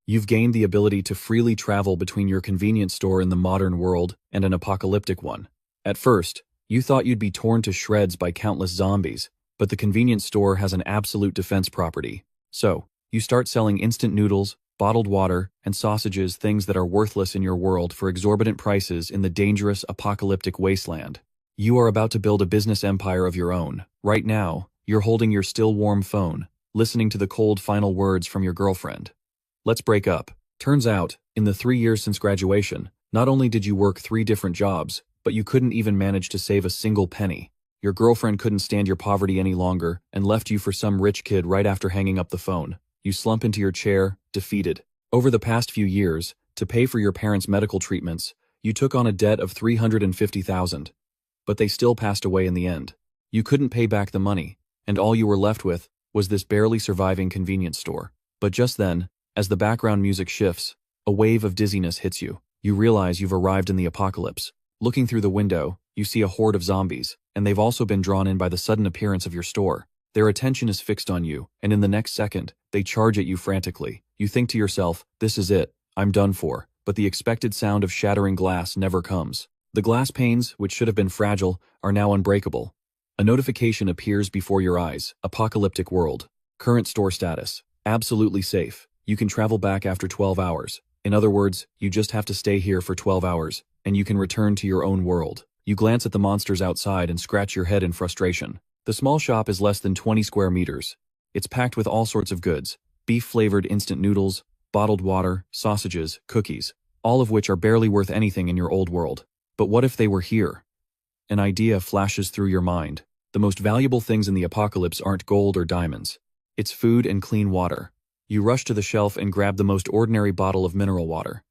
You've gained the ability to freely travel between your convenience store in the modern world and an apocalyptic one. At first, you thought you'd be torn to shreds by countless zombies, but the convenience store has an absolute defense property. So, you start selling instant noodles, bottled water, and sausages, things that are worthless in your world, for exorbitant prices in the dangerous apocalyptic wasteland. You are about to build a business empire of your own. Right now, you're holding your still warm phone, listening to the cold final words from your girlfriend. Let's break up. Turns out, in the 3 years since graduation, not only did you work 3 different jobs, but you couldn't even manage to save a single penny. Your girlfriend couldn't stand your poverty any longer and left you for some rich kid right after hanging up the phone. You slump into your chair, defeated. Over the past few years, to pay for your parents' medical treatments, you took on a debt of $350,000. But they still passed away in the end. You couldn't pay back the money, and all you were left with was this barely surviving convenience store. But just then, as the background music shifts, a wave of dizziness hits you. You realize you've arrived in the apocalypse. Looking through the window, you see a horde of zombies, and they've also been drawn in by the sudden appearance of your store. Their attention is fixed on you, and in the next second, they charge at you frantically. You think to yourself, this is it, I'm done for. But the expected sound of shattering glass never comes. The glass panes, which should have been fragile, are now unbreakable. A notification appears before your eyes. Apocalyptic world. Current store status. Absolutely safe. You can travel back after 12 hours. In other words, you just have to stay here for 12 hours, and you can return to your own world. You glance at the monsters outside and scratch your head in frustration. The small shop is less than 20 square meters. It's packed with all sorts of goods: beef-flavored instant noodles, bottled water, sausages, cookies, all of which are barely worth anything in your old world. But what if they were here? An idea flashes through your mind. The most valuable things in the apocalypse aren't gold or diamonds. It's food and clean water. You rush to the shelf and grab the most ordinary bottle of mineral water.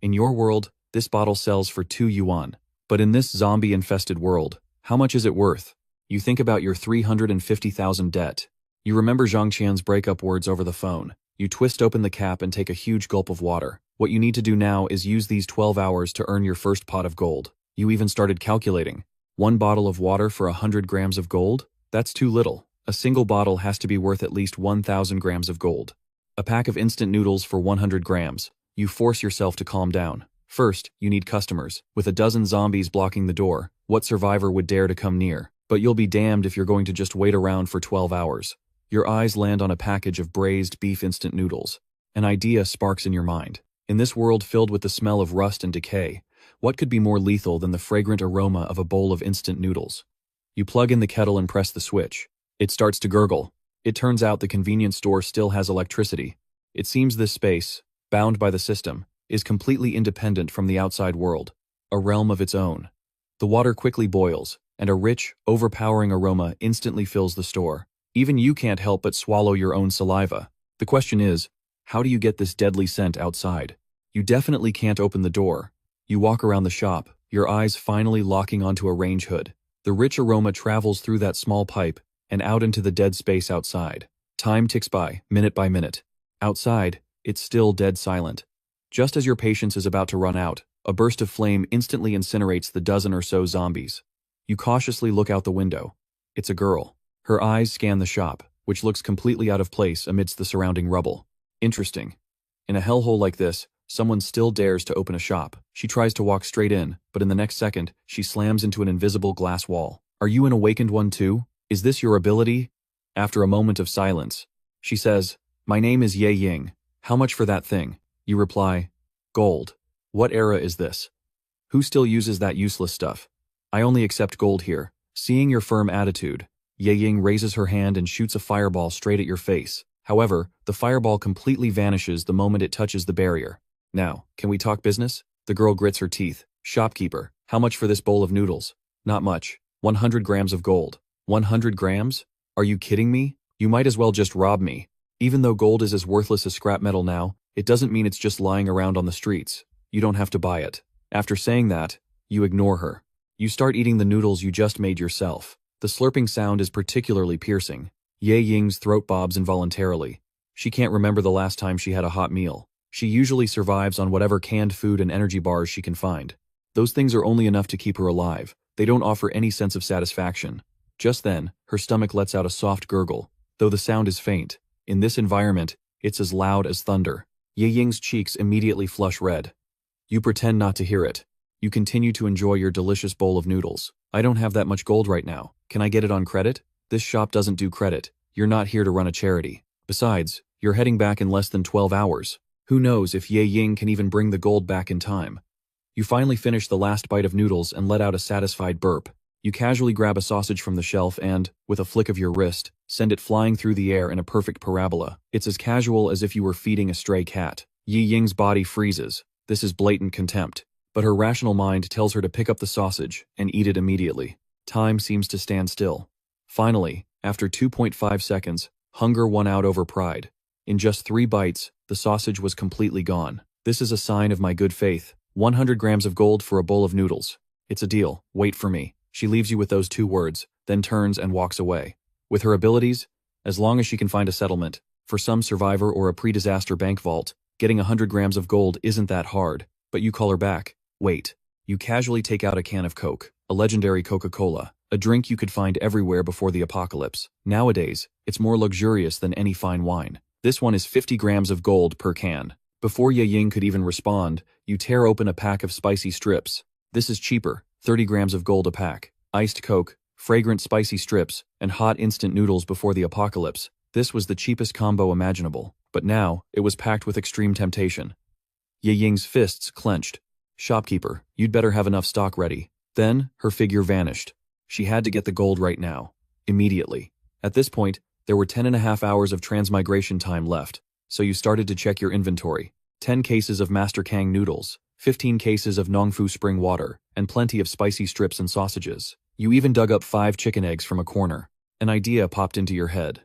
In your world, this bottle sells for 2 yuan. But in this zombie-infested world, how much is it worth? You think about your 350,000 debt. You remember Zhang Qian's breakup words over the phone. You twist open the cap and take a huge gulp of water. What you need to do now is use these 12 hours to earn your first pot of gold. You even started calculating. 1 bottle of water for 100 grams of gold? That's too little. A single bottle has to be worth at least 1,000 grams of gold. A pack of instant noodles for 100 grams. You force yourself to calm down. First, you need customers. With a dozen zombies blocking the door, what survivor would dare to come near? But you'll be damned if you're going to just wait around for 12 hours. Your eyes land on a package of braised beef instant noodles. An idea sparks in your mind. In this world filled with the smell of rust and decay, what could be more lethal than the fragrant aroma of a bowl of instant noodles? You plug in the kettle and press the switch. It starts to gurgle. It turns out the convenience store still has electricity. It seems this space, bound by the system, is completely independent from the outside world, a realm of its own. The water quickly boils, and a rich, overpowering aroma instantly fills the store. Even you can't help but swallow your own saliva. The question is, how do you get this deadly scent outside? You definitely can't open the door. You walk around the shop, your eyes finally locking onto a range hood. The rich aroma travels through that small pipe and out into the dead space outside. Time ticks by, minute by minute. Outside, it's still dead silent. Just as your patience is about to run out, a burst of flame instantly incinerates the dozen or so zombies. You cautiously look out the window. It's a girl. Her eyes scan the shop, which looks completely out of place amidst the surrounding rubble. Interesting. In a hellhole like this, someone still dares to open a shop. She tries to walk straight in, but in the next second, she slams into an invisible glass wall. Are you an awakened one too? Is this your ability? After a moment of silence, she says, "My name is Ye Ying. How much for that thing?" You reply, "Gold." What era is this? Who still uses that useless stuff? I only accept gold here. Seeing your firm attitude, Ye Ying raises her hand and shoots a fireball straight at your face. However, the fireball completely vanishes the moment it touches the barrier. Now, can we talk business? The girl grits her teeth. Shopkeeper, how much for this bowl of noodles? Not much. 100 grams of gold. 100 grams? Are you kidding me? You might as well just rob me. Even though gold is as worthless as scrap metal now, it doesn't mean it's just lying around on the streets. You don't have to buy it. After saying that, you ignore her. You start eating the noodles you just made yourself. The slurping sound is particularly piercing. Ye Ying's throat bobs involuntarily. She can't remember the last time she had a hot meal. She usually survives on whatever canned food and energy bars she can find. Those things are only enough to keep her alive. They don't offer any sense of satisfaction. Just then, her stomach lets out a soft gurgle. Though the sound is faint, in this environment, it's as loud as thunder. Ye Ying's cheeks immediately flush red. You pretend not to hear it. You continue to enjoy your delicious bowl of noodles. I don't have that much gold right now. Can I get it on credit? This shop doesn't do credit. You're not here to run a charity. Besides, you're heading back in less than 12 hours. Who knows if Ye Ying can even bring the gold back in time. You finally finish the last bite of noodles and let out a satisfied burp. You casually grab a sausage from the shelf and, with a flick of your wrist, send it flying through the air in a perfect parabola. It's as casual as if you were feeding a stray cat. Ye Ying's body freezes. This is blatant contempt. But her rational mind tells her to pick up the sausage and eat it immediately. Time seems to stand still. Finally, after 2.5 seconds, hunger won out over pride. In just 3 bites, the sausage was completely gone. This is a sign of my good faith. 100 grams of gold for a bowl of noodles. It's a deal. Wait for me. She leaves you with those 2 words, then turns and walks away. With her abilities, as long as she can find a settlement, for some survivor or a pre-disaster bank vault, getting 100 grams of gold isn't that hard. But you call her back. Wait. You casually take out a can of Coke, a legendary Coca-Cola, a drink you could find everywhere before the apocalypse. Nowadays, it's more luxurious than any fine wine. This one is 50 grams of gold per can. Before Ye Ying could even respond, you tear open a pack of spicy strips. This is cheaper, 30 grams of gold a pack. Iced Coke, fragrant spicy strips, and hot instant noodles before the apocalypse. This was the cheapest combo imaginable. But now, it was packed with extreme temptation. Ye Ying's fists clenched. Shopkeeper, you'd better have enough stock ready. Then, her figure vanished. She had to get the gold right now. Immediately. At this point, there were 10.5 hours of transmigration time left, so you started to check your inventory. 10 cases of Master Kang noodles, 15 cases of Nongfu spring water, and plenty of spicy strips and sausages. You even dug up 5 chicken eggs from a corner. An idea popped into your head.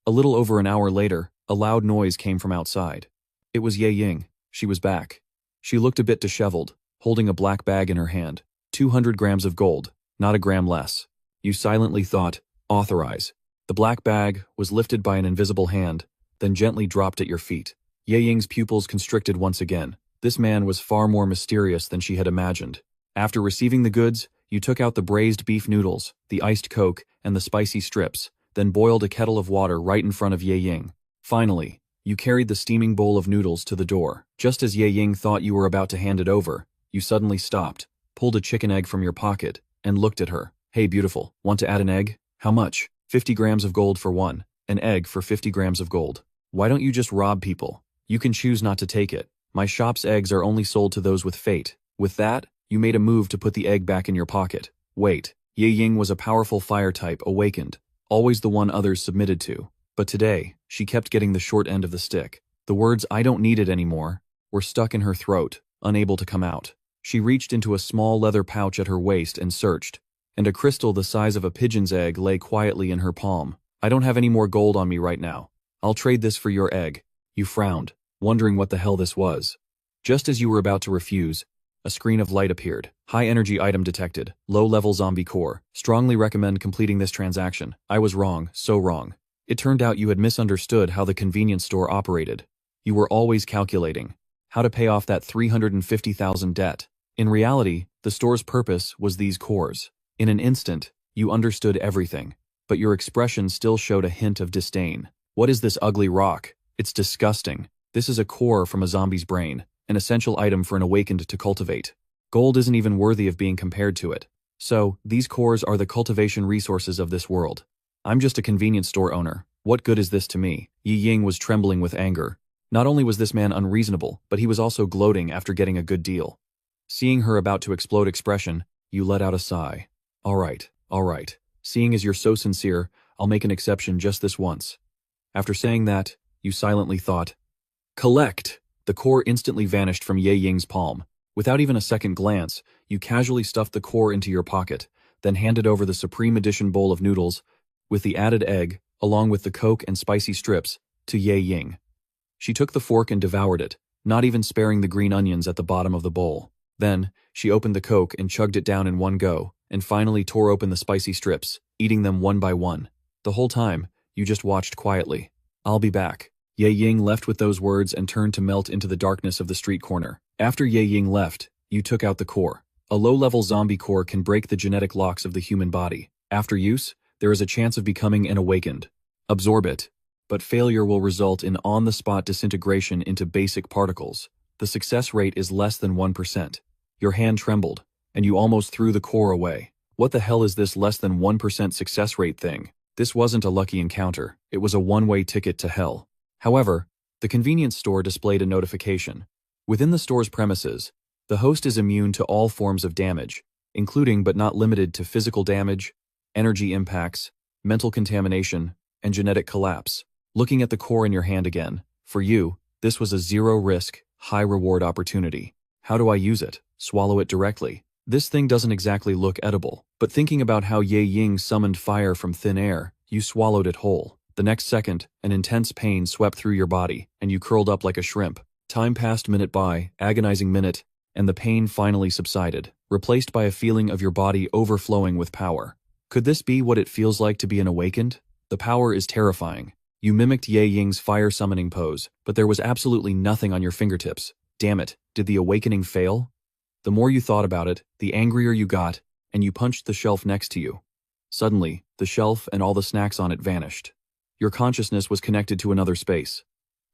A little over an hour later, a loud noise came from outside. It was Ye Ying. She was back. She looked a bit disheveled, holding a black bag in her hand. 200 grams of gold, not a gram less. You silently thought, authorize. The black bag was lifted by an invisible hand, then gently dropped at your feet. Ye Ying's pupils constricted once again. This man was far more mysterious than she had imagined. After receiving the goods, you took out the braised beef noodles, the iced Coke, and the spicy strips, then boiled a kettle of water right in front of Ye Ying. Finally, you carried the steaming bowl of noodles to the door. Just as Ye Ying thought you were about to hand it over, you suddenly stopped, pulled a chicken egg from your pocket, and looked at her. Hey beautiful, want to add an egg? How much? 50 grams of gold for one. An egg for 50 grams of gold. Why don't you just rob people? You can choose not to take it. My shop's eggs are only sold to those with fate. With that, you made a move to put the egg back in your pocket. Wait, Ye Ying was a powerful fire type awakened, always the one others submitted to. But today, she kept getting the short end of the stick. The words "I don't need it anymore" were stuck in her throat, unable to come out. She reached into a small leather pouch at her waist and searched, and a crystal the size of a pigeon's egg lay quietly in her palm. I don't have any more gold on me right now. I'll trade this for your egg. You frowned, wondering what the hell this was. Just as you were about to refuse, a screen of light appeared. High energy item detected. Low-level zombie core. Strongly recommend completing this transaction. I was wrong, so wrong. It turned out you had misunderstood how the convenience store operated. You were always calculating how to pay off that 350,000 debt. In reality, the store's purpose was these cores. In an instant, you understood everything, but your expression still showed a hint of disdain. What is this ugly rock? It's disgusting. This is a core from a zombie's brain, an essential item for an awakened to cultivate. Gold isn't even worthy of being compared to it. So, these cores are the cultivation resources of this world. I'm just a convenience store owner. What good is this to me? Ye Ying was trembling with anger. Not only was this man unreasonable, but he was also gloating after getting a good deal. Seeing her about to explode expression, you let out a sigh. All right. Seeing as you're so sincere, I'll make an exception just this once. After saying that, you silently thought, collect! The core instantly vanished from Ye Ying's palm. Without even a second glance, you casually stuffed the core into your pocket, then handed over the Supreme Edition bowl of noodles, with the added egg, along with the Coke and spicy strips, to Ye Ying. She took the fork and devoured it, not even sparing the green onions at the bottom of the bowl. Then, she opened the Coke and chugged it down in one go, and finally tore open the spicy strips, eating them one by one. The whole time, you just watched quietly. I'll be back. Ye Ying left with those words and turned to melt into the darkness of the street corner. After Ye Ying left, you took out the core. A low-level zombie core can break the genetic locks of the human body. After use, there is a chance of becoming an awakened. Absorb it. but failure will result in on-the-spot disintegration into basic particles. The success rate is less than 1%. Your hand trembled, and you almost threw the core away. What the hell is this less than 1% success rate thing? This wasn't a lucky encounter, it was a one-way ticket to hell. However, the convenience store displayed a notification. Within the store's premises, the host is immune to all forms of damage, including but not limited to physical damage, energy impacts, mental contamination, and genetic collapse. Looking at the core in your hand again, for you, this was a zero-risk, high-reward opportunity. How do I use it? Swallow it directly. This thing doesn't exactly look edible, but thinking about how Ye Ying summoned fire from thin air, you swallowed it whole. The next second, an intense pain swept through your body, and you curled up like a shrimp. Time passed minute by, agonizing minute, and the pain finally subsided, replaced by a feeling of your body overflowing with power. Could this be what it feels like to be an awakened? The power is terrifying. You mimicked Ye Ying's fire summoning pose, but there was absolutely nothing on your fingertips. Damn it, did the awakening fail? The more you thought about it, the angrier you got, and you punched the shelf next to you. Suddenly, the shelf and all the snacks on it vanished. Your consciousness was connected to another space.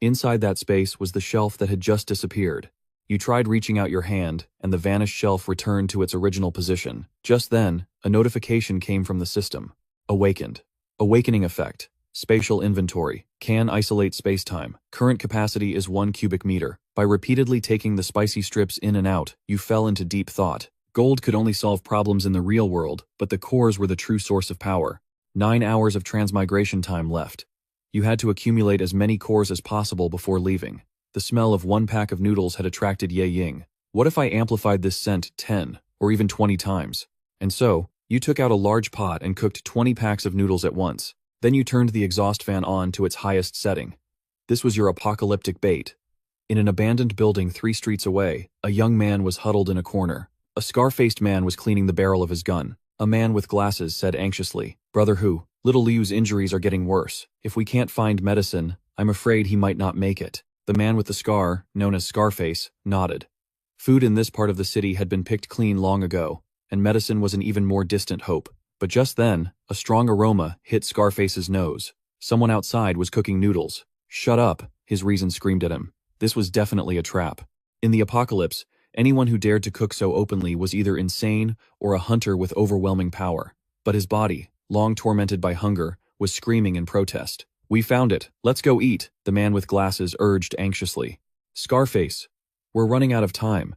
Inside that space was the shelf that had just disappeared. You tried reaching out your hand, and the vanished shelf returned to its original position. Just then, a notification came from the system. Awakened. Awakening effect. Spatial inventory. Can isolate spacetime. Current capacity is 1 cubic meter. By repeatedly taking the spicy strips in and out, you fell into deep thought. Gold could only solve problems in the real world, but the cores were the true source of power. 9 hours of transmigration time left. You had to accumulate as many cores as possible before leaving. The smell of 1 pack of noodles had attracted Ye Ying. What if I amplified this scent 10 or even 20 times? And so, you took out a large pot and cooked 20 packs of noodles at once. Then you turned the exhaust fan on to its highest setting. This was your apocalyptic bait. In an abandoned building 3 streets away, a young man was huddled in a corner. A scar-faced man was cleaning the barrel of his gun. A man with glasses said anxiously, "Brother Hu, little Liu's injuries are getting worse. If we can't find medicine, I'm afraid he might not make it." The man with the scar, known as Scarface, nodded. Food in this part of the city had been picked clean long ago, and medicine was an even more distant hope. But just then, a strong aroma hit Scarface's nose. Someone outside was cooking noodles. "Shut up," his reason screamed at him. This was definitely a trap. In the apocalypse, anyone who dared to cook so openly was either insane or a hunter with overwhelming power. But his body, long tormented by hunger, was screaming in protest. "We found it. Let's go eat," the man with glasses urged anxiously. "Scarface, we're running out of time.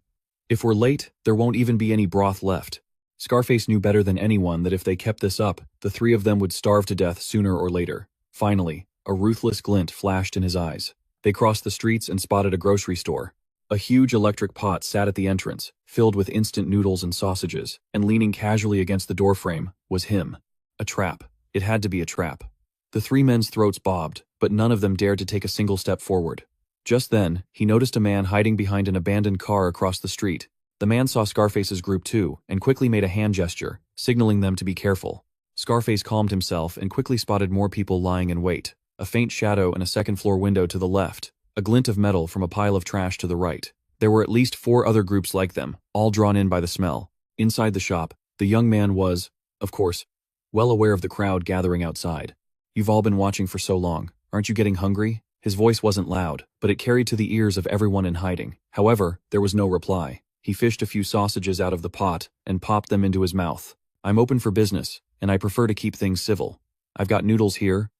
If we're late, there won't even be any broth left." Scarface knew better than anyone that if they kept this up, the 3 of them would starve to death sooner or later. Finally, a ruthless glint flashed in his eyes. They crossed the streets and spotted a grocery store. A huge electric pot sat at the entrance, filled with instant noodles and sausages, and leaning casually against the doorframe was him. A trap. It had to be a trap. The 3 men's throats bobbed, but none of them dared to take a single step forward. Just then, he noticed a man hiding behind an abandoned car across the street. The man saw Scarface's group too, and quickly made a hand gesture, signaling them to be careful. Scarface calmed himself and quickly spotted more people lying in wait. A faint shadow in a second-floor window to the left, a glint of metal from a pile of trash to the right. There were at least 4 other groups like them, all drawn in by the smell. Inside the shop, the young man was, of course, well aware of the crowd gathering outside. "You've all been watching for so long. Aren't you getting hungry?" His voice wasn't loud, but it carried to the ears of everyone in hiding. However, there was no reply. He fished a few sausages out of the pot and popped them into his mouth. "I'm open for business, and I prefer to keep things civil. I've got noodles here,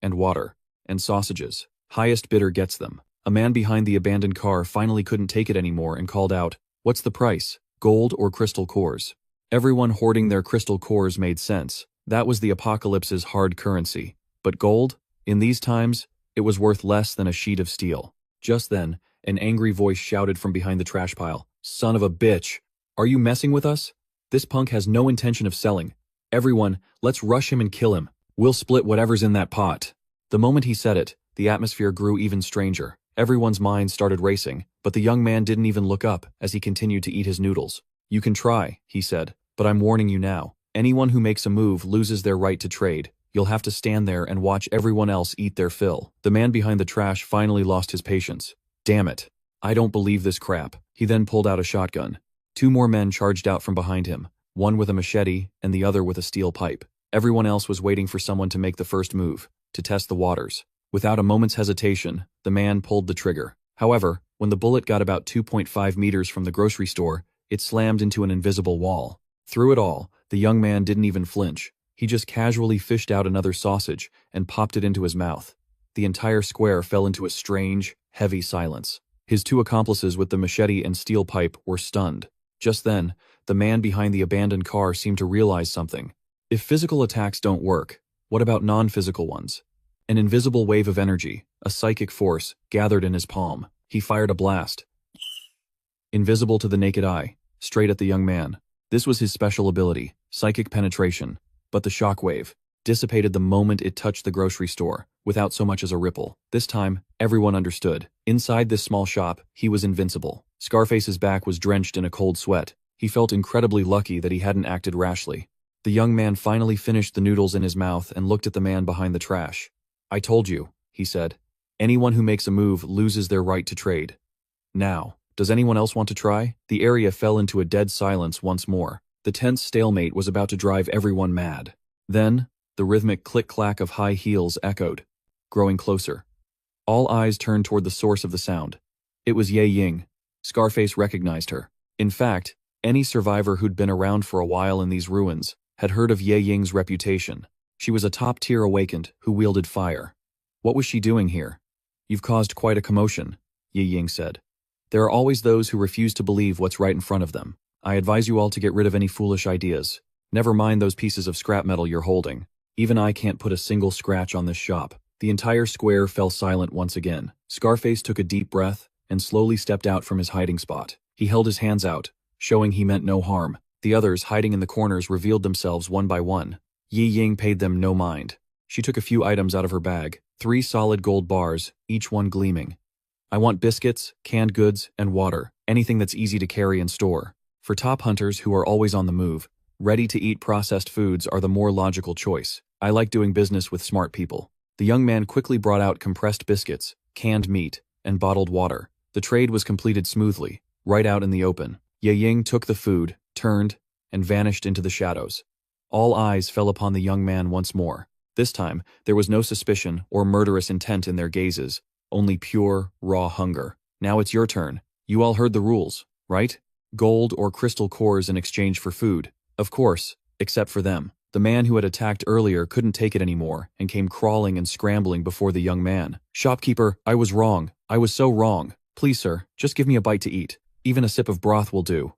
and water, and sausages. Highest bidder gets them." A man behind the abandoned car finally couldn't take it anymore and called out, "What's the price? Gold or crystal cores?" Everyone hoarding their crystal cores made sense. That was the apocalypse's hard currency. But gold? In these times, it was worth less than a sheet of steel. Just then, an angry voice shouted from behind the trash pile, "Son of a bitch! Are you messing with us? This punk has no intention of selling. Everyone, let's rush him and kill him. We'll split whatever's in that pot." The moment he said it, the atmosphere grew even stranger. Everyone's mind started racing, but the young man didn't even look up as he continued to eat his noodles. "You can try," he said, "but I'm warning you now. Anyone who makes a move loses their right to trade. You'll have to stand there and watch everyone else eat their fill." The man behind the trash finally lost his patience. "Damn it. I don't believe this crap." He then pulled out a shotgun. 2 more men charged out from behind him, one with a machete and the other with a steel pipe. Everyone else was waiting for someone to make the first move, to test the waters. Without a moment's hesitation, the man pulled the trigger. However, when the bullet got about 2.5 meters from the grocery store, it slammed into an invisible wall. Through it all, the young man didn't even flinch. He just casually fished out another sausage and popped it into his mouth. The entire square fell into a strange, heavy silence. His two accomplices with the machete and steel pipe were stunned. Just then, the man behind the abandoned car seemed to realize something. If physical attacks don't work, what about non-physical ones? An invisible wave of energy, a psychic force, gathered in his palm. He fired a blast. Invisible to the naked eye, straight at the young man. This was his special ability, psychic penetration. But the shockwave dissipated the moment it touched the grocery store, without so much as a ripple. This time, everyone understood. Inside this small shop, he was invincible. Scarface's back was drenched in a cold sweat. He felt incredibly lucky that he hadn't acted rashly. The young man finally finished the noodles in his mouth and looked at the man behind the trash. "I told you," he said. "Anyone who makes a move loses their right to trade. Now, does anyone else want to try?" The area fell into a dead silence once more. The tense stalemate was about to drive everyone mad. Then, the rhythmic click-clack of high heels echoed, growing closer. All eyes turned toward the source of the sound. It was Ye Ying. Scarface recognized her. In fact, any survivor who'd been around for a while in these ruins had heard of Ye Ying's reputation. She was a top-tier awakened who wielded fire. What was she doing here? "You've caused quite a commotion," Ye Ying said. "There are always those who refuse to believe what's right in front of them. I advise you all to get rid of any foolish ideas. Never mind those pieces of scrap metal you're holding. Even I can't put a single scratch on this shop." The entire square fell silent once again. Scarface took a deep breath and slowly stepped out from his hiding spot. He held his hands out, showing he meant no harm. The others hiding in the corners revealed themselves one by one. Ye Ying paid them no mind. She took a few items out of her bag, 3 solid gold bars, each one gleaming. "I want biscuits, canned goods, and water, anything that's easy to carry and store. For top hunters who are always on the move, ready-to-eat processed foods are the more logical choice. I like doing business with smart people." The young man quickly brought out compressed biscuits, canned meat, and bottled water. The trade was completed smoothly, right out in the open. Ye Ying took the food, turned, and vanished into the shadows. All eyes fell upon the young man once more. This time, there was no suspicion or murderous intent in their gazes, only pure, raw hunger. "Now it's your turn. You all heard the rules, right? Gold or crystal cores in exchange for food. Of course, except for them. The man who had attacked earlier couldn't take it anymore and came crawling and scrambling before the young man. "Shopkeeper, I was wrong. I was so wrong. Please, sir, just give me a bite to eat. Even a sip of broth will do."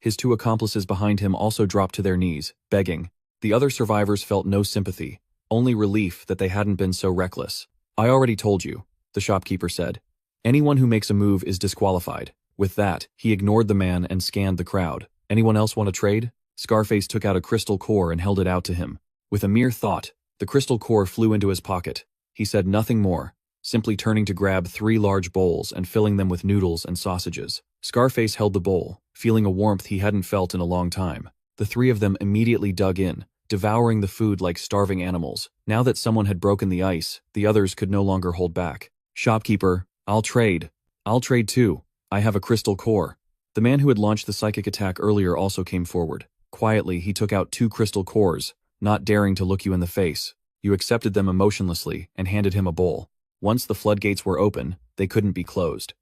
His 2 accomplices behind him also dropped to their knees, begging. The other survivors felt no sympathy, only relief that they hadn't been so reckless. "I already told you," the shopkeeper said. "Anyone who makes a move is disqualified." With that, he ignored the man and scanned the crowd. "Anyone else want to trade?" Scarface took out a crystal core and held it out to him. With a mere thought, the crystal core flew into his pocket. He said nothing more, simply turning to grab 3 large bowls and filling them with noodles and sausages. Scarface held the bowl, feeling a warmth he hadn't felt in a long time. The 3 of them immediately dug in, devouring the food like starving animals. Now that someone had broken the ice, the others could no longer hold back. "Shopkeeper, I'll trade. I'll trade too. I have a crystal core." The man who had launched the psychic attack earlier also came forward. Quietly, he took out 2 crystal cores, not daring to look you in the face. You accepted them emotionlessly and handed him a bowl. Once the floodgates were open, they couldn't be closed.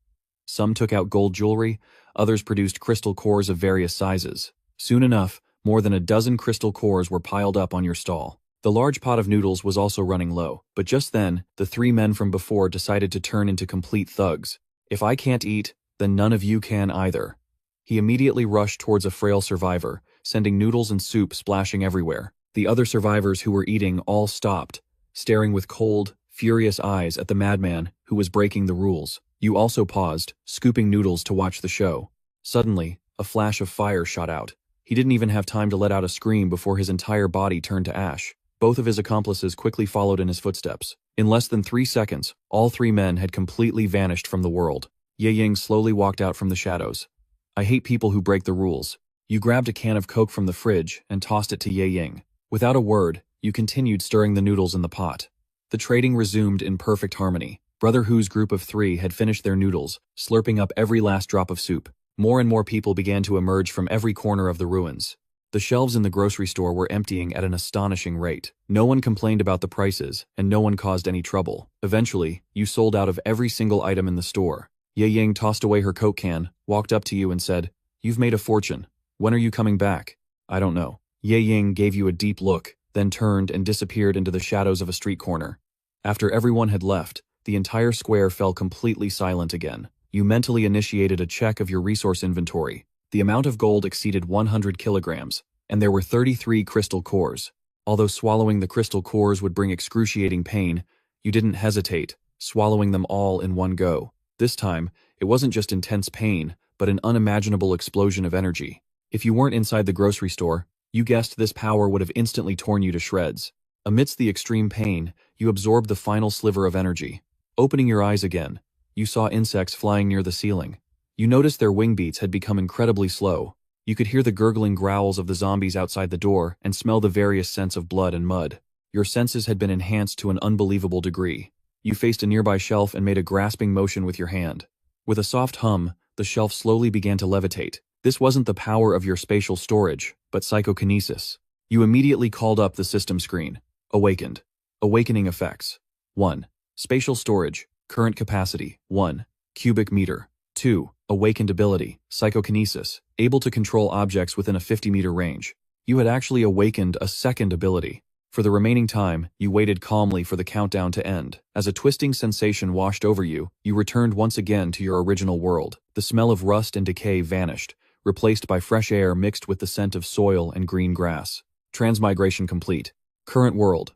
Some took out gold jewelry, others produced crystal cores of various sizes. Soon enough, more than a dozen crystal cores were piled up on your stall. The large pot of noodles was also running low, but just then, the 3 men from before decided to turn into complete thugs. "If I can't eat, then none of you can either." He immediately rushed towards a frail survivor, sending noodles and soup splashing everywhere. The other survivors who were eating all stopped, staring with cold, furious eyes at the madman who was breaking the rules. You also paused, scooping noodles to watch the show. Suddenly, a flash of fire shot out. He didn't even have time to let out a scream before his entire body turned to ash. Both of his accomplices quickly followed in his footsteps. In less than 3 seconds, all 3 men had completely vanished from the world. Ye Ying slowly walked out from the shadows. "I hate people who break the rules." You grabbed a can of Coke from the fridge and tossed it to Ye Ying. Without a word, you continued stirring the noodles in the pot. The trading resumed in perfect harmony. Brother Hu's group of 3 had finished their noodles, slurping up every last drop of soup. More and more people began to emerge from every corner of the ruins. The shelves in the grocery store were emptying at an astonishing rate. No one complained about the prices, and no one caused any trouble. Eventually, you sold out of every single item in the store. Ye Ying tossed away her Coke can, walked up to you and said, "You've made a fortune. When are you coming back?" "I don't know." Ye Ying gave you a deep look, then turned and disappeared into the shadows of a street corner. After everyone had left, the entire square fell completely silent again. You mentally initiated a check of your resource inventory. The amount of gold exceeded 100 kilograms, and there were 33 crystal cores. Although swallowing the crystal cores would bring excruciating pain, you didn't hesitate, swallowing them all in one go. This time, it wasn't just intense pain, but an unimaginable explosion of energy. If you weren't inside the grocery store, you guessed this power would have instantly torn you to shreds. Amidst the extreme pain, you absorbed the final sliver of energy. Opening your eyes again, you saw insects flying near the ceiling. You noticed their wing beats had become incredibly slow. You could hear the gurgling growls of the zombies outside the door and smell the various scents of blood and mud. Your senses had been enhanced to an unbelievable degree. You faced a nearby shelf and made a grasping motion with your hand. With a soft hum, the shelf slowly began to levitate. This wasn't the power of your spatial storage, but psychokinesis. You immediately called up the system screen. Awakened. Awakening effects. 1. Spatial storage. Current capacity. 1 cubic meter. 2. Awakened ability. Psychokinesis. Able to control objects within a 50-meter range. You had actually awakened a second ability. For the remaining time, you waited calmly for the countdown to end. As a twisting sensation washed over you, you returned once again to your original world. The smell of rust and decay vanished, replaced by fresh air mixed with the scent of soil and green grass. Transmigration complete. Current world.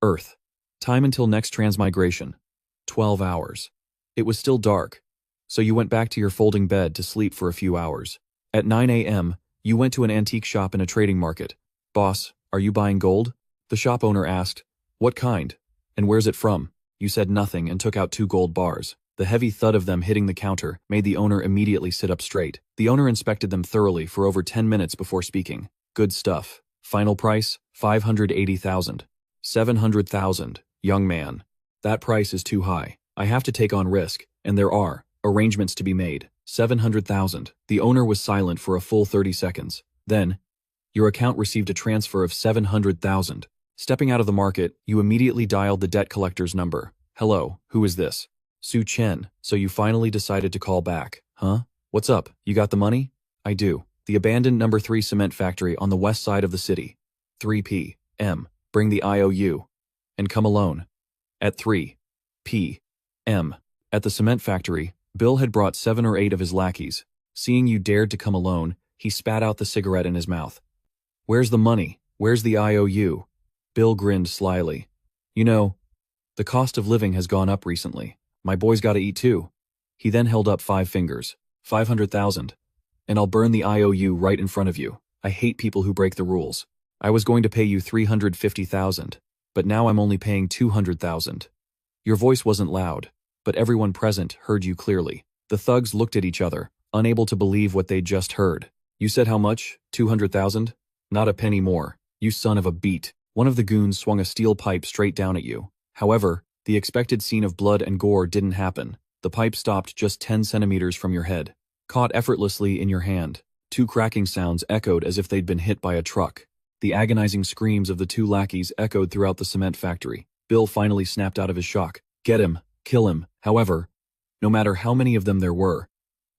Earth. Time until next transmigration. 12 hours. It was still dark, so you went back to your folding bed to sleep for a few hours. At 9 a.m., you went to an antique shop in a trading market. "Boss, are you buying gold?" The shop owner asked. "What kind? And where's it from?" You said nothing and took out 2 gold bars. The heavy thud of them hitting the counter made the owner immediately sit up straight. The owner inspected them thoroughly for over 10 minutes before speaking. "Good stuff. Final price, 580,000. 700,000. Young man. That price is too high. I have to take on risk, and there are arrangements to be made. 700,000. The owner was silent for a full 30 seconds. Then, "Your account received a transfer of 700,000. Stepping out of the market, you immediately dialed the debt collector's number. "Hello, who is this?" "Su Chen." "So you finally decided to call back, huh? What's up? You got the money?" "I do. The abandoned number 3 cement factory on the west side of the city. 3 p.m. Bring the IOU. And come alone." At 3 p.m. At the cement factory, Bill had brought 7 or 8 of his lackeys. Seeing you dared to come alone, he spat out the cigarette in his mouth. "Where's the money? Where's the IOU?" Bill grinned slyly. "You know, the cost of living has gone up recently. My boys gotta eat too." He then held up 5 fingers. 500,000. And I'll burn the IOU right in front of you. I hate people who break the rules. I was going to pay you 350,000, but now I'm only paying 200,000. Your voice wasn't loud, but everyone present heard you clearly. The thugs looked at each other, unable to believe what they'd just heard. "You said how much? 200,000? Not a penny more. You son of a beat." One of the goons swung a steel pipe straight down at you. However, the expected scene of blood and gore didn't happen. The pipe stopped just 10 centimeters from your head. Caught effortlessly in your hand, 2 cracking sounds echoed as if they'd been hit by a truck. The agonizing screams of the 2 lackeys echoed throughout the cement factory. Bill finally snapped out of his shock. "Get him! Kill him!" However, no matter how many of them there were,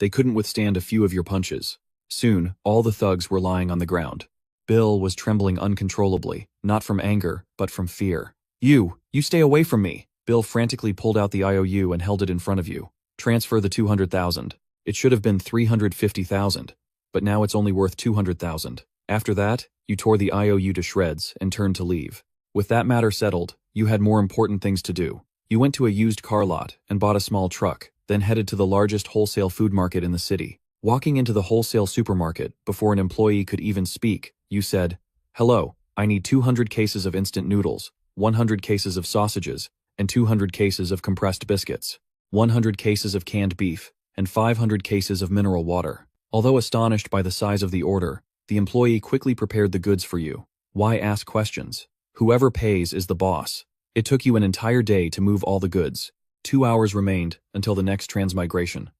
they couldn't withstand a few of your punches. Soon, all the thugs were lying on the ground. Bill was trembling uncontrollably, not from anger, but from fear. You stay away from me!" Bill frantically pulled out the IOU and held it in front of you. "Transfer the 200,000. It should have been 350,000, but now it's only worth 200,000. After that, you tore the IOU to shreds and turned to leave. With that matter settled, you had more important things to do. You went to a used car lot and bought a small truck, then headed to the largest wholesale food market in the city. Walking into the wholesale supermarket before an employee could even speak, you said, "Hello, I need 200 cases of instant noodles, 100 cases of sausages, and 200 cases of compressed biscuits, 100 cases of canned beef, and 500 cases of mineral water." Although astonished by the size of the order, the employee quickly prepared the goods for you. Why ask questions? Whoever pays is the boss. It took you an entire day to move all the goods. 2 hours remained until the next transmigration.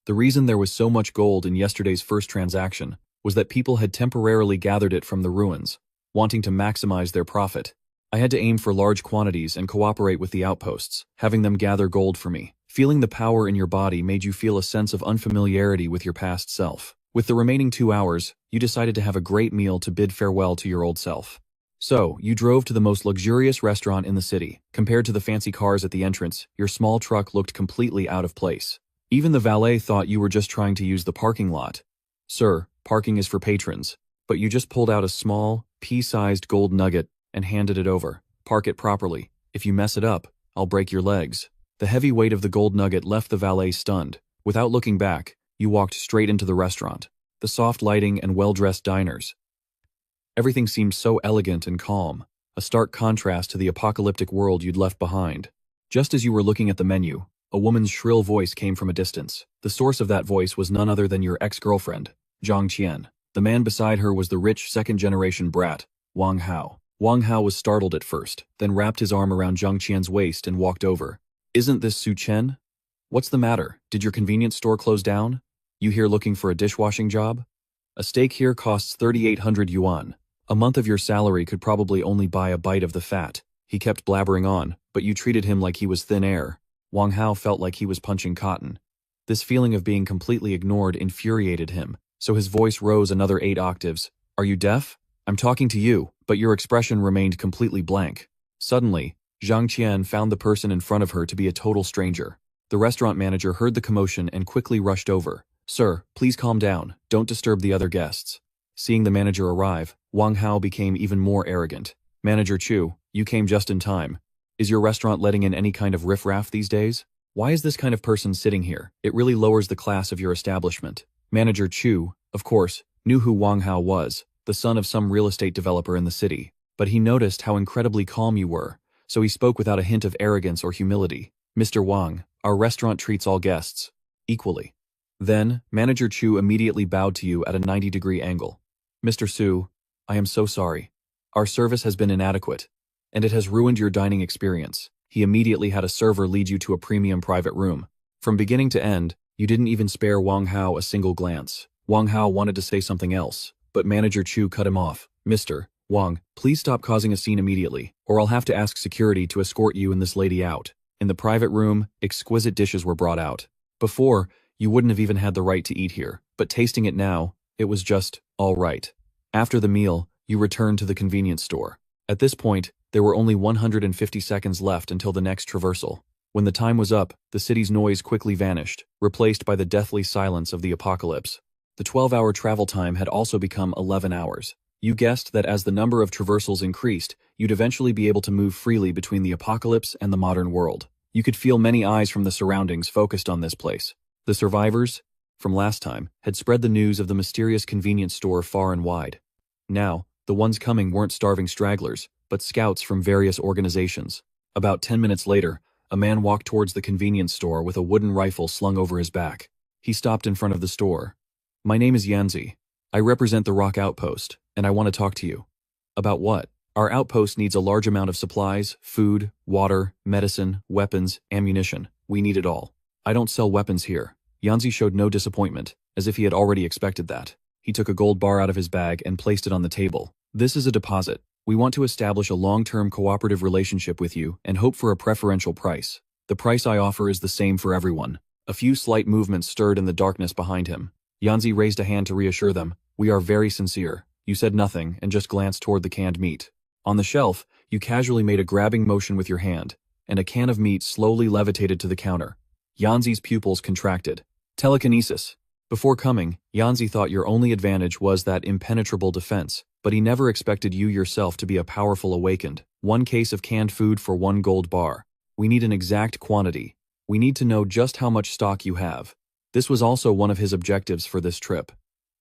The reason there was so much gold in yesterday's first transaction was that people had temporarily gathered it from the ruins, wanting to maximize their profit. I had to aim for large quantities and cooperate with the outposts, having them gather gold for me. Feeling the power in your body made you feel a sense of unfamiliarity with your past self. With the remaining 2 hours, you decided to have a great meal to bid farewell to your old self. So, you drove to the most luxurious restaurant in the city. Compared to the fancy cars at the entrance, your small truck looked completely out of place. Even the valet thought you were just trying to use the parking lot. Sir, parking is for patrons. But you just pulled out a small, pea-sized gold nugget and handed it over. Park it properly. If you mess it up, I'll break your legs. The heavy weight of the gold nugget left the valet stunned. Without looking back, you walked straight into the restaurant. The soft lighting and well-dressed diners. Everything seemed so elegant and calm, a stark contrast to the apocalyptic world you'd left behind. Just as you were looking at the menu, a woman's shrill voice came from a distance. The source of that voice was none other than your ex-girlfriend, Zhang Qian. The man beside her was the rich second-generation brat, Wang Hao. Wang Hao was startled at first, then wrapped his arm around Zhang Qian's waist and walked over. Isn't this Su Chen? What's the matter? Did your convenience store close down? You here looking for a dishwashing job? A steak here costs 3,800 yuan. A month of your salary could probably only buy a bite of the fat. He kept blabbering on, but you treated him like he was thin air. Wang Hao felt like he was punching cotton. This feeling of being completely ignored infuriated him, so his voice rose another 8 octaves. Are you deaf? I'm talking to you, but your expression remained completely blank. Suddenly, Zhang Qian found the person in front of her to be a total stranger. The restaurant manager heard the commotion and quickly rushed over. Sir, please calm down. Don't disturb the other guests. Seeing the manager arrive, Wang Hao became even more arrogant. Manager Chu, you came just in time. Is your restaurant letting in any kind of riffraff these days? Why is this kind of person sitting here? It really lowers the class of your establishment. Manager Chu, of course, knew who Wang Hao was, the son of some real estate developer in the city. But he noticed how incredibly calm you were, so he spoke without a hint of arrogance or humility. Mr. Wang, our restaurant treats all guests equally. Then, Manager Chu immediately bowed to you at a 90-degree angle. Mr. Su, I am so sorry. Our service has been inadequate, and it has ruined your dining experience. He immediately had a server lead you to a premium private room. From beginning to end, you didn't even spare Wang Hao a single glance. Wang Hao wanted to say something else, but Manager Chu cut him off. Mr. Wang, please stop causing a scene immediately, or I'll have to ask security to escort you and this lady out. In the private room, exquisite dishes were brought out. Before, you wouldn't have even had the right to eat here, but tasting it now, it was just all right. After the meal, you returned to the convenience store. At this point, there were only 150 seconds left until the next traversal. When the time was up, the city's noise quickly vanished, replaced by the deathly silence of the apocalypse. The 12-hour travel time had also become 11 hours. You guessed that as the number of traversals increased, you'd eventually be able to move freely between the apocalypse and the modern world. You could feel many eyes from the surroundings focused on this place. The survivors, from last time, had spread the news of the mysterious convenience store far and wide. Now, the ones coming weren't starving stragglers, but scouts from various organizations. About 10 minutes later, a man walked towards the convenience store with a wooden rifle slung over his back. He stopped in front of the store. My name is Yanzi. I represent the Rock Outpost, and I want to talk to you. About what? Our outpost needs a large amount of supplies, food, water, medicine, weapons, ammunition. We need it all. I don't sell weapons here. Yanzi showed no disappointment, as if he had already expected that. He took a gold bar out of his bag and placed it on the table. This is a deposit. We want to establish a long-term cooperative relationship with you and hope for a preferential price. The price I offer is the same for everyone. A few slight movements stirred in the darkness behind him. Yanzi raised a hand to reassure them. We are very sincere. You said nothing and just glanced toward the canned meat. On the shelf, you casually made a grabbing motion with your hand, and a can of meat slowly levitated to the counter. Yanzi's pupils contracted. Telekinesis. Before coming, Yanzi thought your only advantage was that impenetrable defense, but he never expected you yourself to be a powerful awakened. 1 case of canned food for 1 gold bar. We need an exact quantity. We need to know just how much stock you have. This was also one of his objectives for this trip.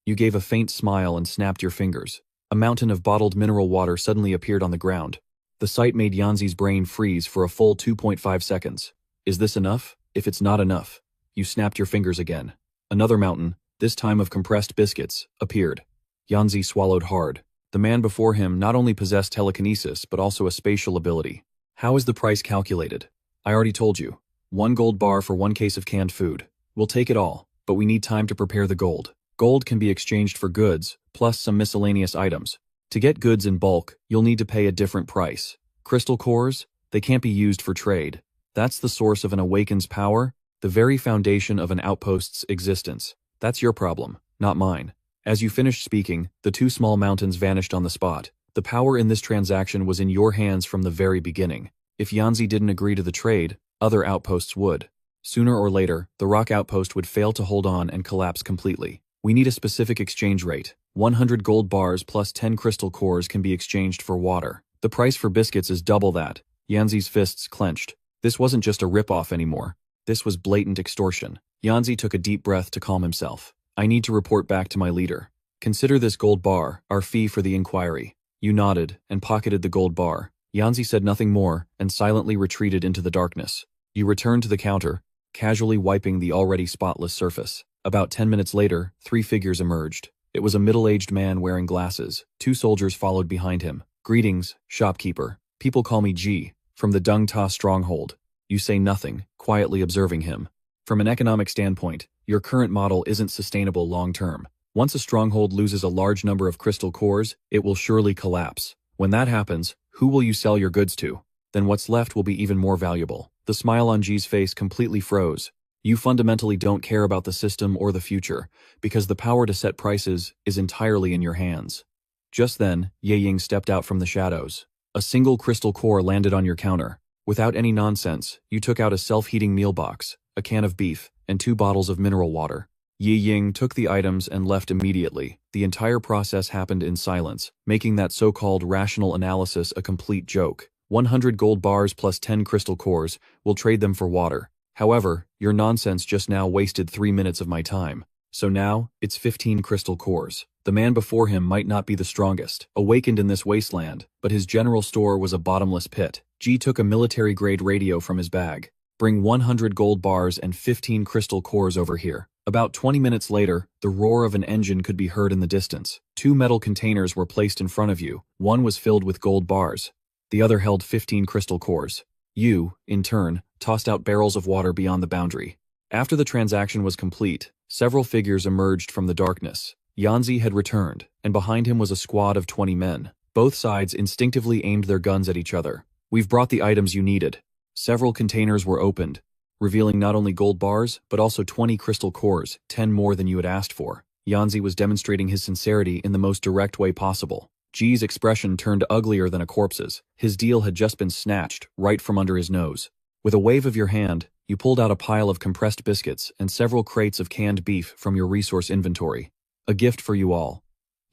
You gave a faint smile and snapped your fingers. A mountain of bottled mineral water suddenly appeared on the ground. The sight made Yanzi's brain freeze for a full 2.5 seconds. Is this enough? If it's not enough, you snapped your fingers again. Another mountain, this time of compressed biscuits, appeared. Yanzi swallowed hard. The man before him not only possessed telekinesis, but also a spatial ability. How is the price calculated? I already told you. 1 gold bar for 1 case of canned food. We'll take it all, but we need time to prepare the gold. Gold can be exchanged for goods, plus some miscellaneous items. To get goods in bulk, you'll need to pay a different price. Crystal cores? They can't be used for trade. That's the source of an awakened's power, the very foundation of an outpost's existence. That's your problem, not mine. As you finished speaking, the two small mountains vanished on the spot. The power in this transaction was in your hands from the very beginning. If Yanzi didn't agree to the trade, other outposts would. Sooner or later, the rock outpost would fail to hold on and collapse completely. We need a specific exchange rate. 100 gold bars plus 10 crystal cores can be exchanged for water. The price for biscuits is double that. Yanzi's fists clenched. This wasn't just a rip-off anymore. This was blatant extortion. Yanzi took a deep breath to calm himself. I need to report back to my leader. Consider this gold bar our fee for the inquiry. You nodded and pocketed the gold bar. Yanzi said nothing more and silently retreated into the darkness. You returned to the counter, casually wiping the already spotless surface. About 10 minutes later, 3 figures emerged. It was a middle-aged man wearing glasses. 2 soldiers followed behind him. Greetings, shopkeeper. People call me G, from the Dung Ta stronghold. You say nothing, quietly observing him. From an economic standpoint, your current model isn't sustainable long-term. Once a stronghold loses a large number of crystal cores, it will surely collapse. When that happens, who will you sell your goods to? Then what's left will be even more valuable. The smile on G's face completely froze. You fundamentally don't care about the system or the future, because the power to set prices is entirely in your hands. Just then, Ye Ying stepped out from the shadows. A single crystal core landed on your counter. Without any nonsense, you took out a self-heating meal box, a can of beef, and 2 bottles of mineral water. Ye Ying took the items and left immediately. The entire process happened in silence, making that so-called rational analysis a complete joke. 100 gold bars plus 10 crystal cores, we'll trade them for water. However, your nonsense just now wasted 3 minutes of my time. So now, it's 15 crystal cores. The man before him might not be the strongest, awakened in this wasteland, but his general store was a bottomless pit. G took a military-grade radio from his bag. Bring 100 gold bars and 15 crystal cores over here. About 20 minutes later, the roar of an engine could be heard in the distance. 2 metal containers were placed in front of you. One was filled with gold bars. The other held 15 crystal cores. You, in turn, tossed out barrels of water beyond the boundary. After the transaction was complete, several figures emerged from the darkness. Yanzi had returned, and behind him was a squad of 20 men. Both sides instinctively aimed their guns at each other. We've brought the items you needed. Several containers were opened, revealing not only gold bars, but also 20 crystal cores, 10 more than you had asked for. Yanzi was demonstrating his sincerity in the most direct way possible. G's expression turned uglier than a corpse's. His deal had just been snatched, right from under his nose. With a wave of your hand, you pulled out a pile of compressed biscuits and several crates of canned beef from your resource inventory. A gift for you all.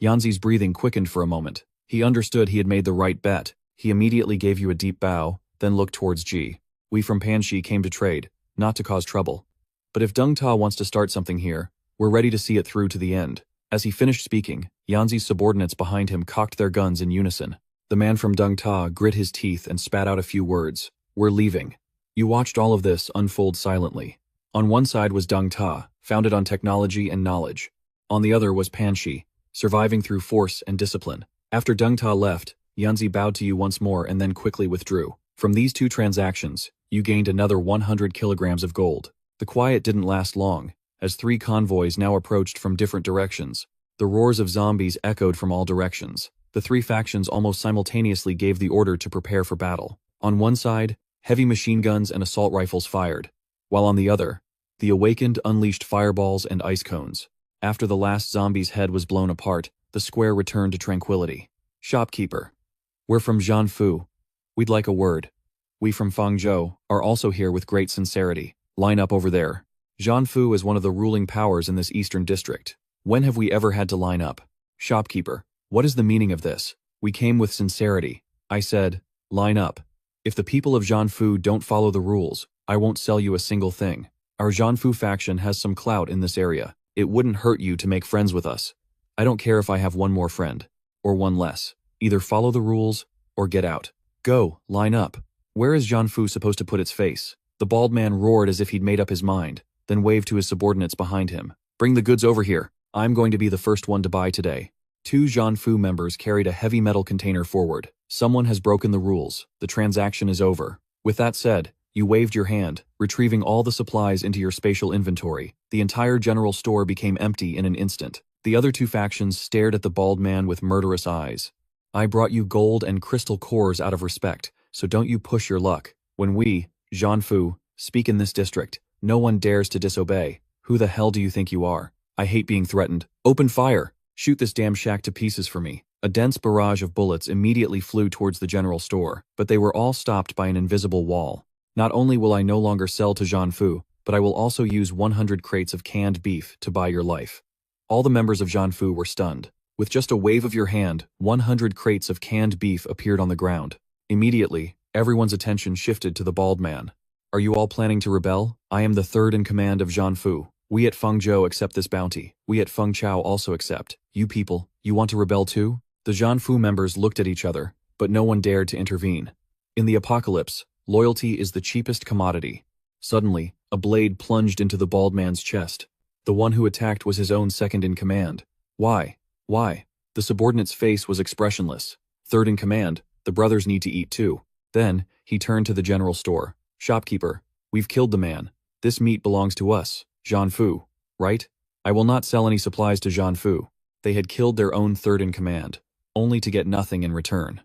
Yanzi's breathing quickened for a moment. He understood he had made the right bet. He immediately gave you a deep bow, then looked towards G. We from Panshi came to trade, not to cause trouble. But if Dung Ta wants to start something here, we're ready to see it through to the end. As he finished speaking, Yanzi's subordinates behind him cocked their guns in unison. The man from Dung Ta grit his teeth and spat out a few words. We're leaving. You watched all of this unfold silently. On one side was Dung Ta, founded on technology and knowledge. On the other was Panshi, surviving through force and discipline. After Dung Ta left, Yanzi bowed to you once more and then quickly withdrew. From these 2 transactions, you gained another 100 kilograms of gold. The quiet didn't last long, as 3 convoys now approached from different directions. The roars of zombies echoed from all directions. The 3 factions almost simultaneously gave the order to prepare for battle. On one side, heavy machine guns and assault rifles fired, while on the other, the awakened unleashed fireballs and ice cones. After the last zombie's head was blown apart, the square returned to tranquility. Shopkeeper. We're from Jianfu. We'd like a word. We from Fangzhou are also here with great sincerity. Line up over there. Jianfu is one of the ruling powers in this eastern district. When have we ever had to line up? Shopkeeper. What is the meaning of this? We came with sincerity. I said, line up. If the people of Jianfu don't follow the rules, I won't sell you a single thing. Our Jianfu faction has some clout in this area. It wouldn't hurt you to make friends with us. I don't care if I have one more friend, or one less. Either follow the rules, or get out. Go, line up. Where is Jianfu supposed to put its face? The bald man roared as if he'd made up his mind, then waved to his subordinates behind him. Bring the goods over here. I'm going to be the first one to buy today. 2 Jianfu members carried a heavy metal container forward. Someone has broken the rules. The transaction is over. With that said, you waved your hand, retrieving all the supplies into your spatial inventory. The entire general store became empty in an instant. The other two factions stared at the bald man with murderous eyes. I brought you gold and crystal cores out of respect, so don't you push your luck. When we, Jianfu, speak in this district, no one dares to disobey. Who the hell do you think you are? I hate being threatened. Open fire! Shoot this damn shack to pieces for me. A dense barrage of bullets immediately flew towards the general store, but they were all stopped by an invisible wall. Not only will I no longer sell to Jianfu, but I will also use 100 crates of canned beef to buy your life. All the members of Jianfu were stunned. With just a wave of your hand, 100 crates of canned beef appeared on the ground. Immediately, everyone's attention shifted to the bald man. Are you all planning to rebel? I am the third in command of Jianfu. We at Fengzhou accept this bounty. We at Fengchao also accept. You people, you want to rebel too? The Jianfu members looked at each other, but no one dared to intervene. In the apocalypse, loyalty is the cheapest commodity. Suddenly, a blade plunged into the bald man's chest. The one who attacked was his own second in command. Why? Why? The subordinate's face was expressionless. Third in command, the brothers need to eat too. Then, he turned to the general store. Shopkeeper, we've killed the man. This meat belongs to us, Jianfu, right? I will not sell any supplies to Jianfu. They had killed their own third in command, only to get nothing in return.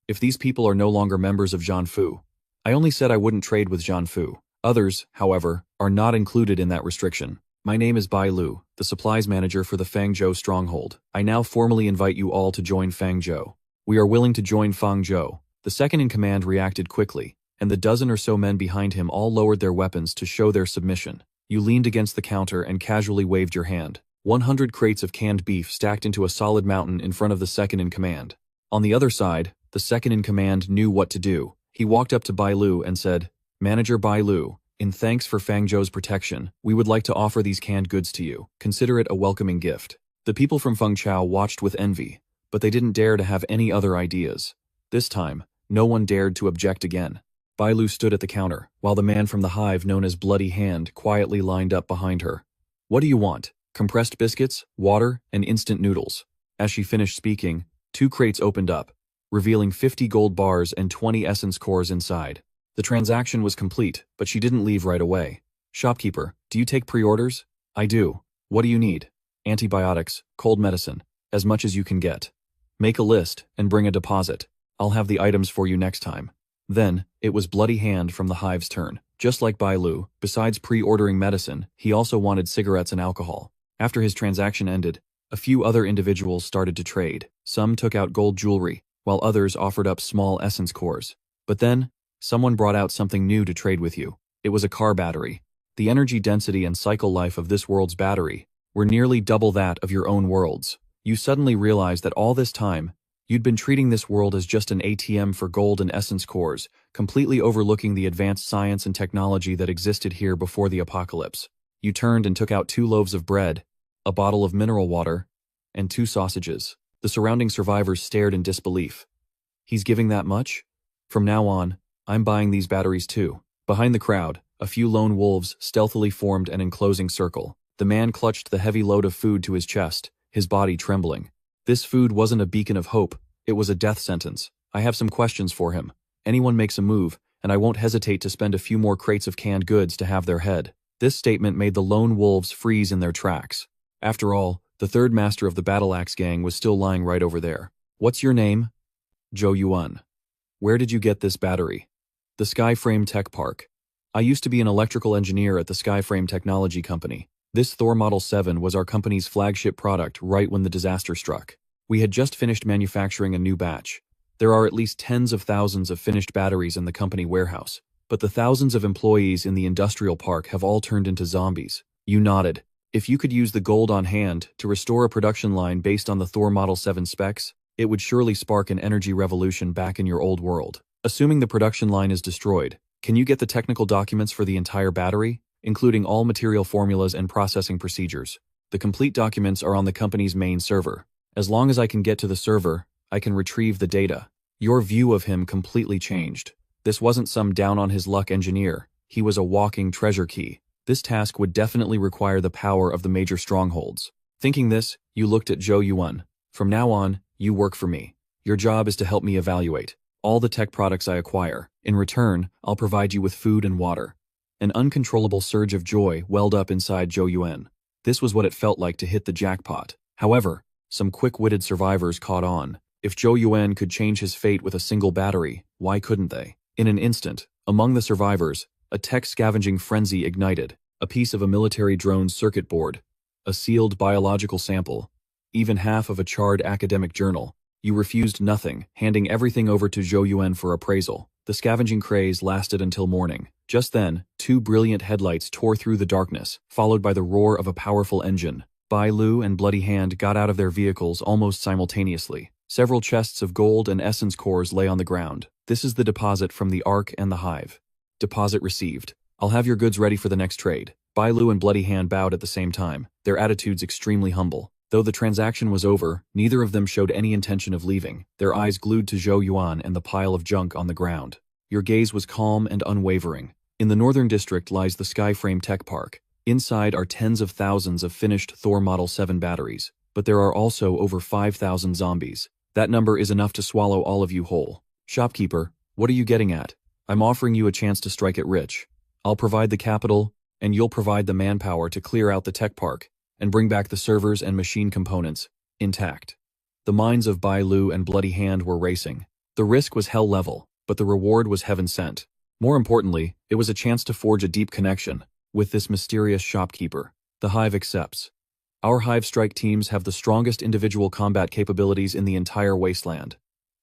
If these people are no longer members of Jianfu, I only said I wouldn't trade with Jianfu. Others, however, are not included in that restriction. My name is Bai Lu, the supplies manager for the Fangzhou stronghold. I now formally invite you all to join Fangzhou. We are willing to join Fangzhou. The second in command reacted quickly, and the dozen or so men behind him all lowered their weapons to show their submission. You leaned against the counter and casually waved your hand. 100 crates of canned beef stacked into a solid mountain in front of the second in command. On the other side, the second in command knew what to do. He walked up to Bai Lu and said, Manager Bai Lu, in thanks for Fangzhou's protection, we would like to offer these canned goods to you. Consider it a welcoming gift. The people from Fengchao watched with envy, but they didn't dare to have any other ideas. This time, no one dared to object again. Bai Lu stood at the counter, while the man from the hive known as Bloody Hand quietly lined up behind her. What do you want? Compressed biscuits, water, and instant noodles. As she finished speaking, 2 crates opened up, revealing 50 gold bars and 20 essence cores inside. The transaction was complete, but she didn't leave right away. Shopkeeper, do you take pre-orders? I do. What do you need? Antibiotics, cold medicine, as much as you can get. Make a list and bring a deposit. I'll have the items for you next time. Then, it was Bloody Hand from the hive's turn. Just like Bai Lu, besides pre-ordering medicine, he also wanted cigarettes and alcohol. After his transaction ended, a few other individuals started to trade. Some took out gold jewelry, while others offered up small essence cores. But then, someone brought out something new to trade with you. It was a car battery. The energy density and cycle life of this world's battery were nearly double that of your own world's. You suddenly realized that all this time, you'd been treating this world as just an ATM for gold and essence cores, completely overlooking the advanced science and technology that existed here before the apocalypse. You turned and took out 2 loaves of bread, a bottle of mineral water, and 2 sausages. The surrounding survivors stared in disbelief. He's giving that much? From now on, I'm buying these batteries too. Behind the crowd, a few lone wolves stealthily formed an enclosing circle. The man clutched the heavy load of food to his chest, his body trembling. This food wasn't a beacon of hope, it was a death sentence. I have some questions for him. Anyone makes a move, and I won't hesitate to spend a few more crates of canned goods to have their head. This statement made the lone wolves freeze in their tracks. After all, the third master of the Battle Axe gang was still lying right over there. What's your name? Zhou Yuan. Where did you get this battery? The Skyframe Tech Park. I used to be an electrical engineer at the Skyframe Technology Company. This Thor Model 7 was our company's flagship product right when the disaster struck. We had just finished manufacturing a new batch. There are at least tens of thousands of finished batteries in the company warehouse, but the thousands of employees in the industrial park have all turned into zombies. You nodded. If you could use the gold on hand to restore a production line based on the Thor Model 7 specs, it would surely spark an energy revolution back in your old world. Assuming the production line is destroyed, can you get the technical documents for the entire battery, including all material formulas and processing procedures? The complete documents are on the company's main server. As long as I can get to the server, I can retrieve the data. Your view of him completely changed. This wasn't some down-on-his-luck engineer. He was a walking treasure key. This task would definitely require the power of the major strongholds. Thinking this, you looked at Zhou Yuan. From now on, you work for me. Your job is to help me evaluate all the tech products I acquire. In return, I'll provide you with food and water. An uncontrollable surge of joy welled up inside Zhou Yuan. This was what it felt like to hit the jackpot. However, some quick-witted survivors caught on. If Zhou Yuan could change his fate with a single battery, why couldn't they? In an instant, among the survivors, a tech-scavenging frenzy ignited. A piece of a military drone's circuit board, a sealed biological sample, even half of a charred academic journal. You refused nothing, handing everything over to Zhou Yuan for appraisal. The scavenging craze lasted until morning. Just then, two brilliant headlights tore through the darkness, followed by the roar of a powerful engine. Bai Lu and Bloody Hand got out of their vehicles almost simultaneously. Several chests of gold and essence cores lay on the ground. This is the deposit from the Ark and the Hive. Deposit received. I'll have your goods ready for the next trade. Bai Lu and Bloody Hand bowed at the same time, their attitudes extremely humble. Though the transaction was over, neither of them showed any intention of leaving, their eyes glued to Zhou Yuan and the pile of junk on the ground. Your gaze was calm and unwavering. In the northern district lies the Skyframe Tech Park. Inside are tens of thousands of finished Thor Model 7 batteries, but there are also over 5,000 zombies. That number is enough to swallow all of you whole. Shopkeeper, what are you getting at? I'm offering you a chance to strike it rich. I'll provide the capital, and you'll provide the manpower to clear out the tech park and bring back the servers and machine components intact. The minds of Bai Lu and Bloody Hand were racing. The risk was hell level, but the reward was heaven sent. More importantly, it was a chance to forge a deep connection with this mysterious shopkeeper. The Hive accepts. Our Hive strike teams have the strongest individual combat capabilities in the entire wasteland.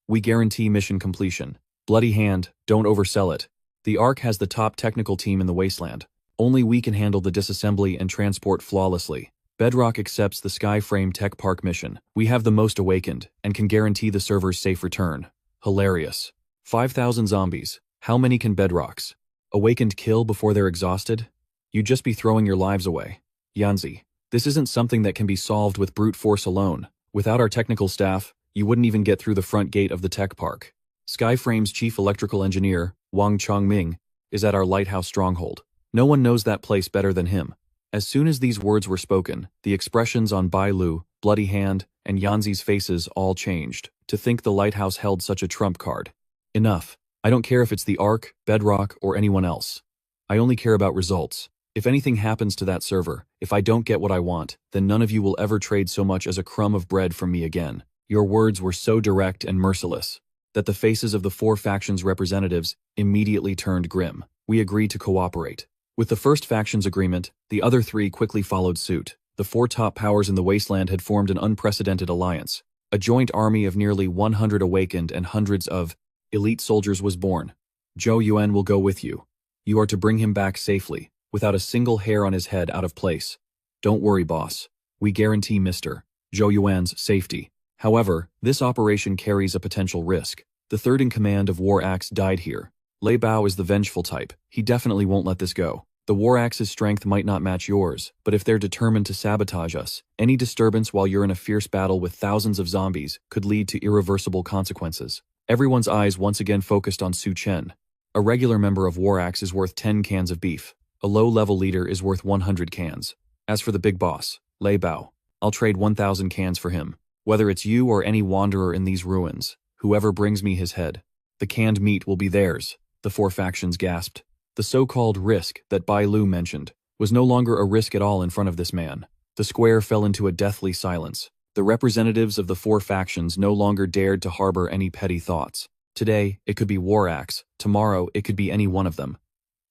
We guarantee mission completion. Bloody Hand, don't oversell it. The Ark has the top technical team in the wasteland. Only we can handle the disassembly and transport flawlessly. Bedrock accepts the Skyframe Tech Park mission. We have the most awakened, and can guarantee the server's safe return. Hilarious. 5,000 zombies. How many can Bedrocks? Awakened kill before they're exhausted? You'd just be throwing your lives away. Yanzi, this isn't something that can be solved with brute force alone. Without our technical staff, you wouldn't even get through the front gate of the tech park. Skyframe's chief electrical engineer, Wang Chongming, is at our lighthouse stronghold. No one knows that place better than him. As soon as these words were spoken, the expressions on Bai Lu, Bloody Hand, and Yanzi's faces all changed. To think the lighthouse held such a trump card. Enough. I don't care if it's the Ark, Bedrock, or anyone else. I only care about results. If anything happens to that server, if I don't get what I want, then none of you will ever trade so much as a crumb of bread from me again. Your words were so direct and merciless that the faces of the four factions' representatives immediately turned grim. We agreed to cooperate. With the first faction's agreement, the other three quickly followed suit. The four top powers in the wasteland had formed an unprecedented alliance. A joint army of nearly 100 awakened and hundreds of elite soldiers was born. Zhou Yuan will go with you. You are to bring him back safely, without a single hair on his head out of place. Don't worry, boss. We guarantee Mr. Zhou Yuan's safety. However, this operation carries a potential risk. The third in command of War Axe died here. Lei Bao is the vengeful type. He definitely won't let this go. The War Axe's strength might not match yours, but if they're determined to sabotage us, any disturbance while you're in a fierce battle with thousands of zombies could lead to irreversible consequences. Everyone's eyes once again focused on Su Chen. A regular member of War Axe is worth 10 cans of beef. A low-level leader is worth 100 cans. As for the big boss, Lei Bao, I'll trade 1,000 cans for him. Whether it's you or any wanderer in these ruins, whoever brings me his head, the canned meat will be theirs. The four factions gasped. The so-called risk that Bai Lu mentioned was no longer a risk at all in front of this man. The square fell into a deathly silence. The representatives of the four factions no longer dared to harbor any petty thoughts. Today, it could be War Axe. Tomorrow, it could be any one of them.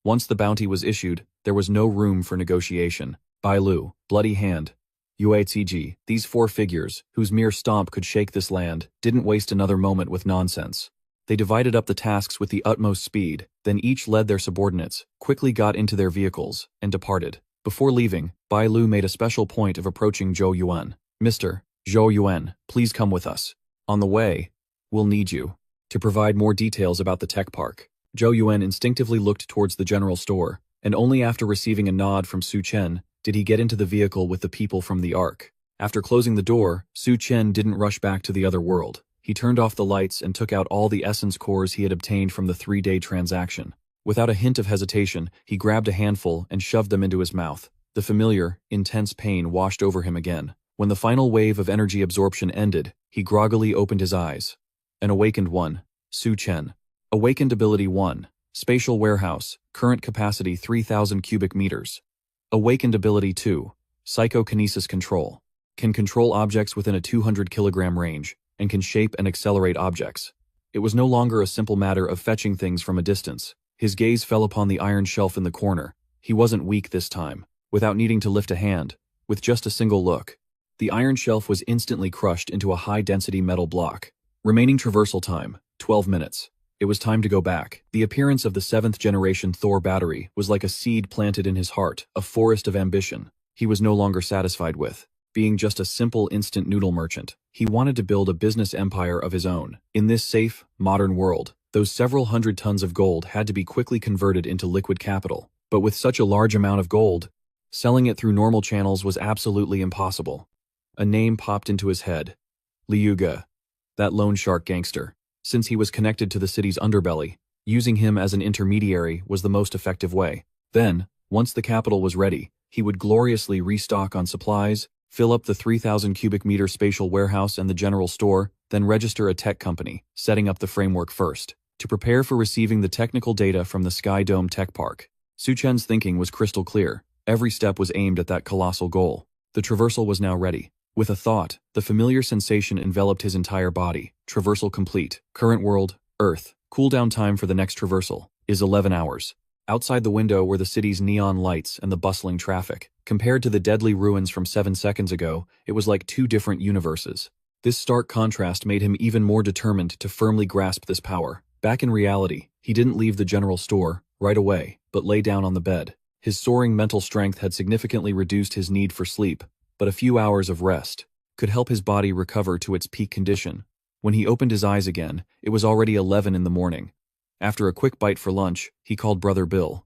Once the bounty was issued, there was no room for negotiation. Bai Lu, Bloody Hand, Yueciji, these four figures, whose mere stomp could shake this land, didn't waste another moment with nonsense. They divided up the tasks with the utmost speed, then each led their subordinates, quickly got into their vehicles, and departed. Before leaving, Bai Lu made a special point of approaching Zhou Yuan. Mr. Zhou Yuan, please come with us. On the way, we'll need you to provide more details about the tech park. Zhou Yuan instinctively looked towards the general store, and only after receiving a nod from Su Chen did he get into the vehicle with the people from the Ark. After closing the door, Su Chen didn't rush back to the other world. He turned off the lights and took out all the essence cores he had obtained from the 3-day transaction. Without a hint of hesitation, he grabbed a handful and shoved them into his mouth. The familiar, intense pain washed over him again. When the final wave of energy absorption ended, he groggily opened his eyes. An awakened one, Su Chen. Awakened ability 1, Spatial warehouse, current capacity 3,000 cubic meters. Awakened ability 2. Psychokinesis control. Can control objects within a 200 kilogram range, and can shape and accelerate objects. It was no longer a simple matter of fetching things from a distance. His gaze fell upon the iron shelf in the corner. He wasn't weak this time. Without needing to lift a hand, with just a single look, the iron shelf was instantly crushed into a high-density metal block. Remaining traversal time, 12 minutes. It was time to go back. The appearance of the 7th-generation Thor battery was like a seed planted in his heart, a forest of ambition. He was no longer satisfied with being just a simple instant noodle merchant. He wanted to build a business empire of his own. In this safe, modern world, those several hundred tons of gold had to be quickly converted into liquid capital. But with such a large amount of gold, selling it through normal channels was absolutely impossible. A name popped into his head. Liuga. That loan shark gangster. Since he was connected to the city's underbelly, using him as an intermediary was the most effective way. Then, once the capital was ready, he would gloriously restock on supplies, fill up the 3,000 cubic meter spatial warehouse and the general store, then register a tech company, setting up the framework first, to prepare for receiving the technical data from the Sky Dome Tech Park. Su Chen's thinking was crystal clear. Every step was aimed at that colossal goal. The traversal was now ready. With a thought, the familiar sensation enveloped his entire body. Traversal complete. Current world, Earth. Cooldown time for the next traversal is 11 hours. Outside the window were the city's neon lights and the bustling traffic. Compared to the deadly ruins from 7 seconds ago, it was like two different universes. This stark contrast made him even more determined to firmly grasp this power. Back in reality, he didn't leave the general store right away, but lay down on the bed. His soaring mental strength had significantly reduced his need for sleep, but a few hours of rest could help his body recover to its peak condition. When he opened his eyes again, it was already 11 in the morning. After a quick bite for lunch, he called Brother Bill.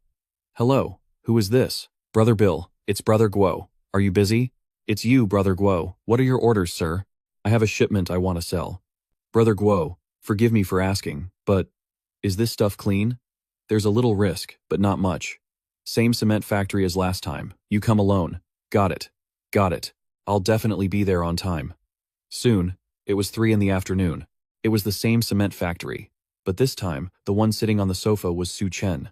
"Hello, who is this?" "Brother Bill, it's Brother Guo. Are you busy?" "It's you, Brother Guo. What are your orders, sir?" "I have a shipment I want to sell." "Brother Guo, forgive me for asking, but is this stuff clean?" "There's a little risk, but not much." "Same cement factory as last time. You come alone." "Got it. Got it. I'll definitely be there on time." Soon, it was 3 in the afternoon. It was the same cement factory, but this time, the one sitting on the sofa was Su Chen.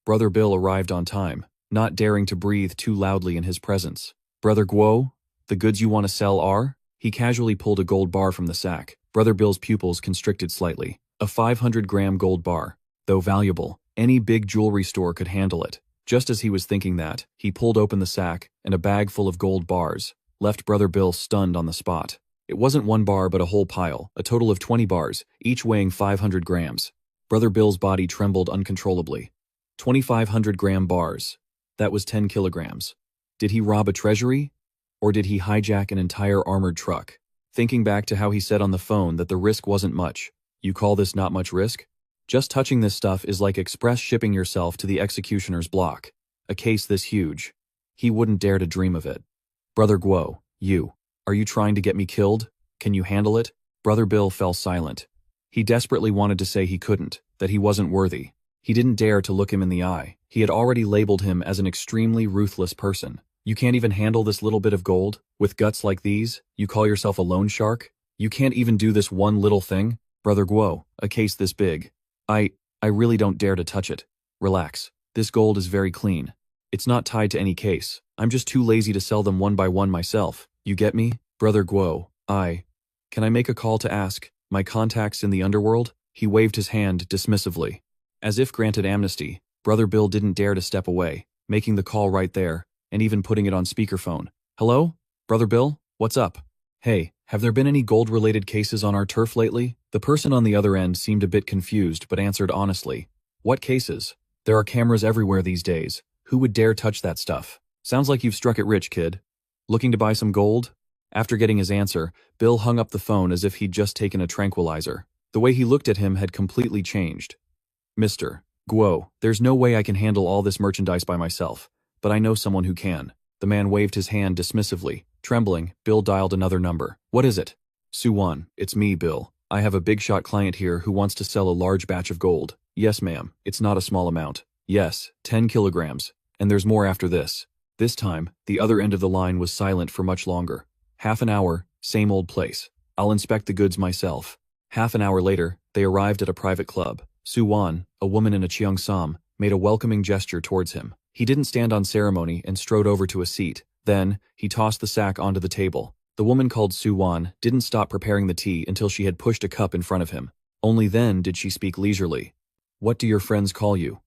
Brother Bill arrived on time, not daring to breathe too loudly in his presence. "Brother Guo, the goods you want to sell are?" He casually pulled a gold bar from the sack. Brother Bill's pupils constricted slightly. A 500-gram gold bar. Though valuable, any big jewelry store could handle it. Just as he was thinking that, he pulled open the sack, and a bag full of gold bars left Brother Bill stunned on the spot. It wasn't one bar but a whole pile, a total of 20 bars, each weighing 500 grams. Brother Bill's body trembled uncontrollably. 2,500-gram bars. That was 10 kilograms. Did he rob a treasury? Or did he hijack an entire armored truck? Thinking back to how he said on the phone that the risk wasn't much. "You call this not much risk? Just touching this stuff is like express shipping yourself to the executioner's block. A case this huge. He wouldn't dare to dream of it." "Brother Guo, are you trying to get me killed? Can you handle it?" Brother Bill fell silent. He desperately wanted to say he couldn't, that he wasn't worthy. He didn't dare to look him in the eye. He had already labeled him as an extremely ruthless person. "You can't even handle this little bit of gold? With guts like these? You call yourself a loan shark? You can't even do this one little thing?" "Brother Guo, a case this big. I really don't dare to touch it." "Relax. This gold is very clean. It's not tied to any case. I'm just too lazy to sell them one by one myself. You get me?" "Brother Guo, can I make a call to ask my contacts in the underworld?" He waved his hand dismissively. As if granted amnesty, Brother Bill didn't dare to step away, making the call right there, and even putting it on speakerphone. "Hello? Brother Bill? What's up? Hey, have there been any gold-related cases on our turf lately?" The person on the other end seemed a bit confused but answered honestly. "What cases? There are cameras everywhere these days. Who would dare touch that stuff? Sounds like you've struck it rich, kid. Looking to buy some gold?" After getting his answer, Bill hung up the phone as if he'd just taken a tranquilizer. The way he looked at him had completely changed. "Mr. Guo, there's no way I can handle all this merchandise by myself, but I know someone who can." The man waved his hand dismissively. Trembling, Bill dialed another number. "What is it?" "Su-Wan, it's me, Bill. I have a big-shot client here who wants to sell a large batch of gold." "Yes, ma'am. It's not a small amount." "Yes, 10 kilograms. And there's more after this." This time, the other end of the line was silent for much longer. Half an hour, same old place. "I'll inspect the goods myself." Half an hour later, they arrived at a private club. Su Wan, a woman in a cheongsam, made a welcoming gesture towards him. He didn't stand on ceremony and strode over to a seat. Then, he tossed the sack onto the table. The woman called Su Wan didn't stop preparing the tea until she had pushed a cup in front of him. Only then did she speak leisurely. "What do your friends call you?"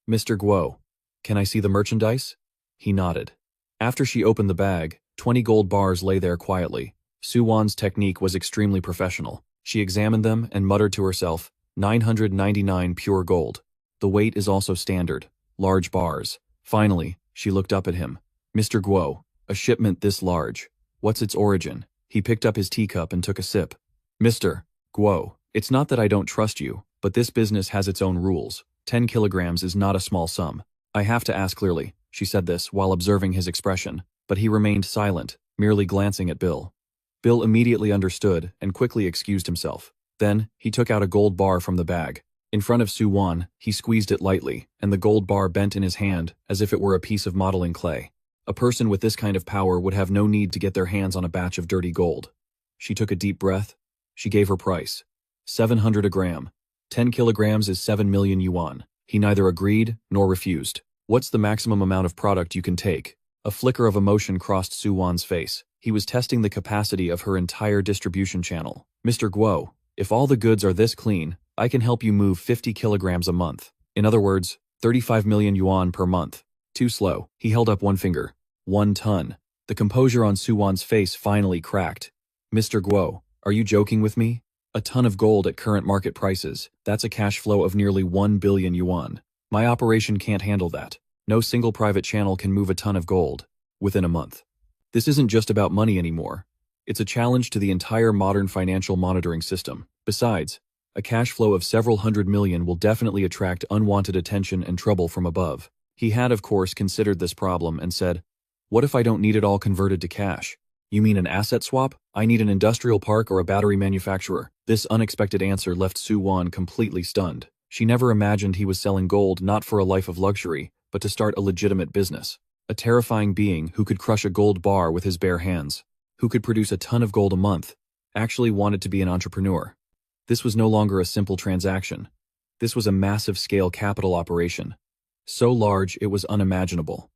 "Mr. Guo. Can I see the merchandise?" He nodded. After she opened the bag, 20 gold bars lay there quietly. Su Wan's technique was extremely professional. She examined them and muttered to herself, 999 pure gold. The weight is also standard, large bars. Finally, she looked up at him. "Mr. Guo, a shipment this large. What's its origin?" He picked up his teacup and took a sip. "Mr. Guo, it's not that I don't trust you, but this business has its own rules. 10 kilograms is not a small sum. I have to ask clearly." She said this while observing his expression, but he remained silent, merely glancing at Bill. Bill immediately understood and quickly excused himself. Then, he took out a gold bar from the bag. In front of Su Wan, he squeezed it lightly, and the gold bar bent in his hand as if it were a piece of modeling clay. A person with this kind of power would have no need to get their hands on a batch of dirty gold. She took a deep breath. She gave her price. 700 a gram. 10 kilograms is 7 million yuan. He neither agreed nor refused. "What's the maximum amount of product you can take?" A flicker of emotion crossed Su Wan's face. He was testing the capacity of her entire distribution channel. "Mr. Guo, if all the goods are this clean, I can help you move 50 kilograms a month. In other words, 35 million yuan per month." Too slow. He held up one finger. 1 ton. The composure on Su Wan's face finally cracked. "Mr. Guo, are you joking with me? A ton of gold at current market prices, that's a cash flow of nearly 1 billion yuan. My operation can't handle that. No single private channel can move a ton of gold within a month. This isn't just about money anymore. It's a challenge to the entire modern financial monitoring system. Besides, a cash flow of several hundred million will definitely attract unwanted attention and trouble from above." He had, of course, considered this problem and said, "What if I don't need it all converted to cash?" "You mean an asset swap? I need an industrial park or a battery manufacturer." This unexpected answer left Su Wan completely stunned. She never imagined he was selling gold not for a life of luxury, but to start a legitimate business. A terrifying being who could crush a gold bar with his bare hands, who could produce a ton of gold a month, actually wanted to be an entrepreneur. This was no longer a simple transaction. This was a massive-scale capital operation. So large it was unimaginable.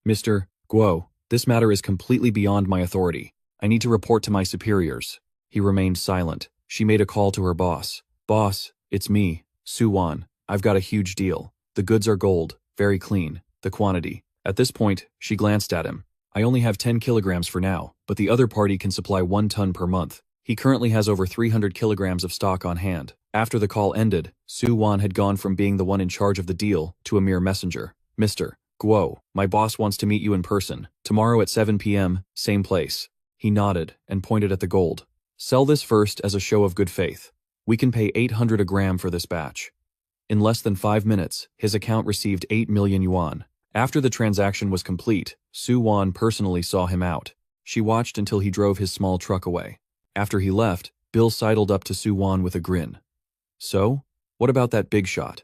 "Mr. Guo, this matter is completely beyond my authority. I need to report to my superiors." He remained silent. She made a call to her boss. "Boss, it's me, Su Wan. I've got a huge deal. The goods are gold, very clean. The quantity." At this point, she glanced at him. "I only have 10 kilograms for now, but the other party can supply 1 ton per month. He currently has over 300 kilograms of stock on hand." After the call ended, Su Wan had gone from being the one in charge of the deal to a mere messenger. "Mr. Guo, my boss wants to meet you in person. Tomorrow at 7 p.m., same place." He nodded and pointed at the gold. "Sell this first as a show of good faith. We can pay 800 a gram for this batch." In less than 5 minutes, his account received 8 million yuan. After the transaction was complete, Su Wan personally saw him out. She watched until he drove his small truck away. After he left, Bill sidled up to Su Wan with a grin. "So, what about that big shot?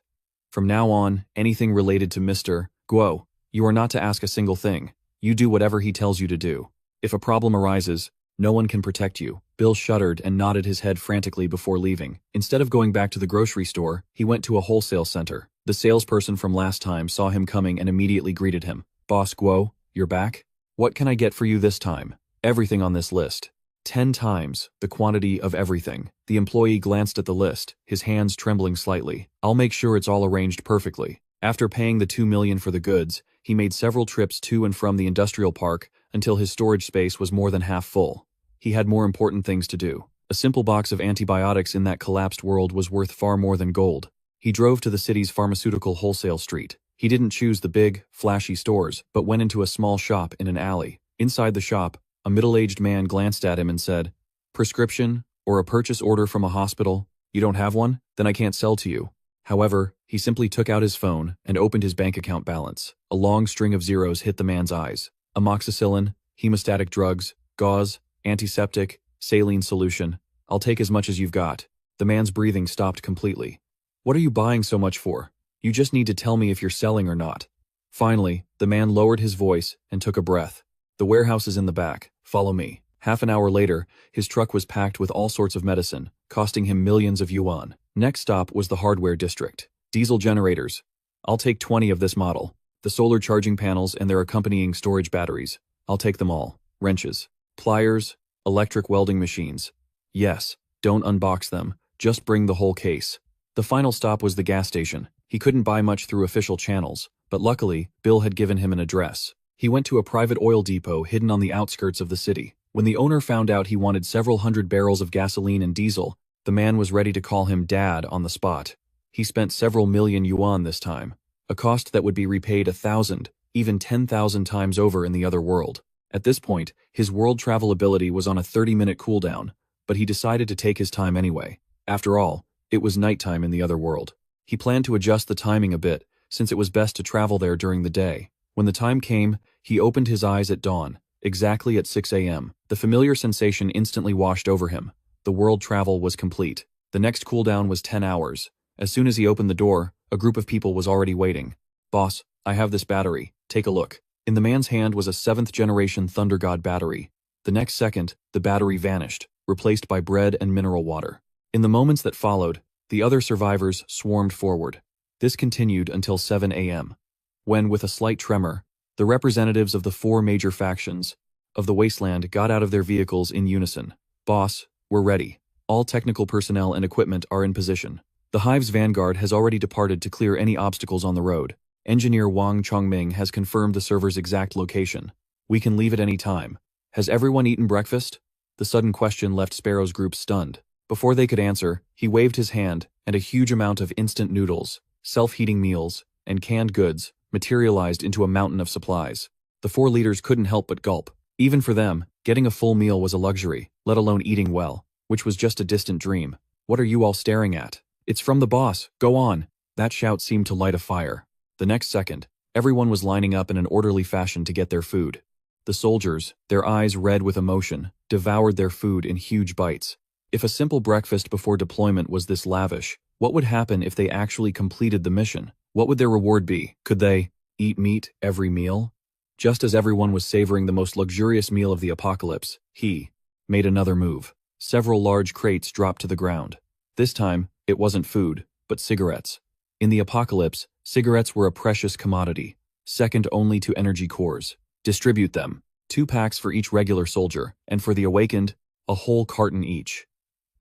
From now on, anything related to Mr. Guo, you are not to ask a single thing. You do whatever he tells you to do. If a problem arises, no one can protect you." Bill shuddered and nodded his head frantically before leaving. Instead of going back to the grocery store, he went to a wholesale center. The salesperson from last time saw him coming and immediately greeted him. "Boss Guo, you're back? What can I get for you this time?" "Everything on this list. 10 times the quantity of everything." The employee glanced at the list, his hands trembling slightly. "I'll make sure it's all arranged perfectly." After paying the 2 million for the goods, he made several trips to and from the industrial park until his storage space was more than half full. He had more important things to do. A simple box of antibiotics in that collapsed world was worth far more than gold. He drove to the city's pharmaceutical wholesale street. He didn't choose the big, flashy stores, but went into a small shop in an alley. Inside the shop, a middle-aged man glanced at him and said, "Prescription, or a purchase order from a hospital? You don't have one? Then I can't sell to you." However, he simply took out his phone and opened his bank account balance. A long string of zeros hit the man's eyes. Amoxicillin, hemostatic drugs, gauze, antiseptic, saline solution. "I'll take as much as you've got." The man's breathing stopped completely. "What are you buying so much for? You just need to tell me if you're selling or not." Finally, the man lowered his voice and took a breath. "The warehouse is in the back. Follow me." Half an hour later, his truck was packed with all sorts of medicine, costing him millions of yuan. Next stop was the hardware district. Diesel generators. I'll take 20 of this model. The solar charging panels and their accompanying storage batteries. I'll take them all. Wrenches. Pliers. Electric welding machines. Yes, don't unbox them. Just bring the whole case. The final stop was the gas station. He couldn't buy much through official channels, but luckily, Bill had given him an address. He went to a private oil depot hidden on the outskirts of the city. When the owner found out he wanted several hundred barrels of gasoline and diesel, the man was ready to call him Dad on the spot. He spent several million yuan this time, a cost that would be repaid 1,000, even 10,000 times over in the other world. At this point, his world travel ability was on a 30-minute cooldown, but he decided to take his time anyway. After all, it was nighttime in the other world. He planned to adjust the timing a bit, since it was best to travel there during the day. When the time came, he opened his eyes at dawn, exactly at 6 a.m. The familiar sensation instantly washed over him. The world travel was complete. The next cooldown was 10 hours. As soon as he opened the door, a group of people was already waiting. "Boss, I have this battery. Take a look." In the man's hand was a 7th-generation Thunder God battery. The next second, the battery vanished, replaced by bread and mineral water. In the moments that followed, the other survivors swarmed forward. This continued until 7 a.m. when, with a slight tremor, the representatives of the 4 major factions of the wasteland got out of their vehicles in unison. "Boss, we're ready. All technical personnel and equipment are in position. The Hive's vanguard has already departed to clear any obstacles on the road. Engineer Wang Chongming has confirmed the server's exact location. We can leave at any time. Has everyone eaten breakfast?" The sudden question left Sparrow's group stunned. Before they could answer, he waved his hand, and a huge amount of instant noodles, self-heating meals, and canned goods materialized into a mountain of supplies. The 4 leaders couldn't help but gulp. Even for them, getting a full meal was a luxury, let alone eating well, which was just a distant dream. "What are you all staring at? It's from the boss, go on." That shout seemed to light a fire. The next second, everyone was lining up in an orderly fashion to get their food. The soldiers, their eyes red with emotion, devoured their food in huge bites. If a simple breakfast before deployment was this lavish, what would happen if they actually completed the mission? What would their reward be? Could they eat meat every meal? Just as everyone was savoring the most luxurious meal of the apocalypse, he made another move. Several large crates dropped to the ground. This time, it wasn't food, but cigarettes. In the apocalypse, cigarettes were a precious commodity, second only to energy cores. Distribute them. 2 packs for each regular soldier, and for the awakened, a whole carton each.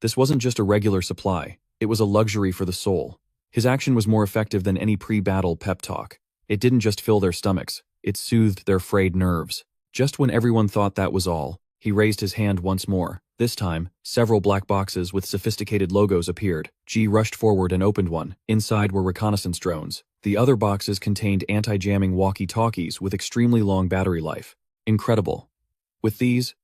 This wasn't just a regular supply, it was a luxury for the soul. His action was more effective than any pre-battle pep talk. It didn't just fill their stomachs, it soothed their frayed nerves. Just when everyone thought that was all, he raised his hand once more. This time, several black boxes with sophisticated logos appeared. G rushed forward and opened one. Inside were reconnaissance drones. The other boxes contained anti-jamming walkie-talkies with extremely long battery life. Incredible. With these,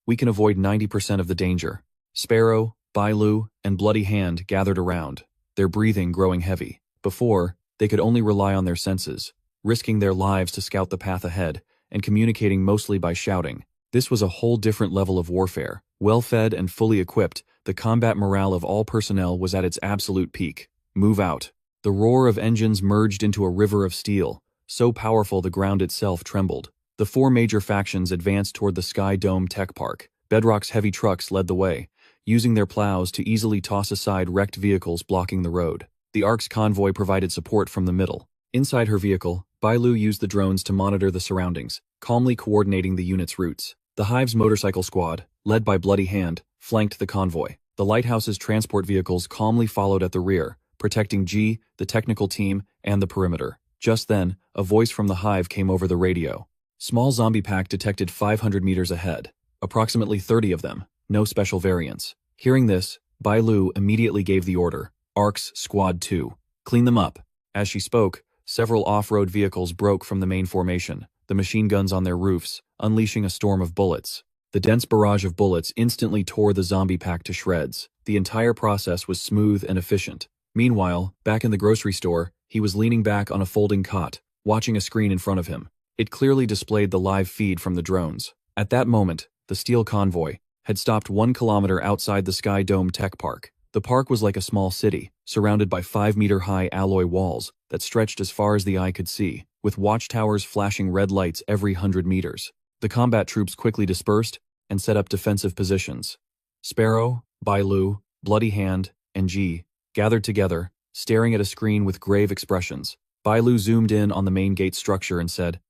we can avoid 90% of the danger. Sparrow, Bailu, and Bloody Hand gathered around, their breathing growing heavy. Before, they could only rely on their senses, risking their lives to scout the path ahead, and communicating mostly by shouting. This was a whole different level of warfare. Well-fed and fully equipped, the combat morale of all personnel was at its absolute peak. "Move out." The roar of engines merged into a river of steel, so powerful the ground itself trembled. The 4 major factions advanced toward the Sky Dome Tech Park. Bedrock's heavy trucks led the way, using their plows to easily toss aside wrecked vehicles blocking the road. The Ark's convoy provided support from the middle. Inside her vehicle, Bailu used the drones to monitor the surroundings, calmly coordinating the unit's routes. The Hive's motorcycle squad, led by Bloody Hand, flanked the convoy. The Lighthouse's transport vehicles calmly followed at the rear, protecting G, the technical team, and the perimeter. Just then, a voice from the Hive came over the radio. Small zombie pack detected 500 meters ahead. Approximately 30 of them, no special variants. Hearing this, Bailu immediately gave the order, "Ark's Squad 2. Clean them up." As she spoke, several off-road vehicles broke from the main formation, the machine guns on their roofs, unleashing a storm of bullets. The dense barrage of bullets instantly tore the zombie pack to shreds. The entire process was smooth and efficient. Meanwhile, back in the grocery store, he was leaning back on a folding cot, watching a screen in front of him. It clearly displayed the live feed from the drones. At that moment, the steel convoy had stopped 1 kilometer outside the Sky Dome Tech Park. The park was like a small city, surrounded by 5-meter-high alloy walls that stretched as far as the eye could see, with watchtowers flashing red lights every 100 meters. The combat troops quickly dispersed and set up defensive positions. Sparrow, Bailu, Bloody Hand, and G Gathered together, staring at a screen with grave expressions, Bailu zoomed in on the main gate structure and said,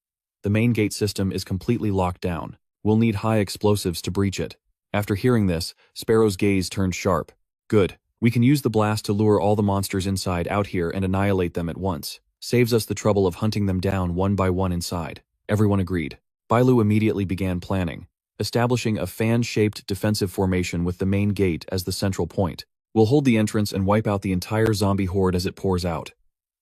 "The main gate system is completely locked down. We'll need high explosives to breach it." After hearing this, Sparrow's gaze turned sharp. "Good. We can use the blast to lure all the monsters inside out here and annihilate them at once. Saves us the trouble of hunting them down one by one inside." Everyone agreed. Bailu immediately began planning, establishing a fan-shaped defensive formation with the main gate as the central point. "We'll hold the entrance and wipe out the entire zombie horde as it pours out.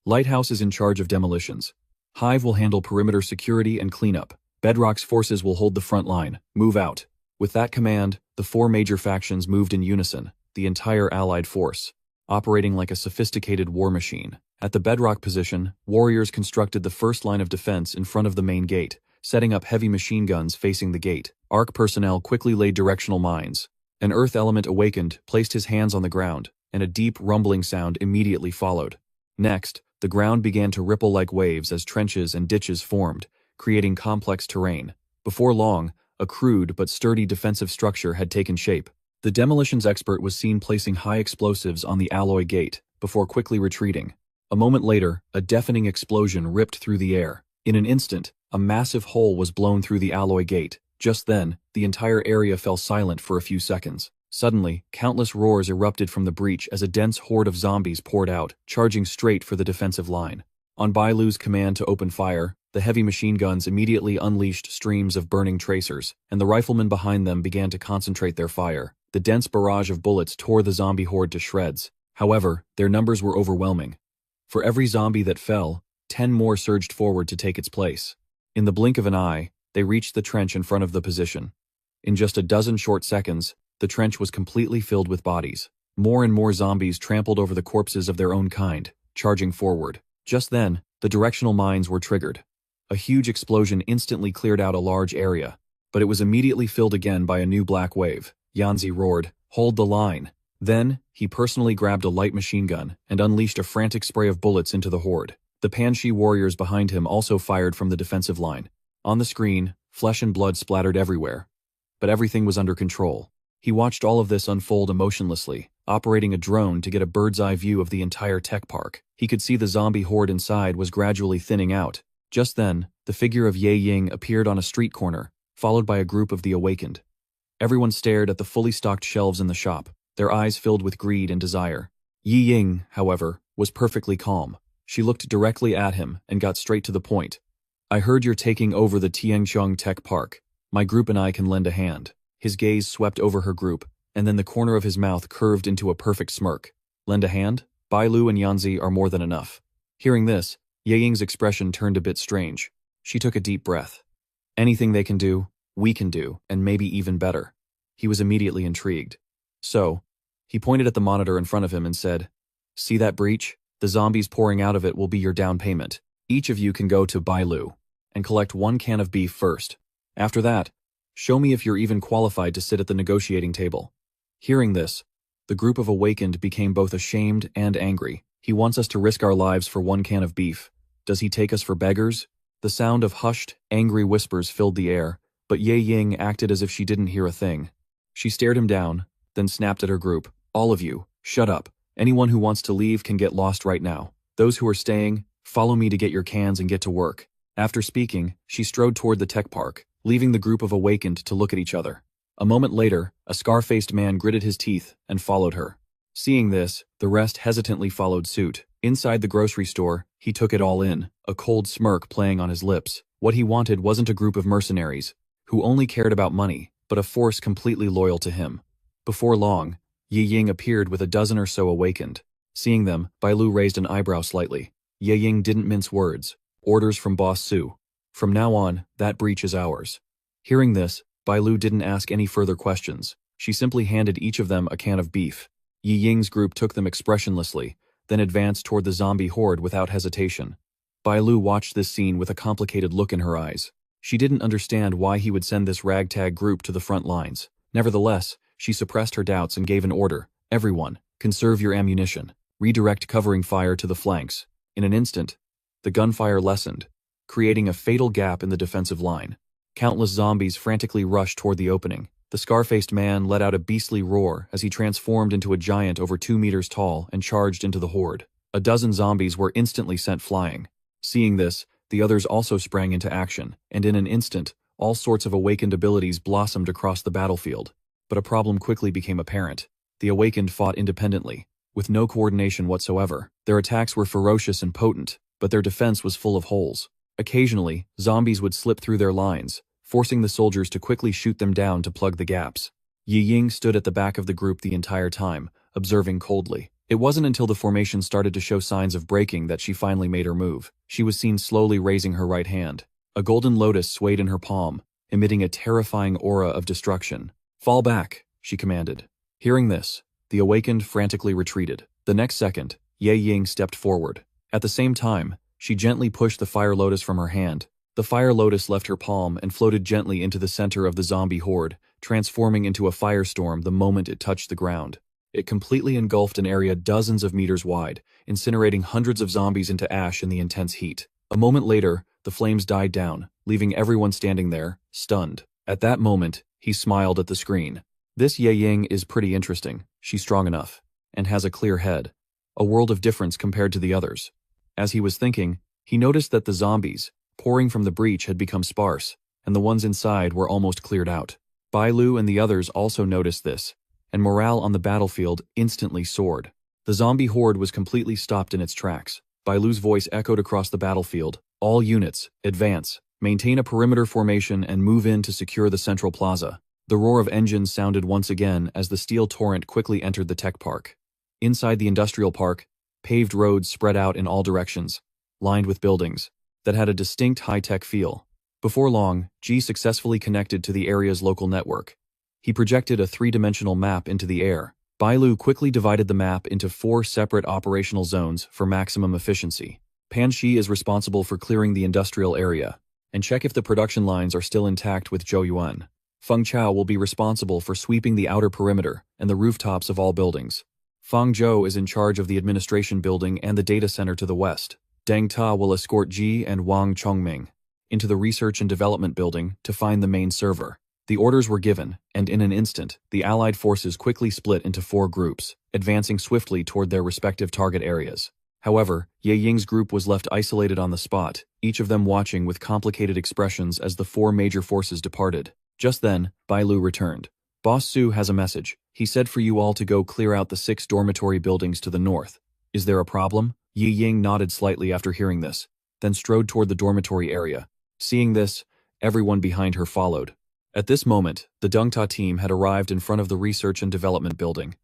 Lighthouse is in charge of demolitions. Hive will handle perimeter security and cleanup. Bedrock's forces will hold the front line. Move out." With that command, the four major factions moved in unison, the entire allied force, operating like a sophisticated war machine. At the Bedrock position, warriors constructed the first line of defense in front of the main gate, setting up heavy machine guns facing the gate. Arc personnel quickly laid directional mines. An earth element awakened, placed his hands on the ground, and a deep rumbling sound immediately followed. Next, the ground began to ripple like waves as trenches and ditches formed, creating complex terrain. Before long, a crude but sturdy defensive structure had taken shape. The demolitions expert was seen placing high explosives on the alloy gate, before quickly retreating. A moment later, a deafening explosion ripped through the air. In an instant, a massive hole was blown through the alloy gate. Just then, the entire area fell silent for a few seconds. Suddenly, countless roars erupted from the breach as a dense horde of zombies poured out, charging straight for the defensive line. On Bailu's command to open fire, the heavy machine guns immediately unleashed streams of burning tracers, and the riflemen behind them began to concentrate their fire. The dense barrage of bullets tore the zombie horde to shreds. However, their numbers were overwhelming. For every zombie that fell, 10 more surged forward to take its place. In the blink of an eye, they reached the trench in front of the position. In just a dozen short seconds, the trench was completely filled with bodies. More and more zombies trampled over the corpses of their own kind, charging forward. Just then, the directional mines were triggered. A huge explosion instantly cleared out a large area, but it was immediately filled again by a new black wave. Yanzi roared, "Hold the line." Then, he personally grabbed a light machine gun and unleashed a frantic spray of bullets into the horde. The Panshi warriors behind him also fired from the defensive line. On the screen, flesh and blood splattered everywhere. But everything was under control. He watched all of this unfold emotionlessly, operating a drone to get a bird's-eye view of the entire tech park. He could see the zombie horde inside was gradually thinning out. Just then, the figure of Ye Ying appeared on a street corner, followed by a group of the awakened. Everyone stared at the fully stocked shelves in the shop, their eyes filled with greed and desire. Yi Ying, however, was perfectly calm. She looked directly at him and got straight to the point. "I heard you're taking over the Tiancheng Tech Park. My group and I can lend a hand." His gaze swept over her group, and then the corner of his mouth curved into a perfect smirk. "Lend a hand? Bailu and Yanzi are more than enough." Hearing this, Ye Ying's expression turned a bit strange. She took a deep breath. "Anything they can do, we can do, and maybe even better." He was immediately intrigued. So, he pointed at the monitor in front of him and said, "See that breach? The zombies pouring out of it will be your down payment. Each of you can go to Bailu and collect 1 can of beef first. After that, show me if you're even qualified to sit at the negotiating table." Hearing this, the group of awakened became both ashamed and angry. "He wants us to risk our lives for 1 can of beef. Does he take us for beggars?" The sound of hushed, angry whispers filled the air, but Ye Ying acted as if she didn't hear a thing. She stared him down, then snapped at her group. "All of you, shut up. Anyone who wants to leave can get lost right now. Those who are staying, follow me to get your cans and get to work." After speaking, she strode toward the tech park, leaving the group of awakened to look at each other. A moment later, a scar-faced man gritted his teeth and followed her. Seeing this, the rest hesitantly followed suit. Inside the grocery store, he took it all in, a cold smirk playing on his lips. What he wanted wasn't a group of mercenaries, who only cared about money, but a force completely loyal to him. Before long, Ye Ying appeared with a dozen or so awakened. Seeing them, Bailu raised an eyebrow slightly. Ye Ying didn't mince words. "Orders from Boss Su. From now on, that breach is ours." Hearing this, Bailu didn't ask any further questions. She simply handed each of them a can of beef. Yi Ying's group took them expressionlessly, then advanced toward the zombie horde without hesitation. Bailu watched this scene with a complicated look in her eyes. She didn't understand why he would send this ragtag group to the front lines. Nevertheless, she suppressed her doubts and gave an order. "Everyone, conserve your ammunition. Redirect covering fire to the flanks." In an instant, the gunfire lessened, creating a fatal gap in the defensive line. Countless zombies frantically rushed toward the opening. The scar-faced man let out a beastly roar as he transformed into a giant over 2 meters tall and charged into the horde. A dozen zombies were instantly sent flying. Seeing this, the others also sprang into action, and in an instant, all sorts of awakened abilities blossomed across the battlefield. But a problem quickly became apparent. The awakened fought independently, with no coordination whatsoever. Their attacks were ferocious and potent, but their defense was full of holes. Occasionally, zombies would slip through their lines, forcing the soldiers to quickly shoot them down to plug the gaps. Yi Ying stood at the back of the group the entire time, observing coldly. It wasn't until the formation started to show signs of breaking that she finally made her move. She was seen slowly raising her right hand. A golden lotus swayed in her palm, emitting a terrifying aura of destruction. "Fall back," she commanded. Hearing this, the awakened frantically retreated. The next second, Ye Ying stepped forward. At the same time, she gently pushed the fire lotus from her hand. The fire lotus left her palm and floated gently into the center of the zombie horde, transforming into a firestorm the moment it touched the ground. It completely engulfed an area dozens of meters wide, incinerating hundreds of zombies into ash in the intense heat. A moment later, the flames died down, leaving everyone standing there, stunned. At that moment, he smiled at the screen. "This Ye Ying is pretty interesting. She's strong enough, and has a clear head. A world of difference compared to the others." As he was thinking, he noticed that the zombies, pouring from the breach, had become sparse, and the ones inside were almost cleared out. Bai Lu and the others also noticed this, and morale on the battlefield instantly soared. The zombie horde was completely stopped in its tracks. Bai Lu's voice echoed across the battlefield. "All units, advance, maintain a perimeter formation and move in to secure the central plaza." The roar of engines sounded once again as the steel torrent quickly entered the tech park. Inside the industrial park, paved roads spread out in all directions, lined with buildings that had a distinct high-tech feel. Before long, G successfully connected to the area's local network. He projected a three-dimensional map into the air. Bai Lu quickly divided the map into 4 separate operational zones for maximum efficiency. Pan Shi is responsible for clearing the industrial area, and check if the production lines are still intact with Zhou Yuan. Feng Chao will be responsible for sweeping the outer perimeter and the rooftops of all buildings. Fang Zhou is in charge of the administration building and the data center to the west. Deng Ta will escort Ji and Wang Chongming into the research and development building to find the main server. The orders were given, and in an instant, the Allied forces quickly split into 4 groups, advancing swiftly toward their respective target areas. However, Ye Ying's group was left isolated on the spot, each of them watching with complicated expressions as the 4 major forces departed. Just then, Bai Lu returned. "Boss Su has a message. He said for you all to go clear out the 6 dormitory buildings to the north. Is there a problem?" Yi Ying nodded slightly after hearing this, then strode toward the dormitory area. Seeing this, everyone behind her followed. At this moment, the Dengta team had arrived in front of the research and development building.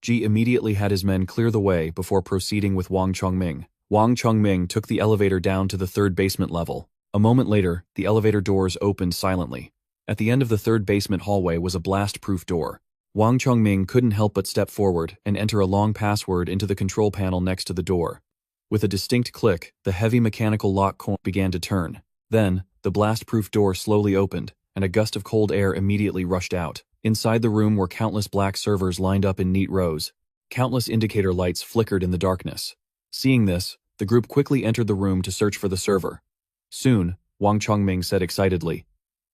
Ji immediately had his men clear the way before proceeding with Wang Chongming. Wang Chongming took the elevator down to the 3rd basement level. A moment later, the elevator doors opened silently. At the end of the 3rd basement hallway was a blast-proof door. Wang Chongming couldn't help but step forward and enter a long password into the control panel next to the door. With a distinct click, the heavy mechanical lock began to turn. Then, the blast-proof door slowly opened, and a gust of cold air immediately rushed out. Inside the room were countless black servers lined up in neat rows. Countless indicator lights flickered in the darkness. Seeing this, the group quickly entered the room to search for the server. Soon, Wang Chongming said excitedly,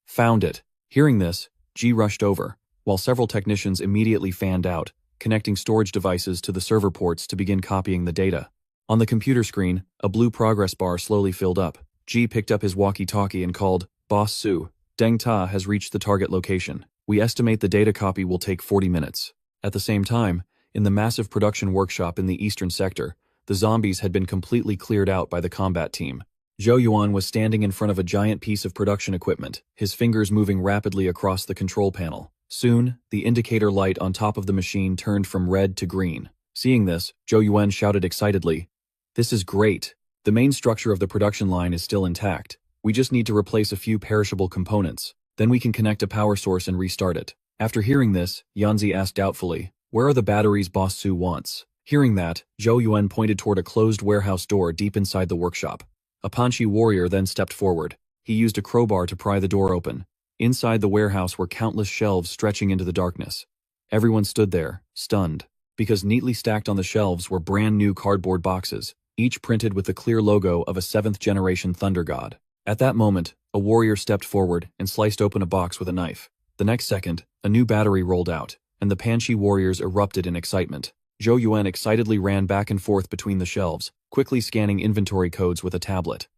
"Found it." Hearing this, Ji rushed over, while several technicians immediately fanned out, connecting storage devices to the server ports to begin copying the data. On the computer screen, a blue progress bar slowly filled up. Ji picked up his walkie-talkie and called, "Boss Su, Deng Ta has reached the target location. We estimate the data copy will take 40 minutes. At the same time, in the massive production workshop in the eastern sector, the zombies had been completely cleared out by the combat team. Zhou Yuan was standing in front of a giant piece of production equipment, his fingers moving rapidly across the control panel. Soon, the indicator light on top of the machine turned from red to green. Seeing this, Zhou Yuan shouted excitedly, "This is great. The main structure of the production line is still intact. We just need to replace a few perishable components. Then we can connect a power source and restart it." After hearing this, Yanzi asked doubtfully, "Where are the batteries Boss Su wants?" Hearing that, Zhou Yuan pointed toward a closed warehouse door deep inside the workshop. A Panchi warrior then stepped forward. He used a crowbar to pry the door open. Inside the warehouse were countless shelves stretching into the darkness. Everyone stood there, stunned, because neatly stacked on the shelves were brand new cardboard boxes, each printed with the clear logo of a 7th-generation thunder god. At that moment, a warrior stepped forward and sliced open a box with a knife. The next second, a new battery rolled out, and the Panchi warriors erupted in excitement. Zhou Yuan excitedly ran back and forth between the shelves, quickly scanning inventory codes with a tablet.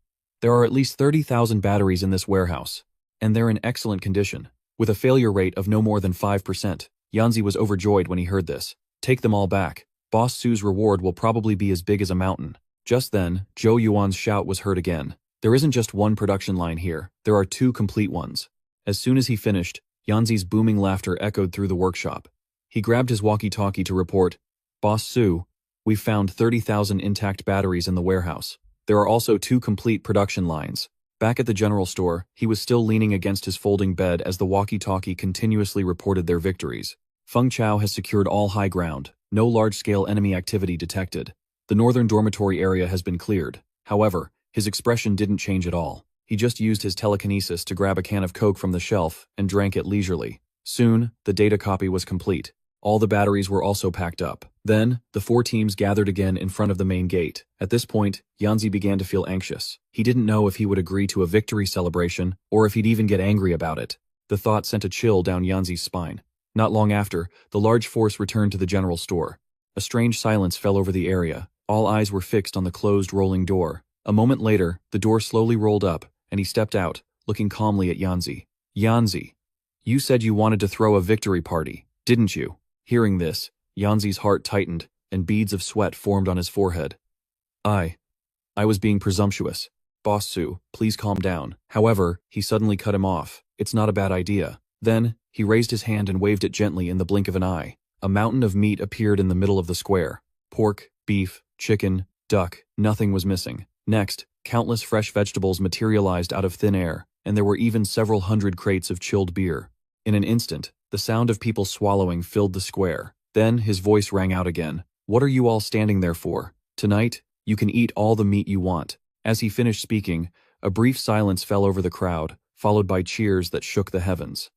There are at least 30,000 batteries in this warehouse, and they're in excellent condition, with a failure rate of no more than 5%. Yanzi was overjoyed when he heard this. Take them all back. Boss Su's reward will probably be as big as a mountain. Just then, Zhou Yuan's shout was heard again. There isn't just one production line here, there are 2 complete ones. As soon as he finished, Yanzi's booming laughter echoed through the workshop. He grabbed his walkie-talkie to report, Boss Su, we've found 30,000 intact batteries in the warehouse. There are also 2 complete production lines. Back at the general store, he was still leaning against his folding bed as the walkie-talkie continuously reported their victories. Feng Chao has secured all high ground, no large-scale enemy activity detected. The northern dormitory area has been cleared. However, his expression didn't change at all. He just used his telekinesis to grab a can of Coke from the shelf and drank it leisurely. Soon, the data copy was complete. All the batteries were also packed up. Then, the 4 teams gathered again in front of the main gate. At this point, Yanzi began to feel anxious. He didn't know if he would agree to a victory celebration or if he'd even get angry about it. The thought sent a chill down Yanzi's spine. Not long after, the large force returned to the general store. A strange silence fell over the area. All eyes were fixed on the closed rolling door. A moment later, the door slowly rolled up, and he stepped out, looking calmly at Yanzi. Yanzi, you said you wanted to throw a victory party, didn't you? Hearing this, Yanzi's heart tightened, and beads of sweat formed on his forehead. I was being presumptuous. Boss Su, please calm down. However, he suddenly cut him off. It's not a bad idea. Then, he raised his hand and waved it gently in the blink of an eye. A mountain of meat appeared in the middle of the square. Pork, beef, chicken, duck, nothing was missing. Next, countless fresh vegetables materialized out of thin air, and there were even several hundred crates of chilled beer. In an instant, the sound of people swallowing filled the square. Then his voice rang out again. What are you all standing there for? Tonight, you can eat all the meat you want. As he finished speaking, a brief silence fell over the crowd, followed by cheers that shook the heavens.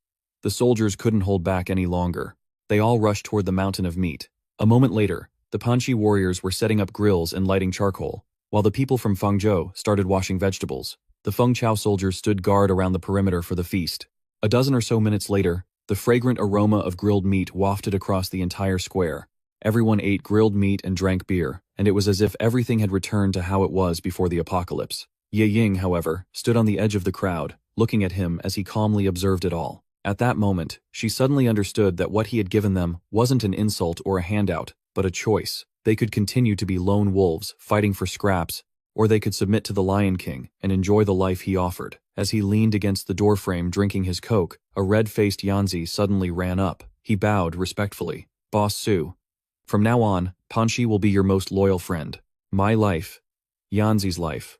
The soldiers couldn't hold back any longer. They all rushed toward the mountain of meat. A moment later, the Panchi warriors were setting up grills and lighting charcoal, while the people from Fengzhou started washing vegetables. The Feng Chao soldiers stood guard around the perimeter for the feast. A dozen or so minutes later, the fragrant aroma of grilled meat wafted across the entire square. Everyone ate grilled meat and drank beer, and it was as if everything had returned to how it was before the apocalypse. Ye Ying, however, stood on the edge of the crowd, looking at him as he calmly observed it all. At that moment, she suddenly understood that what he had given them wasn't an insult or a handout, but a choice. They could continue to be lone wolves, fighting for scraps, or they could submit to the Lion King and enjoy the life he offered. As he leaned against the doorframe drinking his Coke, a red-faced Yanzi suddenly ran up. He bowed respectfully. Boss Su, from now on, Panchi will be your most loyal friend. My life, Yanzi's life,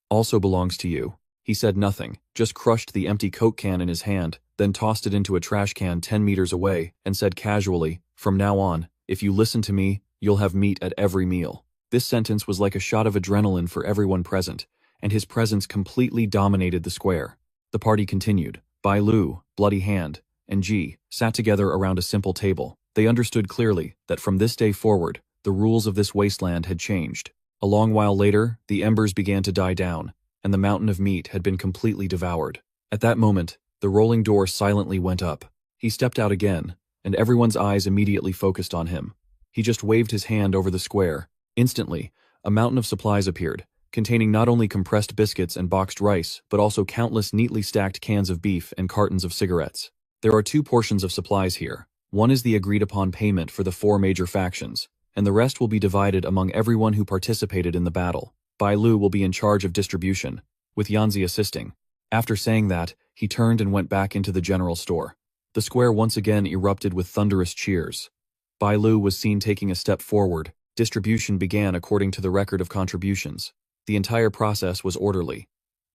also belongs to you. He said nothing, just crushed the empty Coke can in his hand, then tossed it into a trash can 10 meters away, and said casually, from now on, if you listen to me, you'll have meat at every meal. This sentence was like a shot of adrenaline for everyone present, and his presence completely dominated the square. The party continued. Bai Lu, Bloody Hand, and Ji sat together around a simple table. They understood clearly that from this day forward, the rules of this wasteland had changed. A long while later, the embers began to die down, and the mountain of meat had been completely devoured. At that moment, the rolling door silently went up. He stepped out again, and everyone's eyes immediately focused on him. He just waved his hand over the square. Instantly, a mountain of supplies appeared, containing not only compressed biscuits and boxed rice, but also countless neatly stacked cans of beef and cartons of cigarettes. There are 2 portions of supplies here. One is the agreed-upon payment for the 4 major factions, and the rest will be divided among everyone who participated in the battle. Bai Lu will be in charge of distribution, with Yanzi assisting. After saying that, he turned and went back into the general store. The square once again erupted with thunderous cheers. Bai Lu was seen taking a step forward. Distribution began according to the record of contributions. The entire process was orderly.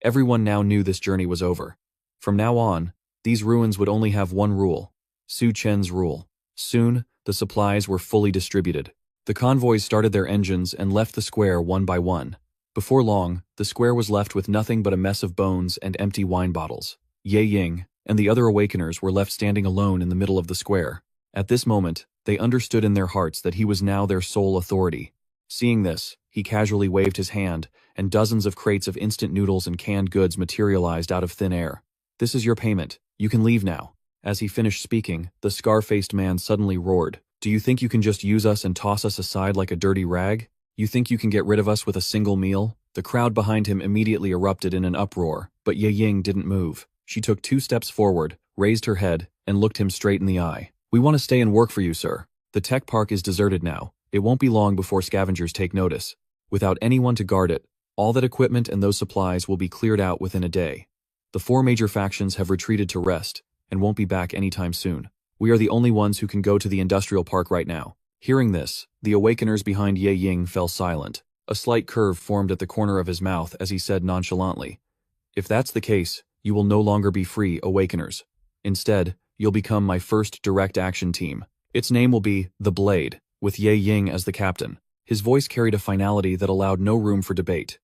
Everyone now knew this journey was over. From now on, these ruins would only have one rule: Su Chen's rule. Soon, the supplies were fully distributed. The convoys started their engines and left the square one by one. Before long, the square was left with nothing but a mess of bones and empty wine bottles. Ye Ying and the other awakeners were left standing alone in the middle of the square. At this moment, they understood in their hearts that he was now their sole authority. Seeing this, he casually waved his hand, and dozens of crates of instant noodles and canned goods materialized out of thin air. This is your payment. You can leave now. As he finished speaking, the scar-faced man suddenly roared. Do you think you can just use us and toss us aside like a dirty rag? You think you can get rid of us with a single meal? The crowd behind him immediately erupted in an uproar, but Ye Ying didn't move. She took 2 steps forward, raised her head, and looked him straight in the eye. We want to stay and work for you, sir. The tech park is deserted now. It won't be long before scavengers take notice. Without anyone to guard it, all that equipment and those supplies will be cleared out within a day. The 4 major factions have retreated to rest and won't be back anytime soon. We are the only ones who can go to the industrial park right now. Hearing this, the awakeners behind Ye Ying fell silent. A slight curve formed at the corner of his mouth as he said nonchalantly, If that's the case, you will no longer be free, awakeners. Instead, you'll become my first direct action team. Its name will be The Blade, with Ye Ying as the captain. His voice carried a finality that allowed no room for debate.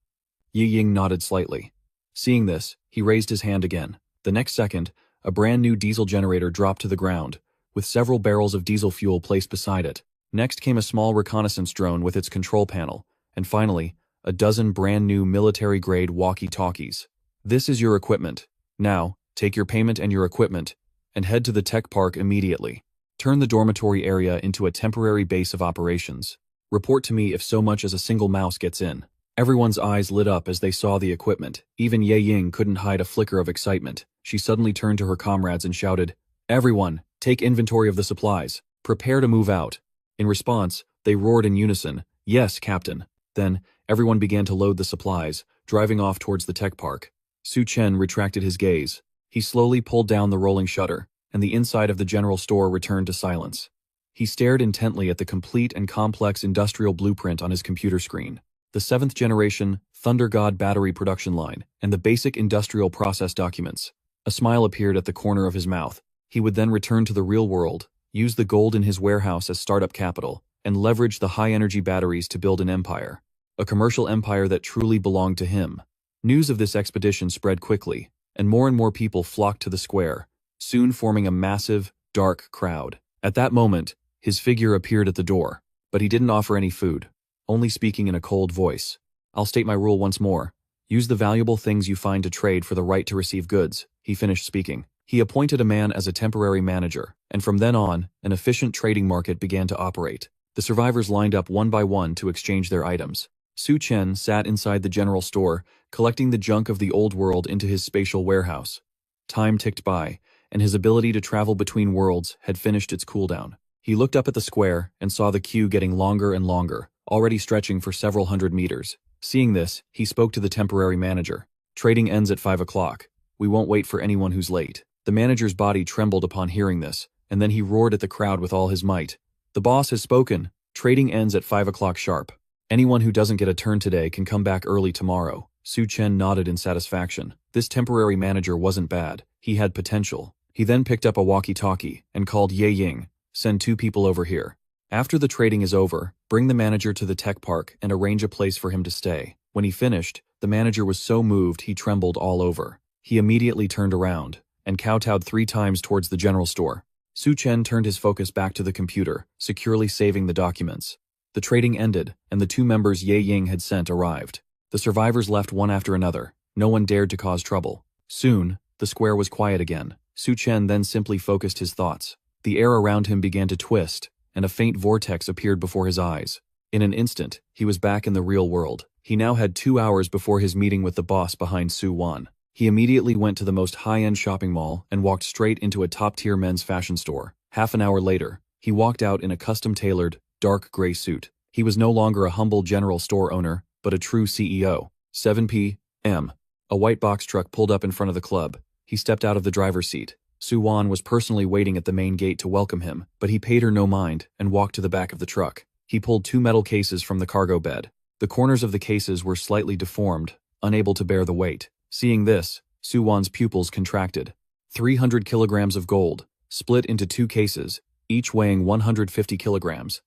Ye Ying nodded slightly. Seeing this, he raised his hand again. The next second, a brand new diesel generator dropped to the ground, with several barrels of diesel fuel placed beside it. Next came a small reconnaissance drone with its control panel, and finally, a dozen brand new military-grade walkie-talkies. This is your equipment. Now, take your payment and your equipment, and head to the tech park immediately. Turn the dormitory area into a temporary base of operations. Report to me if so much as a single mouse gets in. Everyone's eyes lit up as they saw the equipment. Even Ye Ying couldn't hide a flicker of excitement. She suddenly turned to her comrades and shouted, Everyone, take inventory of the supplies. Prepare to move out. In response, they roared in unison, Yes, Captain. Then, everyone began to load the supplies, driving off towards the tech park. Su Chen retracted his gaze. He slowly pulled down the rolling shutter, and the inside of the general store returned to silence. He stared intently at the complete and complex industrial blueprint on his computer screen. The 7th generation Thunder God battery production line, and the basic industrial process documents. A smile appeared at the corner of his mouth. He would then return to the real world, use the gold in his warehouse as startup capital, and leverage the high-energy batteries to build an empire. A commercial empire that truly belonged to him. News of this expedition spread quickly, and more people flocked to the square, soon forming a massive, dark crowd. At that moment, his figure appeared at the door, but he didn't offer any food, only speaking in a cold voice. I'll state my rule once more. Use the valuable things you find to trade for the right to receive goods. He finished speaking. He appointed a man as a temporary manager, and from then on, an efficient trading market began to operate. The survivors lined up one by one to exchange their items. Su Chen sat inside the general store, collecting the junk of the old world into his spatial warehouse. Time ticked by, and his ability to travel between worlds had finished its cooldown. He looked up at the square and saw the queue getting longer and longer, already stretching for several hundred meters. Seeing this, he spoke to the temporary manager. Trading ends at 5 o'clock. We won't wait for anyone who's late. The manager's body trembled upon hearing this, and then he roared at the crowd with all his might. The boss has spoken. Trading ends at 5 o'clock sharp. Anyone who doesn't get a turn today can come back early tomorrow. Su Chen nodded in satisfaction. This temporary manager wasn't bad. He had potential. He then picked up a walkie-talkie and called Ye Ying. Send 2 people over here. After the trading is over, bring the manager to the tech park and arrange a place for him to stay. When he finished, the manager was so moved he trembled all over. He immediately turned around and kowtowed 3 times towards the general store. Su Chen turned his focus back to the computer, securely saving the documents. The trading ended, and the 2 members Ye Ying had sent arrived. The survivors left one after another. No one dared to cause trouble. Soon, the square was quiet again. Su Chen then simply focused his thoughts. The air around him began to twist, and a faint vortex appeared before his eyes. In an instant, he was back in the real world. He now had 2 hours before his meeting with the boss behind Su Wan. He immediately went to the most high-end shopping mall and walked straight into a top-tier men's fashion store. Half an hour later, he walked out in a custom-tailored, dark gray suit. He was no longer a humble general store owner, but a true CEO. 7 p.m. A white box truck pulled up in front of the club. He stepped out of the driver's seat. Su Wan was personally waiting at the main gate to welcome him, but he paid her no mind and walked to the back of the truck. He pulled 2 metal cases from the cargo bed. The corners of the cases were slightly deformed, unable to bear the weight. Seeing this, Su Wan's pupils contracted. 300 kilograms of gold, split into 2 cases, each weighing 150 kilograms.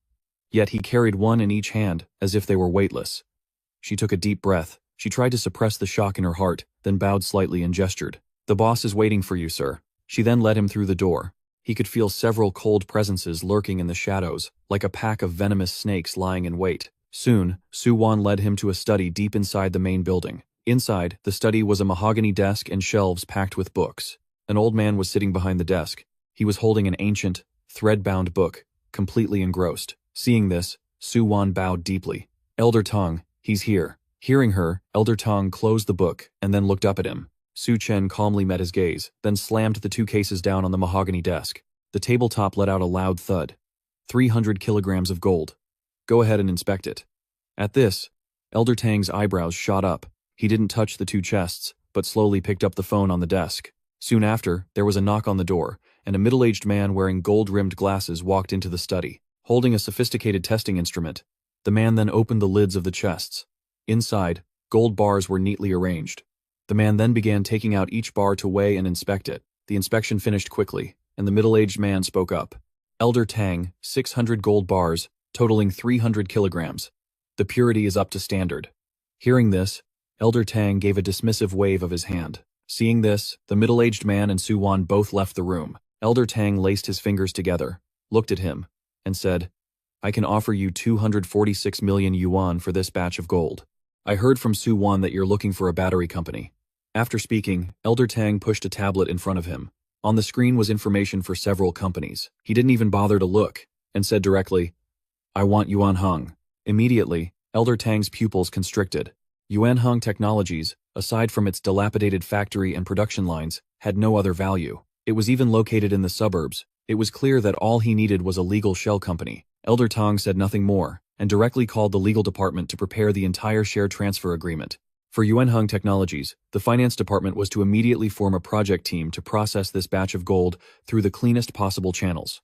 Yet he carried one in each hand, as if they were weightless. She took a deep breath. She tried to suppress the shock in her heart, then bowed slightly and gestured. The boss is waiting for you, sir. She then led him through the door. He could feel several cold presences lurking in the shadows, like a pack of venomous snakes lying in wait. Soon, Su Wan led him to a study deep inside the main building. Inside, the study was a mahogany desk and shelves packed with books. An old man was sitting behind the desk. He was holding an ancient, thread-bound book, completely engrossed. Seeing this, Su Wan bowed deeply. Elder Tong, he's here. Hearing her, Elder Tong closed the book and then looked up at him. Su Chen calmly met his gaze, then slammed the 2 cases down on the mahogany desk. The tabletop let out a loud thud. 300 kilograms of gold. Go ahead and inspect it. At this, Elder Tang's eyebrows shot up. He didn't touch the 2 chests, but slowly picked up the phone on the desk. Soon after, there was a knock on the door, and a middle-aged man wearing gold-rimmed glasses walked into the study, holding a sophisticated testing instrument. The man then opened the lids of the chests. Inside, gold bars were neatly arranged. The man then began taking out each bar to weigh and inspect it. The inspection finished quickly, and the middle-aged man spoke up. Elder Tang, 600 gold bars, totaling 300 kilograms. The purity is up to standard. Hearing this, Elder Tang gave a dismissive wave of his hand. Seeing this, the middle-aged man and Su Wan both left the room. Elder Tang laced his fingers together, looked at him, and said, I can offer you 246 million yuan for this batch of gold. I heard from Su Wan that you're looking for a battery company. After speaking, Elder Tang pushed a tablet in front of him. On the screen was information for several companies. He didn't even bother to look, and said directly, I want Yuan Hung. Immediately, Elder Tang's pupils constricted. Yuan Hung Technologies, aside from its dilapidated factory and production lines, had no other value. It was even located in the suburbs. It was clear that all he needed was a legal shell company. Elder Tang said nothing more, and directly called the legal department to prepare the entire share transfer agreement. For Yuan Hung Technologies, the finance department was to immediately form a project team to process this batch of gold through the cleanest possible channels.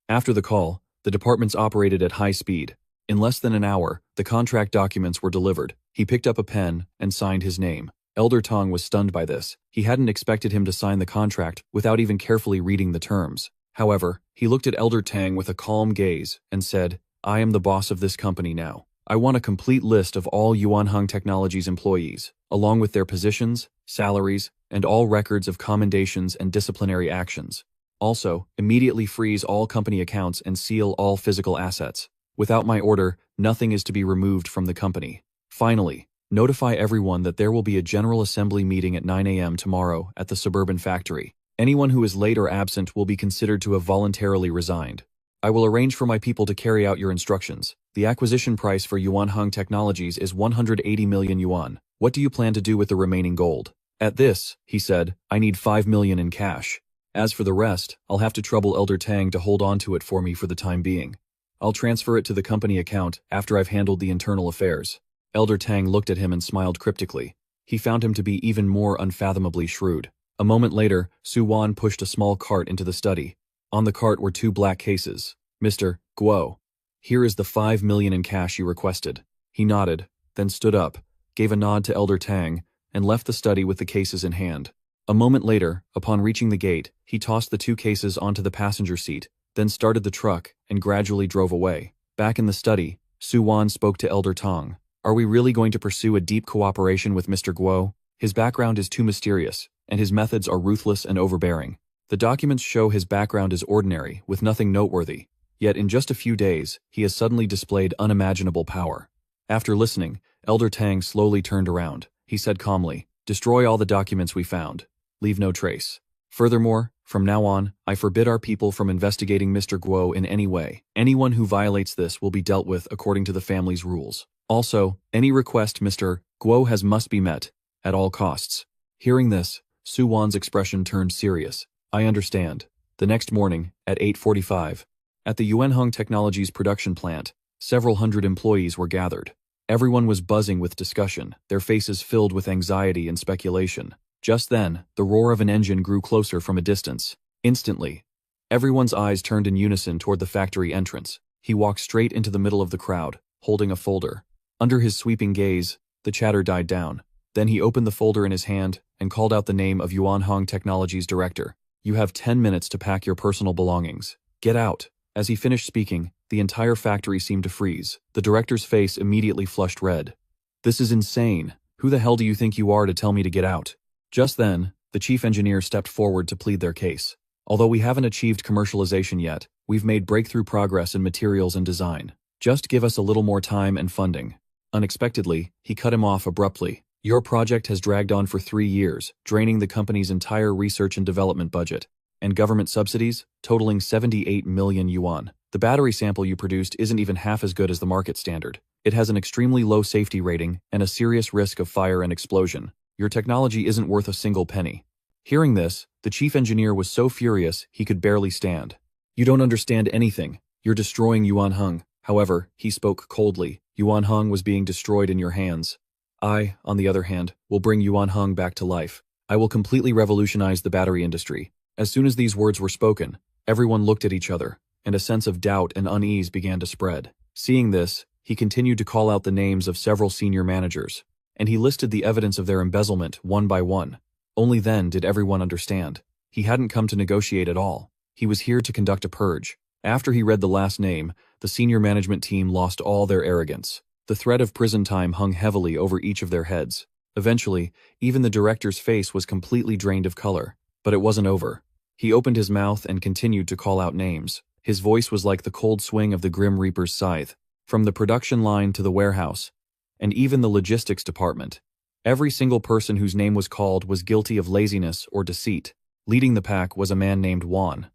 After the call, the departments operated at high speed. In less than an hour, the contract documents were delivered. He picked up a pen and signed his name. Elder Tong was stunned by this. He hadn't expected him to sign the contract without even carefully reading the terms. However, he looked at Elder Tang with a calm gaze and said, I am the boss of this company now. I want a complete list of all Yuan Hung Technologies employees, along with their positions, salaries, and all records of commendations and disciplinary actions. Also, immediately freeze all company accounts and seal all physical assets. Without my order, nothing is to be removed from the company. Finally, notify everyone that there will be a General Assembly meeting at 9 a.m. tomorrow at the suburban factory. Anyone who is late or absent will be considered to have voluntarily resigned. I will arrange for my people to carry out your instructions. The acquisition price for Yuan Hung Technologies is 180 million yuan. What do you plan to do with the remaining gold? At this, he said, I need 5 million in cash. As for the rest, I'll have to trouble Elder Tang to hold on to it for me for the time being. I'll transfer it to the company account after I've handled the internal affairs. Elder Tang looked at him and smiled cryptically. He found him to be even more unfathomably shrewd. A moment later, Su Wan pushed a small cart into the study. On the cart were 2 black cases. Mr. Guo, here is the 5 million in cash you requested. He nodded, then stood up, gave a nod to Elder Tang, and left the study with the cases in hand. A moment later, upon reaching the gate, he tossed the 2 cases onto the passenger seat, then started the truck and gradually drove away. Back in the study, Su Wan spoke to Elder Tong. Are we really going to pursue a deep cooperation with Mr. Guo? His background is too mysterious, and his methods are ruthless and overbearing. The documents show his background is ordinary, with nothing noteworthy. Yet in just a few days, he has suddenly displayed unimaginable power. After listening, Elder Tang slowly turned around. He said calmly, destroy all the documents we found. Leave no trace. Furthermore, from now on, I forbid our people from investigating Mr. Guo in any way. Anyone who violates this will be dealt with according to the family's rules. Also, any request Mr. Guo has must be met, at all costs. Hearing this, Su Wan's expression turned serious. I understand. The next morning, at 8:45, at the Yuan Hung Technologies production plant, several hundred employees were gathered. Everyone was buzzing with discussion, their faces filled with anxiety and speculation. Just then, the roar of an engine grew closer from a distance. Instantly, everyone's eyes turned in unison toward the factory entrance. He walked straight into the middle of the crowd, holding a folder. Under his sweeping gaze, the chatter died down. Then he opened the folder in his hand and called out the name of Yuan Hung Technologies director. You have 10 minutes to pack your personal belongings. Get out. As he finished speaking, the entire factory seemed to freeze. The director's face immediately flushed red. This is insane. Who the hell do you think you are to tell me to get out? Just then, the chief engineer stepped forward to plead their case. Although we haven't achieved commercialization yet, we've made breakthrough progress in materials and design. Just give us a little more time and funding. Unexpectedly, he cut him off abruptly. Your project has dragged on for 3 years, draining the company's entire research and development budget. and government subsidies, totaling 78 million yuan. The battery sample you produced isn't even half as good as the market standard. It has an extremely low safety rating and a serious risk of fire and explosion. Your technology isn't worth a single penny. Hearing this, the chief engineer was so furious he could barely stand. You don't understand anything. You're destroying Yuan Heng. However, he spoke coldly. Yuan Heng was being destroyed in your hands. I, on the other hand, will bring Yuan Heng back to life. I will completely revolutionize the battery industry. As soon as these words were spoken, everyone looked at each other, and a sense of doubt and unease began to spread. Seeing this, he continued to call out the names of several senior managers, and he listed the evidence of their embezzlement one by one. Only then did everyone understand. He hadn't come to negotiate at all. He was here to conduct a purge. After he read the last name, the senior management team lost all their arrogance. The threat of prison time hung heavily over each of their heads. Eventually, even the director's face was completely drained of color. But it wasn't over. He opened his mouth and continued to call out names. His voice was like the cold swing of the Grim Reaper's scythe. From the production line to the warehouse, and even the logistics department, every single person whose name was called was guilty of laziness or deceit. Leading the pack was a man named Juan.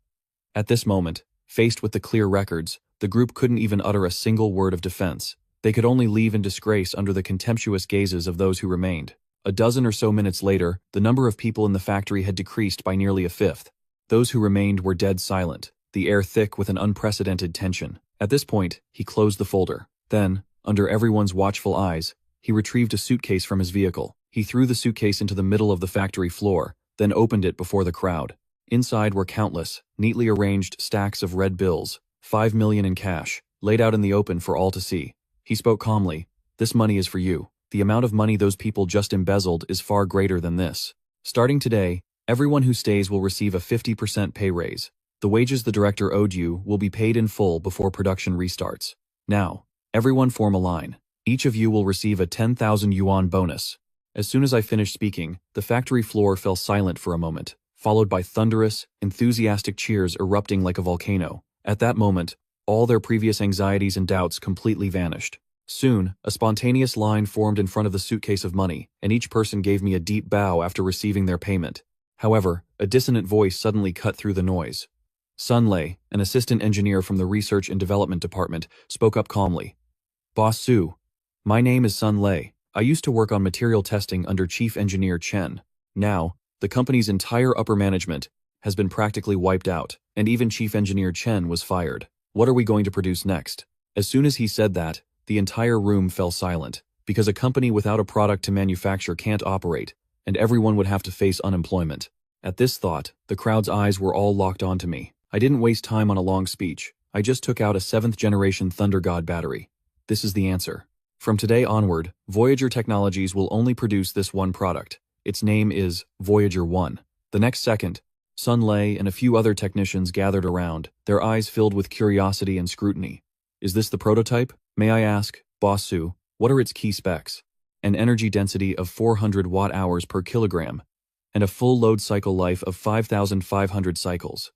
At this moment, faced with the clear records, the group couldn't even utter a single word of defense. They could only leave in disgrace under the contemptuous gazes of those who remained. A dozen or so minutes later, the number of people in the factory had decreased by nearly a fifth. Those who remained were dead silent, the air thick with an unprecedented tension. At this point, he closed the folder. Then, under everyone's watchful eyes, he retrieved a suitcase from his vehicle. He threw the suitcase into the middle of the factory floor, then opened it before the crowd. Inside were countless, neatly arranged stacks of red bills, 5 million in cash, laid out in the open for all to see. He spoke calmly. This money is for you. The amount of money those people just embezzled is far greater than this. Starting today, everyone who stays will receive a 50% pay raise. The wages the director owed you will be paid in full before production restarts. Now, everyone form a line. Each of you will receive a 10,000 yuan bonus. As soon as I finished speaking, the factory floor fell silent for a moment, followed by thunderous, enthusiastic cheers erupting like a volcano. At that moment, all their previous anxieties and doubts completely vanished. Soon, a spontaneous line formed in front of the suitcase of money, and each person gave me a deep bow after receiving their payment. However, a dissonant voice suddenly cut through the noise. Sun Lei, an assistant engineer from the Research and Development Department, spoke up calmly. Boss Su, my name is Sun Lei. I used to work on material testing under Chief Engineer Chen. Now, the company's entire upper management has been practically wiped out, and even Chief Engineer Chen was fired. What are we going to produce next? As soon as he said that, the entire room fell silent, because a company without a product to manufacture can't operate, and everyone would have to face unemployment. At this thought, the crowd's eyes were all locked onto me. I didn't waste time on a long speech. I just took out a 7th-generation Thunder God battery. This is the answer. From today onward, Voyager Technologies will only produce this one product. Its name is Voyager 1. The next second, Sun Lei and a few other technicians gathered around, their eyes filled with curiosity and scrutiny. Is this the prototype? May I ask, Boss Su, what are its key specs? An energy density of 400 watt-hours per kilogram, and a full load cycle life of 5,500 cycles.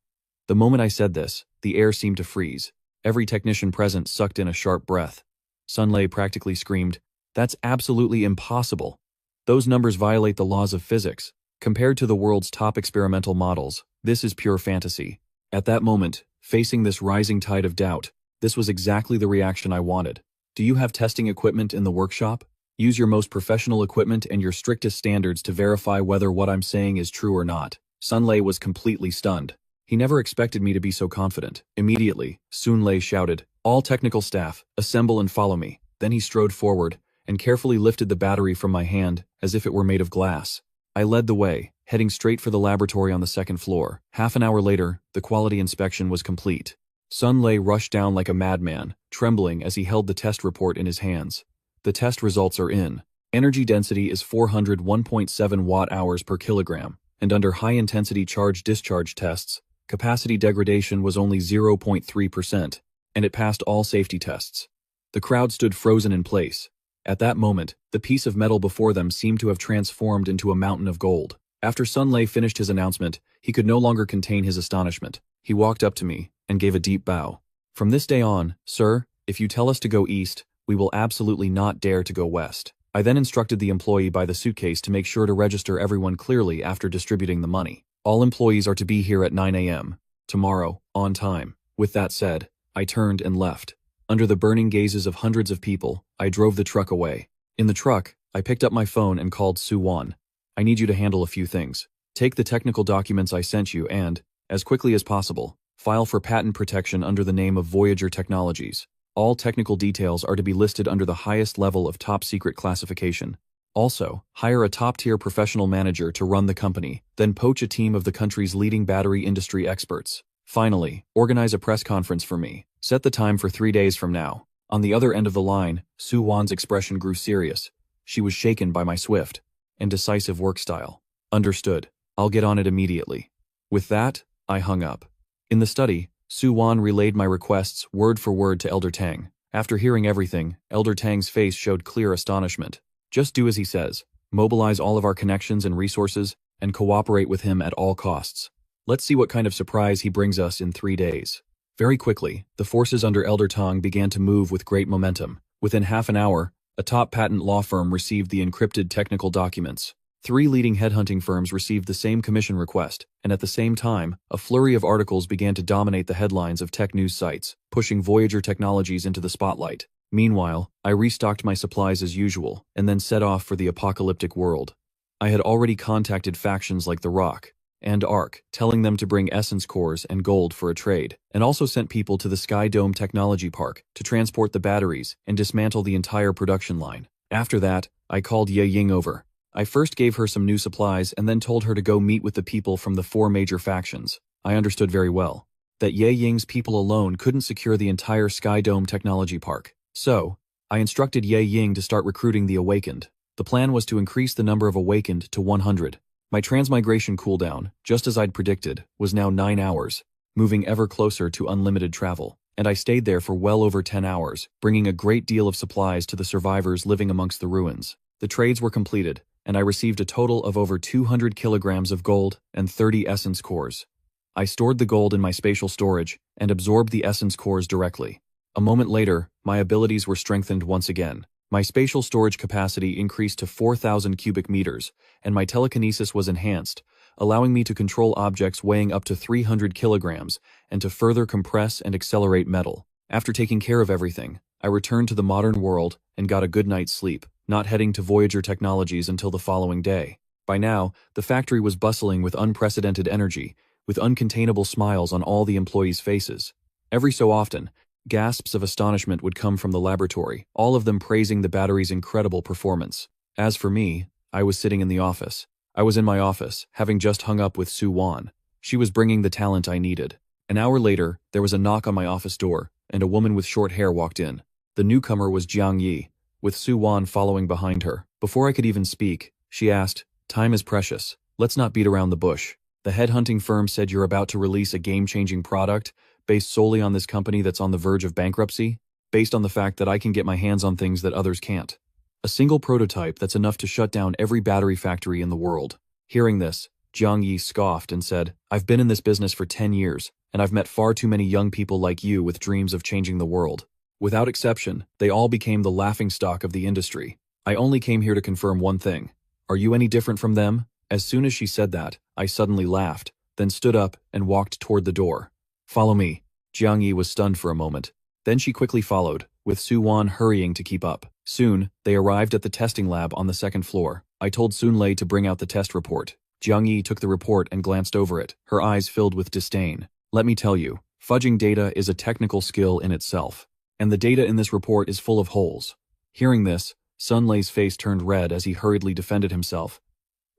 The moment I said this, the air seemed to freeze. Every technician present sucked in a sharp breath. Sun Lei practically screamed, "That's absolutely impossible. Those numbers violate the laws of physics. Compared to the world's top experimental models, this is pure fantasy." At that moment, facing this rising tide of doubt, this was exactly the reaction I wanted. Do you have testing equipment in the workshop? Use your most professional equipment and your strictest standards to verify whether what I'm saying is true or not. Sun Lei was completely stunned. He never expected me to be so confident. Immediately, Sun Lei shouted, "All technical staff, assemble and follow me." Then he strode forward and carefully lifted the battery from my hand as if it were made of glass. I led the way, heading straight for the laboratory on the second floor. Half an hour later, the quality inspection was complete. Sun Lei rushed down like a madman, trembling as he held the test report in his hands. The test results are in. Energy density is 401.7 watt-hours per kilogram, and under high-intensity charge-discharge tests, capacity degradation was only 0.3%, and it passed all safety tests. The crowd stood frozen in place. At that moment, the piece of metal before them seemed to have transformed into a mountain of gold. After Sun Lei finished his announcement, he could no longer contain his astonishment. He walked up to me and gave a deep bow. "From this day on, sir, if you tell us to go east, we will absolutely not dare to go west." I then instructed the employee by the suitcase to make sure to register everyone clearly after distributing the money. All employees are to be here at 9 a.m. tomorrow, on time. With that said, I turned and left. Under the burning gazes of hundreds of people, I drove the truck away. In the truck, I picked up my phone and called Suwon. I need you to handle a few things. Take the technical documents I sent you and, as quickly as possible, file for patent protection under the name of Voyager Technologies. All technical details are to be listed under the highest level of top-secret classification. Also, hire a top-tier professional manager to run the company, then poach a team of the country's leading battery industry experts. Finally, organize a press conference for me. Set the time for 3 days from now. On the other end of the line, Suwon's expression grew serious. She was shaken by my swift and decisive work style. Understood. I'll get on it immediately. With that, I hung up. In the study, Suwon relayed my requests word for word to Elder Tang. After hearing everything, Elder Tang's face showed clear astonishment. Just do as he says. Mobilize all of our connections and resources, and cooperate with him at all costs. Let's see what kind of surprise he brings us in 3 days. Very quickly, the forces under Elder Tang began to move with great momentum. Within half an hour, a top patent law firm received the encrypted technical documents. 3 leading headhunting firms received the same commission request, and at the same time, a flurry of articles began to dominate the headlines of tech news sites, pushing Voyager Technologies into the spotlight. Meanwhile, I restocked my supplies as usual, and then set off for the apocalyptic world. I had already contacted factions like the Rock and Ark, telling them to bring essence cores and gold for a trade, and also sent people to the Sky Dome Technology Park to transport the batteries and dismantle the entire production line. After that, I called Ye Ying over. I first gave her some new supplies and then told her to go meet with the people from the 4 major factions. I understood very well that Ye Ying's people alone couldn't secure the entire Sky Dome Technology Park. So, I instructed Ye Ying to start recruiting the Awakened. The plan was to increase the number of Awakened to 100. My transmigration cooldown, just as I'd predicted, was now 9 hours, moving ever closer to unlimited travel, and I stayed there for well over 10 hours, bringing a great deal of supplies to the survivors living amongst the ruins. The trades were completed, and I received a total of over 200 kilograms of gold and 30 essence cores. I stored the gold in my spatial storage and absorbed the essence cores directly. A moment later, my abilities were strengthened once again. My spatial storage capacity increased to 4,000 cubic meters, and my telekinesis was enhanced, allowing me to control objects weighing up to 300 kilograms and to further compress and accelerate metal. After taking care of everything, I returned to the modern world and got a good night's sleep, not heading to Voyager Technologies until the following day. By now, the factory was bustling with unprecedented energy, with uncontainable smiles on all the employees' faces. Every so often, gasps of astonishment would come from the laboratory, all of them praising the battery's incredible performance. As for me, I was sitting in the office. I was in my office, having just hung up with Suwon. She was bringing the talent I needed. An hour later, there was a knock on my office door, and a woman with short hair walked in. The newcomer was Jiang Yi, with Suwon following behind her. Before I could even speak, she asked, "Time is precious. Let's not beat around the bush. The headhunting firm said you're about to release a game-changing product, based solely on this company that's on the verge of bankruptcy, based on the fact that I can get my hands on things that others can't. A single prototype that's enough to shut down every battery factory in the world." Hearing this, Jiang Yi scoffed and said, "I've been in this business for 10 years, and I've met far too many young people like you with dreams of changing the world. Without exception, they all became the laughingstock of the industry. I only came here to confirm one thing. Are you any different from them?" As soon as she said that, I suddenly laughed, then stood up and walked toward the door. "Follow me." Jiang Yi was stunned for a moment. Then she quickly followed, with Suwon hurrying to keep up. Soon, they arrived at the testing lab on the 2nd floor. I told Sunlei to bring out the test report. Jiang Yi took the report and glanced over it, her eyes filled with disdain. "Let me tell you, fudging data is a technical skill in itself, and the data in this report is full of holes." Hearing this, Sunlei's face turned red as he hurriedly defended himself.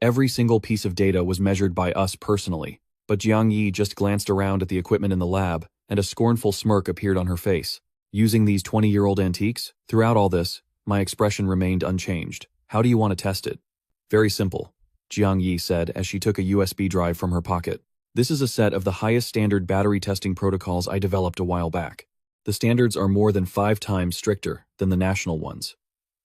Every single piece of data was measured by us personally, but Jiang Yi just glanced around at the equipment in the lab, and a scornful smirk appeared on her face. "Using these 20-year-old antiques?" Throughout all this, my expression remained unchanged. "How do you want to test it?" "Very simple," Jiang Yi said as she took a USB drive from her pocket. "This is a set of the highest standard battery testing protocols I developed a while back. The standards are more than 5 times stricter than the national ones.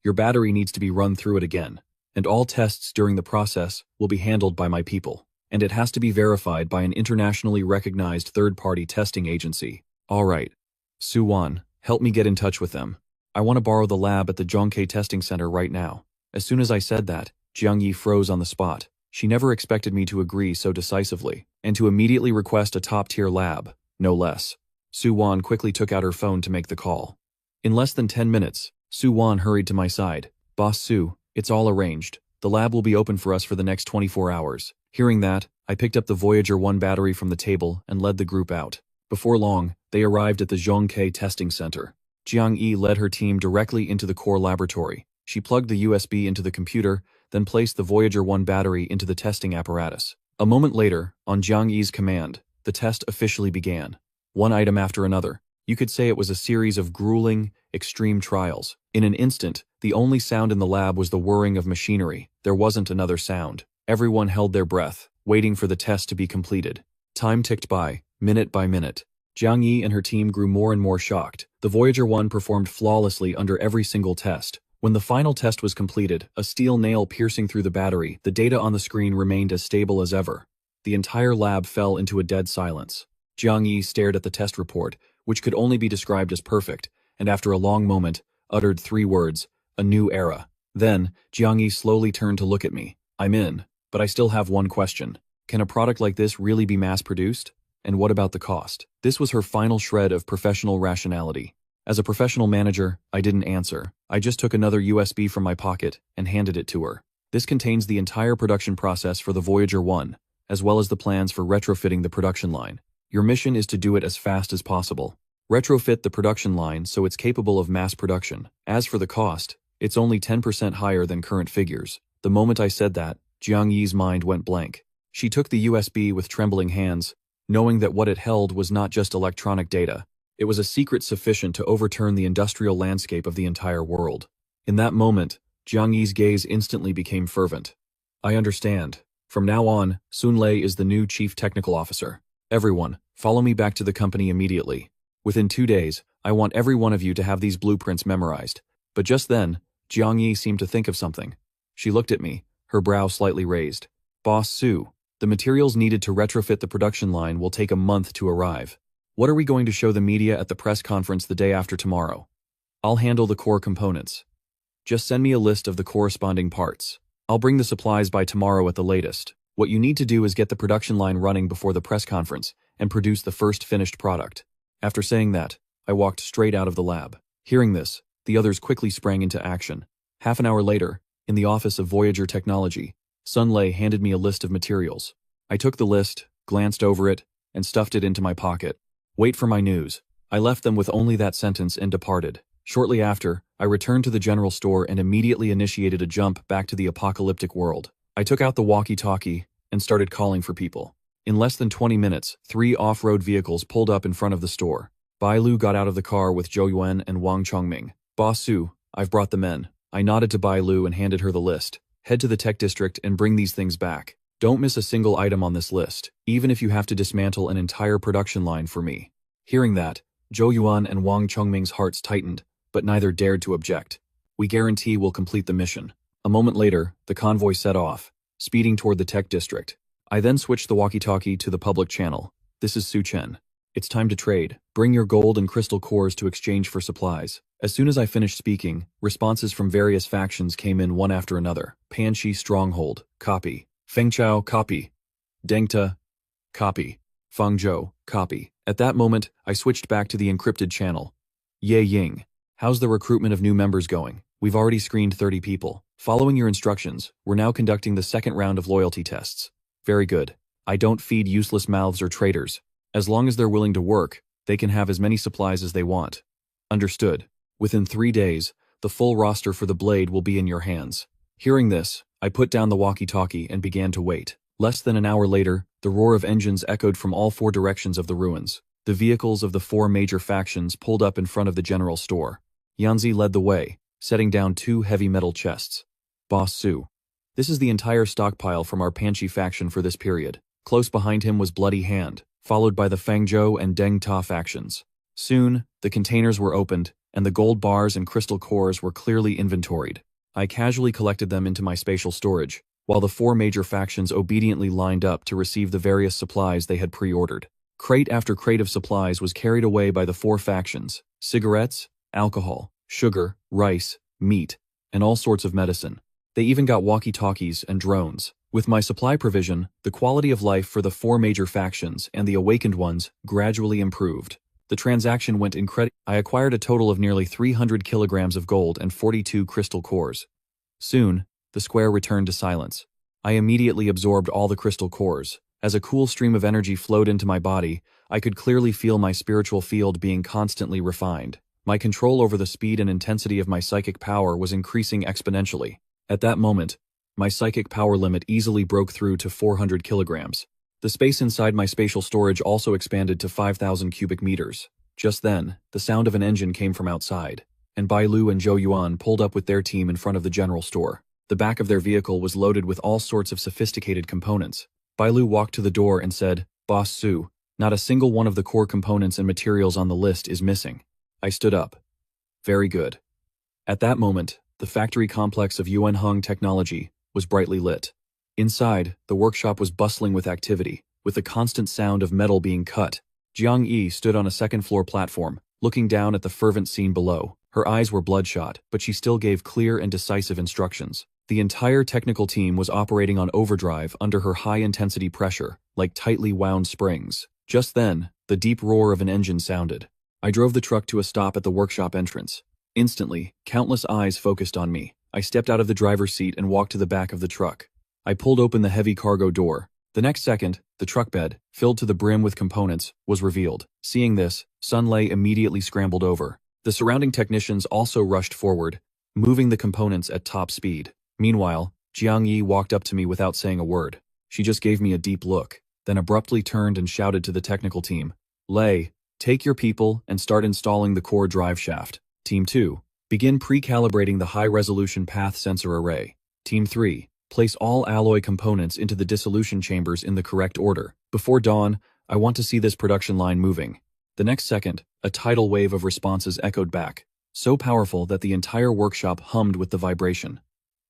Your battery needs to be run through it again, and all tests during the process will be handled by my people, and it has to be verified by an internationally recognized third-party testing agency." "All right. Suwon, help me get in touch with them. I want to borrow the lab at the Zhongke Testing Center right now." As soon as I said that, Jiang Yi froze on the spot. She never expected me to agree so decisively, and to immediately request a top-tier lab, no less. Su Wan quickly took out her phone to make the call. In less than 10 minutes, Su Wan hurried to my side. "Boss Su, it's all arranged. The lab will be open for us for the next 24 hours. Hearing that, I picked up the Voyager 1 battery from the table and led the group out. Before long, they arrived at the Zhongke testing center. Jiang Yi led her team directly into the core laboratory. She plugged the USB into the computer, then placed the Voyager 1 battery into the testing apparatus. A moment later, on Jiang Yi's command, the test officially began. One item after another. You could say it was a series of grueling, extreme trials. In an instant, the only sound in the lab was the whirring of machinery. There wasn't another sound. Everyone held their breath, waiting for the test to be completed. Time ticked by, minute by minute. Jiang Yi and her team grew more and more shocked. The Voyager 1 performed flawlessly under every single test. When the final test was completed, a steel nail piercing through the battery, the data on the screen remained as stable as ever. The entire lab fell into a dead silence. Jiang Yi stared at the test report, which could only be described as perfect, and after a long moment, uttered 3 words, "A new era." Then, Jiang Yi slowly turned to look at me. "I'm in, but I still have one question. Can a product like this really be mass-produced? And what about the cost?" This was her final shred of professional rationality. As a professional manager, I didn't answer. I just took another USB from my pocket and handed it to her. "This contains the entire production process for the Voyager 1, as well as the plans for retrofitting the production line. Your mission is to do it as fast as possible. Retrofit the production line so it's capable of mass production. As for the cost, it's only 10% higher than current figures." The moment I said that, Jiang Yi's mind went blank. She took the USB with trembling hands, knowing that what it held was not just electronic data. It was a secret sufficient to overturn the industrial landscape of the entire world. In that moment, Jiang Yi's gaze instantly became fervent. "I understand. From now on, Sun Lei is the new chief technical officer. Everyone, follow me back to the company immediately. Within 2 days, I want every one of you to have these blueprints memorized." But just then, Jiang Yi seemed to think of something. She looked at me, her brow slightly raised. "Boss Su, the materials needed to retrofit the production line will take a month to arrive. What are we going to show the media at the press conference the day after tomorrow? I'll handle the core components. Just send me a list of the corresponding parts. I'll bring the supplies by tomorrow at the latest. What you need to do is get the production line running before the press conference and produce the first finished product." After saying that, I walked straight out of the lab. Hearing this, the others quickly sprang into action. Half an hour later, in the office of Voyager Technology, Sun Lei handed me a list of materials. I took the list, glanced over it, and stuffed it into my pocket. "Wait for my news." I left them with only that sentence and departed. Shortly after, I returned to the general store and immediately initiated a jump back to the apocalyptic world. I took out the walkie-talkie and started calling for people. In less than 20 minutes, 3 off-road vehicles pulled up in front of the store. Bai Lu got out of the car with Zhou Yuan and Wang Chongming. "Boss Su, I've brought the men." I nodded to Bai Lu and handed her the list. "Head to the tech district and bring these things back. Don't miss a single item on this list, even if you have to dismantle an entire production line for me." Hearing that, Zhou Yuan and Wang Chongming's hearts tightened, but neither dared to object. "We guarantee we'll complete the mission." A moment later, the convoy set off, speeding toward the tech district. I then switched the walkie-talkie to the public channel. "This is Su Chen. It's time to trade. Bring your gold and crystal cores to exchange for supplies." As soon as I finished speaking, responses from various factions came in one after another. Panxi Stronghold, copy. Fengchao, copy. Dengta, copy. Fangzhou, copy. At that moment, I switched back to the encrypted channel. "Ye Ying, how's the recruitment of new members going? We've already screened 30 people. Following your instructions, we're now conducting the second round of loyalty tests." "Very good. I don't feed useless mouths or traitors. As long as they're willing to work, they can have as many supplies as they want." "Understood. Within 3 days, the full roster for the Blade will be in your hands." Hearing this, I put down the walkie-talkie and began to wait. Less than an hour later, the roar of engines echoed from all 4 directions of the ruins. The vehicles of the 4 major factions pulled up in front of the general store. Yanzi led the way, setting down 2 heavy metal chests. "Boss Su, this is the entire stockpile from our Panchi faction for this period." Close behind him was Bloody Hand, followed by the Fangzhou and Deng Ta factions. Soon, the containers were opened, and the gold bars and crystal cores were clearly inventoried. I casually collected them into my spatial storage, while the 4 major factions obediently lined up to receive the various supplies they had pre-ordered. Crate after crate of supplies was carried away by the 4 factions: cigarettes, alcohol, sugar, rice, meat, and all sorts of medicine. They even got walkie-talkies and drones. With my supply provision, the quality of life for the 4 major factions and the awakened ones gradually improved. The transaction went incredible. I acquired a total of nearly 300 kilograms of gold and 42 crystal cores. Soon, the square returned to silence. I immediately absorbed all the crystal cores. As a cool stream of energy flowed into my body, I could clearly feel my spiritual field being constantly refined. My control over the speed and intensity of my psychic power was increasing exponentially. At that moment, my psychic power limit easily broke through to 400 kilograms. The space inside my spatial storage also expanded to 5,000 cubic meters. Just then, the sound of an engine came from outside, and Bai Lu and Zhou Yuan pulled up with their team in front of the general store. The back of their vehicle was loaded with all sorts of sophisticated components. Bai Lu walked to the door and said, "Boss Su, not a single one of the core components and materials on the list is missing." I stood up. Very good. At that moment, the factory complex of Yuan Hung Technology was brightly lit. Inside, the workshop was bustling with activity, with the constant sound of metal being cut. Jiang Yi stood on a second-floor platform, looking down at the fervent scene below. Her eyes were bloodshot, but she still gave clear and decisive instructions. The entire technical team was operating on overdrive under her high-intensity pressure, like tightly wound springs. Just then, the deep roar of an engine sounded. I drove the truck to a stop at the workshop entrance. Instantly, countless eyes focused on me. I stepped out of the driver's seat and walked to the back of the truck. I pulled open the heavy cargo door. The next second, the truck bed, filled to the brim with components, was revealed. Seeing this, Sun Lei immediately scrambled over. The surrounding technicians also rushed forward, moving the components at top speed. Meanwhile, Jiang Yi walked up to me without saying a word. She just gave me a deep look, then abruptly turned and shouted to the technical team, "Lei, take your people and start installing the core drive shaft. Team 2, begin pre-calibrating the high-resolution path sensor array. Team 3, place all alloy components into the dissolution chambers in the correct order. Before dawn, I want to see this production line moving." The next second, a tidal wave of responses echoed back, so powerful that the entire workshop hummed with the vibration.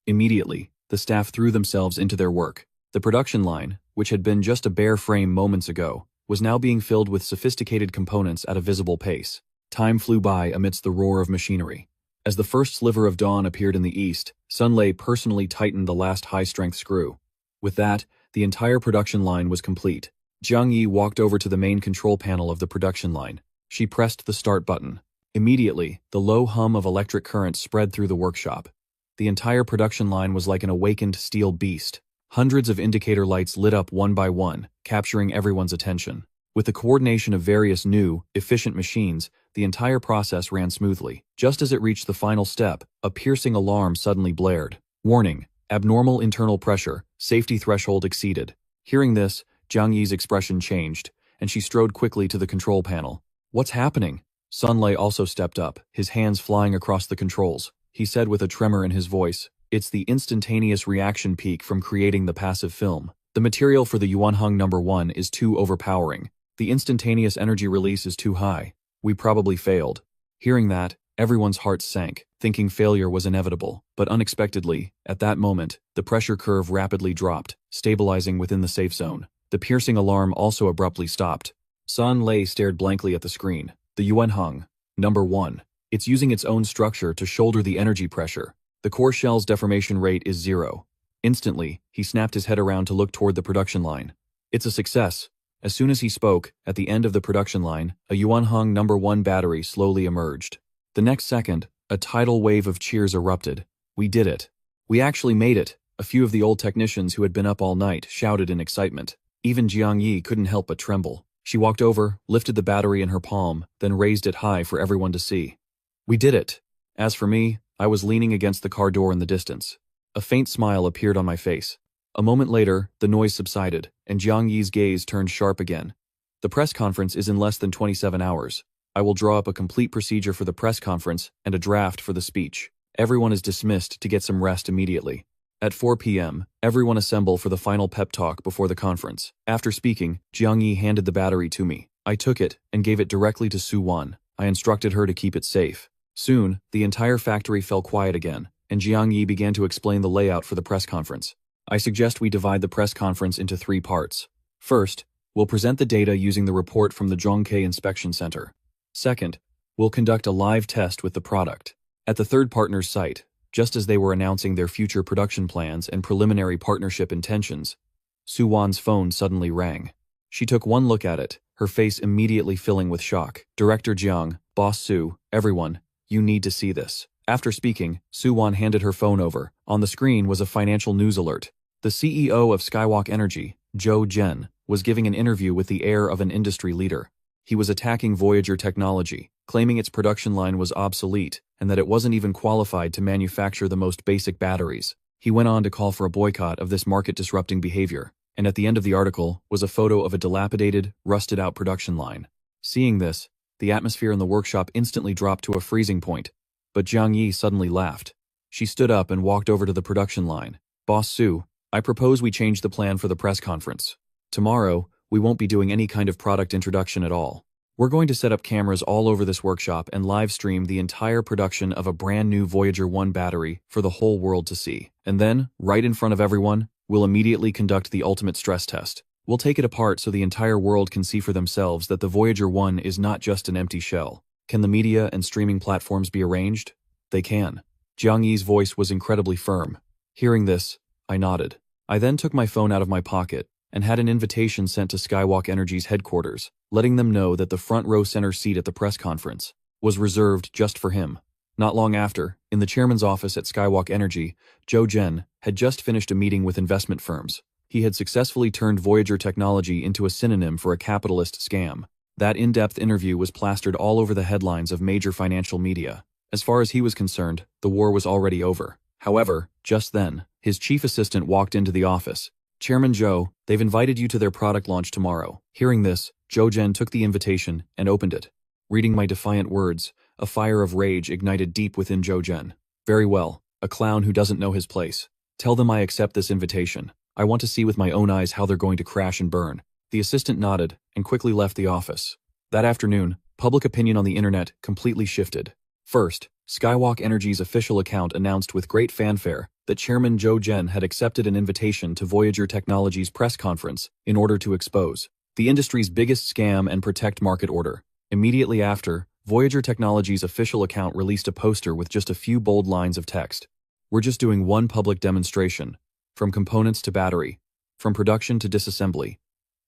Immediately, the staff threw themselves into their work. The production line, which had been just a bare frame moments ago, was now being filled with sophisticated components at a visible pace. Time flew by amidst the roar of machinery. As the first sliver of dawn appeared in the east, Sun Lei personally tightened the last high-strength screw. With that, the entire production line was complete. Jiang Yi walked over to the main control panel of the production line. She pressed the start button. Immediately, the low hum of electric current spread through the workshop. The entire production line was like an awakened steel beast. Hundreds of indicator lights lit up one by one, capturing everyone's attention. With the coordination of various new, efficient machines, the entire process ran smoothly. Just as it reached the final step, a piercing alarm suddenly blared. "Warning, abnormal internal pressure, safety threshold exceeded." Hearing this, Jiang Yi's expression changed, and she strode quickly to the control panel. "What's happening?" Sun Lei also stepped up, his hands flying across the controls. He said with a tremor in his voice, "It's the instantaneous reaction peak from creating the passive film. The material for the Yuanheng No. 1 is too overpowering. The instantaneous energy release is too high. We probably failed." Hearing that, everyone's hearts sank, thinking failure was inevitable. But unexpectedly, at that moment, the pressure curve rapidly dropped, stabilizing within the safe zone. The piercing alarm also abruptly stopped. Sun Lei stared blankly at the screen. The Yuanheng No. 1. It's using its own structure to shoulder the energy pressure. The core shell's deformation rate is 0. Instantly, he snapped his head around to look toward the production line. "It's a success." As soon as he spoke, at the end of the production line, a Yuanheng No. 1 battery slowly emerged. The next second, a tidal wave of cheers erupted. "We did it. We actually made it," a few of the old technicians who had been up all night shouted in excitement. Even Jiang Yi couldn't help but tremble. She walked over, lifted the battery in her palm, then raised it high for everyone to see. "We did it." As for me, I was leaning against the car door in the distance. A faint smile appeared on my face. A moment later, the noise subsided, and Jiang Yi's gaze turned sharp again. "The press conference is in less than 27 hours. I will draw up a complete procedure for the press conference and a draft for the speech. Everyone is dismissed to get some rest immediately. At 4 p.m., everyone assemble for the final pep talk before the conference." After speaking, Jiang Yi handed the battery to me. I took it and gave it directly to Su Wan. I instructed her to keep it safe. Soon, the entire factory fell quiet again, and Jiang Yi began to explain the layout for the press conference. "I suggest we divide the press conference into 3 parts. First, we'll present the data using the report from the Zhongke Inspection Center. Second, we'll conduct a live test with the product. At the third partner's site, Just as they were announcing their future production plans and preliminary partnership intentions, Su Wan's phone suddenly rang. She took one look at it, her face immediately filling with shock. "Director Jiang, Boss Su, everyone, you need to see this." After speaking, Su Wan handed her phone over. On the screen was a financial news alert. The CEO of Skywalk Energy, Zhou Zhen, was giving an interview with the air of an industry leader. He was attacking Voyager technology, claiming its production line was obsolete and that it wasn't even qualified to manufacture the most basic batteries. He went on to call for a boycott of this market-disrupting behavior, and at the end of the article was a photo of a dilapidated, rusted-out production line. Seeing this, the atmosphere in the workshop instantly dropped to a freezing point, but Jiang Yi suddenly laughed. She stood up and walked over to the production line. "Boss Su, I propose we change the plan for the press conference. Tomorrow, we won't be doing any kind of product introduction at all. We're going to set up cameras all over this workshop and live stream the entire production of a brand new Voyager 1 battery for the whole world to see. And then, right in front of everyone, we'll immediately conduct the ultimate stress test. We'll take it apart so the entire world can see for themselves that the Voyager 1 is not just an empty shell. Can the media and streaming platforms be arranged? They can." Jiang Yi's voice was incredibly firm. Hearing this, I nodded. I then took my phone out of my pocket and had an invitation sent to Skywalk Energy's headquarters, letting them know that the front row center seat at the press conference was reserved just for him. Not long after, in the chairman's office at Skywalk Energy, Zhou Zhen had just finished a meeting with investment firms. He had successfully turned Voyager technology into a synonym for a capitalist scam. That in-depth interview was plastered all over the headlines of major financial media. As far as he was concerned, the war was already over. However, just then, his chief assistant walked into the office. "Chairman Zhou, they've invited you to their product launch tomorrow." Hearing this, Zhou Zhen took the invitation and opened it. Reading my defiant words, a fire of rage ignited deep within Zhou Zhen. "Very well, a clown who doesn't know his place. Tell them I accept this invitation. I want to see with my own eyes how they're going to crash and burn." The assistant nodded and quickly left the office. That afternoon, public opinion on the internet completely shifted. First, Skywalk Energy's official account announced with great fanfare that Chairman Zhou Zhen had accepted an invitation to Voyager Technologies' press conference in order to expose the industry's biggest scam and protect market order. Immediately after, Voyager Technologies' official account released a poster with just a few bold lines of text. "We're just doing one public demonstration, from components to battery, from production to disassembly.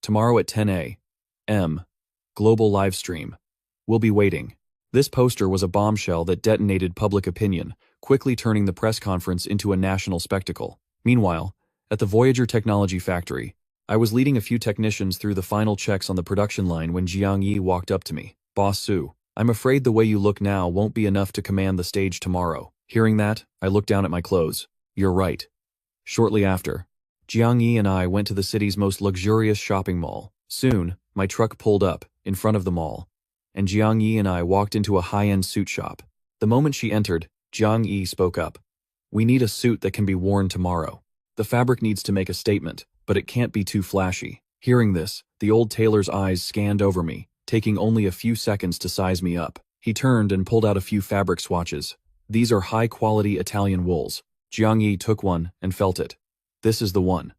Tomorrow at 10 a.m. Global live stream. We'll be waiting." This poster was a bombshell that detonated public opinion, quickly turning the press conference into a national spectacle. Meanwhile, at the Voyager Technology factory, I was leading a few technicians through the final checks on the production line when Jiang Yi walked up to me. "Boss Su, I'm afraid the way you look now won't be enough to command the stage tomorrow." Hearing that, I looked down at my clothes. "You're right." Shortly after, Jiang Yi and I went to the city's most luxurious shopping mall. Soon, my truck pulled up in front of the mall, and Jiang Yi and I walked into a high-end suit shop. The moment she entered, Jiang Yi spoke up. "We need a suit that can be worn tomorrow. The fabric needs to make a statement, but it can't be too flashy." Hearing this, the old tailor's eyes scanned over me, taking only a few seconds to size me up. He turned and pulled out a few fabric swatches. "These are high-quality Italian wools." Jiang Yi took one and felt it. "This is the one."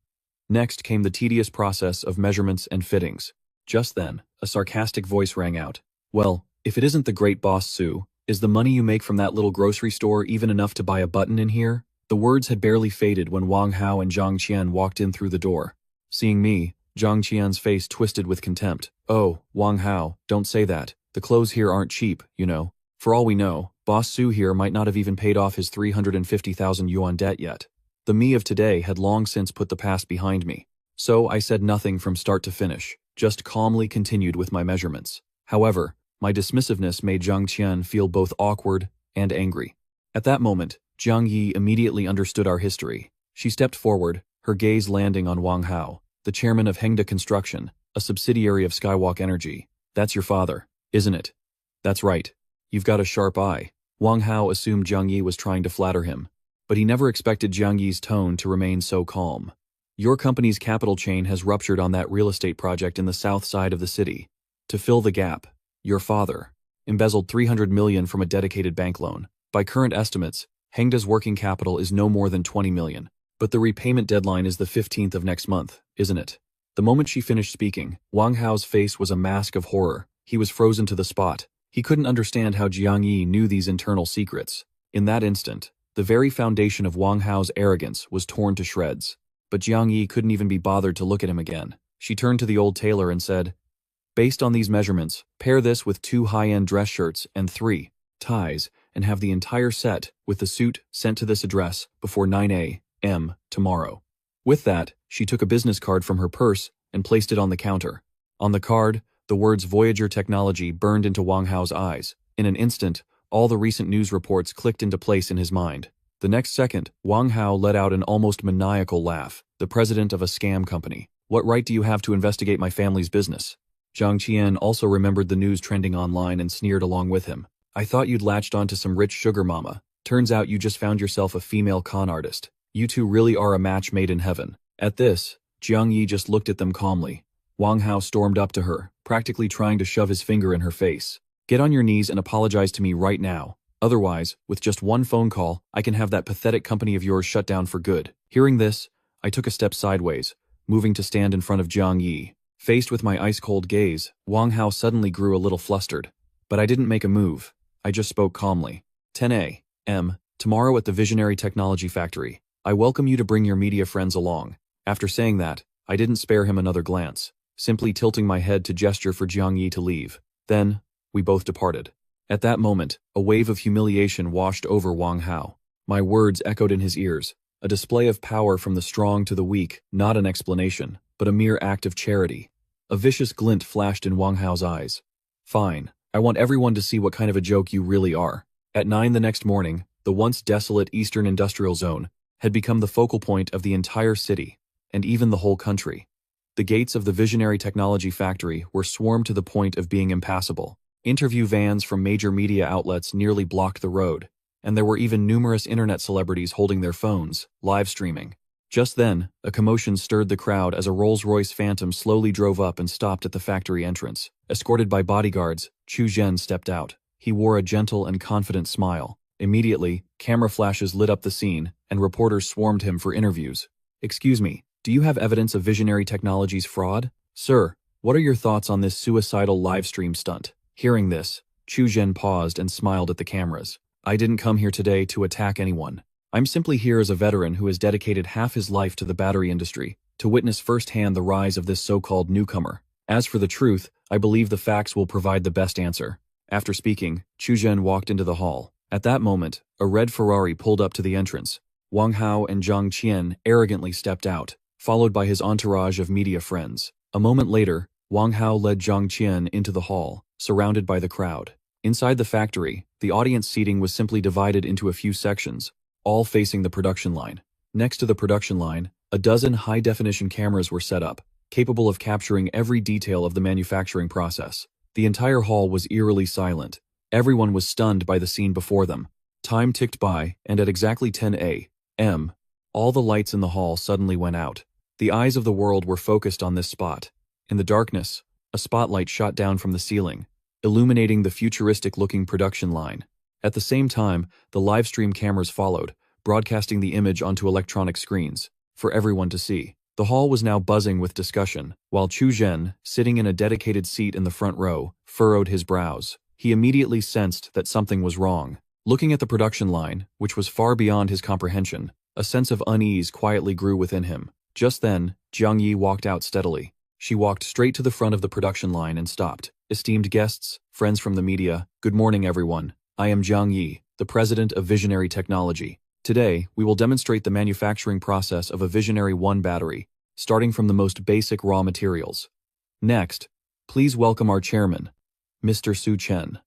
Next came the tedious process of measurements and fittings. Just then, a sarcastic voice rang out. "Well, if it isn't the great Boss Su, is the money you make from that little grocery store even enough to buy a button in here?" The words had barely faded when Wang Hao and Zhang Qian walked in through the door. Seeing me, Zhang Qian's face twisted with contempt. "Oh, Wang Hao, don't say that. The clothes here aren't cheap, you know. For all we know, Boss Su here might not have even paid off his 350,000 yuan debt yet." The me of today had long since put the past behind me. So I said nothing from start to finish, just calmly continued with my measurements. However, my dismissiveness made Zhang Qian feel both awkward and angry. At that moment, Jiang Yi immediately understood our history. She stepped forward, her gaze landing on Wang Hao, the chairman of Hengda Construction, a subsidiary of Skywalk Energy. "That's your father, isn't it?" "That's right. You've got a sharp eye." Wang Hao assumed Jiang Yi was trying to flatter him, but he never expected Jiang Yi's tone to remain so calm. "Your company's capital chain has ruptured on that real estate project in the south side of the city. To fill the gap, your father embezzled 300 million from a dedicated bank loan. By current estimates, Hengda's working capital is no more than 20 million. But the repayment deadline is the 15th of next month, isn't it?" The moment she finished speaking, Wang Hao's face was a mask of horror. He was frozen to the spot. He couldn't understand how Jiang Yi knew these internal secrets. In that instant, The very foundation of Wang Hao's arrogance was torn to shreds. But Jiang Yi couldn't even be bothered to look at him again. She turned to the old tailor and said, "Based on these measurements, pair this with 2 high-end dress shirts and 3 ties, and have the entire set with the suit sent to this address before 9 a.m. tomorrow." With that, she took a business card from her purse and placed it on the counter. On the card, the words Voyager Technology burned into Wang Hao's eyes. In an instant, all the recent news reports clicked into place in his mind. The next second, Wang Hao let out an almost maniacal laugh. "The president of a scam company. What right do you have to investigate my family's business?" Zhang Qian also remembered the news trending online and sneered along with him. "I thought you'd latched onto some rich sugar mama. Turns out you just found yourself a female con artist. You two really are a match made in heaven." At this, Jiang Yi just looked at them calmly. Wang Hao stormed up to her, practically trying to shove his finger in her face. "Get on your knees and apologize to me right now. Otherwise, with just one phone call, I can have that pathetic company of yours shut down for good." Hearing this, I took a step sideways, moving to stand in front of Jiang Yi. Faced with my ice-cold gaze, Wang Hao suddenly grew a little flustered. But I didn't make a move. I just spoke calmly. 10 a.m. tomorrow at the Visionary Technology Factory. I welcome you to bring your media friends along. After saying that, I didn't spare him another glance, simply tilting my head to gesture for Jiang Yi to leave. Then, we both departed. At that moment, a wave of humiliation washed over Wang Hao. My words echoed in his ears, a display of power from the strong to the weak, not an explanation, but a mere act of charity. A vicious glint flashed in Wang Hao's eyes. "Fine, I want everyone to see what kind of a joke you really are." At 9 the next morning, the once desolate Eastern Industrial Zone had become the focal point of the entire city, and even the whole country. The gates of the Visionary Technology Factory were swarmed to the point of being impassable. Interview vans from major media outlets nearly blocked the road, and there were even numerous internet celebrities holding their phones, live streaming. Just then, a commotion stirred the crowd as a Rolls-Royce Phantom slowly drove up and stopped at the factory entrance. Escorted by bodyguards, Chu Zhen stepped out. He wore a gentle and confident smile. Immediately, camera flashes lit up the scene, and reporters swarmed him for interviews. "Excuse me, do you have evidence of Visionary Technology's fraud? Sir, what are your thoughts on this suicidal livestream stunt?" Hearing this, Chu Zhen paused and smiled at the cameras. "I didn't come here today to attack anyone. I'm simply here as a veteran who has dedicated half his life to the battery industry, to witness firsthand the rise of this so-called newcomer. As for the truth, I believe the facts will provide the best answer." After speaking, Chu Zhen walked into the hall. At that moment, a red Ferrari pulled up to the entrance. Wang Hao and Zhang Qian arrogantly stepped out, followed by his entourage of media friends. A moment later, Wang Hao led Zhang Qian into the hall, surrounded by the crowd. Inside the factory, the audience seating was simply divided into a few sections, all facing the production line. Next to the production line, a dozen high-definition cameras were set up, capable of capturing every detail of the manufacturing process. The entire hall was eerily silent. Everyone was stunned by the scene before them. Time ticked by, and at exactly 10 a.m., all the lights in the hall suddenly went out. The eyes of the world were focused on this spot. In the darkness, a spotlight shot down from the ceiling, illuminating the futuristic-looking production line. At the same time, the livestream cameras followed, broadcasting the image onto electronic screens, for everyone to see. The hall was now buzzing with discussion, while Chu Zhen, sitting in a dedicated seat in the front row, furrowed his brows. He immediately sensed that something was wrong. Looking at the production line, which was far beyond his comprehension, a sense of unease quietly grew within him. Just then, Jiang Yi walked out steadily. She walked straight to the front of the production line and stopped. "Esteemed guests, friends from the media, good morning everyone. I am Jiang Yi, the president of Visionary Technology. Today, we will demonstrate the manufacturing process of a Visionary 1 battery, starting from the most basic raw materials. Next, please welcome our chairman, Mr. Su Chen."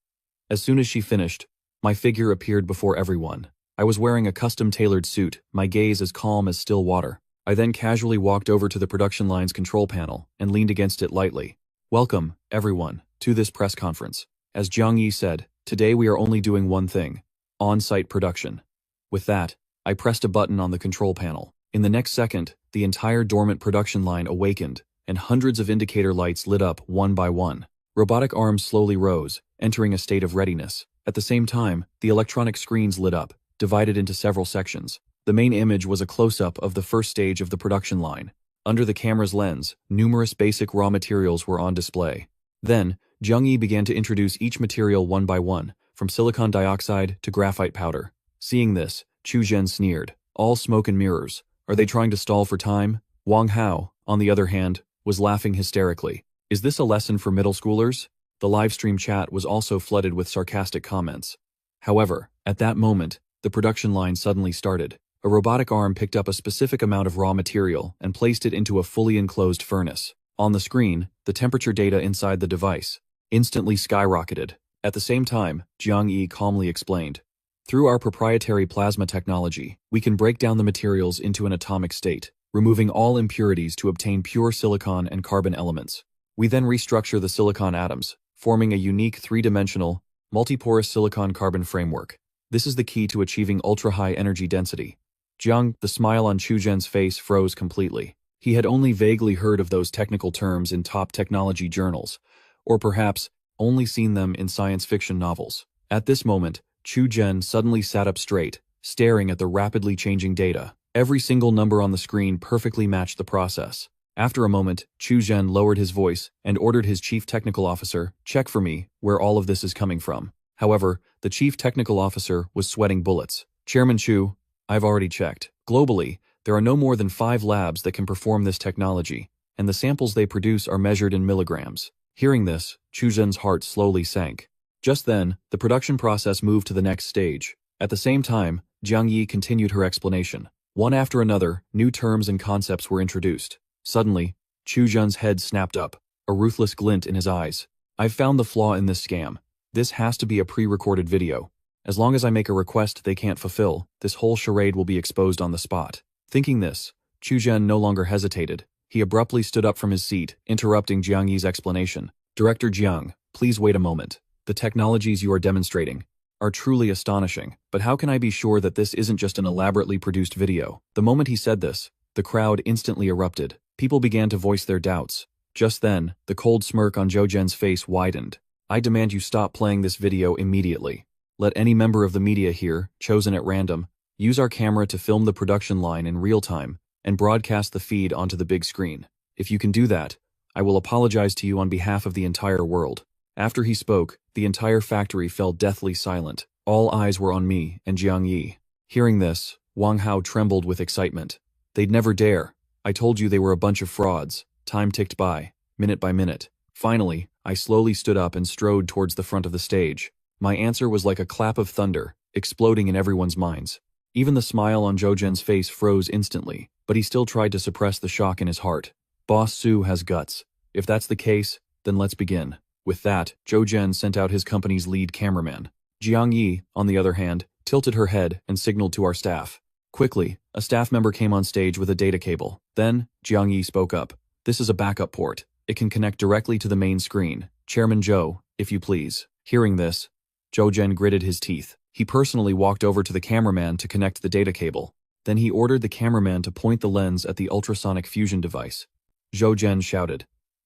As soon as she finished, my figure appeared before everyone. I was wearing a custom-tailored suit, my gaze as calm as still water. I then casually walked over to the production line's control panel and leaned against it lightly. "Welcome, everyone, to this press conference. As Jiang Yi said, today we are only doing one thing: on-site production." With that, I pressed a button on the control panel. In the next second, the entire dormant production line awakened, and hundreds of indicator lights lit up one by one. Robotic arms slowly rose, entering a state of readiness. At the same time, the electronic screens lit up, divided into several sections. The main image was a close-up of the first stage of the production line. Under the camera's lens, numerous basic raw materials were on display. Then, Jiang Yi began to introduce each material one by one, from silicon dioxide to graphite powder. Seeing this, Chu Zhen sneered. All smoke and mirrors. Are they trying to stall for time? Wang Hao, on the other hand, was laughing hysterically. Is this a lesson for middle schoolers? The livestream chat was also flooded with sarcastic comments. However, at that moment, the production line suddenly started. A robotic arm picked up a specific amount of raw material and placed it into a fully enclosed furnace. On the screen, the temperature data inside the device instantly skyrocketed. At the same time, Jiang Yi calmly explained, "Through our proprietary plasma technology, we can break down the materials into an atomic state, removing all impurities to obtain pure silicon and carbon elements. We then restructure the silicon atoms, forming a unique three-dimensional, multiporous silicon-carbon framework. This is the key to achieving ultra-high energy density." The smile on Chu Zhen's face froze completely. He had only vaguely heard of those technical terms in top technology journals, or perhaps only seen them in science fiction novels. At this moment, Chu Zhen suddenly sat up straight, staring at the rapidly changing data. Every single number on the screen perfectly matched the process. After a moment, Chu Zhen lowered his voice and ordered his chief technical officer, "Check for me where all of this is coming from." However, the chief technical officer was sweating bullets. "Chairman Chu, I've already checked. Globally, there are no more than 5 labs that can perform this technology, and the samples they produce are measured in milligrams." Hearing this, Chu Zhen's heart slowly sank. Just then, the production process moved to the next stage. At the same time, Jiang Yi continued her explanation. One after another, new terms and concepts were introduced. Suddenly, Chu Zhen's head snapped up, a ruthless glint in his eyes. "I've found the flaw in this scam. This has to be a pre-recorded video. As long as I make a request they can't fulfill, this whole charade will be exposed on the spot." Thinking this, Chu Zhen no longer hesitated. He abruptly stood up from his seat, interrupting Jiang Yi's explanation. "Director Jiang, please wait a moment. The technologies you are demonstrating are truly astonishing, but how can I be sure that this isn't just an elaborately produced video?" The moment he said this, the crowd instantly erupted. People began to voice their doubts. Just then, the cold smirk on Zhou Zhen's face widened. "I demand you stop playing this video immediately. Let any member of the media here, chosen at random, use our camera to film the production line in real time and broadcast the feed onto the big screen. If you can do that, I will apologize to you on behalf of the entire world." After he spoke, the entire factory fell deathly silent. All eyes were on me and Jiang Yi. Hearing this, Wang Hao trembled with excitement. "They'd never dare. I told you they were a bunch of frauds." Time ticked by, minute by minute. Finally, I slowly stood up and strode towards the front of the stage. My answer was like a clap of thunder, exploding in everyone's minds. Even the smile on Zhou Zhen's face froze instantly, but he still tried to suppress the shock in his heart. "Boss Su has guts. If that's the case, then let's begin." With that, Zhou Zhen sent out his company's lead cameraman. Jiang Yi, on the other hand, tilted her head and signaled to our staff. Quickly, a staff member came on stage with a data cable. Then, Jiang Yi spoke up. "This is a backup port. It can connect directly to the main screen. Chairman Zhou, if you please." Hearing this, Zhou Zhen gritted his teeth. He personally walked over to the cameraman to connect the data cable. Then he ordered the cameraman to point the lens at the ultrasonic fusion device. Zhou Zhen shouted,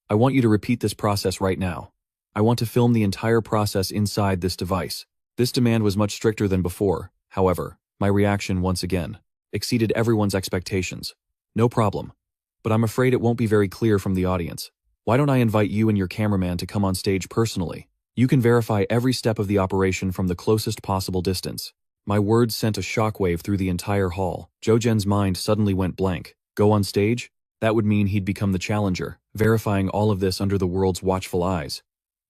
"I want you to repeat this process right now. I want to film the entire process inside this device." This demand was much stricter than before. However, my reaction once again exceeded everyone's expectations. "No problem. But I'm afraid it won't be very clear from the audience. Why don't I invite you and your cameraman to come on stage personally? You can verify every step of the operation from the closest possible distance." My words sent a shockwave through the entire hall. Zhou Zhen's mind suddenly went blank. Go on stage? That would mean he'd become the challenger, verifying all of this under the world's watchful eyes.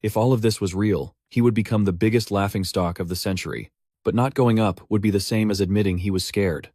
If all of this was real, he would become the biggest laughingstock of the century. But not going up would be the same as admitting he was scared.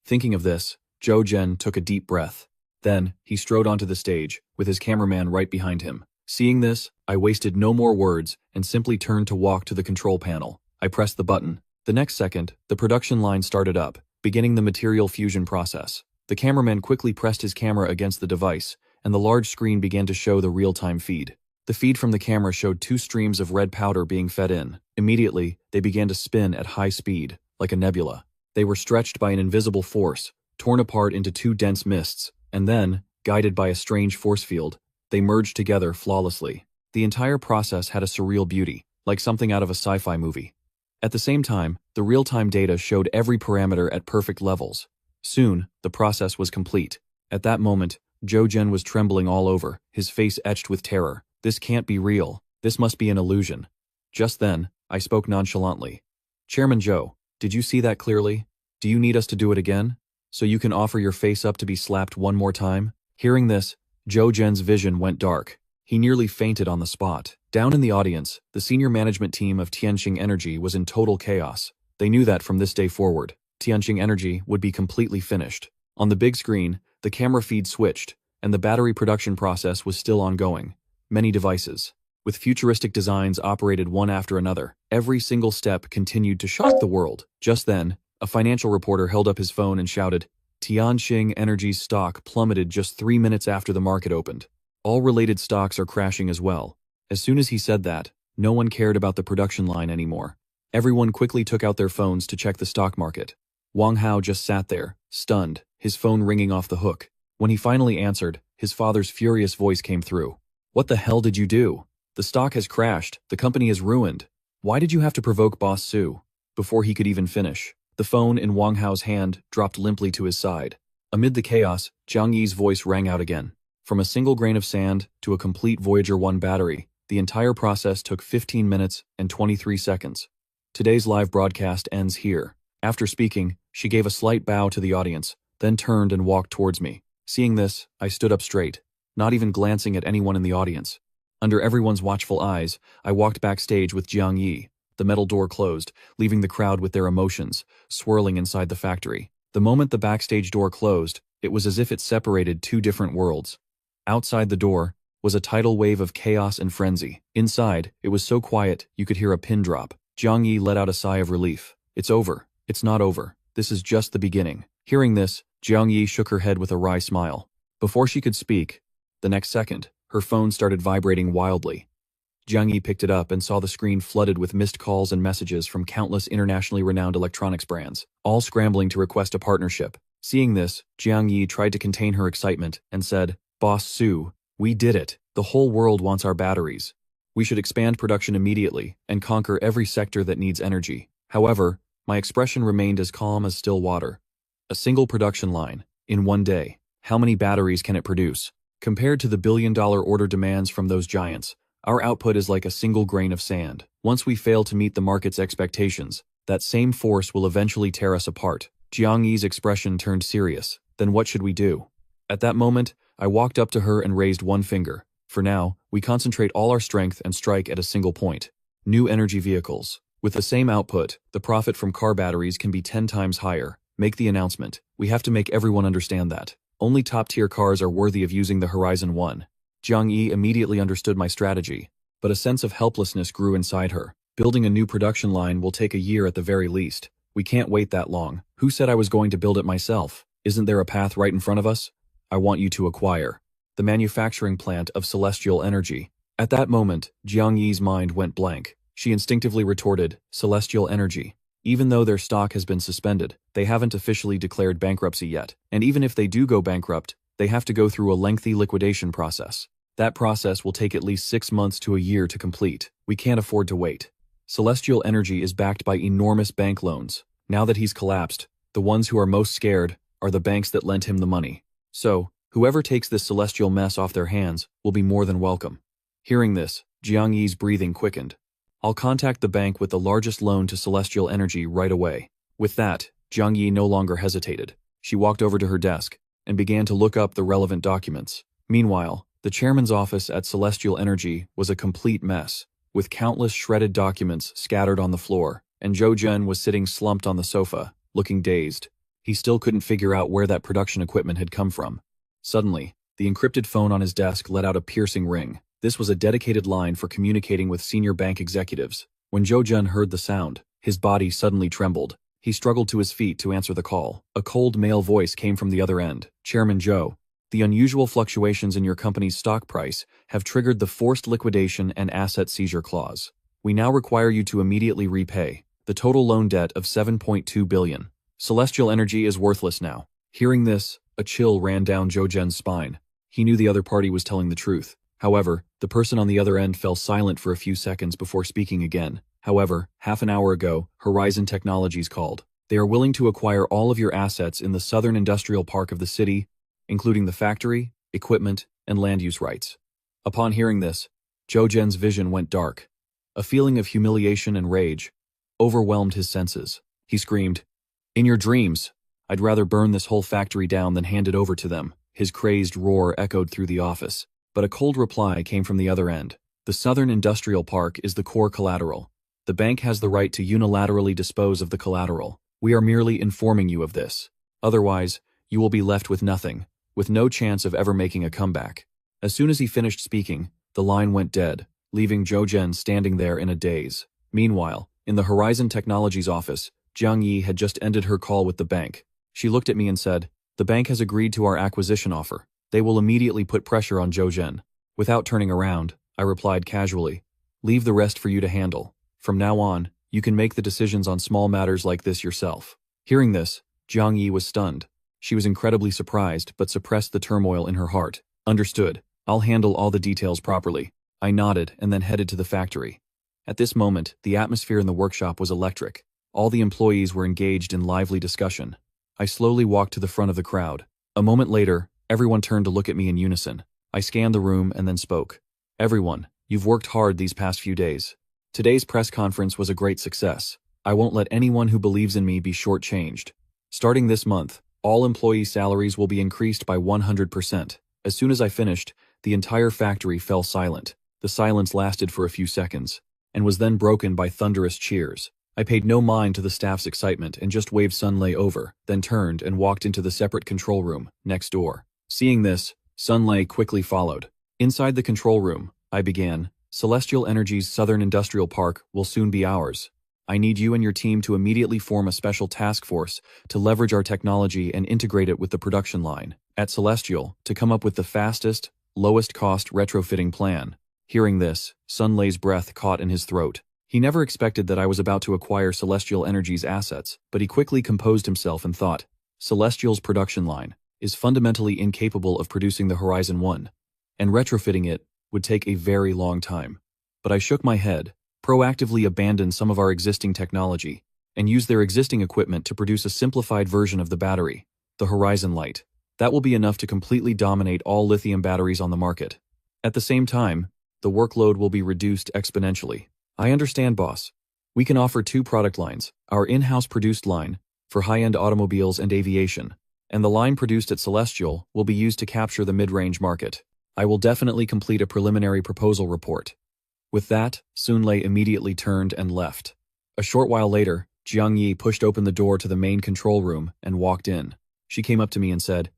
Thinking of this, Zhou Zhen took a deep breath. Then, he strode onto the stage, with his cameraman right behind him. Seeing this, I wasted no more words and simply turned to walk to the control panel. I pressed the button. The next second, the production line started up, beginning the material fusion process. The cameraman quickly pressed his camera against the device, and the large screen began to show the real-time feed. The feed from the camera showed 2 streams of red powder being fed in. Immediately, they began to spin at high speed, like a nebula. They were stretched by an invisible force, torn apart into 2 dense mists, and then, guided by a strange force field, they merged together flawlessly. The entire process had a surreal beauty, like something out of a sci-fi movie. At the same time, the real-time data showed every parameter at perfect levels. Soon, the process was complete. At that moment, Zhou Zhen was trembling all over, his face etched with terror. This can't be real. This must be an illusion. Just then, I spoke nonchalantly. Chairman Zhou, did you see that clearly? Do you need us to do it again? So you can offer your face up to be slapped one more time? Hearing this, Zhou Zhen's vision went dark. He nearly fainted on the spot. Down in the audience, the senior management team of Tianqing Energy was in total chaos. They knew that from this day forward, Tianqing Energy would be completely finished. On the big screen, the camera feed switched, and the battery production process was still ongoing. Many devices, with futuristic designs operated one after another. Every single step continued to shock the world. Just then, a financial reporter held up his phone and shouted, "Tianqing Energy's stock plummeted just 3 minutes after the market opened. All related stocks are crashing as well." As soon as he said that, no one cared about the production line anymore. Everyone quickly took out their phones to check the stock market. Wang Hao just sat there, stunned, his phone ringing off the hook. When he finally answered, his father's furious voice came through. "What the hell did you do? The stock has crashed, the company is ruined. Why did you have to provoke Boss Su?" Before he could even finish, the phone in Wang Hao's hand dropped limply to his side. Amid the chaos, Jiang Yi's voice rang out again. From a single grain of sand to a complete Voyager 1 battery, the entire process took 15 minutes and 23 seconds. Today's live broadcast ends here. After speaking, she gave a slight bow to the audience, then turned and walked towards me. Seeing this, I stood up straight, not even glancing at anyone in the audience. Under everyone's watchful eyes, I walked backstage with Jiang Yi. The metal door closed, leaving the crowd with their emotions swirling inside the factory. The moment the backstage door closed, it was as if it separated two different worlds. Outside the door was a tidal wave of chaos and frenzy. Inside, it was so quiet you could hear a pin drop. Jiang Yi let out a sigh of relief. "It's over. It's not over. This is just the beginning." Hearing this, Jiang Yi shook her head with a wry smile. Before she could speak, the next second, her phone started vibrating wildly. Jiang Yi picked it up and saw the screen flooded with missed calls and messages from countless internationally renowned electronics brands, all scrambling to request a partnership. Seeing this, Jiang Yi tried to contain her excitement and said, "Boss Su, we did it. The whole world wants our batteries. We should expand production immediately and conquer every sector that needs energy." However, my expression remained as calm as still water. A single production line, in one day, how many batteries can it produce? Compared to the billion-dollar order demands from those giants, our output is like a single grain of sand. Once we fail to meet the market's expectations, that same force will eventually tear us apart. Jiang Yi's expression turned serious. Then what should we do? At that moment, I walked up to her and raised one finger. For now, we concentrate all our strength and strike at a single point. New energy vehicles. With the same output, the profit from car batteries can be 10 times higher. Make the announcement. We have to make everyone understand that. Only top-tier cars are worthy of using the Horizon 1. Jiang Yi immediately understood my strategy, but a sense of helplessness grew inside her. Building a new production line will take a year at the very least. We can't wait that long. Who said I was going to build it myself? Isn't there a path right in front of us? I want you to acquire the manufacturing plant of Celestial Energy. At that moment, Jiang Yi's mind went blank. She instinctively retorted, "Celestial Energy. Even though their stock has been suspended, they haven't officially declared bankruptcy yet. And even if they do go bankrupt, they have to go through a lengthy liquidation process. That process will take at least 6 months to a year to complete. We can't afford to wait. Celestial Energy is backed by enormous bank loans. Now that he's collapsed, the ones who are most scared are the banks that lent him the money. So, whoever takes this celestial mess off their hands will be more than welcome." Hearing this, Jiang Yi's breathing quickened. "I'll contact the bank with the largest loan to Celestial Energy right away." With that, Jiang Yi no longer hesitated. She walked over to her desk and began to look up the relevant documents. Meanwhile, the chairman's office at Celestial Energy was a complete mess, with countless shredded documents scattered on the floor, and Zhou Zhen was sitting slumped on the sofa, looking dazed. He still couldn't figure out where that production equipment had come from. Suddenly, the encrypted phone on his desk let out a piercing ring. This was a dedicated line for communicating with senior bank executives. When Zhou Zhen heard the sound, his body suddenly trembled. He struggled to his feet to answer the call. A cold male voice came from the other end. "Chairman Zhou, the unusual fluctuations in your company's stock price have triggered the forced liquidation and asset seizure clause. We now require you to immediately repay the total loan debt of 7.2 billion. Celestial Energy is worthless now." Hearing this, a chill ran down Zhou Zhen's spine. He knew the other party was telling the truth. However, the person on the other end fell silent for a few seconds before speaking again. "However, half an hour ago, Horizon Technologies called. They are willing to acquire all of your assets in the southern industrial park of the city, including the factory, equipment, and land use rights." Upon hearing this, Zhou Zhen's vision went dark. A feeling of humiliation and rage overwhelmed his senses. He screamed, In your dreams. I'd rather burn this whole factory down than hand it over to them. His crazed roar echoed through the office. But a cold reply came from the other end. The Southern Industrial Park is the core collateral. The bank has the right to unilaterally dispose of the collateral. We are merely informing you of this. Otherwise, you will be left with nothing, with no chance of ever making a comeback. As soon as he finished speaking, the line went dead, leaving Zhou Zhen standing there in a daze. Meanwhile, in the Horizon Technologies office, Jiang Yi had just ended her call with the bank. She looked at me and said, "The bank has agreed to our acquisition offer. They will immediately put pressure on Zhou Zhen." Without turning around, I replied casually, "Leave the rest for you to handle. From now on, you can make the decisions on small matters like this yourself." Hearing this, Jiang Yi was stunned. She was incredibly surprised but suppressed the turmoil in her heart. "Understood. I'll handle all the details properly." I nodded and then headed to the factory. At this moment, the atmosphere in the workshop was electric. All the employees were engaged in lively discussion. I slowly walked to the front of the crowd. A moment later, everyone turned to look at me in unison. I scanned the room and then spoke. "Everyone, you've worked hard these past few days. Today's press conference was a great success. I won't let anyone who believes in me be shortchanged. Starting this month, all employee salaries will be increased by 100%. As soon as I finished, the entire factory fell silent. The silence lasted for a few seconds, and was then broken by thunderous cheers. I paid no mind to the staff's excitement and just waved Sun Lei over, then turned and walked into the separate control room, next door. Seeing this, Sun Lei quickly followed. Inside the control room, I began, "Celestial Energy's Southern Industrial Park will soon be ours. I need you and your team to immediately form a special task force to leverage our technology and integrate it with the production line at Celestial to come up with the fastest, lowest cost retrofitting plan." Hearing this, Sun Lei's breath caught in his throat. He never expected that I was about to acquire Celestial Energy's assets, but he quickly composed himself and thought, "Celestial's production line is fundamentally incapable of producing the Horizon 1, and retrofitting it would take a very long time." But I shook my head, proactively abandoned some of our existing technology, and used their existing equipment to produce a simplified version of the battery, the Horizon Light. That will be enough to completely dominate all lithium batteries on the market. At the same time, the workload will be reduced exponentially. "I understand, boss. We can offer two product lines, our in-house produced line, for high-end automobiles and aviation, and the line produced at Celestial will be used to capture the mid-range market. I will definitely complete a preliminary proposal report." With that, Sun Lei immediately turned and left. A short while later, Jiang Yi pushed open the door to the main control room and walked in. She came up to me and said,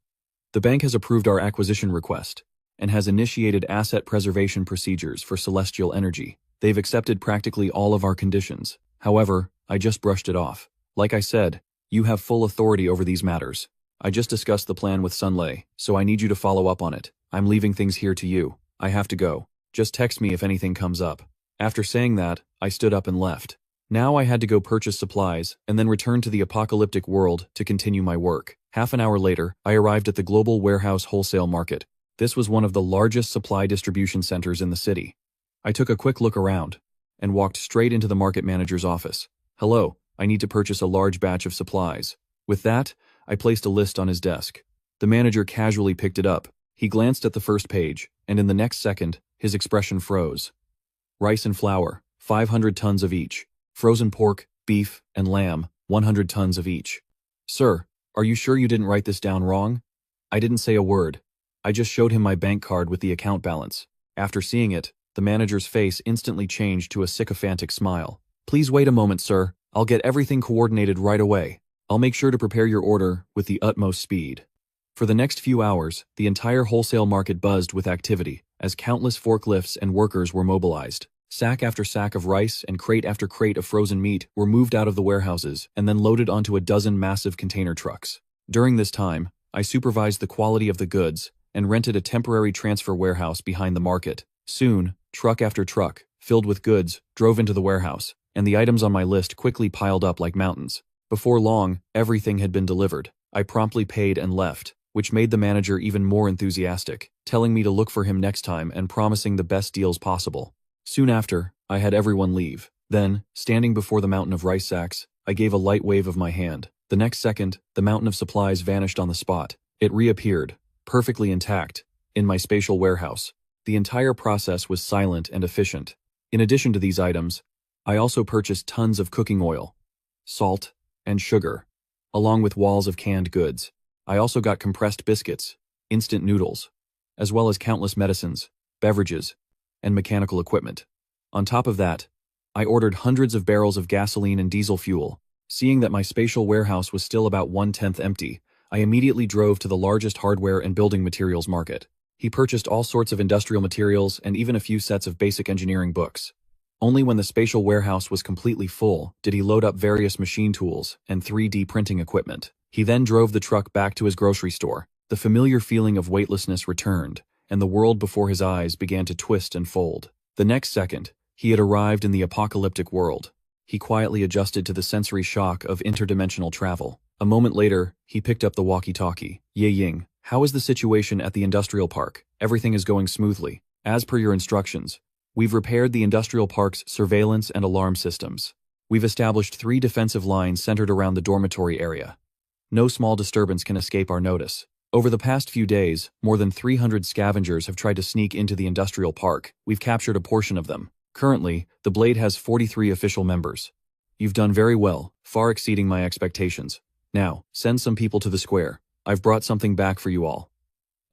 "The bank has approved our acquisition request, and has initiated asset preservation procedures for Celestial Energy. They've accepted practically all of our conditions. However, I just brushed it off. Like I said, you have full authority over these matters. I just discussed the plan with Sun Lei, so I need you to follow up on it. I'm leaving things here to you. I have to go. Just text me if anything comes up." After saying that, I stood up and left. Now I had to go purchase supplies and then return to the apocalyptic world to continue my work. Half an hour later, I arrived at the Global Warehouse Wholesale Market. This was one of the largest supply distribution centers in the city. I took a quick look around and walked straight into the market manager's office. "Hello, I need to purchase a large batch of supplies." With that, I placed a list on his desk. The manager casually picked it up. He glanced at the first page, and in the next second, his expression froze. "Rice and flour, 500 tons of each. Frozen pork, beef, and lamb, 100 tons of each." "Sir, are you sure you didn't write this down wrong?" I didn't say a word. I just showed him my bank card with the account balance. After seeing it, the manager's face instantly changed to a sycophantic smile. "Please wait a moment, sir. I'll get everything coordinated right away. I'll make sure to prepare your order with the utmost speed." For the next few hours, the entire wholesale market buzzed with activity, as countless forklifts and workers were mobilized. Sack after sack of rice and crate after crate of frozen meat were moved out of the warehouses and then loaded onto a dozen massive container trucks. During this time, I supervised the quality of the goods and rented a temporary transfer warehouse behind the market. Soon, truck after truck, filled with goods, drove into the warehouse, and the items on my list quickly piled up like mountains. Before long, everything had been delivered. I promptly paid and left, which made the manager even more enthusiastic, telling me to look for him next time and promising the best deals possible. Soon after, I had everyone leave. Then, standing before the mountain of rice sacks, I gave a light wave of my hand. The next second, the mountain of supplies vanished on the spot. It reappeared, perfectly intact, in my spatial warehouse. The entire process was silent and efficient. In addition to these items, I also purchased tons of cooking oil, salt, and sugar. along with walls of canned goods. I also got compressed biscuits, instant noodles, as well as countless medicines, beverages, and mechanical equipment. On top of that, I ordered hundreds of barrels of gasoline and diesel fuel. Seeing that my spatial warehouse was still about 1/10 empty, I immediately drove to the largest hardware and building materials market. He purchased all sorts of industrial materials and even a few sets of basic engineering books. Only when the spatial warehouse was completely full did he load up various machine tools and 3D printing equipment. He then drove the truck back to his grocery store. The familiar feeling of weightlessness returned, and the world before his eyes began to twist and fold. The next second, he had arrived in the apocalyptic world. He quietly adjusted to the sensory shock of interdimensional travel. A moment later, he picked up the walkie-talkie. "Ye Ying, how is the situation at the industrial park? Everything is going smoothly. As per your instructions, we've repaired the industrial park's surveillance and alarm systems. We've established 3 defensive lines centered around the dormitory area. No small disturbance can escape our notice. Over the past few days, more than 300 scavengers have tried to sneak into the industrial park. We've captured a portion of them. Currently, the Blade has 43 official members. You've done very well, far exceeding my expectations. Now, send some people to the square. I've brought something back for you all."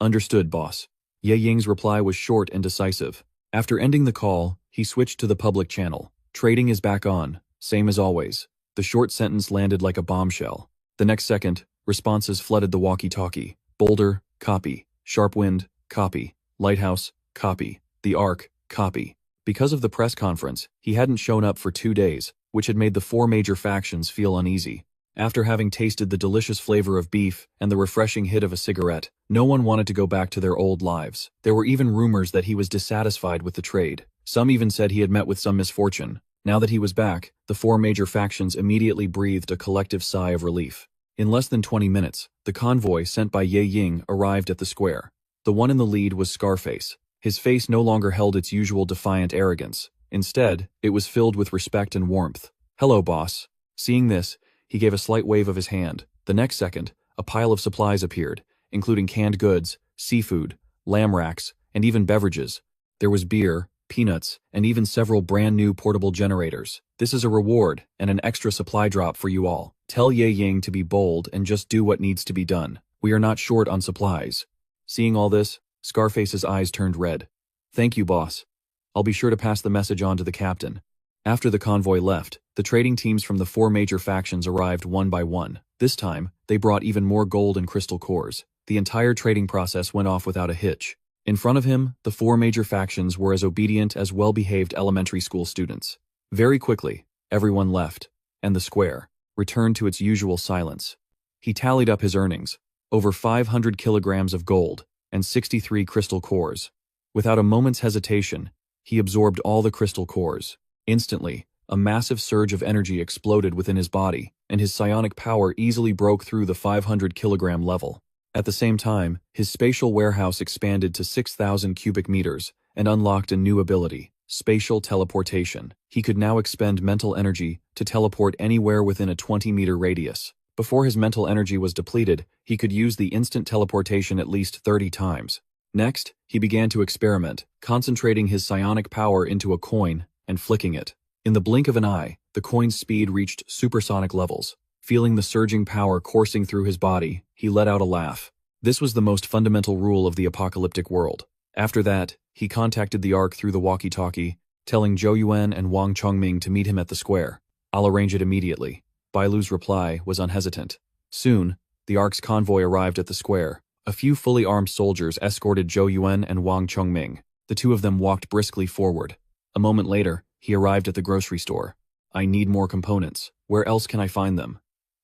"Understood, boss." Ye Ying's reply was short and decisive. After ending the call, he switched to the public channel. "Trading is back on, same as always." The short sentence landed like a bombshell. The next second, responses flooded the walkie-talkie. "Boulder, copy. Sharpwind, copy. Lighthouse, copy. The Ark, copy." Because of the press conference, he hadn't shown up for 2 days, which had made the 4 major factions feel uneasy. After having tasted the delicious flavor of beef and the refreshing hit of a cigarette, no one wanted to go back to their old lives. There were even rumors that he was dissatisfied with the trade. Some even said he had met with some misfortune. Now that he was back, the 4 major factions immediately breathed a collective sigh of relief. In less than 20 minutes, the convoy sent by Ye Ying arrived at the square. The one in the lead was Scarface. His face no longer held its usual defiant arrogance. Instead, it was filled with respect and warmth. "Hello, boss." Seeing this, he gave a slight wave of his hand. The next second, a pile of supplies appeared, including canned goods, seafood, lamb racks, and even beverages. There was beer, peanuts, and even several brand new portable generators. "This is a reward and an extra supply drop for you all. Tell Ye Ying to be bold and just do what needs to be done. We are not short on supplies." Seeing all this, Scarface's eyes turned red. "Thank you, boss. I'll be sure to pass the message on to the captain." After the convoy left, the trading teams from the 4 major factions arrived one by one. This time, they brought even more gold and crystal cores. The entire trading process went off without a hitch. In front of him, the 4 major factions were as obedient as well-behaved elementary school students. Very quickly, everyone left, and the square returned to its usual silence. He tallied up his earnings: over 500 kilograms of gold and 63 crystal cores. Without a moment's hesitation, he absorbed all the crystal cores. Instantly, a massive surge of energy exploded within his body, and his psionic power easily broke through the 500-kilogram level. At the same time, his spatial warehouse expanded to 6,000 cubic meters and unlocked a new ability: spatial teleportation. He could now expend mental energy to teleport anywhere within a 20-meter radius. Before his mental energy was depleted, he could use the instant teleportation at least 30 times. Next, he began to experiment, concentrating his psionic power into a coin and flicking it. In the blink of an eye, the coin's speed reached supersonic levels. Feeling the surging power coursing through his body, he let out a laugh. This was the most fundamental rule of the apocalyptic world. After that, he contacted the Ark through the walkie-talkie, telling Zhou Yuan and Wang Chongming to meet him at the square. "I'll arrange it immediately." Bailu's reply was unhesitant. Soon, the Ark's convoy arrived at the square. A few fully armed soldiers escorted Zhou Yuan and Wang Chongming. The 2 of them walked briskly forward. A moment later, he arrived at the grocery store. "I need more components. Where else can I find them?"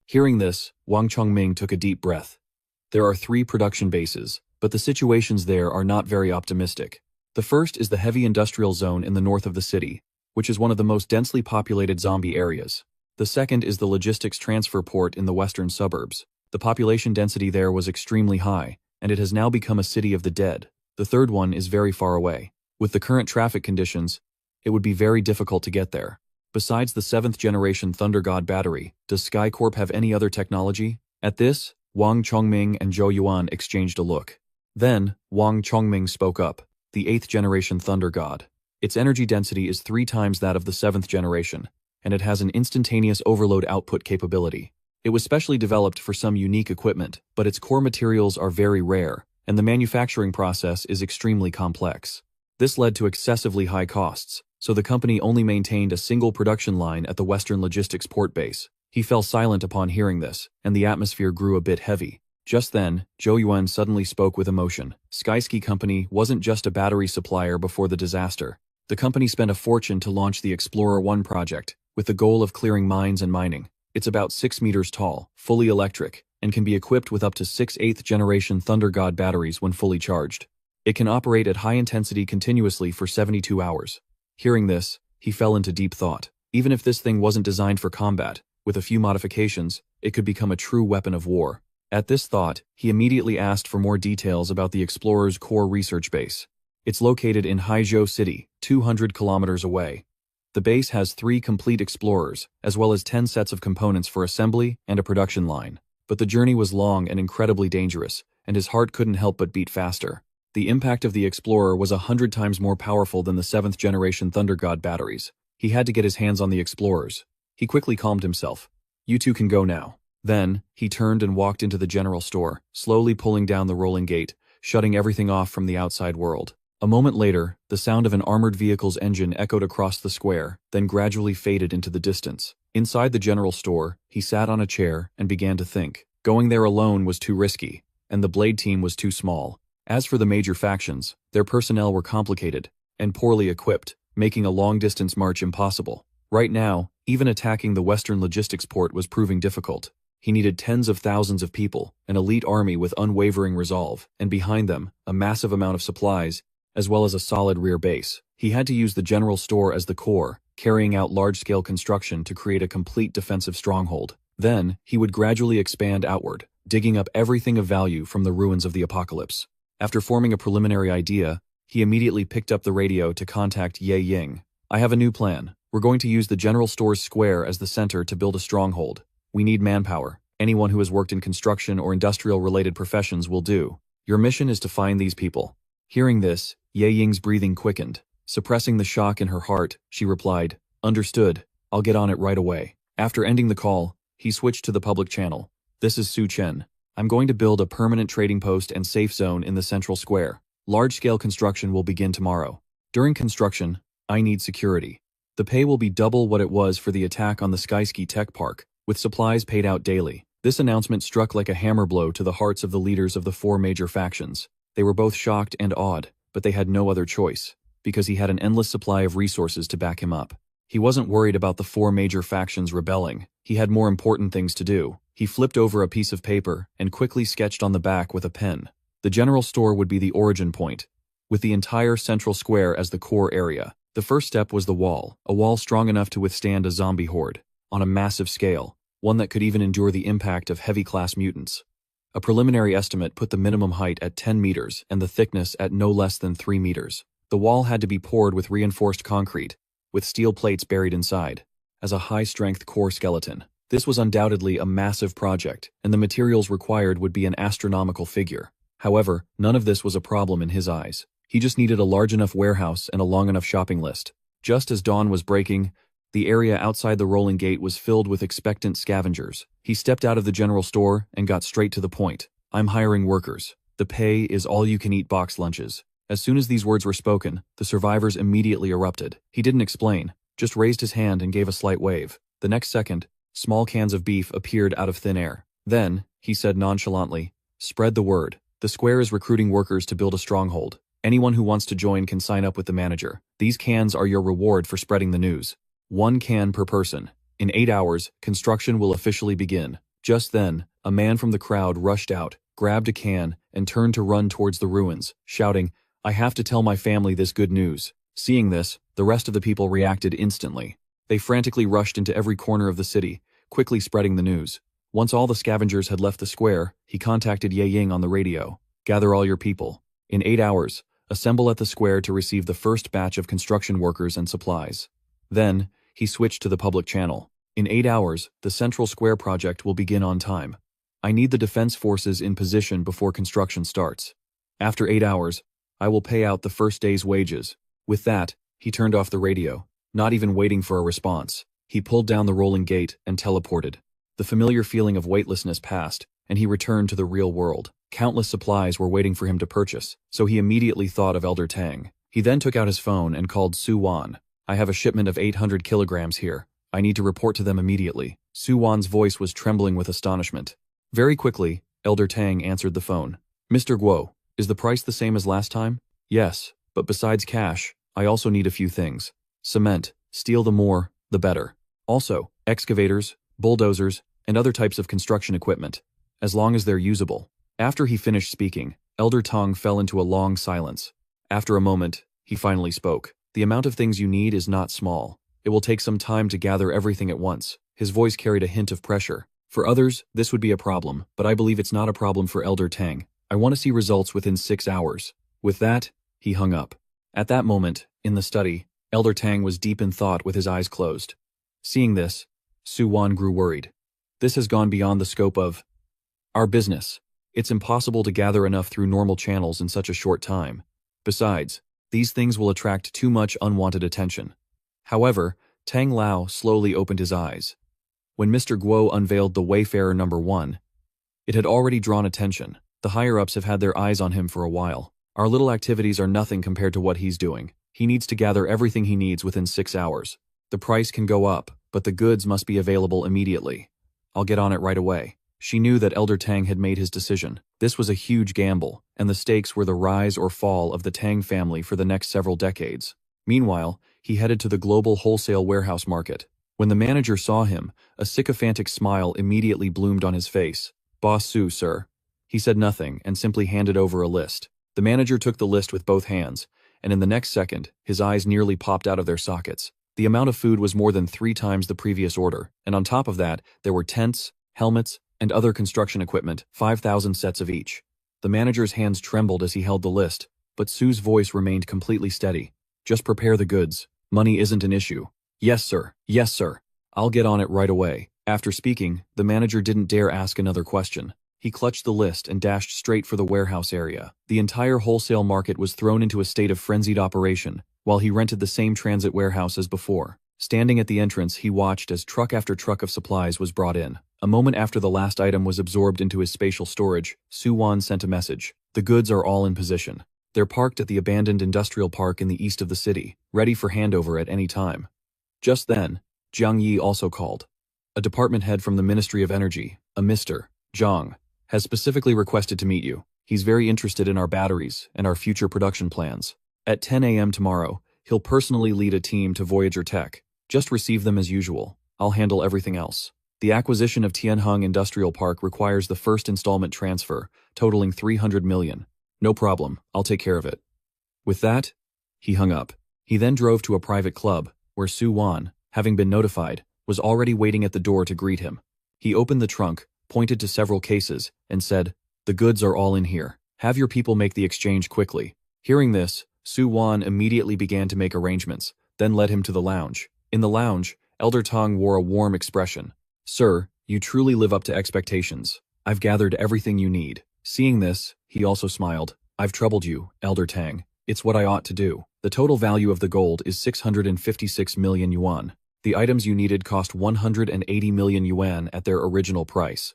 Hearing this, Wang Chongming took a deep breath. There are 3 production bases, but the situations there are not very optimistic. The first is the heavy industrial zone in the north of the city, which is one of the most densely populated zombie areas. The second is the logistics transfer port in the western suburbs. The population density there was extremely high, and it has now become a city of the dead. The third one is very far away. With the current traffic conditions, it would be very difficult to get there. Besides the 7th-generation Thunder God battery, does SkyCorp have any other technology? At this, Wang Chongming and Zhou Yuan exchanged a look. Then, Wang Chongming spoke up. "The 8th-generation Thunder God. Its energy density is 3 times that of the 7th generation, and it has an instantaneous overload output capability. It was specially developed for some unique equipment, but its core materials are very rare, and the manufacturing process is extremely complex. This led to excessively high costs, so the company only maintained a single production line at the Western Logistics port base. He fell silent upon hearing this, and the atmosphere grew a bit heavy. Just then, Zhou Yuan suddenly spoke with emotion. Skyski Company wasn't just a battery supplier before the disaster. The company spent a fortune to launch the Explorer 1 project, with the goal of clearing mines and mining. It's about 6 meters tall, fully electric, and can be equipped with up to 6 8th-generation Thunder God batteries when fully charged. It can operate at high intensity continuously for 72 hours. Hearing this, he fell into deep thought. Even if this thing wasn't designed for combat, with a few modifications, it could become a true weapon of war. At this thought, he immediately asked for more details about the Explorer's core research base. It's located in Haizhou City, 200 kilometers away. The base has 3 complete Explorers, as well as 10 sets of components for assembly and a production line. But the journey was long and incredibly dangerous, and his heart couldn't help but beat faster. The impact of the Explorer was 100 times more powerful than the 7th-generation Thunder God batteries. He had to get his hands on the Explorers. He quickly calmed himself. "You two can go now." Then, he turned and walked into the general store, slowly pulling down the rolling gate, shutting everything off from the outside world. A moment later, the sound of an armored vehicle's engine echoed across the square, then gradually faded into the distance. Inside the general store, he sat on a chair and began to think. Going there alone was too risky, and the Blade team was too small. As for the major factions, their personnel were complicated and poorly equipped, making a long-distance march impossible. Right now, even attacking the Western Logistics port was proving difficult. He needed tens of thousands of people, an elite army with unwavering resolve, and behind them, a massive amount of supplies, as well as a solid rear base. He had to use the general store as the core, carrying out large-scale construction to create a complete defensive stronghold. Then, he would gradually expand outward, digging up everything of value from the ruins of the apocalypse. After forming a preliminary idea, he immediately picked up the radio to contact Ye Ying. "I have a new plan. We're going to use the general store's square as the center to build a stronghold. We need manpower. Anyone who has worked in construction or industrial-related professions will do. Your mission is to find these people." Hearing this, Ye Ying's breathing quickened. Suppressing the shock in her heart, she replied, "Understood. I'll get on it right away." After ending the call, he switched to the public channel. "This is Su Chen. I'm going to build a permanent trading post and safe zone in the central square. Large-scale construction will begin tomorrow. During construction, I need security. The pay will be double what it was for the attack on the Skyski Tech Park, with supplies paid out daily." This announcement struck like a hammer blow to the hearts of the leaders of the 4 major factions. They were both shocked and awed, but they had no other choice, because he had an endless supply of resources to back him up. He wasn't worried about the 4 major factions rebelling. He had more important things to do. He flipped over a piece of paper and quickly sketched on the back with a pen. The general store would be the origin point, with the entire central square as the core area. The first step was the wall, a wall strong enough to withstand a zombie horde, on a massive scale, one that could even endure the impact of heavy-class mutants. A preliminary estimate put the minimum height at 10 meters and the thickness at no less than 3 meters. The wall had to be poured with reinforced concrete, with steel plates buried inside, as a high-strength core skeleton. This was undoubtedly a massive project, and the materials required would be an astronomical figure. However, none of this was a problem in his eyes. He just needed a large enough warehouse and a long enough shopping list. Just as dawn was breaking, the area outside the rolling gate was filled with expectant scavengers. He stepped out of the general store and got straight to the point. "I'm hiring workers. The pay is all-you-can-eat box lunches." As soon as these words were spoken, the survivors immediately erupted. He didn't explain, just raised his hand and gave a slight wave. The next second, small cans of beef appeared out of thin air. Then, he said nonchalantly, "Spread the word. The square is recruiting workers to build a stronghold. Anyone who wants to join can sign up with the manager. These cans are your reward for spreading the news. 1 can per person. In 8 hours, construction will officially begin." Just then, a man from the crowd rushed out, grabbed a can, and turned to run towards the ruins, shouting, "I have to tell my family this good news." Seeing this, the rest of the people reacted instantly. They frantically rushed into every corner of the city, quickly spreading the news. Once all the scavengers had left the square, he contacted Ye Ying on the radio. "Gather all your people. In 8 hours, assemble at the square to receive the first batch of construction workers and supplies." Then, he switched to the public channel. "In 8 hours, the Central Square project will begin on time. I need the defense forces in position before construction starts. After 8 hours, I will pay out the first day's wages." With that, he turned off the radio, not even waiting for a response. He pulled down the rolling gate and teleported. The familiar feeling of weightlessness passed, and he returned to the real world. Countless supplies were waiting for him to purchase, so he immediately thought of Elder Tang. He then took out his phone and called Su Wan. "I have a shipment of 800 kilograms here. I need to report to them immediately." Su Wan's voice was trembling with astonishment. Very quickly, Elder Tang answered the phone. "Mr. Guo, is the price the same as last time?" "Yes, but besides cash, I also need a few things. Cement, steel, the more, the better. Also, excavators, bulldozers, and other types of construction equipment, as long as they're usable." After he finished speaking, Elder Tang fell into a long silence. After a moment, he finally spoke. "The amount of things you need is not small. It will take some time to gather everything at once." His voice carried a hint of pressure. "For others, this would be a problem, but I believe it's not a problem for Elder Tang. I want to see results within 6 hours." With that, he hung up. At that moment, in the study, Elder Tang was deep in thought with his eyes closed. Seeing this, Su Wan grew worried. "This has gone beyond the scope of our business. It's impossible to gather enough through normal channels in such a short time. Besides, these things will attract too much unwanted attention." However, Tang Lao slowly opened his eyes. When Mr. Guo unveiled the Wayfarer #1, it had already drawn attention. The higher-ups have had their eyes on him for a while. "Our little activities are nothing compared to what he's doing. He needs to gather everything he needs within 6 hours. The price can go up, but the goods must be available immediately. I'll get on it right away." She knew that Elder Tang had made his decision. This was a huge gamble, and the stakes were the rise or fall of the Tang family for the next several decades. Meanwhile, he headed to the global wholesale warehouse market. When the manager saw him, a sycophantic smile immediately bloomed on his face. "Boss Su, sir." He said nothing and simply handed over a list. The manager took the list with both hands, and in the next second, his eyes nearly popped out of their sockets. The amount of food was more than 3 times the previous order, and on top of that, there were tents, helmets, and other construction equipment, 5,000 sets of each. The manager's hands trembled as he held the list, but Su's voice remained completely steady. "Just prepare the goods. Money isn't an issue." "Yes, sir. Yes, sir. I'll get on it right away." After speaking, the manager didn't dare ask another question. He clutched the list and dashed straight for the warehouse area. The entire wholesale market was thrown into a state of frenzied operation, while he rented the same transit warehouse as before. Standing at the entrance, he watched as truck after truck of supplies was brought in. A moment after the last item was absorbed into his spatial storage, Su Wan sent a message. "The goods are all in position. They're parked at the abandoned industrial park in the east of the city, ready for handover at any time." Just then, Jiang Yi also called. "A department head from the Ministry of Energy, a Mr. Zhang, has specifically requested to meet you. He's very interested in our batteries and our future production plans. At 10 a.m. tomorrow, he'll personally lead a team to Voyager Tech. Just receive them as usual. I'll handle everything else. The acquisition of Tianheng Industrial Park requires the first installment transfer, totaling 300 million. No problem, I'll take care of it." With that, he hung up. He then drove to a private club, where Su Wan, having been notified, was already waiting at the door to greet him. He opened the trunk, pointed to several cases, and said, "The goods are all in here. Have your people make the exchange quickly." Hearing this, Su Wan immediately began to make arrangements, then led him to the lounge. In the lounge, Elder Tang wore a warm expression. "Sir, you truly live up to expectations. I've gathered everything you need." Seeing this, he also smiled. "I've troubled you, Elder Tang. It's what I ought to do. The total value of the gold is 656 million yuan. The items you needed cost 180 million yuan at their original price.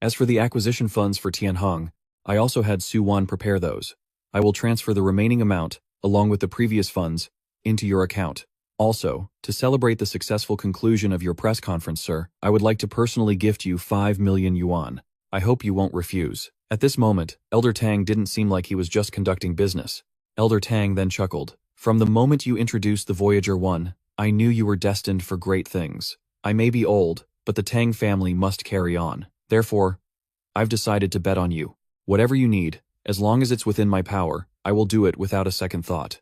As for the acquisition funds for Tianheng, I also had Su Wan prepare those. I will transfer the remaining amount, along with the previous funds, into your account. Also, to celebrate the successful conclusion of your press conference, sir, I would like to personally gift you 5 million yuan. I hope you won't refuse." At this moment, Elder Tang didn't seem like he was just conducting business. Elder Tang then chuckled. "From the moment you introduced the Voyager 1, I knew you were destined for great things. I may be old, but the Tang family must carry on. Therefore, I've decided to bet on you. Whatever you need, as long as it's within my power, I will do it without a second thought."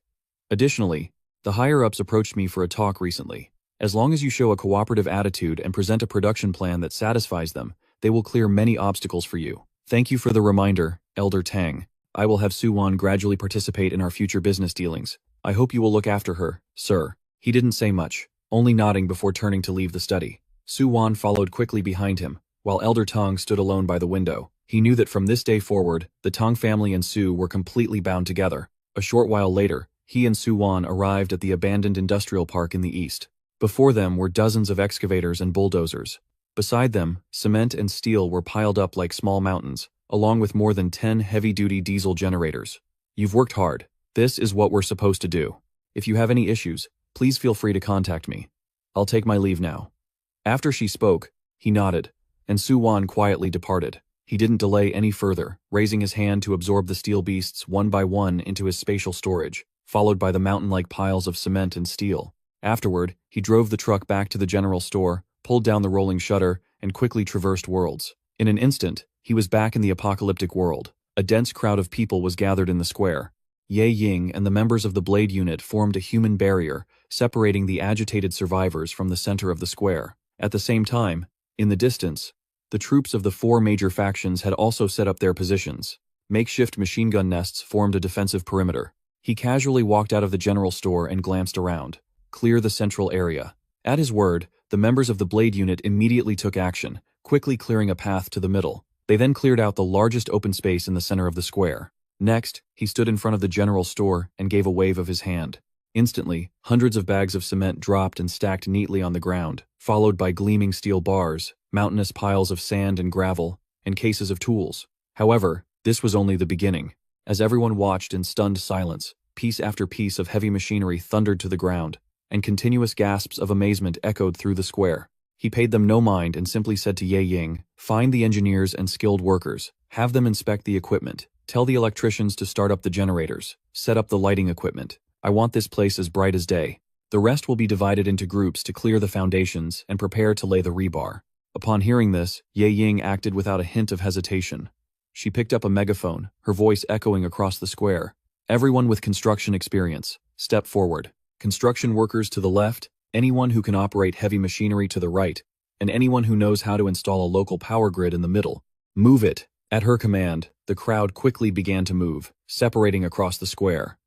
Additionally, the higher-ups approached me for a talk recently. As long as you show a cooperative attitude and present a production plan that satisfies them, they will clear many obstacles for you. Thank you for the reminder, Elder Tang. I will have Su Wan gradually participate in our future business dealings. I hope you will look after her, sir. He didn't say much, only nodding before turning to leave the study. Su Wan followed quickly behind him, while Elder Tang stood alone by the window. He knew that from this day forward, the Tang family and Su were completely bound together. A short while later, he and Su Wan arrived at the abandoned industrial park in the east. Before them were dozens of excavators and bulldozers. Beside them, cement and steel were piled up like small mountains, along with more than 10 heavy-duty diesel generators. You've worked hard. This is what we're supposed to do. If you have any issues, please feel free to contact me. I'll take my leave now. After she spoke, he nodded, and Su-wan quietly departed. He didn't delay any further, raising his hand to absorb the steel beasts one by one into his spatial storage, followed by the mountain-like piles of cement and steel. Afterward, he drove the truck back to the general store, pulled down the rolling shutter, and quickly traversed worlds. In an instant, he was back in the apocalyptic world. A dense crowd of people was gathered in the square. Ye Ying and the members of the Blade Unit formed a human barrier, separating the agitated survivors from the center of the square. At the same time, in the distance, the troops of the 4 major factions had also set up their positions. Makeshift machine gun nests formed a defensive perimeter. He casually walked out of the general store and glanced around. Clear the central area. At his word, the members of the Blade Unit immediately took action, quickly clearing a path to the middle. They then cleared out the largest open space in the center of the square. Next, he stood in front of the general store and gave a wave of his hand. Instantly, hundreds of bags of cement dropped and stacked neatly on the ground, followed by gleaming steel bars, mountainous piles of sand and gravel, and cases of tools. However, this was only the beginning. As everyone watched in stunned silence, piece after piece of heavy machinery thundered to the ground, and continuous gasps of amazement echoed through the square. He paid them no mind and simply said to Ye Ying, "Find the engineers and skilled workers, have them inspect the equipment, tell the electricians to start up the generators, set up the lighting equipment. I want this place as bright as day. The rest will be divided into groups to clear the foundations and prepare to lay the rebar." Upon hearing this, Ye Ying acted without a hint of hesitation. She picked up a megaphone, her voice echoing across the square. "Everyone with construction experience, step forward. Construction workers to the left, anyone who can operate heavy machinery to the right, and anyone who knows how to install a local power grid in the middle. Move it." At her command, the crowd quickly began to move, separating across the square.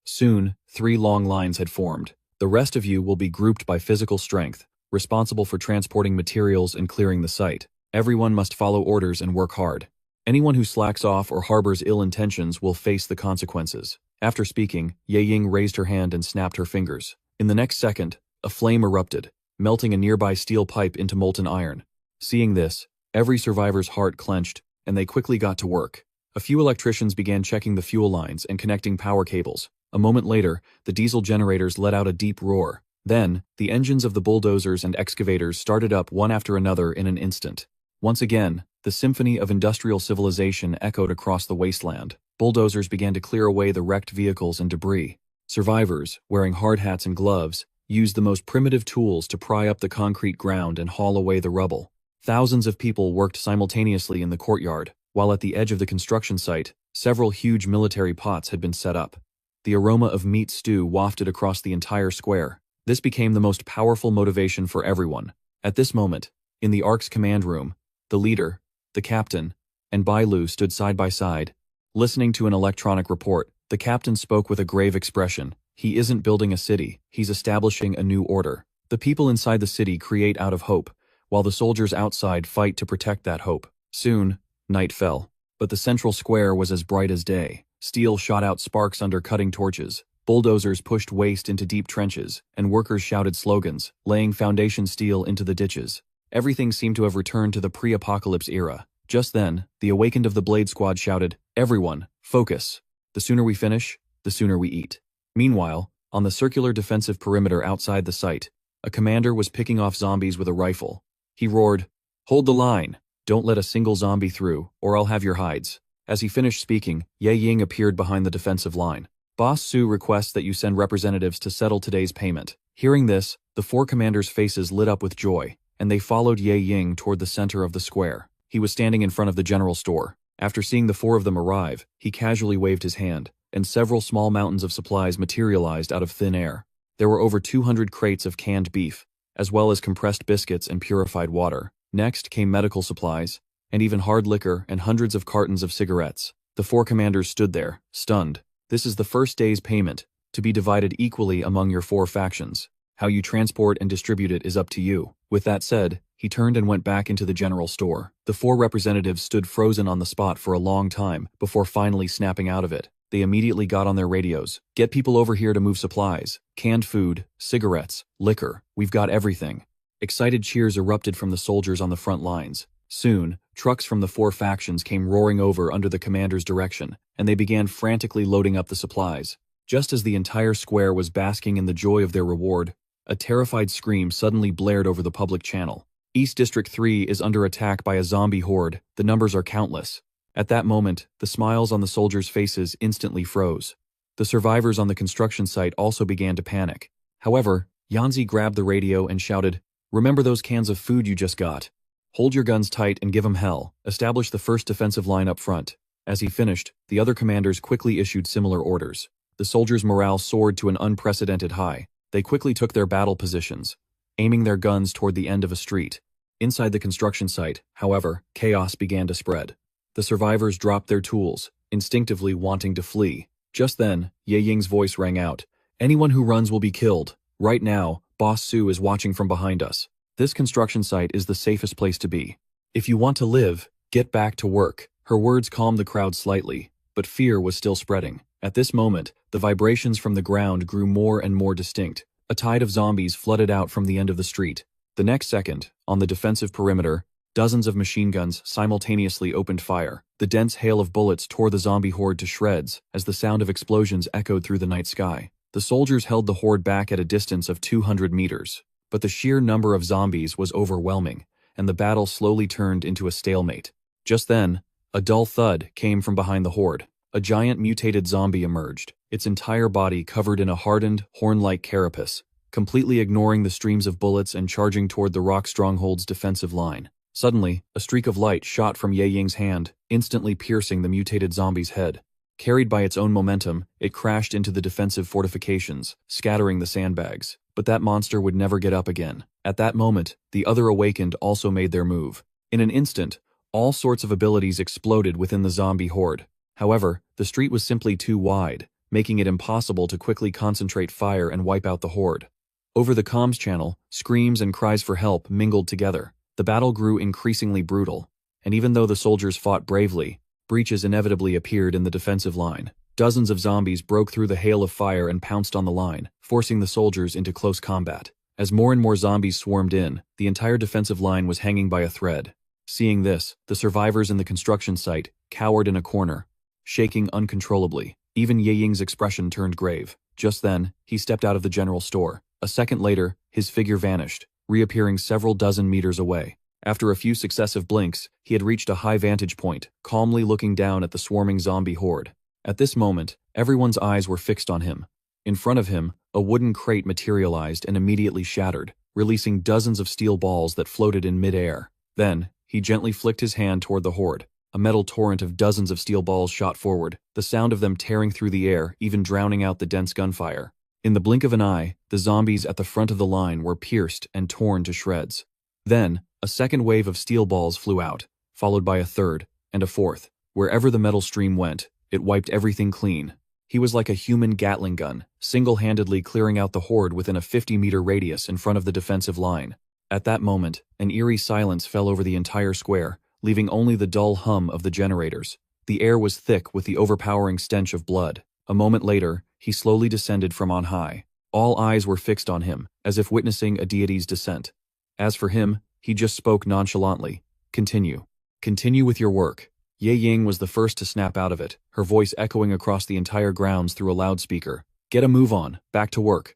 Soon, 3 long lines had formed. The rest of you will be grouped by physical strength, responsible for transporting materials and clearing the site. Everyone must follow orders and work hard. Anyone who slacks off or harbors ill intentions will face the consequences. After speaking, Ye Ying raised her hand and snapped her fingers. In the next second, a flame erupted, melting a nearby steel pipe into molten iron. Seeing this, every survivor's heart clenched, and they quickly got to work. A few electricians began checking the fuel lines and connecting power cables. A moment later, the diesel generators let out a deep roar. Then, the engines of the bulldozers and excavators started up one after another in an instant. Once again, the symphony of industrial civilization echoed across the wasteland. Bulldozers began to clear away the wrecked vehicles and debris. Survivors, wearing hard hats and gloves, used the most primitive tools to pry up the concrete ground and haul away the rubble. Thousands of people worked simultaneously in the courtyard, while at the edge of the construction site, several huge military pots had been set up. The aroma of meat stew wafted across the entire square. This became the most powerful motivation for everyone. At this moment, in the Ark's command room, the leader, the captain, and Bailu stood side by side, listening to an electronic report. The captain spoke with a grave expression. "He isn't building a city, he's establishing a new order. The people inside the city create out of hope, while the soldiers outside fight to protect that hope." Soon, night fell, but the central square was as bright as day. Steel shot out sparks under cutting torches. Bulldozers pushed waste into deep trenches, and workers shouted slogans, laying foundation steel into the ditches. Everything seemed to have returned to the pre-apocalypse era. Just then, the awakened of the Blade Squad shouted, "Everyone, focus. The sooner we finish, the sooner we eat." Meanwhile, on the circular defensive perimeter outside the site, a commander was picking off zombies with a rifle. He roared, "Hold the line. Don't let a single zombie through, or I'll have your hides." As he finished speaking, Ye Ying appeared behind the defensive line. "Boss Su requests that you send representatives to settle today's payment." Hearing this, the 4 commanders' faces lit up with joy, and they followed Ye Ying toward the center of the square. He was standing in front of the general store. After seeing the 4 of them arrive, he casually waved his hand, and several small mountains of supplies materialized out of thin air. There were over 200 crates of canned beef, as well as compressed biscuits and purified water. Next came medical supplies, and even hard liquor and hundreds of cartons of cigarettes. The 4 commanders stood there, stunned. "This is the first day's payment, to be divided equally among your 4 factions. How you transport and distribute it is up to you." With that said, he turned and went back into the general store. The 4 representatives stood frozen on the spot for a long time before finally snapping out of it. They immediately got on their radios. "Get people over here to move supplies. Canned food, cigarettes, liquor. We've got everything." Excited cheers erupted from the soldiers on the front lines. Soon, trucks from the 4 factions came roaring over under the commander's direction, and they began frantically loading up the supplies. Just as the entire square was basking in the joy of their reward, a terrified scream suddenly blared over the public channel. East District 3 is under attack by a zombie horde. The numbers are countless. At that moment, the smiles on the soldiers' faces instantly froze. The survivors on the construction site also began to panic. However, Yanzi grabbed the radio and shouted, "Remember those cans of food you just got? Hold your guns tight and give 'em hell. Establish the first defensive line up front." As he finished, the other commanders quickly issued similar orders. The soldiers' morale soared to an unprecedented high. They quickly took their battle positions, aiming their guns toward the end of a street. Inside the construction site, however, chaos began to spread. The survivors dropped their tools, instinctively wanting to flee. Just then, Ye Ying's voice rang out. "Anyone who runs will be killed. Right now, Boss Su is watching from behind us. This construction site is the safest place to be. If you want to live, get back to work." Her words calmed the crowd slightly, but fear was still spreading. At this moment, the vibrations from the ground grew more and more distinct. A tide of zombies flooded out from the end of the street. The next second, on the defensive perimeter, dozens of machine guns simultaneously opened fire. The dense hail of bullets tore the zombie horde to shreds as the sound of explosions echoed through the night sky. The soldiers held the horde back at a distance of 200 meters. But the sheer number of zombies was overwhelming, and the battle slowly turned into a stalemate. Just then, a dull thud came from behind the horde. A giant mutated zombie emerged, its entire body covered in a hardened, horn-like carapace, completely ignoring the streams of bullets and charging toward the rock stronghold's defensive line. Suddenly, a streak of light shot from Ye Ying's hand, instantly piercing the mutated zombie's head. Carried by its own momentum, it crashed into the defensive fortifications, scattering the sandbags. But that monster would never get up again. At that moment, the other awakened also made their move. In an instant, all sorts of abilities exploded within the zombie horde. However, the street was simply too wide, making it impossible to quickly concentrate fire and wipe out the horde. Over the comms channel, screams and cries for help mingled together. The battle grew increasingly brutal, and even though the soldiers fought bravely, breaches inevitably appeared in the defensive line. Dozens of zombies broke through the hail of fire and pounced on the line, forcing the soldiers into close combat. As more and more zombies swarmed in, the entire defensive line was hanging by a thread. Seeing this, the survivors in the construction site cowered in a corner, shaking uncontrollably. Even Ye Ying's expression turned grave. Just then, he stepped out of the general store. A second later, his figure vanished, reappearing several dozen meters away. After a few successive blinks, he had reached a high vantage point, calmly looking down at the swarming zombie horde. At this moment, everyone's eyes were fixed on him. In front of him, a wooden crate materialized and immediately shattered, releasing dozens of steel balls that floated in mid-air. Then, he gently flicked his hand toward the horde. A metal torrent of dozens of steel balls shot forward, the sound of them tearing through the air even drowning out the dense gunfire. In the blink of an eye, the zombies at the front of the line were pierced and torn to shreds. Then, a second wave of steel balls flew out, followed by a third, and a fourth. Wherever the metal stream went, it wiped everything clean. He was like a human Gatling gun, single-handedly clearing out the horde within a 50-meter radius in front of the defensive line. At that moment, an eerie silence fell over the entire square, leaving only the dull hum of the generators. The air was thick with the overpowering stench of blood. A moment later, he slowly descended from on high. All eyes were fixed on him, as if witnessing a deity's descent. As for him, he just spoke nonchalantly. "Continue. Continue with your work." Ye Ying was the first to snap out of it, her voice echoing across the entire grounds through a loudspeaker. "Get a move on, back to work.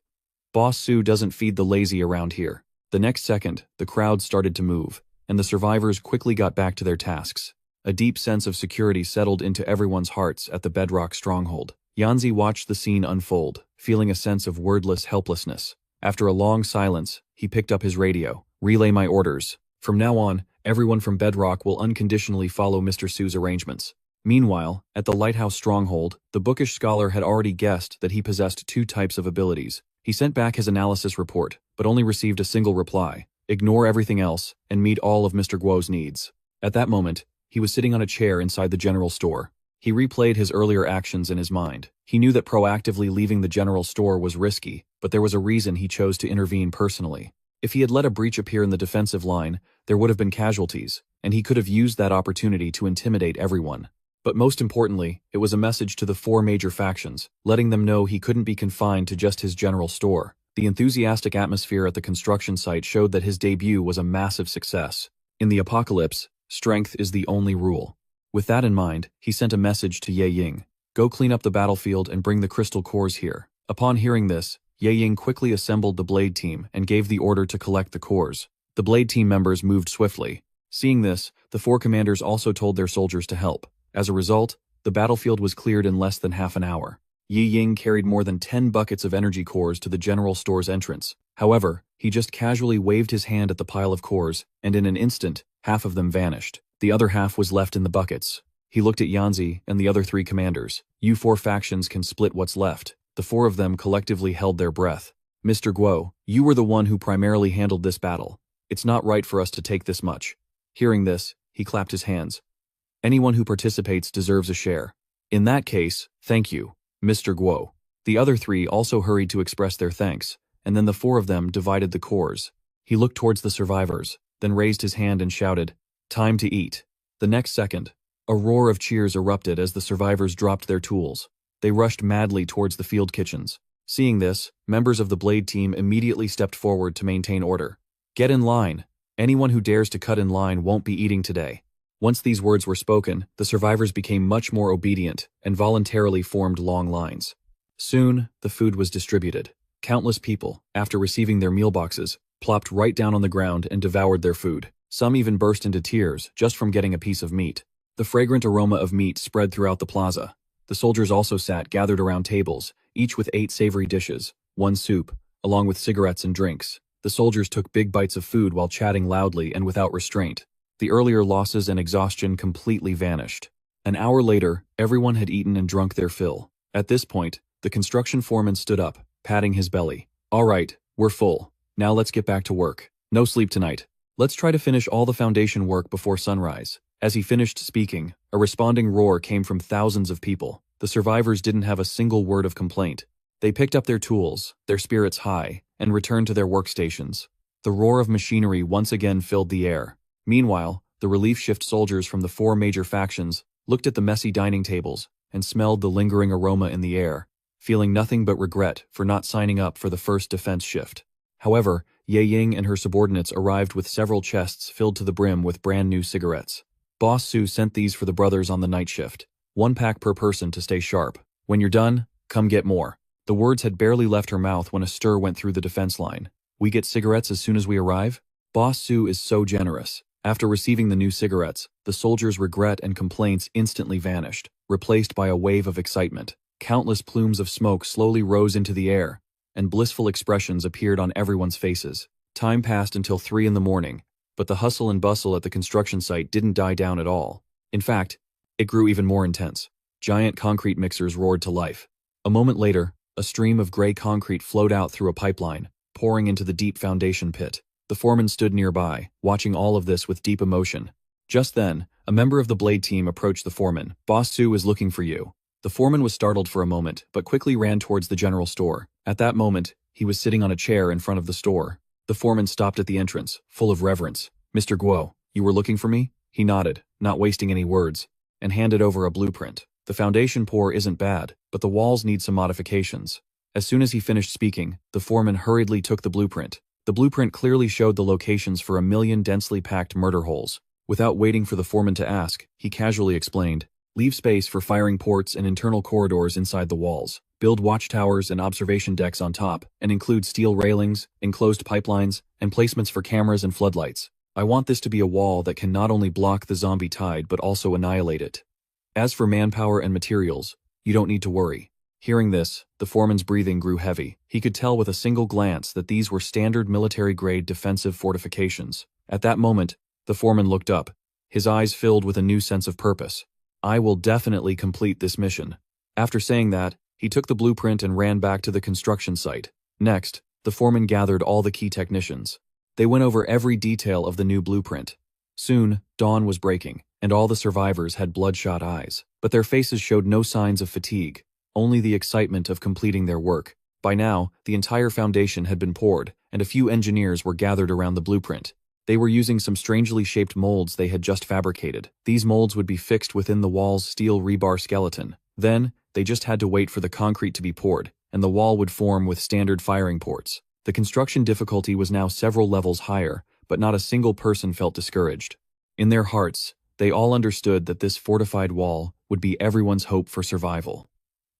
Boss Su doesn't feed the lazy around here." The next second, the crowd started to move, and the survivors quickly got back to their tasks. A deep sense of security settled into everyone's hearts at the bedrock stronghold. Yanzi watched the scene unfold, feeling a sense of wordless helplessness. After a long silence, he picked up his radio. "Relay my orders. From now on, everyone from Bedrock will unconditionally follow Mr. Su's arrangements." Meanwhile, at the lighthouse stronghold, the bookish scholar had already guessed that he possessed 2 types of abilities. He sent back his analysis report, but only received a single reply: ignore everything else and meet all of Mr. Guo's needs. At that moment, he was sitting on a chair inside the general store. He replayed his earlier actions in his mind. He knew that proactively leaving the general store was risky, but there was a reason he chose to intervene personally. If he had let a breach appear in the defensive line, there would have been casualties, and he could have used that opportunity to intimidate everyone. But most importantly, it was a message to the 4 major factions, letting them know he couldn't be confined to just his general store. The enthusiastic atmosphere at the construction site showed that his debut was a massive success. In the apocalypse, strength is the only rule. With that in mind, he sent a message to Ye Ying. Go clean up the battlefield and bring the crystal cores here. Upon hearing this, Ye Ying quickly assembled the Blade team and gave the order to collect the cores. The Blade team members moved swiftly. Seeing this, the 4 commanders also told their soldiers to help. As a result, the battlefield was cleared in less than half an hour. Ye Ying carried more than 10 buckets of energy cores to the general store's entrance. However, he just casually waved his hand at the pile of cores, and in an instant, half of them vanished. The other half was left in the buckets. He looked at Yanzi and the other 3 commanders. You 4 factions can split what's left. The 4 of them collectively held their breath. Mr. Guo, you were the one who primarily handled this battle. It's not right for us to take this much. Hearing this, he clapped his hands. Anyone who participates deserves a share. In that case, thank you, Mr. Guo. The other 3 also hurried to express their thanks, and then the 4 of them divided the cores. He looked towards the survivors, then raised his hand and shouted, "Time to eat." The next second, a roar of cheers erupted as the survivors dropped their tools. They rushed madly towards the field kitchens. Seeing this, members of the Blade team immediately stepped forward to maintain order. Get in line. Anyone who dares to cut in line won't be eating today. Once these words were spoken, the survivors became much more obedient and voluntarily formed long lines. Soon, the food was distributed. Countless people, after receiving their meal boxes, plopped right down on the ground and devoured their food. Some even burst into tears just from getting a piece of meat. The fragrant aroma of meat spread throughout the plaza. The soldiers also sat gathered around tables, each with 8 savory dishes, 1 soup, along with cigarettes and drinks. The soldiers took big bites of food while chatting loudly and without restraint. The earlier losses and exhaustion completely vanished. An hour later, everyone had eaten and drunk their fill. At this point, the construction foreman stood up, patting his belly. All right, we're full. Now let's get back to work. No sleep tonight. Let's try to finish all the foundation work before sunrise. As he finished speaking, a responding roar came from thousands of people. The survivors didn't have a single word of complaint. They picked up their tools, their spirits high, and returned to their workstations. The roar of machinery once again filled the air. Meanwhile, the relief shift soldiers from the 4 major factions looked at the messy dining tables and smelled the lingering aroma in the air, feeling nothing but regret for not signing up for the first defense shift. However, Ye Ying and her subordinates arrived with several chests filled to the brim with brand new cigarettes. Boss Su sent these for the brothers on the night shift. 1 pack per person to stay sharp. When you're done, come get more. The words had barely left her mouth when a stir went through the defense line. We get cigarettes as soon as we arrive? Boss Su is so generous. After receiving the new cigarettes, the soldiers' regret and complaints instantly vanished, replaced by a wave of excitement. Countless plumes of smoke slowly rose into the air, and blissful expressions appeared on everyone's faces. Time passed until 3 in the morning, but the hustle and bustle at the construction site didn't die down at all. In fact, it grew even more intense. Giant concrete mixers roared to life. A moment later, a stream of gray concrete flowed out through a pipeline, pouring into the deep foundation pit. The foreman stood nearby, watching all of this with deep emotion. Just then, a member of the Blade team approached the foreman. Boss Su is looking for you. The foreman was startled for a moment, but quickly ran towards the general store. At that moment, he was sitting on a chair in front of the store. The foreman stopped at the entrance, full of reverence. Mr. Guo, you were looking for me? He nodded, not wasting any words, and handed over a blueprint. The foundation pour isn't bad, but the walls need some modifications. As soon as he finished speaking, the foreman hurriedly took the blueprint. The blueprint clearly showed the locations for 1,000,000 densely packed murder holes. Without waiting for the foreman to ask, he casually explained, leave space for firing ports and internal corridors inside the walls. Build watchtowers and observation decks on top, and include steel railings, enclosed pipelines, and placements for cameras and floodlights. I want this to be a wall that can not only block the zombie tide but also annihilate it. As for manpower and materials, you don't need to worry. Hearing this, the foreman's breathing grew heavy. He could tell with a single glance that these were standard military-grade defensive fortifications. At that moment, the foreman looked up, his eyes filled with a new sense of purpose. I will definitely complete this mission. After saying that, he took the blueprint and ran back to the construction site. Next, the foreman gathered all the key technicians. They went over every detail of the new blueprint. Soon, dawn was breaking, and all the survivors had bloodshot eyes, but their faces showed no signs of fatigue. Only the excitement of completing their work. By now, the entire foundation had been poured, and a few engineers were gathered around the blueprint. They were using some strangely shaped molds they had just fabricated. These molds would be fixed within the wall's steel rebar skeleton. Then, they just had to wait for the concrete to be poured, and the wall would form with standard firing ports. The construction difficulty was now several levels higher, but not a single person felt discouraged. In their hearts, they all understood that this fortified wall would be everyone's hope for survival.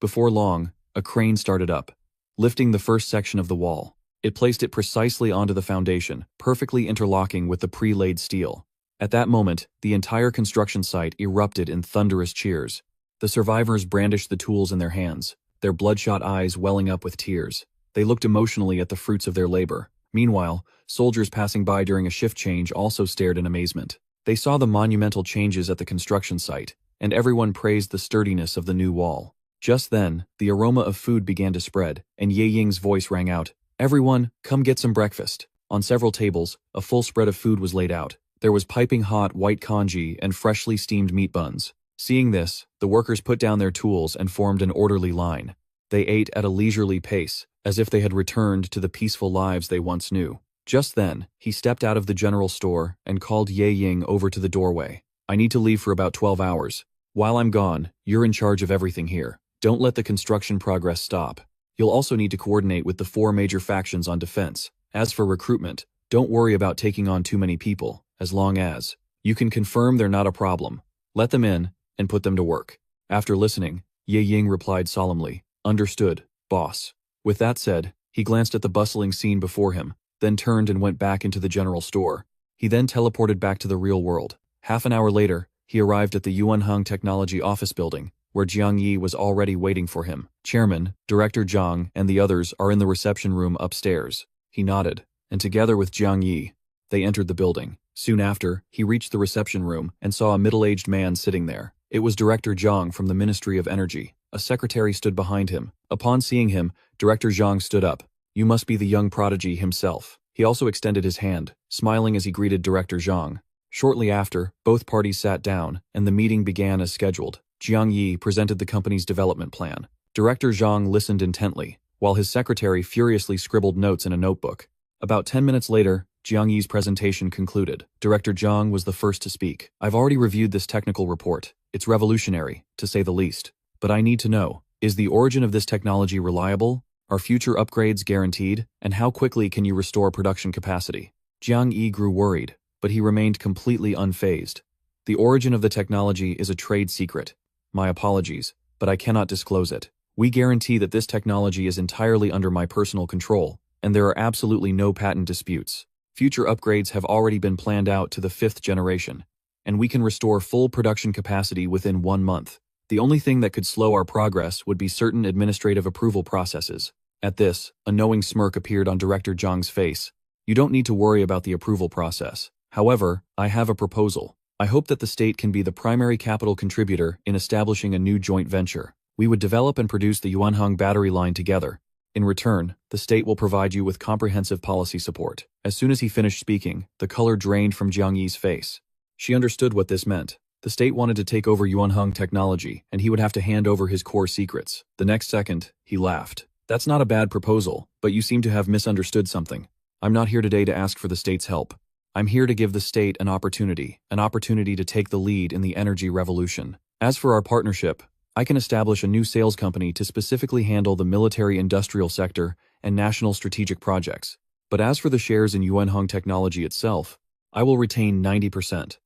Before long, a crane started up, lifting the first section of the wall. It placed it precisely onto the foundation, perfectly interlocking with the pre-laid steel. At that moment, the entire construction site erupted in thunderous cheers. The survivors brandished the tools in their hands, their bloodshot eyes welling up with tears. They looked emotionally at the fruits of their labor. Meanwhile, soldiers passing by during a shift change also stared in amazement. They saw the monumental changes at the construction site, and everyone praised the sturdiness of the new wall. Just then, the aroma of food began to spread, and Ye Ying's voice rang out, "Everyone, come get some breakfast." On several tables, a full spread of food was laid out. There was piping hot white congee and freshly steamed meat buns. Seeing this, the workers put down their tools and formed an orderly line. They ate at a leisurely pace, as if they had returned to the peaceful lives they once knew. Just then, he stepped out of the general store and called Ye Ying over to the doorway. "I need to leave for about 12 hours. While I'm gone, you're in charge of everything here. Don't let the construction progress stop. You'll also need to coordinate with the 4 major factions on defense. As for recruitment, don't worry about taking on too many people, as long as you can confirm they're not a problem. Let them in and put them to work." After listening, Ye Ying replied solemnly, "Understood, boss." With that said, he glanced at the bustling scene before him, then turned and went back into the general store. He then teleported back to the real world. Half an hour later, he arrived at the Yuanheng Technology Office Building, where Jiang Yi was already waiting for him. Chairman, Director Zhang, and the others are in the reception room upstairs. He nodded, and together with Jiang Yi, they entered the building. Soon after, he reached the reception room and saw a middle-aged man sitting there. It was Director Zhang from the Ministry of Energy. A secretary stood behind him. Upon seeing him, Director Zhang stood up. "You must be the young prodigy himself." He also extended his hand, smiling as he greeted Director Zhang. Shortly after, both parties sat down, and the meeting began as scheduled. Jiang Yi presented the company's development plan. Director Zhang listened intently, while his secretary furiously scribbled notes in a notebook. About 10 minutes later, Jiang Yi's presentation concluded. Director Zhang was the first to speak. "I've already reviewed this technical report. It's revolutionary, to say the least. But I need to know, is the origin of this technology reliable? Are future upgrades guaranteed? And how quickly can you restore production capacity?" Jiang Yi grew worried, but he remained completely unfazed. "The origin of the technology is a trade secret. My apologies, but I cannot disclose it. We guarantee that this technology is entirely under my personal control, and there are absolutely no patent disputes. Future upgrades have already been planned out to the 5th generation, and we can restore full production capacity within 1 month. The only thing that could slow our progress would be certain administrative approval processes." At this, a knowing smirk appeared on Director Zhang's face. "You don't need to worry about the approval process. However, I have a proposal. I hope that the state can be the primary capital contributor in establishing a new joint venture. We would develop and produce the Yuanheng battery line together. In return, the state will provide you with comprehensive policy support." As soon as he finished speaking, the color drained from Jiang Yi's face. She understood what this meant. The state wanted to take over Yuanheng technology, and he would have to hand over his core secrets. The next second, he laughed. "That's not a bad proposal, but you seem to have misunderstood something. I'm not here today to ask for the state's help. I'm here to give the state an opportunity to take the lead in the energy revolution. As for our partnership, I can establish a new sales company to specifically handle the military-industrial sector and national strategic projects. But as for the shares in Yuanheng Technology itself, I will retain 90%.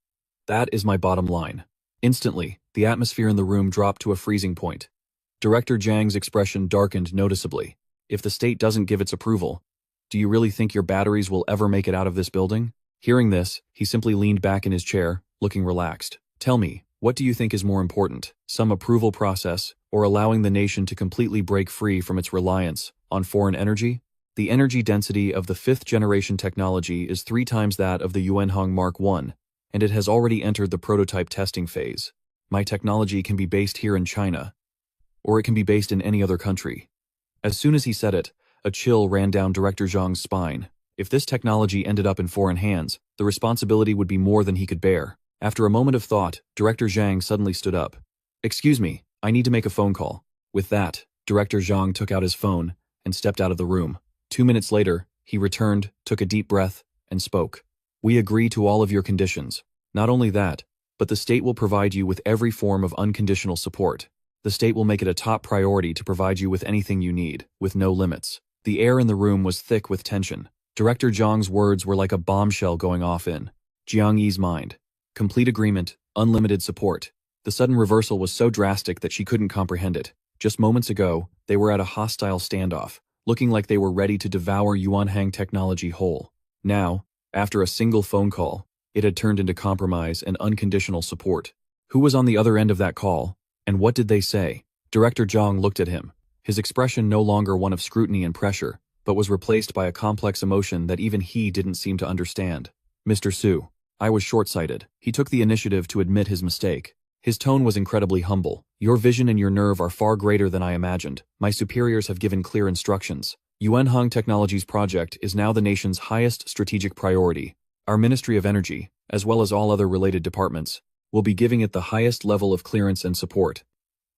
That is my bottom line." Instantly, the atmosphere in the room dropped to a freezing point. Director Zhang's expression darkened noticeably. "If the state doesn't give its approval, do you really think your batteries will ever make it out of this building?" Hearing this, he simply leaned back in his chair, looking relaxed. "Tell me, what do you think is more important, some approval process, or allowing the nation to completely break free from its reliance on foreign energy? The energy density of the 5th generation technology is 3 times that of the Yuanheng Mark I, and it has already entered the prototype testing phase. My technology can be based here in China, or it can be based in any other country." As soon as he said it, a chill ran down Director Zhang's spine. If this technology ended up in foreign hands, the responsibility would be more than he could bear. After a moment of thought, Director Zhang suddenly stood up. "Excuse me, I need to make a phone call." With that, Director Zhang took out his phone and stepped out of the room. 2 minutes later, he returned, took a deep breath, and spoke. "We agree to all of your conditions. Not only that, but the state will provide you with every form of unconditional support. The state will make it a top priority to provide you with anything you need, with no limits. The air in the room was thick with tension. Director Zhang's words were like a bombshell going off in Jiang Yi's mind. Complete agreement, unlimited support. The sudden reversal was so drastic that she couldn't comprehend it. Just moments ago, they were at a hostile standoff, looking like they were ready to devour Yuanhang Technology whole. Now, after a single phone call, it had turned into compromise and unconditional support. Who was on the other end of that call, and what did they say? Director Zhang looked at him, his expression no longer one of scrutiny and pressure, but was replaced by a complex emotion that even he didn't seem to understand. Mr. Su, I was short-sighted. He took the initiative to admit his mistake. His tone was incredibly humble. Your vision and your nerve are far greater than I imagined. My superiors have given clear instructions. Yuanhang Technology's project is now the nation's highest strategic priority. Our Ministry of Energy, as well as all other related departments, will be giving it the highest level of clearance and support.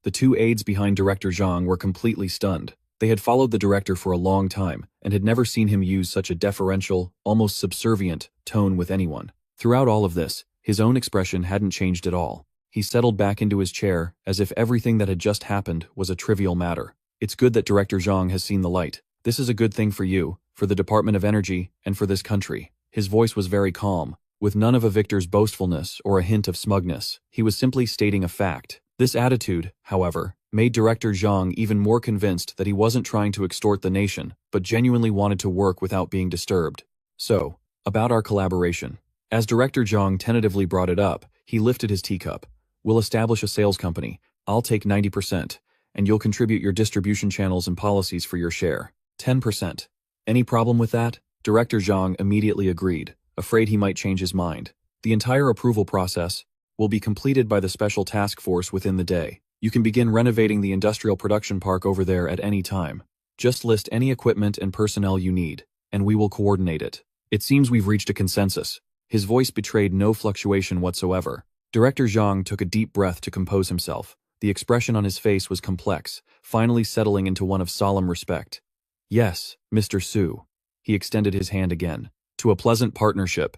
The two aides behind Director Zhang were completely stunned. They had followed the director for a long time and had never seen him use such a deferential, almost subservient, tone with anyone. Throughout all of this, his own expression hadn't changed at all. He settled back into his chair as if everything that had just happened was a trivial matter. It's good that Director Zhang has seen the light. This is a good thing for you, for the Department of Energy, and for this country. His voice was very calm, with none of a victor's boastfulness or a hint of smugness. He was simply stating a fact. This attitude, however, made Director Zhang even more convinced that he wasn't trying to extort the nation, but genuinely wanted to work without being disturbed. So, about our collaboration. As Director Zhang tentatively brought it up, he lifted his teacup. We'll establish a sales company. I'll take 90%, and you'll contribute your distribution channels and policies for your share. 10%. Any problem with that? Director Zhang immediately agreed, afraid he might change his mind. The entire approval process will be completed by the special task force within the day. You can begin renovating the industrial production park over there at any time. Just list any equipment and personnel you need, and we will coordinate it. It seems we've reached a consensus. His voice betrayed no fluctuation whatsoever. Director Zhang took a deep breath to compose himself. The expression on his face was complex, finally settling into one of solemn respect. Yes, Mr. Su. He extended his hand again. To a pleasant partnership.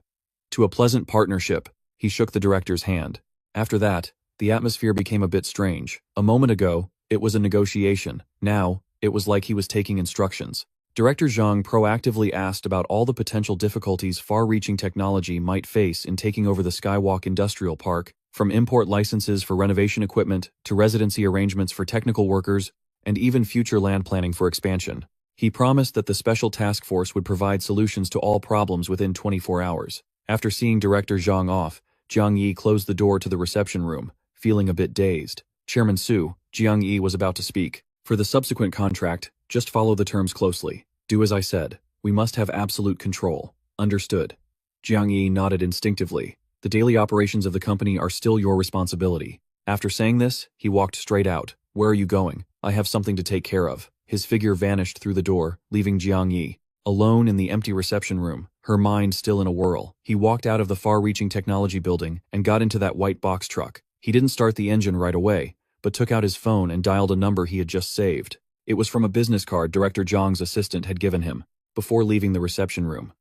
To a pleasant partnership. He shook the director's hand. After that, the atmosphere became a bit strange. A moment ago, it was a negotiation. Now, it was like he was taking instructions. Director Zhang proactively asked about all the potential difficulties far-reaching technology might face in taking over the Skywalk Industrial Park, from import licenses for renovation equipment to residency arrangements for technical workers, and even future land planning for expansion. He promised that the special task force would provide solutions to all problems within 24 hours. After seeing Director Zhang off, Jiang Yi closed the door to the reception room, feeling a bit dazed. Chairman Su, Jiang Yi was about to speak. For the subsequent contract, just follow the terms closely. Do as I said. We must have absolute control. Understood. Jiang Yi nodded instinctively. The daily operations of the company are still your responsibility. After saying this, he walked straight out. Where are you going? I have something to take care of. His figure vanished through the door, leaving Jiang Yi alone in the empty reception room, her mind still in a whirl. He walked out of the far-reaching technology building and got into that white box truck. He didn't start the engine right away, but took out his phone and dialed a number he had just saved. It was from a business card Director Zhang's assistant had given him, before leaving the reception room.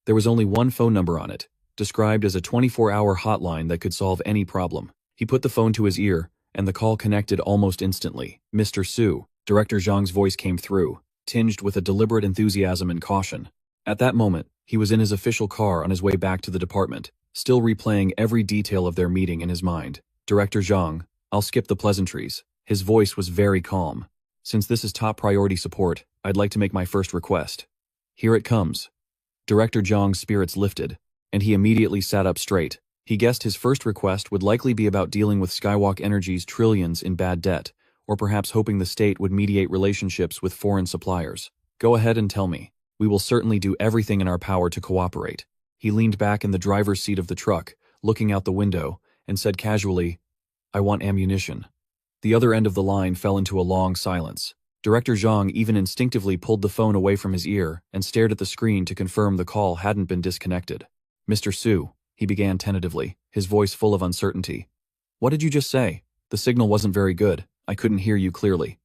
There was only one phone number on it, described as a 24-hour hotline that could solve any problem. He put the phone to his ear, and the call connected almost instantly. Mr. Su, Director Zhang's voice came through, tinged with a deliberate enthusiasm and caution. At that moment, he was in his official car on his way back to the department, still replaying every detail of their meeting in his mind. Director Zhang, I'll skip the pleasantries. His voice was very calm. Since this is top priority support, I'd like to make my first request. Here it comes. Director Zhang's spirits lifted, and he immediately sat up straight. He guessed his first request would likely be about dealing with Skywalk Energy's trillions in bad debt, or perhaps hoping the state would mediate relationships with foreign suppliers. Go ahead and tell me. We will certainly do everything in our power to cooperate. He leaned back in the driver's seat of the truck, looking out the window, and said casually, I want ammunition. The other end of the line fell into a long silence. Director Zhang even instinctively pulled the phone away from his ear and stared at the screen to confirm the call hadn't been disconnected. Mr. Su, he began tentatively, his voice full of uncertainty. What did you just say? The signal wasn't very good. I couldn't hear you clearly.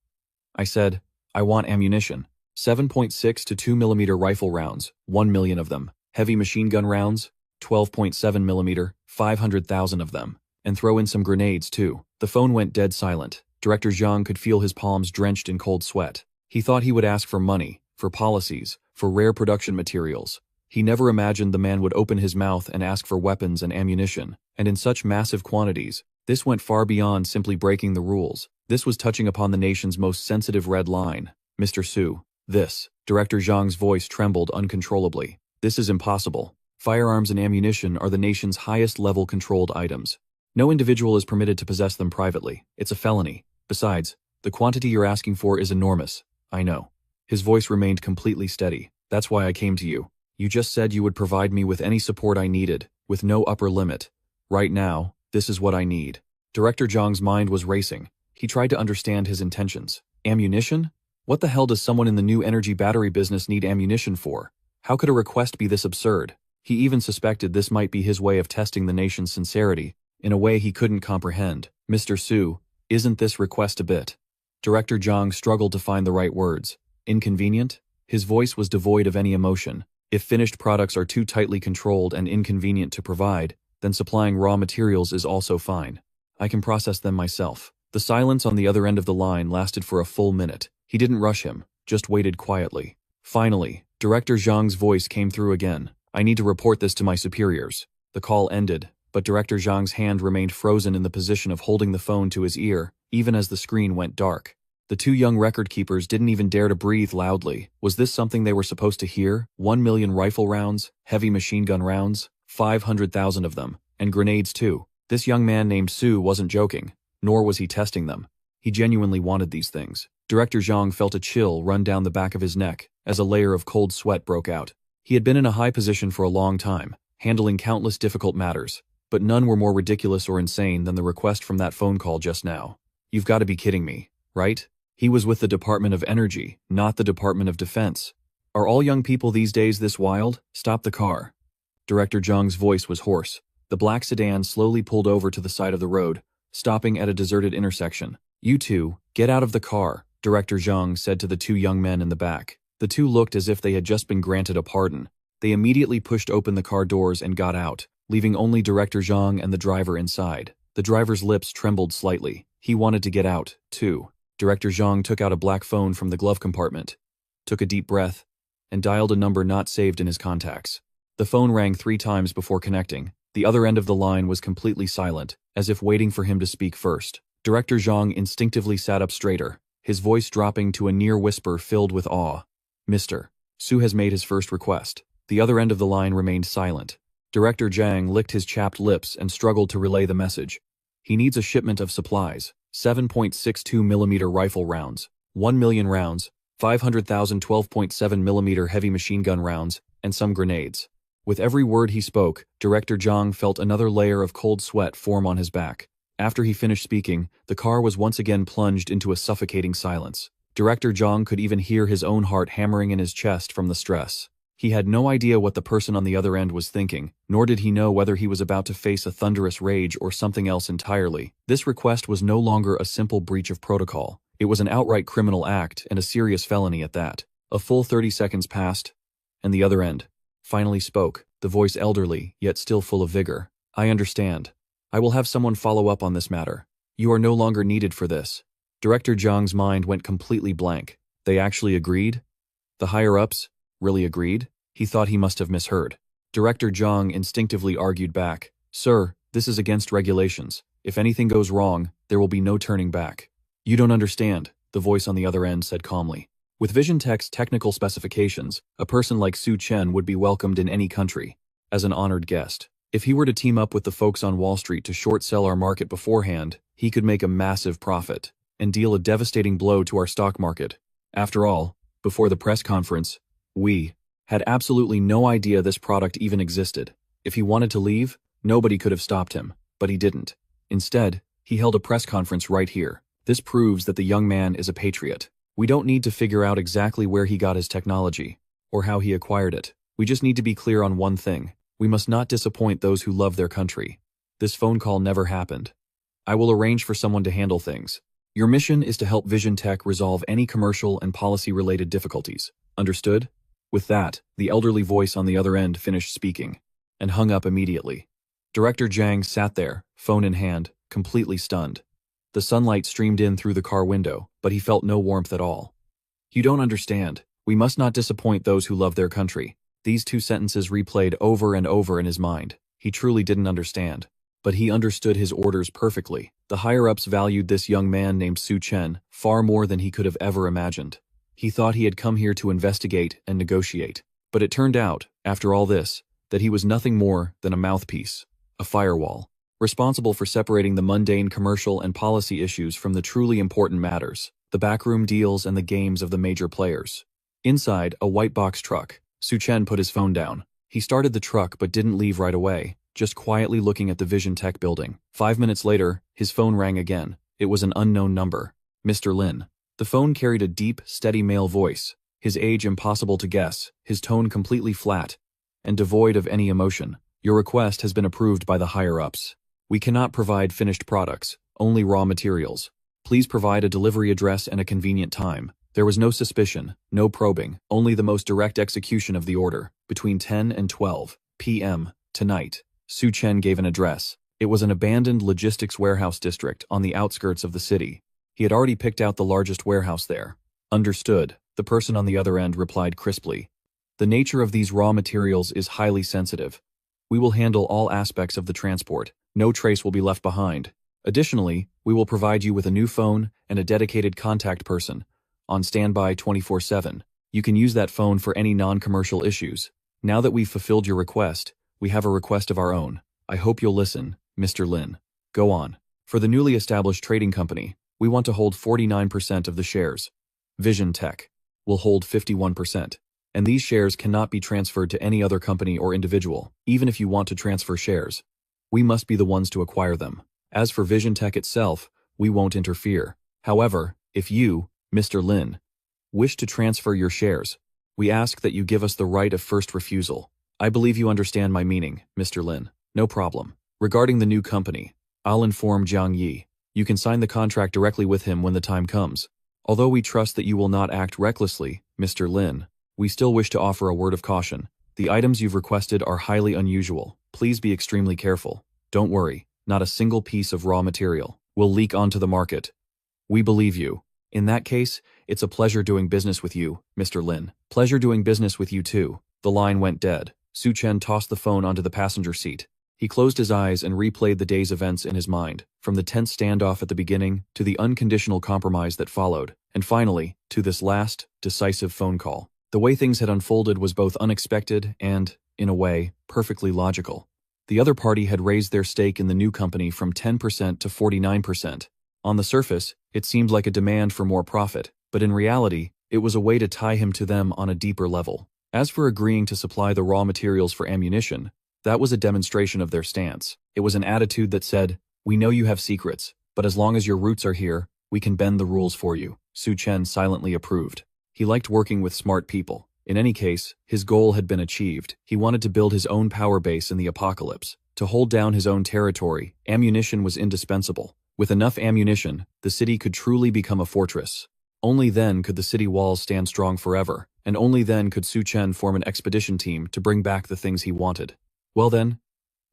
I said, I want ammunition. 7.6 to 2 millimeter rifle rounds, 1 million of them. Heavy machine gun rounds, 12.7 millimeter, 500,000 of them. And throw in some grenades too. The phone went dead silent. Director Zhang could feel his palms drenched in cold sweat. He thought he would ask for money, for policies, for rare production materials. He never imagined the man would open his mouth and ask for weapons and ammunition, and in such massive quantities. This went far beyond simply breaking the rules. This was touching upon the nation's most sensitive red line. Mr. Su, Director Zhang's voice trembled uncontrollably. This is impossible. Firearms and ammunition are the nation's highest-level controlled items. No individual is permitted to possess them privately. It's a felony. Besides, the quantity you're asking for is enormous. I know. His voice remained completely steady. That's why I came to you. You just said you would provide me with any support I needed, with no upper limit. Right now, this is what I need. Director Zhang's mind was racing. He tried to understand his intentions. Ammunition? What the hell does someone in the new energy battery business need ammunition for? How could a request be this absurd? He even suspected this might be his way of testing the nation's sincerity, in a way he couldn't comprehend. Mr. Su, isn't this request a bit? Director Zhang struggled to find the right words. Inconvenient? His voice was devoid of any emotion. If finished products are too tightly controlled and inconvenient to provide, then supplying raw materials is also fine. I can process them myself. The silence on the other end of the line lasted for a full minute. He didn't rush him, just waited quietly. Finally, Director Zhang's voice came through again. I need to report this to my superiors. The call ended, but Director Zhang's hand remained frozen in the position of holding the phone to his ear, even as the screen went dark. The two young record keepers didn't even dare to breathe loudly. Was this something they were supposed to hear? 1 million rifle rounds, heavy machine gun rounds, 500,000 of them, and grenades too. This young man named Su wasn't joking, nor was he testing them. He genuinely wanted these things. Director Zhang felt a chill run down the back of his neck as a layer of cold sweat broke out. He had been in a high position for a long time, handling countless difficult matters, but none were more ridiculous or insane than the request from that phone call just now. You've got to be kidding me, right? He was with the Department of Energy, not the Department of Defense. Are all young people these days this wild? Stop the car. Director Zhang's voice was hoarse. The black sedan slowly pulled over to the side of the road, stopping at a deserted intersection. You two, get out of the car, Director Zhang said to the two young men in the back. The two looked as if they had just been granted a pardon. They immediately pushed open the car doors and got out, leaving only Director Zhang and the driver inside. The driver's lips trembled slightly. He wanted to get out, too. Director Zhang took out a black phone from the glove compartment, took a deep breath, and dialed a number not saved in his contacts. The phone rang 3 times before connecting. The other end of the line was completely silent, as if waiting for him to speak first. Director Zhang instinctively sat up straighter, his voice dropping to a near whisper filled with awe. Mr. Su has made his first request. The other end of the line remained silent. Director Zhang licked his chapped lips and struggled to relay the message. He needs a shipment of supplies. 7.62mm rifle rounds, 1 million rounds, 500,000 12.7mm heavy machine gun rounds, and some grenades. With every word he spoke, Director Zhang felt another layer of cold sweat form on his back. After he finished speaking, the car was once again plunged into a suffocating silence. Director Zhang could even hear his own heart hammering in his chest from the stress. He had no idea what the person on the other end was thinking, nor did he know whether he was about to face a thunderous rage or something else entirely. This request was no longer a simple breach of protocol. It was an outright criminal act and a serious felony at that. A full 30 seconds passed, and the other end finally spoke, the voice elderly, yet still full of vigor. I understand. I will have someone follow up on this matter. You are no longer needed for this. Director Zhang's mind went completely blank. They actually agreed? The higher-ups really agreed? He thought he must have misheard. Director Zhang instinctively argued back. Sir, this is against regulations. If anything goes wrong, there will be no turning back. You don't understand, the voice on the other end said calmly. With Vision Tech's technical specifications, a person like Su Chen would be welcomed in any country, as an honored guest. If he were to team up with the folks on Wall Street to short sell our market beforehand, he could make a massive profit and deal a devastating blow to our stock market. After all, before the press conference, we had absolutely no idea this product even existed. If he wanted to leave, nobody could have stopped him, but he didn't. Instead, he held a press conference right here. This proves that the young man is a patriot. We don't need to figure out exactly where he got his technology, or how he acquired it. We just need to be clear on one thing. We must not disappoint those who love their country. This phone call never happened. I will arrange for someone to handle things. Your mission is to help Vision Tech resolve any commercial and policy-related difficulties. Understood? With that, the elderly voice on the other end finished speaking, and hung up immediately. Director Zhang sat there, phone in hand, completely stunned. The sunlight streamed in through the car window, but he felt no warmth at all. You don't understand. We must not disappoint those who love their country. These two sentences replayed over and over in his mind. He truly didn't understand. But he understood his orders perfectly. The higher-ups valued this young man named Su Chen far more than he could have ever imagined. He thought he had come here to investigate and negotiate. But it turned out, after all this, that he was nothing more than a mouthpiece, a firewall, responsible for separating the mundane commercial and policy issues from the truly important matters, the backroom deals and the games of the major players. Inside a white box truck, Su Chen put his phone down. He started the truck but didn't leave right away, just quietly looking at the Vision Tech building. 5 minutes later, his phone rang again. It was an unknown number. Mr. Lin. The phone carried a deep, steady male voice, his age impossible to guess, his tone completely flat and devoid of any emotion. Your request has been approved by the higher-ups. We cannot provide finished products, only raw materials. Please provide a delivery address and a convenient time. There was no suspicion, no probing, only the most direct execution of the order, between 10 and 12 p.m. tonight. Su Chen gave an address. It was an abandoned logistics warehouse district on the outskirts of the city. He had already picked out the largest warehouse there. Understood, the person on the other end replied crisply. The nature of these raw materials is highly sensitive. We will handle all aspects of the transport. No trace will be left behind. Additionally, we will provide you with a new phone and a dedicated contact person, on standby 24/7. You can use that phone for any non-commercial issues. Now that we've fulfilled your request, we have a request of our own. I hope you'll listen, Mr. Lin. Go on. For the newly established trading company, we want to hold 49% of the shares. Vision Tech will hold 51%. And these shares cannot be transferred to any other company or individual, even if you want to transfer shares. We must be the ones to acquire them. As for Vision Tech itself, we won't interfere. However, if you, Mr. Lin, wish to transfer your shares, we ask that you give us the right of first refusal. I believe you understand my meaning, Mr. Lin. No problem. Regarding the new company, I'll inform Jiang Yi. You can sign the contract directly with him when the time comes. Although we trust that you will not act recklessly, Mr. Lin, we still wish to offer a word of caution. The items you've requested are highly unusual. Please be extremely careful. Don't worry, not a single piece of raw material will leak onto the market. We believe you. In that case, it's a pleasure doing business with you, Mr. Lin. Pleasure doing business with you too. The line went dead. Su Chen tossed the phone onto the passenger seat. He closed his eyes and replayed the day's events in his mind, from the tense standoff at the beginning to the unconditional compromise that followed, and finally, to this last, decisive phone call. The way things had unfolded was both unexpected and, in a way, perfectly logical. The other party had raised their stake in the new company from 10% to 49%. On the surface, it seemed like a demand for more profit, but in reality, it was a way to tie him to them on a deeper level. As for agreeing to supply the raw materials for ammunition, that was a demonstration of their stance. It was an attitude that said, we know you have secrets, but as long as your roots are here, we can bend the rules for you. Su Chen silently approved. He liked working with smart people. In any case, his goal had been achieved. He wanted to build his own power base in the apocalypse. To hold down his own territory, ammunition was indispensable. With enough ammunition, the city could truly become a fortress. Only then could the city walls stand strong forever, and only then could Su Chen form an expedition team to bring back the things he wanted. Well then,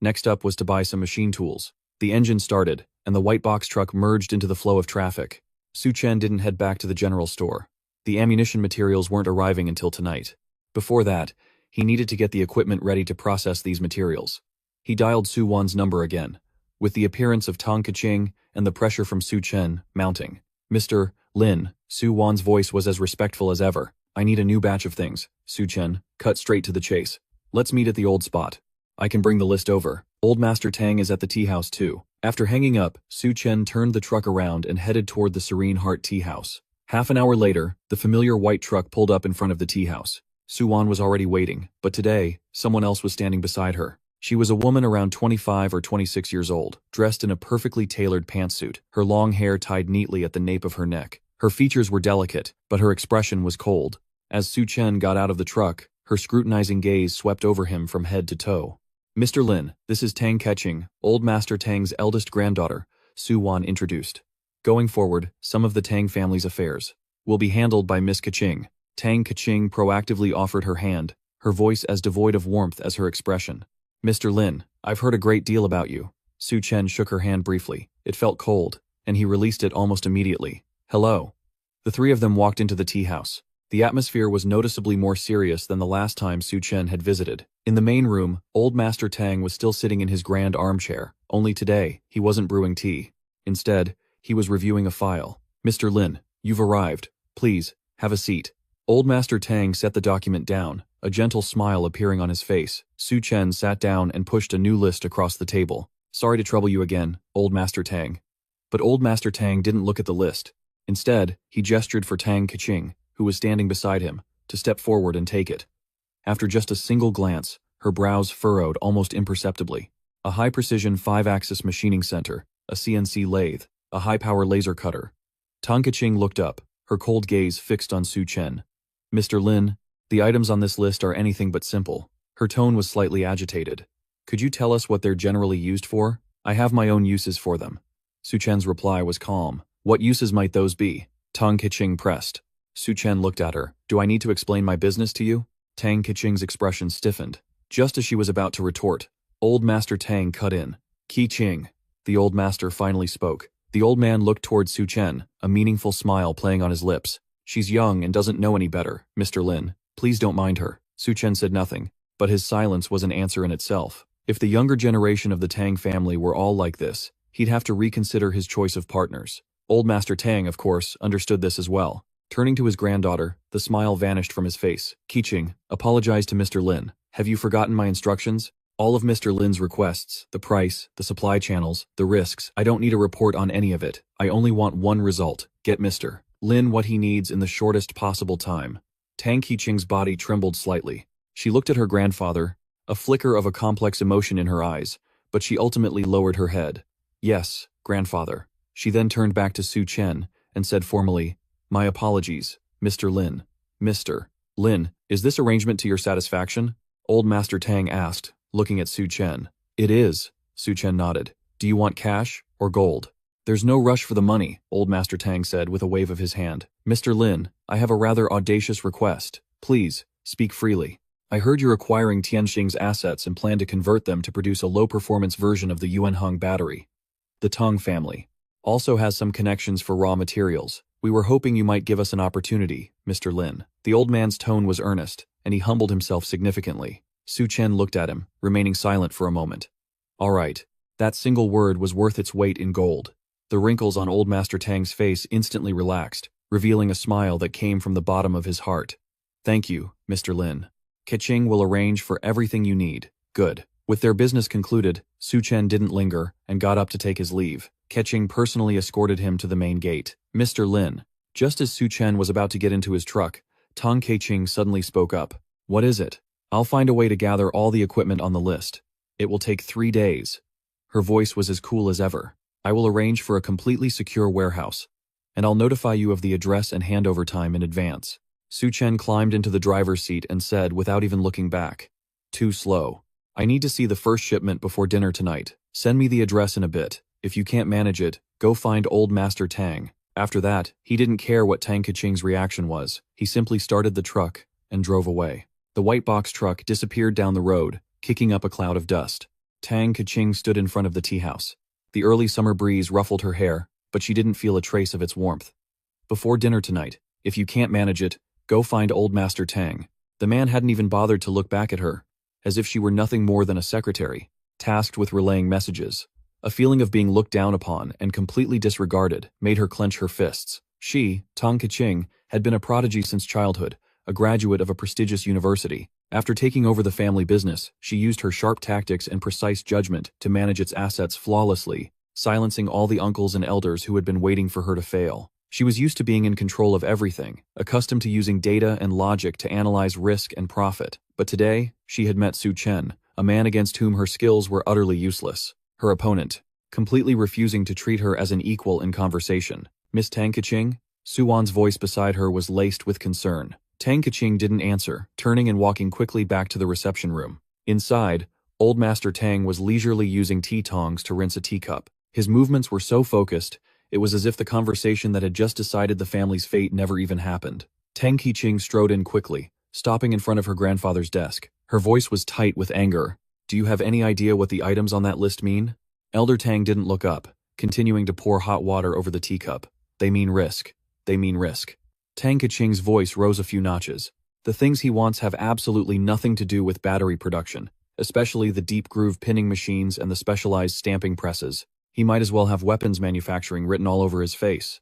next up was to buy some machine tools. The engine started, and the white box truck merged into the flow of traffic. Su Chen didn't head back to the general store. The ammunition materials weren't arriving until tonight. Before that, he needed to get the equipment ready to process these materials. He dialed Su Wan's number again, with the appearance of Tang Keqing and the pressure from Su Chen mounting. Mr. Lin, Su Wan's voice was as respectful as ever. I need a new batch of things. Su Chen cut straight to the chase. Let's meet at the old spot. I can bring the list over. Old Master Tang is at the tea house too. After hanging up, Su Chen turned the truck around and headed toward the Serene Heart tea house. Half an hour later, the familiar white truck pulled up in front of the tea house. Su Wan was already waiting, but today, someone else was standing beside her. She was a woman around 25 or 26 years old, dressed in a perfectly tailored pantsuit, her long hair tied neatly at the nape of her neck. Her features were delicate, but her expression was cold. As Su Chen got out of the truck, her scrutinizing gaze swept over him from head to toe. Mr. Lin, this is Tang Keqing, Old Master Tang's eldest granddaughter, Su Wan introduced. Going forward, some of the Tang family's affairs will be handled by Miss Keqing. Tang Keqing proactively offered her hand, her voice as devoid of warmth as her expression. Mr. Lin, I've heard a great deal about you. Su Chen shook her hand briefly. It felt cold, and he released it almost immediately. Hello. The three of them walked into the tea house. The atmosphere was noticeably more serious than the last time Su Chen had visited. In the main room, old Master Tang was still sitting in his grand armchair, only today, he wasn't brewing tea. Instead, he was reviewing a file. Mr. Lin, you've arrived. Please, have a seat. Old Master Tang set the document down, a gentle smile appearing on his face. Su Chen sat down and pushed a new list across the table. Sorry to trouble you again, Old Master Tang. But Old Master Tang didn't look at the list. Instead, he gestured for Tang Keqing, who was standing beside him, to step forward and take it. After just a single glance, her brows furrowed almost imperceptibly. A high-precision 5-axis machining center, a CNC lathe, a high-power laser cutter. Tang Keqing looked up, her cold gaze fixed on Su Chen. Mr. Lin, the items on this list are anything but simple. Her tone was slightly agitated. Could you tell us what they're generally used for? I have my own uses for them. Su Chen's reply was calm. What uses might those be? Tang Keqing pressed. Su Chen looked at her. Do I need to explain my business to you? Tang Keqing's expression stiffened. Just as she was about to retort, Old Master Tang cut in. Keqing. The old master finally spoke. The old man looked toward Su Chen, a meaningful smile playing on his lips. She's young and doesn't know any better, Mr. Lin. Please don't mind her. Su Chen said nothing, but his silence was an answer in itself. If the younger generation of the Tang family were all like this, he'd have to reconsider his choice of partners. Old Master Tang, of course, understood this as well. Turning to his granddaughter, the smile vanished from his face. Keqing, apologize to Mr. Lin. Have you forgotten my instructions? All of Mr. Lin's requests, the price, the supply channels, the risks, I don't need a report on any of it. I only want one result. Get Mr. Lin what he needs in the shortest possible time. Tang Keqing's body trembled slightly. She looked at her grandfather, a flicker of a complex emotion in her eyes, but she ultimately lowered her head. Yes, grandfather. She then turned back to Su Chen and said formally, my apologies, Mr. Lin. Mr. Lin, is this arrangement to your satisfaction? Old Master Tang asked, looking at Su Chen. It is, Su Chen nodded. Do you want cash or gold? There's no rush for the money, Old Master Tang said with a wave of his hand. Mr. Lin, I have a rather audacious request. Please, speak freely. I heard you're acquiring Tianxing's assets and plan to convert them to produce a low-performance version of the Yuanheng battery. The Tang family also has some connections for raw materials. We were hoping you might give us an opportunity, Mr. Lin. The old man's tone was earnest, and he humbled himself significantly. Su Chen looked at him, remaining silent for a moment. All right. That single word was worth its weight in gold. The wrinkles on Old Master Tang's face instantly relaxed, revealing a smile that came from the bottom of his heart. Thank you, Mr. Lin. Keqing will arrange for everything you need. Good. With their business concluded, Su Chen didn't linger and got up to take his leave. Keqing personally escorted him to the main gate. Mr. Lin. Just as Su Chen was about to get into his truck, Tang Keqing suddenly spoke up. What is it? I'll find a way to gather all the equipment on the list. It will take 3 days. Her voice was as cool as ever. I will arrange for a completely secure warehouse, and I'll notify you of the address and handover time in advance. Su Chen climbed into the driver's seat and said without even looking back. Too slow. I need to see the first shipment before dinner tonight. Send me the address in a bit. If you can't manage it, go find Old Master Tang. After that, he didn't care what Tang Keqing's reaction was. He simply started the truck and drove away. The white box truck disappeared down the road, kicking up a cloud of dust. Tang Keqing stood in front of the tea house. The early summer breeze ruffled her hair, but she didn't feel a trace of its warmth. Before dinner tonight, if you can't manage it, go find Old Master Tang. The man hadn't even bothered to look back at her, as if she were nothing more than a secretary, tasked with relaying messages. A feeling of being looked down upon and completely disregarded made her clench her fists. She, Tang Keqing, had been a prodigy since childhood, a graduate of a prestigious university. After taking over the family business, she used her sharp tactics and precise judgment to manage its assets flawlessly, silencing all the uncles and elders who had been waiting for her to fail. She was used to being in control of everything, accustomed to using data and logic to analyze risk and profit. But today, she had met Su Chen, a man against whom her skills were utterly useless. Her opponent, completely refusing to treat her as an equal in conversation. Miss Tang Keqing? Su Wan's voice beside her was laced with concern. Tang Keqing didn't answer, turning and walking quickly back to the reception room. Inside, Old Master Tang was leisurely using tea tongs to rinse a teacup. His movements were so focused, it was as if the conversation that had just decided the family's fate never even happened. Tang Keqing strode in quickly, stopping in front of her grandfather's desk. Her voice was tight with anger. Do you have any idea what the items on that list mean? Elder Tang didn't look up, continuing to pour hot water over the teacup. They mean risk. They mean risk. Tang Kaching's voice rose a few notches. The things he wants have absolutely nothing to do with battery production, especially the deep groove pinning machines and the specialized stamping presses. He might as well have weapons manufacturing written all over his face.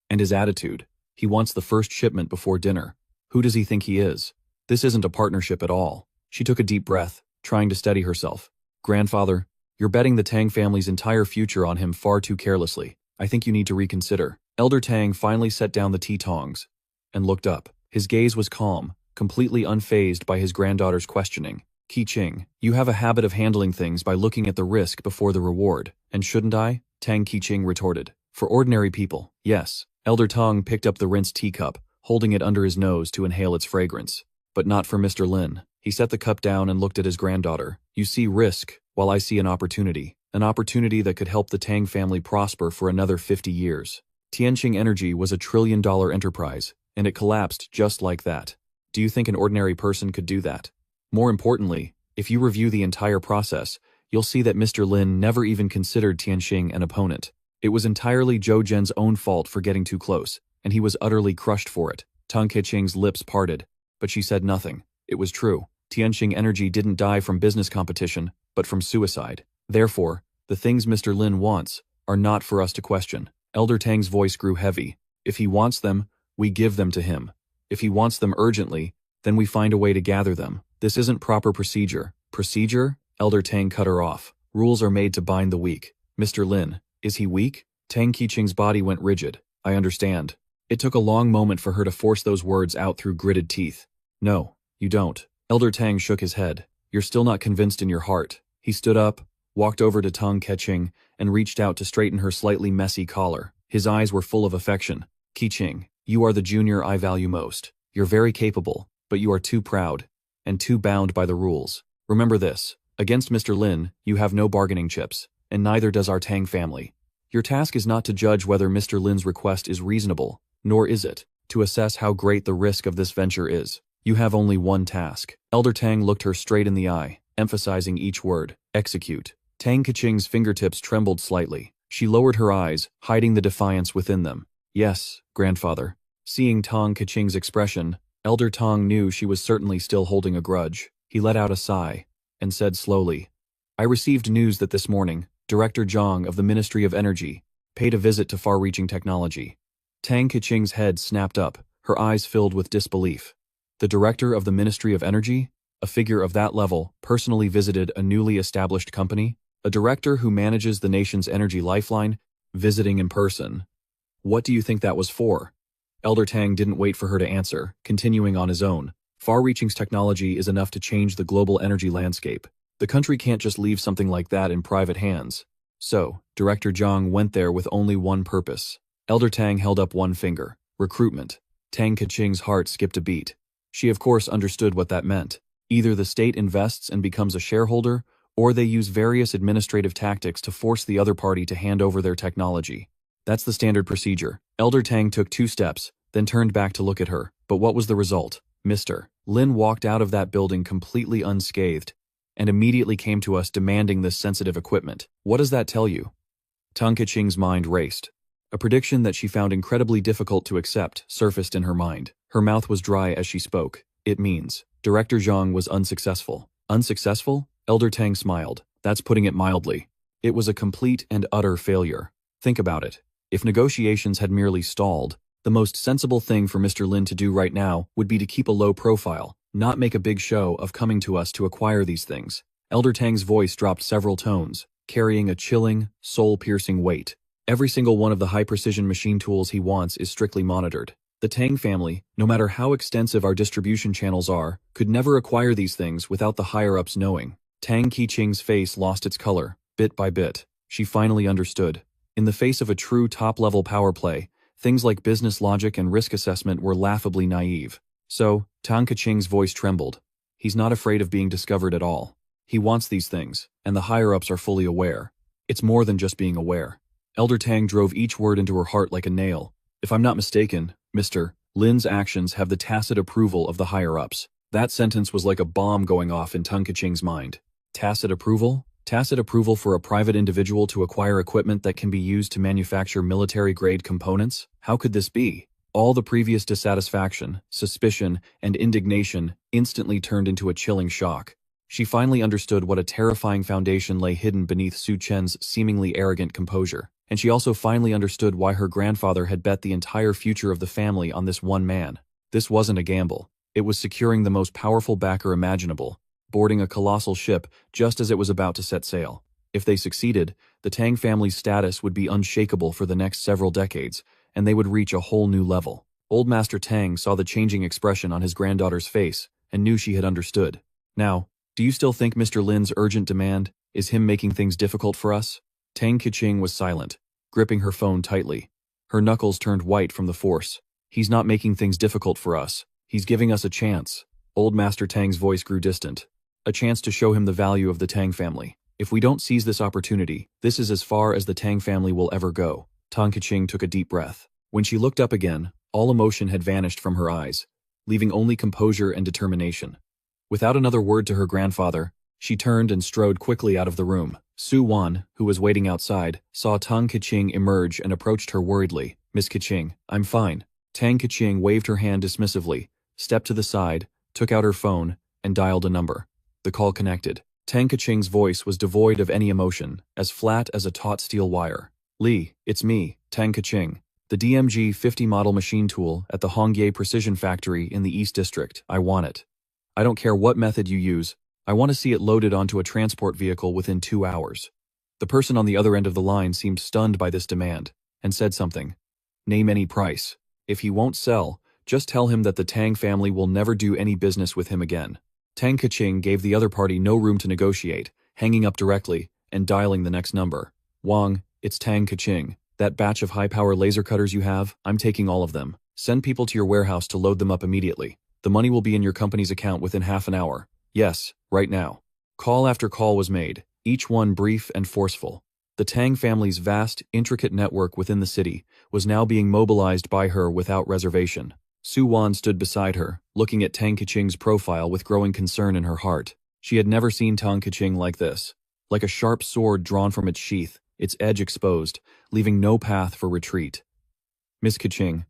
And his attitude. He wants the first shipment before dinner. Who does he think he is? This isn't a partnership at all. She took a deep breath, trying to steady herself. Grandfather, you're betting the Tang family's entire future on him far too carelessly. I think you need to reconsider. Elder Tang finally set down the tea tongs and looked up. His gaze was calm, completely unfazed by his granddaughter's questioning. Qi-Ching, you have a habit of handling things by looking at the risk before the reward, and shouldn't I? Tang Qi-Ching retorted. For ordinary people, yes. Elder Tang picked up the rinsed teacup, holding it under his nose to inhale its fragrance. But not for Mr. Lin. He set the cup down and looked at his granddaughter. You see risk, while I see an opportunity that could help the Tang family prosper for another 50 years. Tianqing Energy was a trillion-dollar enterprise, and it collapsed just like that. Do you think an ordinary person could do that? More importantly, if you review the entire process, you'll see that Mr. Lin never even considered Tianqing an opponent. It was entirely Zhou Zhen's own fault for getting too close, and he was utterly crushed for it. Tang Keching's lips parted, but she said nothing. It was true. Tianqing Energy didn't die from business competition, but from suicide. Therefore, the things Mr. Lin wants are not for us to question. Elder Tang's voice grew heavy. If he wants them, we give them to him. If he wants them urgently, then we find a way to gather them. This isn't proper procedure. Procedure? Elder Tang cut her off. Rules are made to bind the weak. Mr. Lin, is he weak? Tang Qiqing's body went rigid. I understand. It took a long moment for her to force those words out through gritted teeth. No, you don't. Elder Tang shook his head. You're still not convinced in your heart. He stood up, walked over to Tang Keqing, and reached out to straighten her slightly messy collar. His eyes were full of affection. Qiqing, you are the junior I value most. You're very capable, but you are too proud, and too bound by the rules. Remember this. Against Mr. Lin, you have no bargaining chips, and neither does our Tang family. Your task is not to judge whether Mr. Lin's request is reasonable, nor is it to assess how great the risk of this venture is. You have only one task. Elder Tang looked her straight in the eye, emphasizing each word. Execute. Tang Kaching's fingertips trembled slightly. She lowered her eyes, hiding the defiance within them. Yes, grandfather. Seeing Tang Kaching's expression, Elder Tang knew she was certainly still holding a grudge. He let out a sigh, and said slowly, I received news that this morning, Director Zhang of the Ministry of Energy paid a visit to far-reaching technology. Tang Kaching's head snapped up, her eyes filled with disbelief. The Director of the Ministry of Energy? A figure of that level personally visited a newly established company? A director who manages the nation's energy lifeline, visiting in person. What do you think that was for? Elder Tang didn't wait for her to answer, continuing on his own. Far-reaching technology is enough to change the global energy landscape. The country can't just leave something like that in private hands. So, Director Zhang went there with only one purpose. Elder Tang held up one finger. Recruitment. Tang Kaching's heart skipped a beat. She of course understood what that meant. Either the state invests and becomes a shareholder, or they use various administrative tactics to force the other party to hand over their technology. That's the standard procedure. Elder Tang took 2 steps, then turned back to look at her. But what was the result? Mr. Lin walked out of that building completely unscathed, and immediately came to us demanding this sensitive equipment. What does that tell you? Tang Kaching's mind raced. A prediction that she found incredibly difficult to accept surfaced in her mind. Her mouth was dry as she spoke. It means Director Zhang was unsuccessful. Unsuccessful? Elder Tang smiled. That's putting it mildly. It was a complete and utter failure. Think about it. If negotiations had merely stalled, the most sensible thing for Mr. Lin to do right now would be to keep a low profile, not make a big show of coming to us to acquire these things. Elder Tang's voice dropped several tones, carrying a chilling, soul-piercing weight. Every single one of the high-precision machine tools he wants is strictly monitored. The Tang family, no matter how extensive our distribution channels are, could never acquire these things without the higher-ups knowing. Tang Qiqing's face lost its color, bit by bit. She finally understood. In the face of a true top-level power play, things like business logic and risk assessment were laughably naive. So, Tang Kaching's voice trembled. He's not afraid of being discovered at all. He wants these things, and the higher-ups are fully aware. It's more than just being aware. Elder Tang drove each word into her heart like a nail. If I'm not mistaken, Mr. Lin's actions have the tacit approval of the higher-ups. That sentence was like a bomb going off in Tang Kaching's mind. Tacit approval? Tacit approval for a private individual to acquire equipment that can be used to manufacture military-grade components? How could this be? All the previous dissatisfaction, suspicion, and indignation instantly turned into a chilling shock. She finally understood what a terrifying foundation lay hidden beneath Su Chen's seemingly arrogant composure. And she also finally understood why her grandfather had bet the entire future of the family on this one man. This wasn't a gamble. It was securing the most powerful backer imaginable, boarding a colossal ship just as it was about to set sail. If they succeeded, the Tang family's status would be unshakable for the next several decades, and they would reach a whole new level. Old Master Tang saw the changing expression on his granddaughter's face and knew she had understood. Now, do you still think Mr. Lin's urgent demand is him making things difficult for us? Tang Keqing was silent, gripping her phone tightly. Her knuckles turned white from the force. He's not making things difficult for us. He's giving us a chance. Old Master Tang's voice grew distant. A chance to show him the value of the Tang family. If we don't seize this opportunity, this is as far as the Tang family will ever go. Tang Keqing took a deep breath. When she looked up again, all emotion had vanished from her eyes, leaving only composure and determination. Without another word to her grandfather, she turned and strode quickly out of the room. Su Wan, who was waiting outside, saw Tang Keqing emerge and approached her worriedly. Miss Keqing, I'm fine. Tang Keqing waved her hand dismissively, stepped to the side, took out her phone, and dialed a number. The call connected. Tang Keqing's voice was devoid of any emotion, as flat as a taut steel wire. Li, it's me, Tang Keqing. The DMG 50 model machine tool at the Hongye Precision Factory in the East District. I want it. I don't care what method you use. I want to see it loaded onto a transport vehicle within 2 hours. The person on the other end of the line seemed stunned by this demand, and said something. Name any price. If he won't sell, just tell him that the Tang family will never do any business with him again. Tang Keqing gave the other party no room to negotiate, hanging up directly, and dialing the next number. Wang, it's Tang Keqing. That batch of high-power laser cutters you have, I'm taking all of them. Send people to your warehouse to load them up immediately. The money will be in your company's account within half an hour. Yes, right now. Call after call was made, each one brief and forceful. The Tang family's vast, intricate network within the city was now being mobilized by her without reservation. Su Wan stood beside her, looking at Tang Keqing's profile with growing concern in her heart. She had never seen Tang Keqing like this. Like a sharp sword drawn from its sheath, its edge exposed, leaving no path for retreat. Miss Keqing,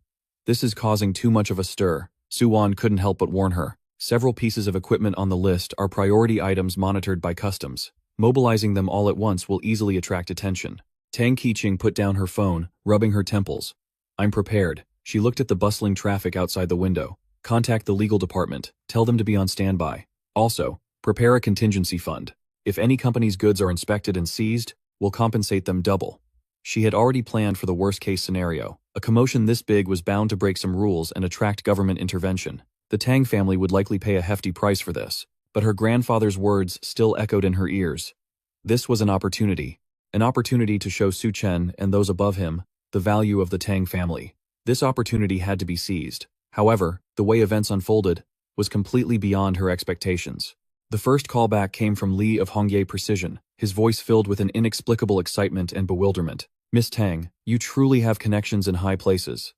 this is causing too much of a stir. Su Wan couldn't help but warn her. Several pieces of equipment on the list are priority items monitored by customs. Mobilizing them all at once will easily attract attention. Tang Keqing put down her phone, rubbing her temples. I'm prepared. She looked at the bustling traffic outside the window. Contact the legal department. Tell them to be on standby. Also, prepare a contingency fund. If any company's goods are inspected and seized, we'll compensate them double. She had already planned for the worst-case scenario. A commotion this big was bound to break some rules and attract government intervention. The Tang family would likely pay a hefty price for this, but her grandfather's words still echoed in her ears. This was an opportunity to show Su Chen and those above him the value of the Tang family. This opportunity had to be seized. However, the way events unfolded was completely beyond her expectations. The first callback came from Li of Hongye Precision, his voice filled with an inexplicable excitement and bewilderment. Miss Tang, you truly have connections in high places.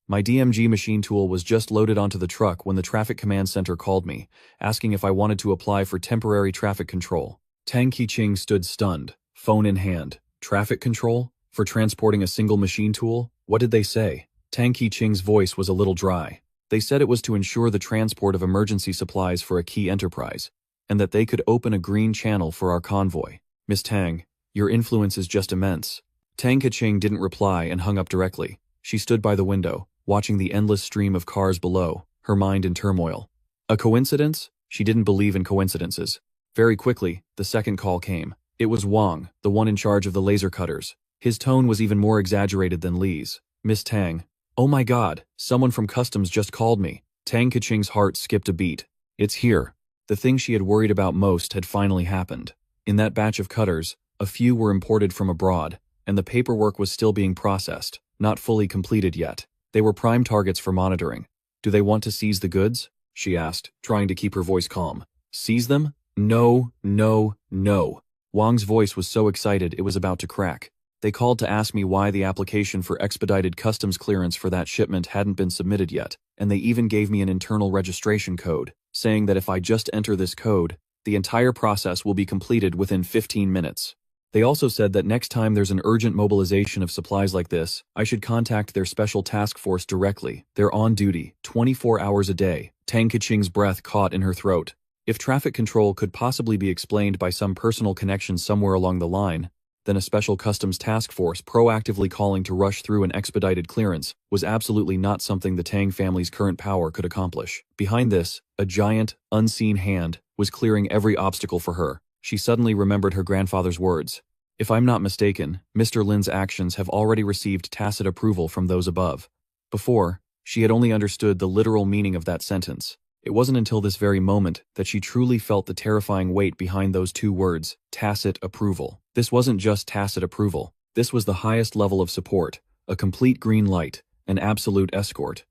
My DMG machine tool was just loaded onto the truck when the Traffic Command Center called me, asking if I wanted to apply for temporary traffic control. Tang Keqing stood stunned, phone in hand. Traffic control? For transporting a single machine tool? What did they say? Tang Keqing's voice was a little dry. They said it was to ensure the transport of emergency supplies for a key enterprise, and that they could open a green channel for our convoy. Miss Tang, your influence is just immense. Tang Keqing didn't reply and hung up directly. She stood by the window, watching the endless stream of cars below, her mind in turmoil. A coincidence? She didn't believe in coincidences. Very quickly, the second call came. It was Wang, the one in charge of the laser cutters. His tone was even more exaggerated than Li's. Miss Tang. Oh my God, someone from customs just called me. Tang Keqing's heart skipped a beat. It's here. The thing she had worried about most had finally happened. In that batch of cutters, a few were imported from abroad, and the paperwork was still being processed, not fully completed yet. They were prime targets for monitoring. Do they want to seize the goods? She asked, trying to keep her voice calm. Seize them? No, no, no. Wang's voice was so excited it was about to crack. They called to ask me why the application for expedited customs clearance for that shipment hadn't been submitted yet, and they even gave me an internal registration code, saying that if I just enter this code, The entire process will be completed within 15 minutes. They also said that next time there's an urgent mobilization of supplies like this, I should contact their special task force directly. They're on duty, 24 hours a day. Tang Keqing's breath caught in her throat. If traffic control could possibly be explained by some personal connection somewhere along the line, then a special customs task force proactively calling to rush through an expedited clearance was absolutely not something the Tang family's current power could accomplish. Behind this, a giant, unseen hand was clearing every obstacle for her. She suddenly remembered her grandfather's words. If I'm not mistaken, Mr. Lin's actions have already received tacit approval from those above. Before, she had only understood the literal meaning of that sentence. It wasn't until this very moment that she truly felt the terrifying weight behind those two words, tacit approval. This wasn't just tacit approval. This was the highest level of support, a complete green light, an absolute escort.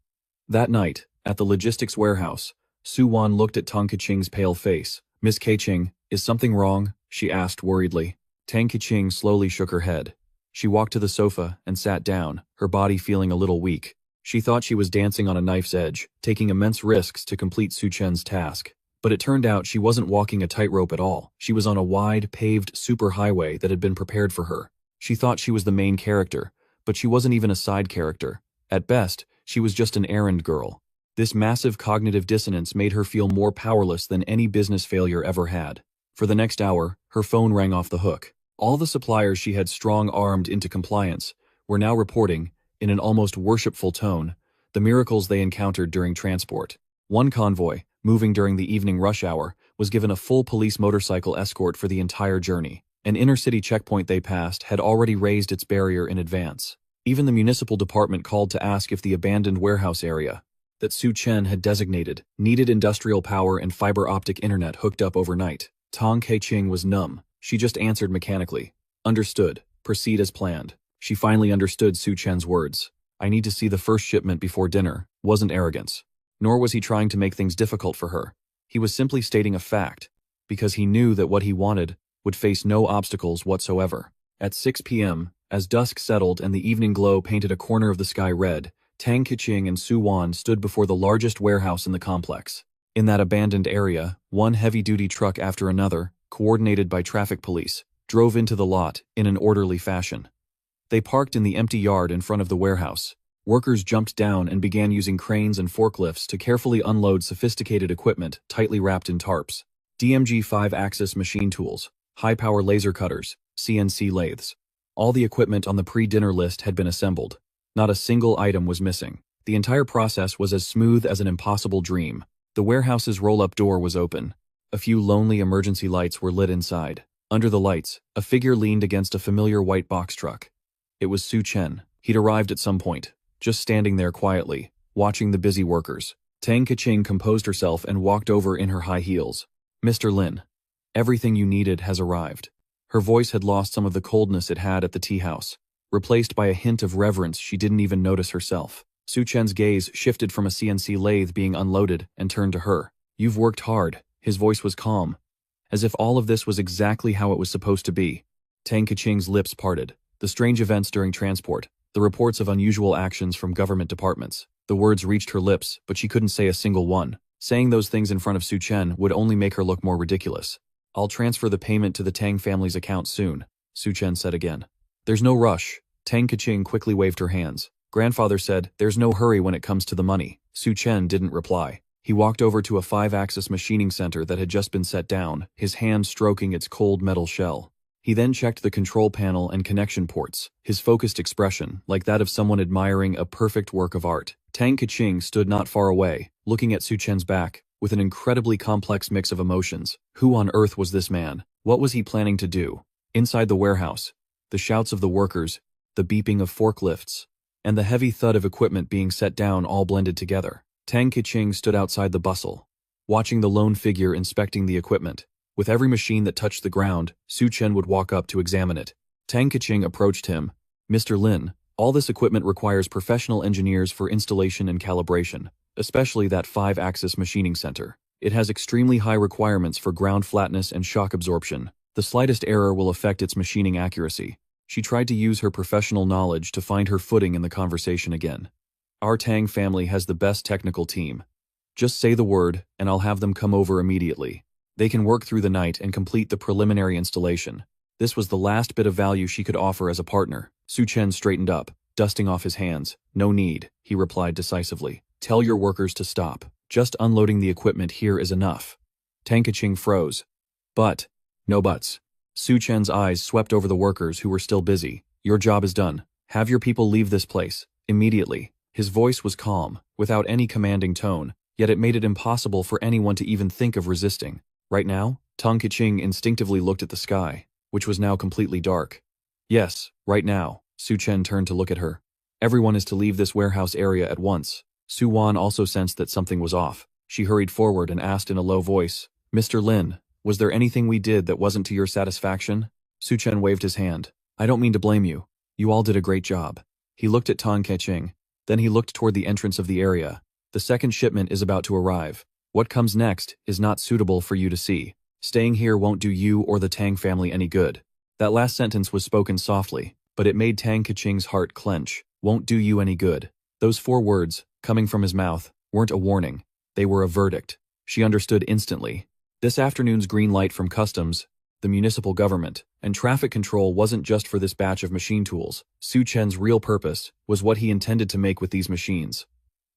That night, at the logistics warehouse, Su Wan looked at Tang Keqing's pale face. Miss Keqing, is something wrong? She asked worriedly. Tang Keqing slowly shook her head. She walked to the sofa and sat down, her body feeling a little weak. She thought she was dancing on a knife's edge, taking immense risks to complete Su Chen's task. But it turned out she wasn't walking a tightrope at all. She was on a wide, paved superhighway that had been prepared for her. She thought she was the main character, but she wasn't even a side character. At best, she was just an errand girl. This massive cognitive dissonance made her feel more powerless than any business failure ever had. For the next hour, her phone rang off the hook. All the suppliers she had strong-armed into compliance were now reporting, in an almost worshipful tone, the miracles they encountered during transport. One convoy, moving during the evening rush hour, was given a full police motorcycle escort for the entire journey. An inner-city checkpoint they passed had already raised its barrier in advance. Even the municipal department called to ask if the abandoned warehouse area that Su Chen had designated needed industrial power and fiber-optic internet hooked up overnight. Tang Keqing was numb. She just answered mechanically. Understood. Proceed as planned. She finally understood Su Chen's words. I need to see the first shipment before dinner wasn't arrogance. Nor was he trying to make things difficult for her. He was simply stating a fact, because he knew that what he wanted would face no obstacles whatsoever. At 6 p.m., as dusk settled and the evening glow painted a corner of the sky red, Tang Keqing and Su Wan stood before the largest warehouse in the complex. In that abandoned area, one heavy-duty truck after another, coordinated by traffic police, drove into the lot in an orderly fashion. They parked in the empty yard in front of the warehouse. Workers jumped down and began using cranes and forklifts to carefully unload sophisticated equipment tightly wrapped in tarps. DMG 5-axis machine tools, high-power laser cutters, CNC lathes. All the equipment on the pre-dinner list had been assembled. Not a single item was missing. The entire process was as smooth as an impossible dream. The warehouse's roll-up door was open. A few lonely emergency lights were lit inside. Under the lights, a figure leaned against a familiar white box truck. It was Su Chen. He'd arrived at some point, just standing there quietly, watching the busy workers. Tang Keqing composed herself and walked over in her high heels. Mr. Lin, everything you needed has arrived. Her voice had lost some of the coldness it had at the tea house, replaced by a hint of reverence she didn't even notice herself. Su Chen's gaze shifted from a CNC lathe being unloaded and turned to her. You've worked hard. His voice was calm, as if all of this was exactly how it was supposed to be. Tang Keqing's lips parted. The strange events during transport, the reports of unusual actions from government departments. The words reached her lips, but she couldn't say a single one. Saying those things in front of Su Chen would only make her look more ridiculous. I'll transfer the payment to the Tang family's account soon, Su Chen said again. There's no rush. Tang Keqing quickly waved her hands. Grandfather said, there's no hurry when it comes to the money. Su Chen didn't reply. He walked over to a 5-axis machining center that had just been set down, his hand stroking its cold metal shell. He then checked the control panel and connection ports, his focused expression like that of someone admiring a perfect work of art. Tang Keqing stood not far away, looking at Su Chen's back, with an incredibly complex mix of emotions. Who on earth was this man? What was he planning to do? Inside the warehouse, the shouts of the workers, the beeping of forklifts, and the heavy thud of equipment being set down all blended together. Tang Keqing stood outside the bustle, watching the lone figure inspecting the equipment. With every machine that touched the ground, Su Chen would walk up to examine it. Tang Keqing approached him. Mr. Lin, all this equipment requires professional engineers for installation and calibration, especially that 5-axis machining center. It has extremely high requirements for ground flatness and shock absorption. The slightest error will affect its machining accuracy. She tried to use her professional knowledge to find her footing in the conversation again. Our Tang family has the best technical team. Just say the word, and I'll have them come over immediately. They can work through the night and complete the preliminary installation. This was the last bit of value she could offer as a partner. Su Chen straightened up, dusting off his hands. No need, he replied decisively. Tell your workers to stop. Just unloading the equipment here is enough. Tang Keqing froze. But, no buts. Su Chen's eyes swept over the workers who were still busy. Your job is done. Have your people leave this place, immediately. His voice was calm, without any commanding tone, yet it made it impossible for anyone to even think of resisting. Right now, Tang Keqing instinctively looked at the sky, which was now completely dark. Yes, right now. Su Chen turned to look at her. Everyone is to leave this warehouse area at once. Su Wan also sensed that something was off. She hurried forward and asked in a low voice, Mr. Lin, was there anything we did that wasn't to your satisfaction? Su Chen waved his hand. I don't mean to blame you. You all did a great job. He looked at Tang Keqing. Then he looked toward the entrance of the area. The second shipment is about to arrive. What comes next is not suitable for you to see. Staying here won't do you or the Tang family any good. That last sentence was spoken softly, but it made Tang Keqing's heart clench. Won't do you any good. Those 4 words, coming from his mouth, weren't a warning. They were a verdict. She understood instantly. This afternoon's green light from customs, the municipal government, and traffic control wasn't just for this batch of machine tools. Su Chen's real purpose was what he intended to make with these machines.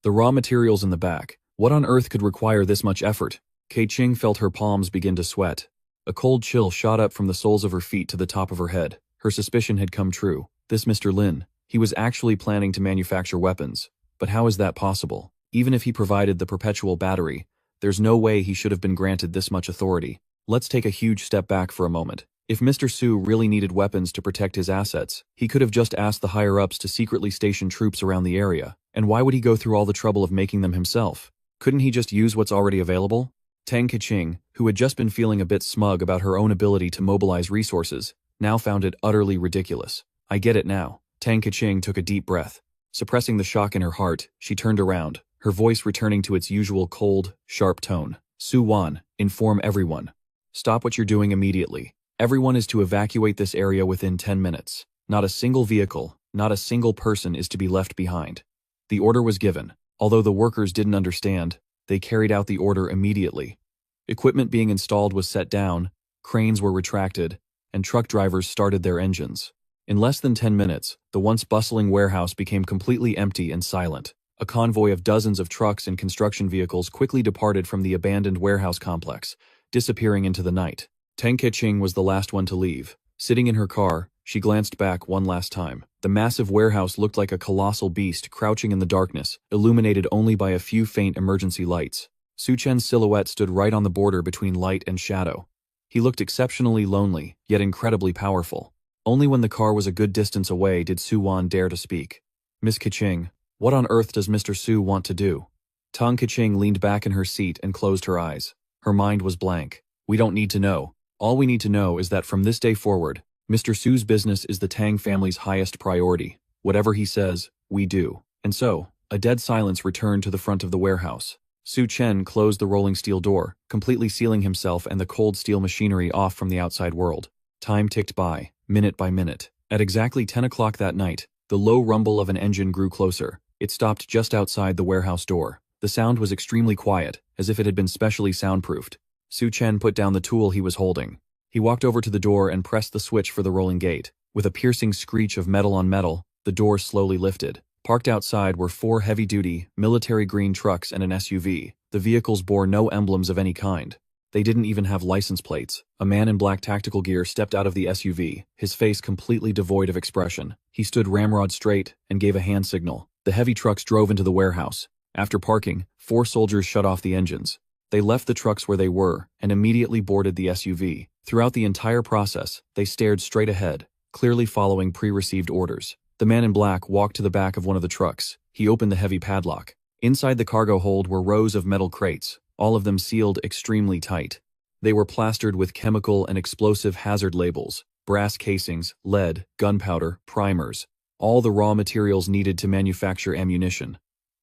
The raw materials in the back. What on earth could require this much effort? Keqing felt her palms begin to sweat. A cold chill shot up from the soles of her feet to the top of her head. Her suspicion had come true. This Mr. Lin, he was actually planning to manufacture weapons. But how is that possible? Even if he provided the perpetual battery, there's no way he should have been granted this much authority. Let's take a huge step back for a moment. If Mr. Su really needed weapons to protect his assets, he could have just asked the higher-ups to secretly station troops around the area. And why would he go through all the trouble of making them himself? Couldn't he just use what's already available? Tang Keqing, who had just been feeling a bit smug about her own ability to mobilize resources, now found it utterly ridiculous. I get it now. Tang Keqing took a deep breath. Suppressing the shock in her heart, she turned around, her voice returning to its usual cold, sharp tone. Su Wan, inform everyone. Stop what you're doing immediately. Everyone is to evacuate this area within 10 minutes. Not a single vehicle, not a single person is to be left behind. The order was given. Although the workers didn't understand, they carried out the order immediately. Equipment being installed was set down, cranes were retracted, and truck drivers started their engines. In less than 10 minutes, the once bustling warehouse became completely empty and silent. A convoy of dozens of trucks and construction vehicles quickly departed from the abandoned warehouse complex, disappearing into the night. Tang Keqing was the last one to leave. Sitting in her car, she glanced back one last time. The massive warehouse looked like a colossal beast crouching in the darkness, illuminated only by a few faint emergency lights. Su Chen's silhouette stood right on the border between light and shadow. He looked exceptionally lonely, yet incredibly powerful. Only when the car was a good distance away did Su Wan dare to speak. Miss Keqing, what on earth does Mr. Su want to do? Tang Keqing leaned back in her seat and closed her eyes. Her mind was blank. We don't need to know. All we need to know is that from this day forward, Mr. Su's business is the Tang family's highest priority. Whatever he says, we do. And so, a dead silence returned to the front of the warehouse. Su Chen closed the rolling steel door, completely sealing himself and the cold steel machinery off from the outside world. Time ticked by, minute by minute. At exactly 10 o'clock that night, the low rumble of an engine grew closer. It stopped just outside the warehouse door. The sound was extremely quiet, as if it had been specially soundproofed. Su Chen put down the tool he was holding. He walked over to the door and pressed the switch for the rolling gate. With a piercing screech of metal on metal, the door slowly lifted. Parked outside were 4 heavy-duty, military green trucks and an SUV. The vehicles bore no emblems of any kind. They didn't even have license plates. A man in black tactical gear stepped out of the SUV, his face completely devoid of expression. He stood ramrod straight and gave a hand signal. The heavy trucks drove into the warehouse. After parking, 4 soldiers shut off the engines. They left the trucks where they were and immediately boarded the SUV. Throughout the entire process, they stared straight ahead, clearly following pre-received orders. The man in black walked to the back of one of the trucks. He opened the heavy padlock. Inside the cargo hold were rows of metal crates, all of them sealed extremely tight. They were plastered with chemical and explosive hazard labels, brass casings, lead, gunpowder, primers, all the raw materials needed to manufacture ammunition.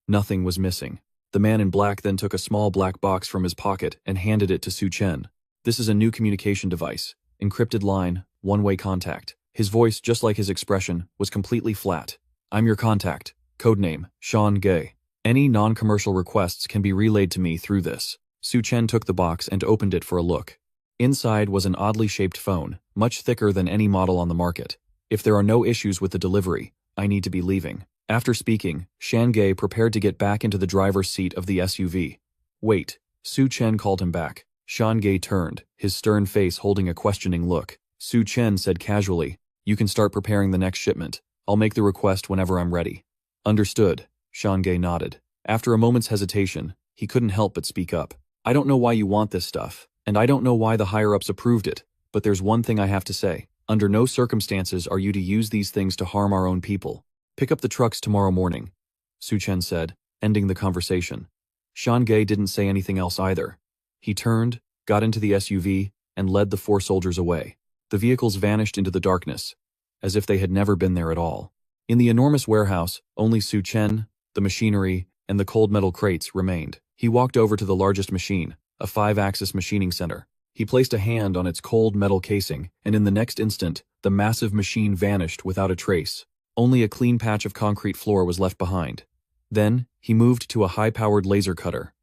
Nothing was missing. The man in black then took a small black box from his pocket and handed it to Su Chen. This is a new communication device. Encrypted line, one-way contact. His voice, just like his expression, was completely flat. I'm your contact. Codename, Sean Gay. Any non-commercial requests can be relayed to me through this. Su Chen took the box and opened it for a look. Inside was an oddly shaped phone, much thicker than any model on the market. If there are no issues with the delivery, I need to be leaving. After speaking, Shange prepared to get back into the driver's seat of the SUV. Wait, Su Chen called him back. Shange turned, his stern face holding a questioning look. Su Chen said casually, "You can start preparing the next shipment. I'll make the request whenever I'm ready." Understood, Shange nodded. After a moment's hesitation, he couldn't help but speak up. "I don't know why you want this stuff, and I don't know why the higher-ups approved it, but there's one thing I have to say. Under no circumstances are you to use these things to harm our own people. Pick up the trucks tomorrow morning," Su Chen said, ending the conversation. Shange didn't say anything else either. He turned, got into the SUV, and led the 4 soldiers away. The vehicles vanished into the darkness, as if they had never been there at all. In the enormous warehouse, only Su Chen, the machinery, and the cold metal crates remained. He walked over to the largest machine, a 5-axis machining center. He placed a hand on its cold metal casing, and in the next instant, the massive machine vanished without a trace. Only a clean patch of concrete floor was left behind. Then, he moved to a high-powered laser cutter.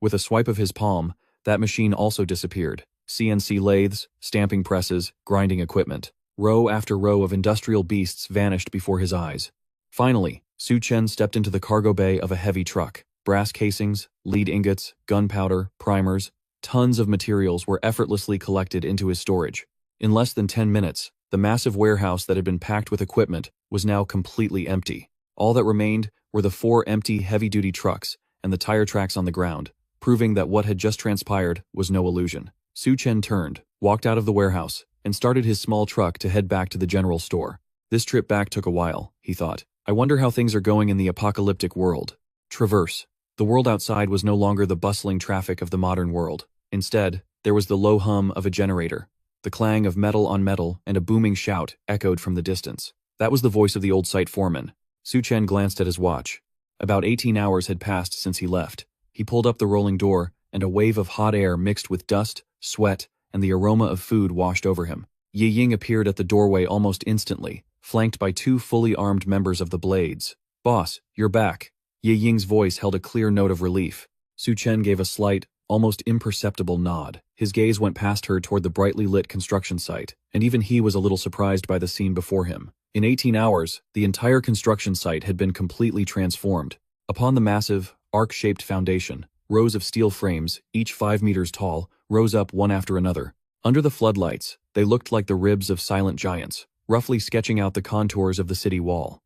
With a swipe of his palm, that machine also disappeared. CNC lathes, stamping presses, grinding equipment. Row after row of industrial beasts vanished before his eyes. Finally, Su Chen stepped into the cargo bay of a heavy truck. Brass casings, lead ingots, gunpowder, primers, tons of materials were effortlessly collected into his storage. In less than 10 minutes, the massive warehouse that had been packed with equipment was now completely empty. All that remained were the 4 empty heavy-duty trucks and the tire tracks on the ground, proving that what had just transpired was no illusion. Su Chen turned, walked out of the warehouse, and started his small truck to head back to the general store. This trip back took a while, he thought. I wonder how things are going in the apocalyptic world. Traverse. The world outside was no longer the bustling traffic of the modern world. Instead, there was the low hum of a generator. The clang of metal on metal and a booming shout echoed from the distance. That was the voice of the old site foreman. Su Chen glanced at his watch. About 18 hours had passed since he left. He pulled up the rolling door, and a wave of hot air mixed with dust, sweat, and the aroma of food washed over him. Ye Ying appeared at the doorway almost instantly, flanked by 2 fully armed members of the Blades. "Boss, you're back." Ye Ying's voice held a clear note of relief. Su Chen gave a slight, almost imperceptible nod. His gaze went past her toward the brightly lit construction site, and even he was a little surprised by the scene before him. In 18 hours, the entire construction site had been completely transformed. Upon the massive, arc-shaped foundation, rows of steel frames, each 5 meters tall, rose up one after another. Under the floodlights, they looked like the ribs of silent giants, roughly sketching out the contours of the city wall.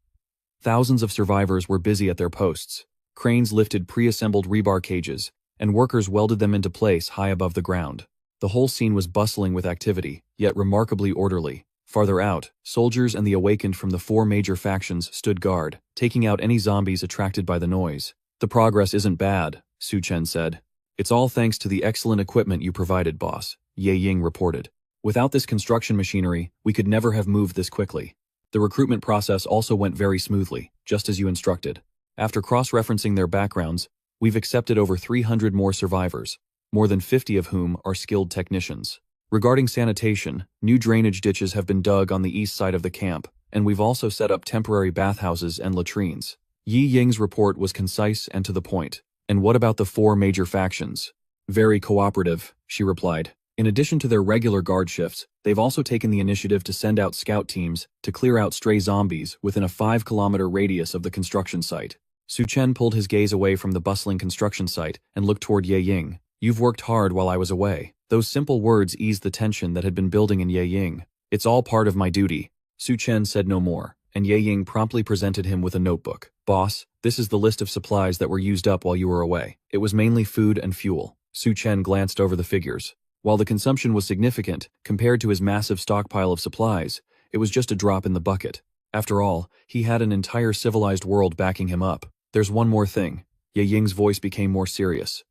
Thousands of survivors were busy at their posts. Cranes lifted pre-assembled rebar cages, and workers welded them into place high above the ground. The whole scene was bustling with activity, yet remarkably orderly. Farther out, soldiers and the awakened from the 4 major factions stood guard, taking out any zombies attracted by the noise. "The progress isn't bad," Su Chen said. "It's all thanks to the excellent equipment you provided, boss," Ye Ying reported. "Without this construction machinery, we could never have moved this quickly. The recruitment process also went very smoothly, just as you instructed. After cross-referencing their backgrounds, we've accepted over 300 more survivors, more than 50 of whom are skilled technicians. Regarding sanitation, new drainage ditches have been dug on the east side of the camp, and we've also set up temporary bathhouses and latrines." Ye Ying's report was concise and to the point. "And what about the 4 major factions?" "Very cooperative," she replied. "In addition to their regular guard shifts, they've also taken the initiative to send out scout teams to clear out stray zombies within a 5-kilometer radius of the construction site." Su Chen pulled his gaze away from the bustling construction site and looked toward Ye Ying. "You've worked hard while I was away." Those simple words eased the tension that had been building in Ye Ying. "It's all part of my duty." Su Chen said no more, and Ye Ying promptly presented him with a notebook. "Boss, this is the list of supplies that were used up while you were away. It was mainly food and fuel." Su Chen glanced over the figures. While the consumption was significant, compared to his massive stockpile of supplies, it was just a drop in the bucket. After all, he had an entire civilized world backing him up. "There's one more thing." Ye Ying's voice became more serious.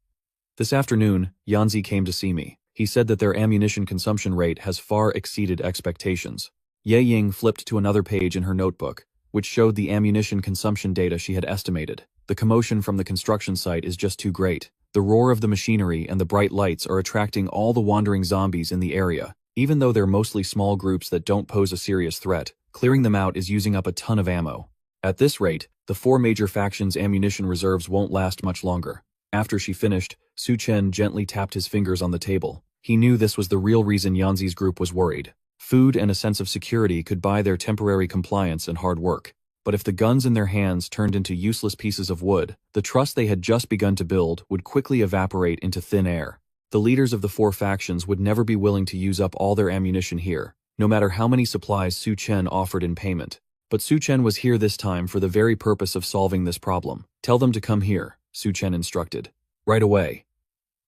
"This afternoon, Yanzi came to see me. He said that their ammunition consumption rate has far exceeded expectations." Ye Ying flipped to another page in her notebook, which showed the ammunition consumption data she had estimated. "The commotion from the construction site is just too great. The roar of the machinery and the bright lights are attracting all the wandering zombies in the area. Even though they're mostly small groups that don't pose a serious threat, clearing them out is using up a ton of ammo. At this rate, the 4 major factions' ammunition reserves won't last much longer." After she finished, Su Chen gently tapped his fingers on the table. He knew this was the real reason Yanzi's group was worried. Food and a sense of security could buy their temporary compliance and hard work. But if the guns in their hands turned into useless pieces of wood, the trust they had just begun to build would quickly evaporate into thin air. The leaders of the four factions would never be willing to use up all their ammunition here, no matter how many supplies Su Chen offered in payment. But Su Chen was here this time for the very purpose of solving this problem. Tell them to come here, Su Chen instructed. Right away.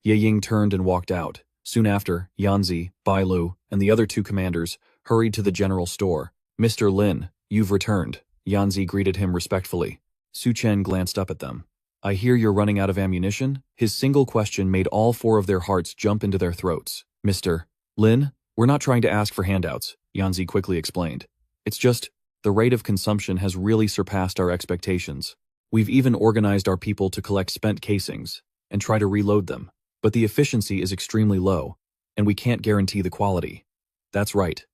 Ye Ying turned and walked out. Soon after, Yanzi, Bai Lu, and the other two commanders hurried to the general store. Mr. Lin, you've returned. Yanzi greeted him respectfully. Su Chen glanced up at them. I hear you're running out of ammunition? His single question made all four of their hearts jump into their throats. Mr. Lin, we're not trying to ask for handouts, Yanzi quickly explained. It's just, the rate of consumption has really surpassed our expectations. We've even organized our people to collect spent casings and try to reload them. But the efficiency is extremely low, and we can't guarantee the quality. That's right.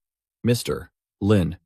Mr. Lin,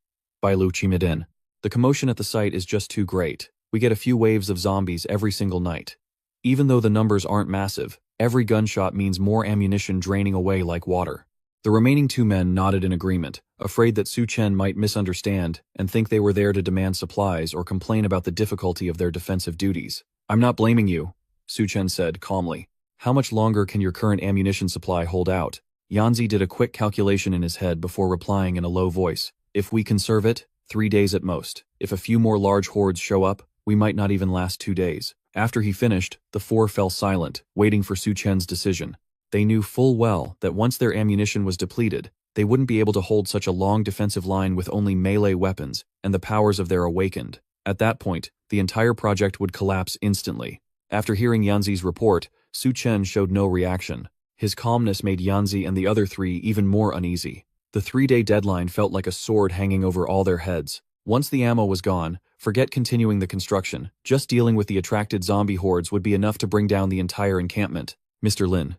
Bai Lu chimed in. The commotion at the site is just too great. We get a few waves of zombies every single night. Even though the numbers aren't massive, every gunshot means more ammunition draining away like water. The remaining two men nodded in agreement, afraid that Su Chen might misunderstand and think they were there to demand supplies or complain about the difficulty of their defensive duties. I'm not blaming you, Su Chen said calmly. How much longer can your current ammunition supply hold out? Yanzi did a quick calculation in his head before replying in a low voice. If we conserve it, 3 days at most. If a few more large hordes show up, we might not even last 2 days. After he finished, the four fell silent, waiting for Su Chen's decision. They knew full well that once their ammunition was depleted, they wouldn't be able to hold such a long defensive line with only melee weapons and the powers of their awakened. At that point, the entire project would collapse instantly. After hearing Yanzi's report, Su Chen showed no reaction. His calmness made Yanzi and the other three even more uneasy. The 3-day deadline felt like a sword hanging over all their heads. Once the ammo was gone, forget continuing the construction. Just dealing with the attracted zombie hordes would be enough to bring down the entire encampment. Mr. Lin,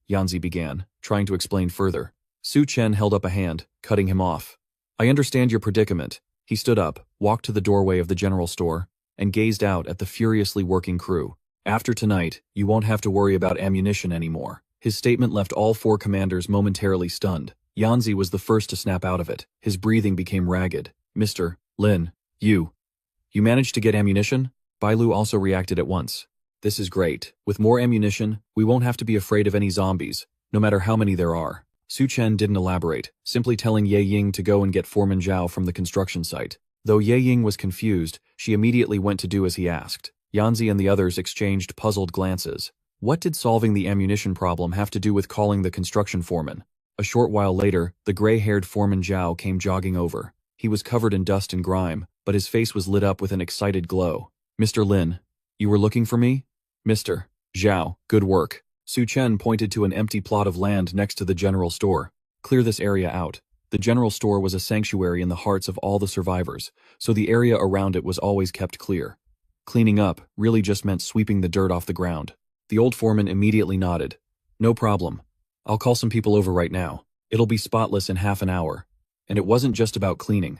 Yanzi began, trying to explain further. Su Chen held up a hand, cutting him off. I understand your predicament. He stood up, walked to the doorway of the general store, and gazed out at the furiously working crew. After tonight, you won't have to worry about ammunition anymore. His statement left all four commanders momentarily stunned. Yanzi was the first to snap out of it. His breathing became ragged. Mr. Lin, you managed to get ammunition? Bai Lu also reacted at once. This is great. With more ammunition, we won't have to be afraid of any zombies, no matter how many there are. Su Chen didn't elaborate, simply telling Ye Ying to go and get Foreman Zhao from the construction site. Though Ye Ying was confused, she immediately went to do as he asked. Yanzi and the others exchanged puzzled glances. What did solving the ammunition problem have to do with calling the construction foreman? A short while later, the gray-haired Foreman Zhao came jogging over. He was covered in dust and grime, but his face was lit up with an excited glow. Mr. Lin, you were looking for me? Mr. Zhao, good work. Su Chen pointed to an empty plot of land next to the general store. Clear this area out. The general store was a sanctuary in the hearts of all the survivors, so the area around it was always kept clear. Cleaning up really just meant sweeping the dirt off the ground. The old foreman immediately nodded. No problem. I'll call some people over right now. It'll be spotless in half an hour. And it wasn't just about cleaning.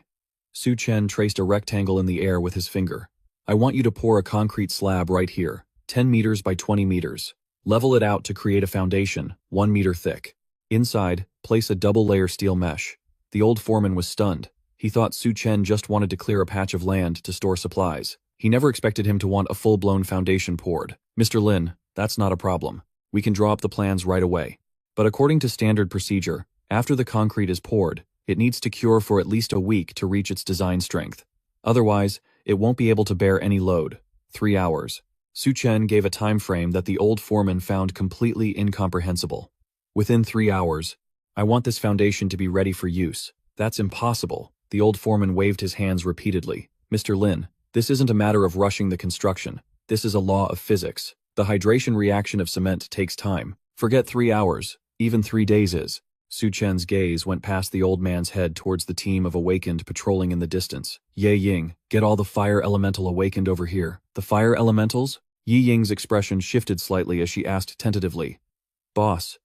Su Chen traced a rectangle in the air with his finger. I want you to pour a concrete slab right here, 10 meters by 20 meters. Level it out to create a foundation, 1 meter thick. Inside, place a double-layer steel mesh. The old foreman was stunned. He thought Su Chen just wanted to clear a patch of land to store supplies. He never expected him to want a full-blown foundation poured. Mr. Lin, that's not a problem. We can draw up the plans right away. But according to standard procedure, after the concrete is poured, it needs to cure for at least a week to reach its design strength. Otherwise, it won't be able to bear any load. 3 hours. Su Chen gave a time frame that the old foreman found completely incomprehensible. Within 3 hours, I want this foundation to be ready for use. That's impossible. The old foreman waved his hands repeatedly. Mr. Lin, this isn't a matter of rushing the construction. This is a law of physics. The hydration reaction of cement takes time. Forget 3 hours. Even 3 days is. Su Chen's gaze went past the old man's head towards the team of awakened patrolling in the distance. Ye Ying, get all the fire elemental awakened over here. The fire elementals? Yi Ying's expression shifted slightly as she asked tentatively. Boss,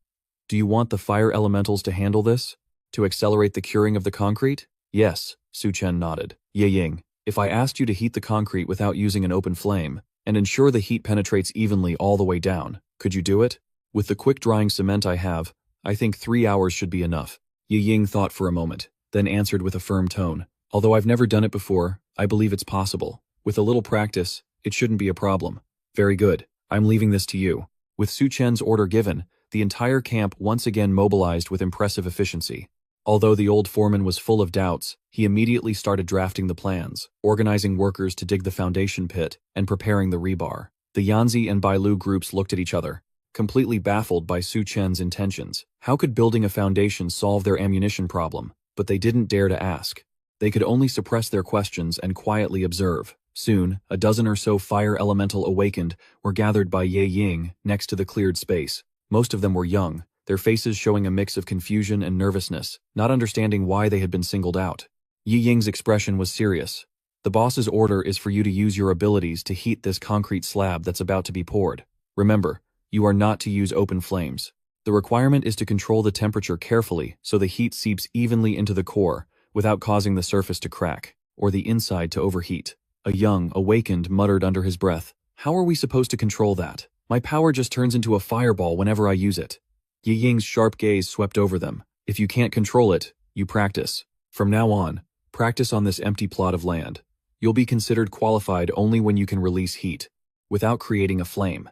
do you want the fire elementals to handle this? To accelerate the curing of the concrete? Yes, Su Chen nodded. Ye Ying, if I asked you to heat the concrete without using an open flame, and ensure the heat penetrates evenly all the way down. Could you do it? With the quick-drying cement I have, I think 3 hours should be enough. Yi Ying thought for a moment, then answered with a firm tone. Although I've never done it before, I believe it's possible. With a little practice, it shouldn't be a problem. Very good. I'm leaving this to you. With Su Chen's order given, the entire camp once again mobilized with impressive efficiency. Although the old foreman was full of doubts, he immediately started drafting the plans, organizing workers to dig the foundation pit, and preparing the rebar. The Yanzi and Bailu groups looked at each other, completely baffled by Su Chen's intentions. How could building a foundation solve their ammunition problem? But they didn't dare to ask. They could only suppress their questions and quietly observe. Soon, a dozen or so fire elemental awakened were gathered by Ye Ying next to the cleared space. Most of them were young, their faces showing a mix of confusion and nervousness, not understanding why they had been singled out. Yi Ying's expression was serious. The boss's order is for you to use your abilities to heat this concrete slab that's about to be poured. Remember, you are not to use open flames. The requirement is to control the temperature carefully so the heat seeps evenly into the core without causing the surface to crack, or the inside to overheat. A young, awakened muttered under his breath, "How are we supposed to control that? My power just turns into a fireball whenever I use it." Yi Ying's sharp gaze swept over them. "If you can't control it, you practice. From now on, practice on this empty plot of land. You'll be considered qualified only when you can release heat, without creating a flame.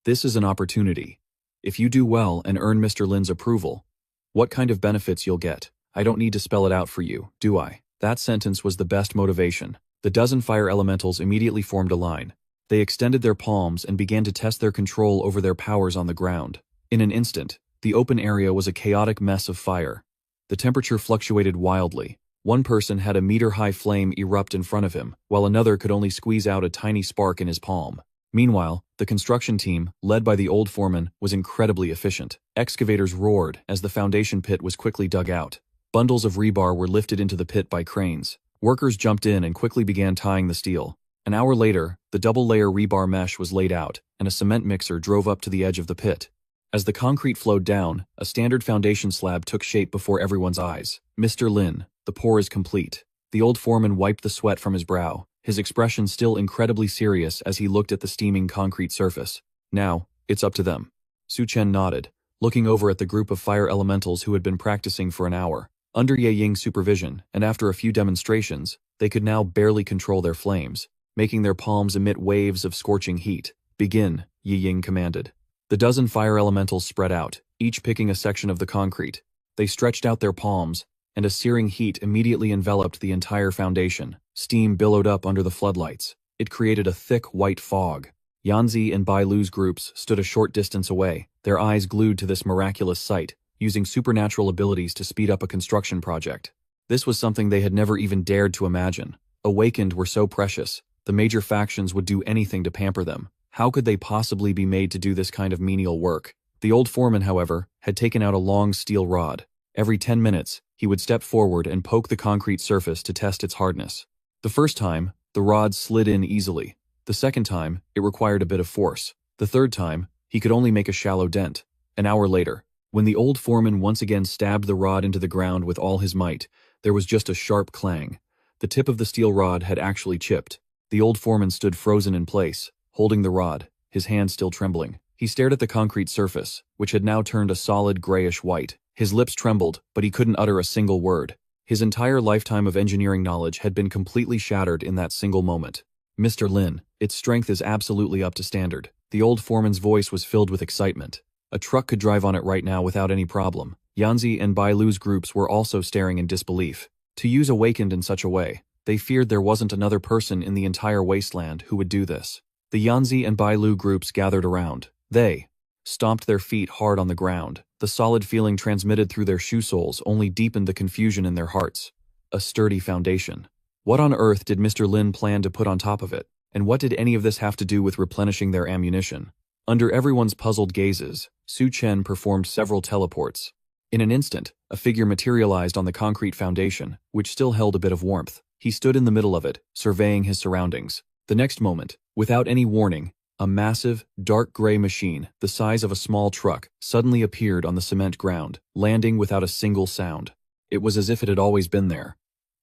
This is an opportunity. If you do well and earn Mr. Lin's approval, what kind of benefits you'll get? I don't need to spell it out for you, do I?" That sentence was the best motivation. The dozen fire elementals immediately formed a line. They extended their palms and began to test their control over their powers on the ground. In an instant, the open area was a chaotic mess of fire. The temperature fluctuated wildly. One person had a meter-high flame erupt in front of him, while another could only squeeze out a tiny spark in his palm. Meanwhile, the construction team, led by the old foreman, was incredibly efficient. Excavators roared as the foundation pit was quickly dug out. Bundles of rebar were lifted into the pit by cranes. Workers jumped in and quickly began tying the steel. An hour later, the double-layer rebar mesh was laid out, and a cement mixer drove up to the edge of the pit. As the concrete flowed down, a standard foundation slab took shape before everyone's eyes. "Mr. Lin, the pour is complete." The old foreman wiped the sweat from his brow, his expression still incredibly serious as he looked at the steaming concrete surface. "Now, it's up to them." Su Chen nodded, looking over at the group of fire elementals who had been practicing for an hour. Under Ye Ying's supervision, and after a few demonstrations, they could now barely control their flames, making their palms emit waves of scorching heat. "Begin," Ye Ying commanded. The dozen fire elementals spread out, each picking a section of the concrete. They stretched out their palms, and a searing heat immediately enveloped the entire foundation. Steam billowed up under the floodlights. It created a thick white fog. Yanzi and Bailu's groups stood a short distance away, their eyes glued to this miraculous sight, using supernatural abilities to speed up a construction project. This was something they had never even dared to imagine. Awakened were so precious, the major factions would do anything to pamper them. How could they possibly be made to do this kind of menial work? The old foreman, however, had taken out a long steel rod. Every 10 minutes, he would step forward and poke the concrete surface to test its hardness. The first time, the rod slid in easily. The second time, it required a bit of force. The third time, he could only make a shallow dent. An hour later, when the old foreman once again stabbed the rod into the ground with all his might, there was just a sharp clang. The tip of the steel rod had actually chipped. The old foreman stood frozen in place, holding the rod, his hand still trembling. He stared at the concrete surface, which had now turned a solid grayish white. His lips trembled, but he couldn't utter a single word. His entire lifetime of engineering knowledge had been completely shattered in that single moment. "Mr. Lin, its strength is absolutely up to standard." The old foreman's voice was filled with excitement. A truck could drive on it right now without any problem. Yanzi and Bailu's groups were also staring in disbelief. To use Awakened in such a way, they feared there wasn't another person in the entire wasteland who would do this. The Yanzi and Bailu groups gathered around. They stomped their feet hard on the ground. The solid feeling transmitted through their shoe soles only deepened the confusion in their hearts. A sturdy foundation. What on earth did Mr. Lin plan to put on top of it? And what did any of this have to do with replenishing their ammunition? Under everyone's puzzled gazes, Su Chen performed several teleports. In an instant, a figure materialized on the concrete foundation, which still held a bit of warmth. He stood in the middle of it, surveying his surroundings. The next moment, without any warning, a massive, dark gray machine, the size of a small truck, suddenly appeared on the cement ground, landing without a single sound. It was as if it had always been there.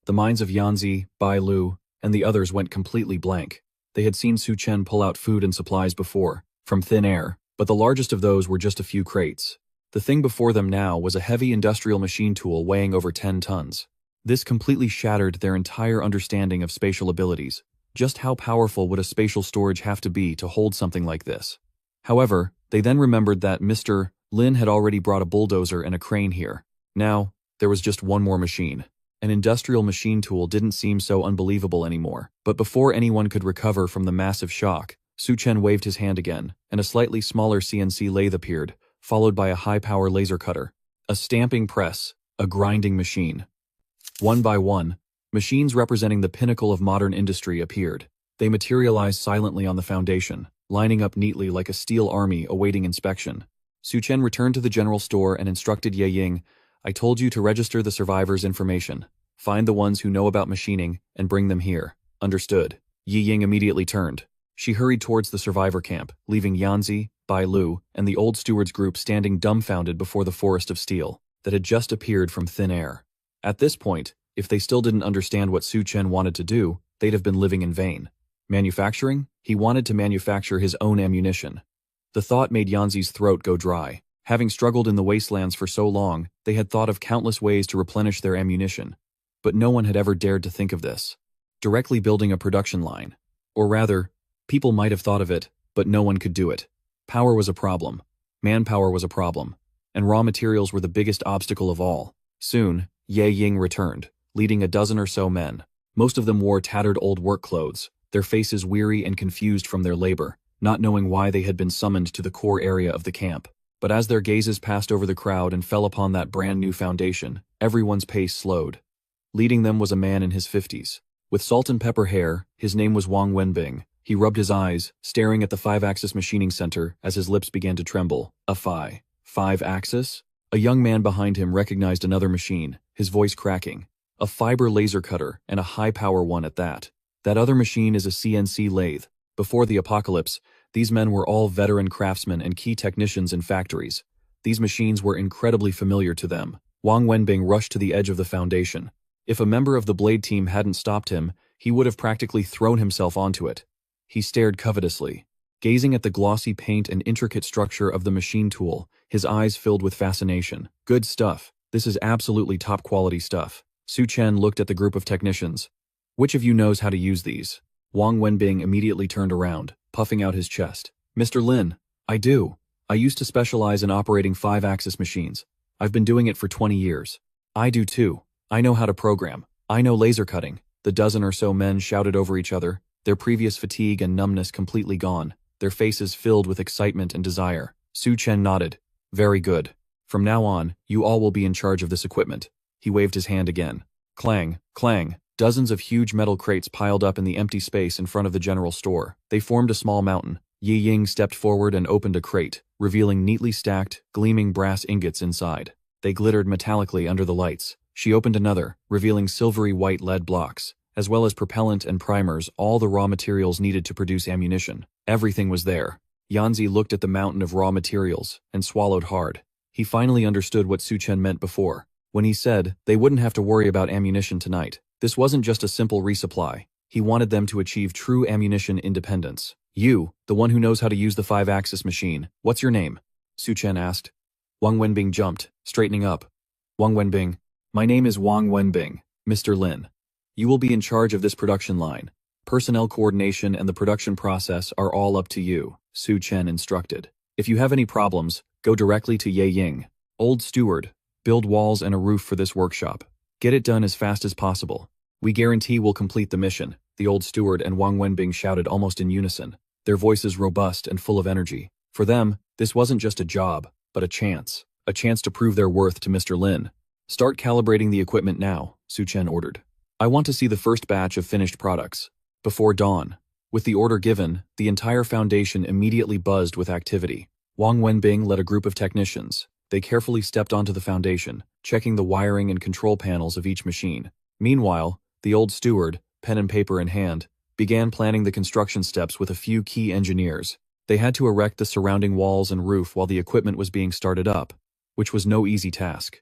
The minds of Yanzi, Bailu, and the others went completely blank. They had seen Su Chen pull out food and supplies before, from thin air, but the largest of those were just a few crates. The thing before them now was a heavy industrial machine tool weighing over 10 tons. This completely shattered their entire understanding of spatial abilities. Just how powerful would a spatial storage have to be to hold something like this? However, they then remembered that Mr. Lin had already brought a bulldozer and a crane here. Now, there was just one more machine. An industrial machine tool didn't seem so unbelievable anymore, but before anyone could recover from the massive shock, Su Chen waved his hand again, and a slightly smaller CNC lathe appeared, followed by a high-power laser cutter, a stamping press, a grinding machine. One by one, machines representing the pinnacle of modern industry appeared. They materialized silently on the foundation, lining up neatly like a steel army awaiting inspection. Su Chen returned to the general store and instructed Ye Ying, "I told you to register the survivors' information. Find the ones who know about machining and bring them here." Understood. Yi Ying immediately turned. She hurried towards the survivor camp, leaving Yanzi, Bai Lu, and the old stewards group standing dumbfounded before the forest of steel that had just appeared from thin air. At this point, if they still didn't understand what Su Chen wanted to do, they'd have been living in vain. Manufacturing? He wanted to manufacture his own ammunition. The thought made Yanzi's throat go dry. Having struggled in the wastelands for so long, they had thought of countless ways to replenish their ammunition. But no one had ever dared to think of this. Directly building a production line. Or rather, people might have thought of it, but no one could do it. Power was a problem. Manpower was a problem. And raw materials were the biggest obstacle of all. Soon, Ye Ying returned, leading a dozen or so men. Most of them wore tattered old work clothes, their faces weary and confused from their labor, not knowing why they had been summoned to the core area of the camp. But as their gazes passed over the crowd and fell upon that brand new foundation, everyone's pace slowed. Leading them was a man in his 50s. With salt and pepper hair, his name was Wang Wenbing. He rubbed his eyes, staring at the 5-axis machining center as his lips began to tremble. A 5-axis? A young man behind him recognized another machine, his voice cracking. A fiber laser cutter, and a high-power one at that. That other machine is a CNC lathe. Before the apocalypse, these men were all veteran craftsmen and key technicians in factories. These machines were incredibly familiar to them. Wang Wenbing rushed to the edge of the foundation. If a member of the blade team hadn't stopped him, he would have practically thrown himself onto it. He stared covetously. Gazing at the glossy paint and intricate structure of the machine tool, his eyes filled with fascination. Good stuff. This is absolutely top-quality stuff. Su Chen looked at the group of technicians. Which of you knows how to use these? Wang Wenbing immediately turned around, puffing out his chest. Mr. Lin, I do. I used to specialize in operating 5-axis machines. I've been doing it for 20 years. I do too. I know how to program. I know laser cutting. The dozen or so men shouted over each other, their previous fatigue and numbness completely gone, their faces filled with excitement and desire. Su Chen nodded. Very good. From now on, you all will be in charge of this equipment. He waved his hand again. Clang, clang. Dozens of huge metal crates piled up in the empty space in front of the general store. They formed a small mountain. Yi Ying stepped forward and opened a crate, revealing neatly stacked, gleaming brass ingots inside. They glittered metallically under the lights. She opened another, revealing silvery white lead blocks, as well as propellant and primers, all the raw materials needed to produce ammunition. Everything was there. Yanzi looked at the mountain of raw materials and swallowed hard. He finally understood what Su Chen meant before, when he said they wouldn't have to worry about ammunition tonight. This wasn't just a simple resupply. He wanted them to achieve true ammunition independence. You, the one who knows how to use the 5-axis machine, what's your name? Su Chen asked. Wang Wenbing jumped, straightening up. Wang Wenbing. My name is Wang Wenbing, Mr. Lin. You will be in charge of this production line. Personnel coordination and the production process are all up to you, Su Chen instructed. If you have any problems, go directly to Ye Ying. Old steward, build walls and a roof for this workshop. Get it done as fast as possible. We guarantee we'll complete the mission, the old steward and Wang Wenbing shouted almost in unison, their voices robust and full of energy. For them, this wasn't just a job, but a chance to prove their worth to Mr. Lin. Start calibrating the equipment now, Su Chen ordered. I want to see the first batch of finished products. Before dawn. With the order given, the entire foundation immediately buzzed with activity. Wang Wenbing led a group of technicians. They carefully stepped onto the foundation, checking the wiring and control panels of each machine. Meanwhile, the old steward, pen and paper in hand, began planning the construction steps with a few key engineers. They had to erect the surrounding walls and roof while the equipment was being started up, which was no easy task.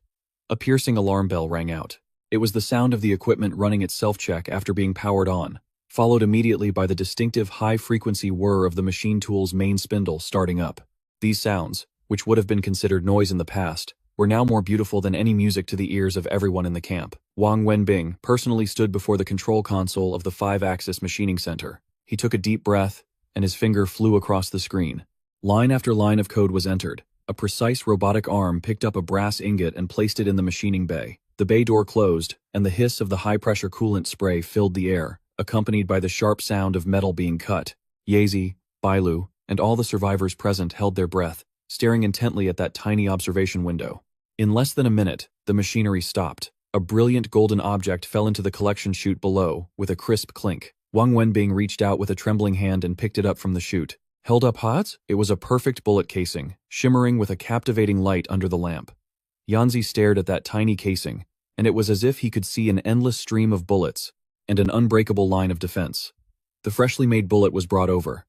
A piercing alarm bell rang out. It was the sound of the equipment running its self-check after being powered on. followed immediately by the distinctive high-frequency whir of the machine tool's main spindle starting up. These sounds, which would have been considered noise in the past, were now more beautiful than any music to the ears of everyone in the camp. Wang Wenbing personally stood before the control console of the 5-axis machining center. He took a deep breath, and his finger flew across the screen. Line after line of code was entered. A precise robotic arm picked up a brass ingot and placed it in the machining bay. The bay door closed, and the hiss of the high-pressure coolant spray filled the air, accompanied by the sharp sound of metal being cut. Yazi, Bailu, and all the survivors present held their breath, staring intently at that tiny observation window. In less than a minute, the machinery stopped. A brilliant golden object fell into the collection chute below, with a crisp clink. Wang Wenbing reached out with a trembling hand and picked it up from the chute. Held up hot? It was a perfect bullet casing, shimmering with a captivating light under the lamp. Yanzi stared at that tiny casing, and it was as if he could see an endless stream of bullets and an unbreakable line of defense. The freshly made bullet was brought over.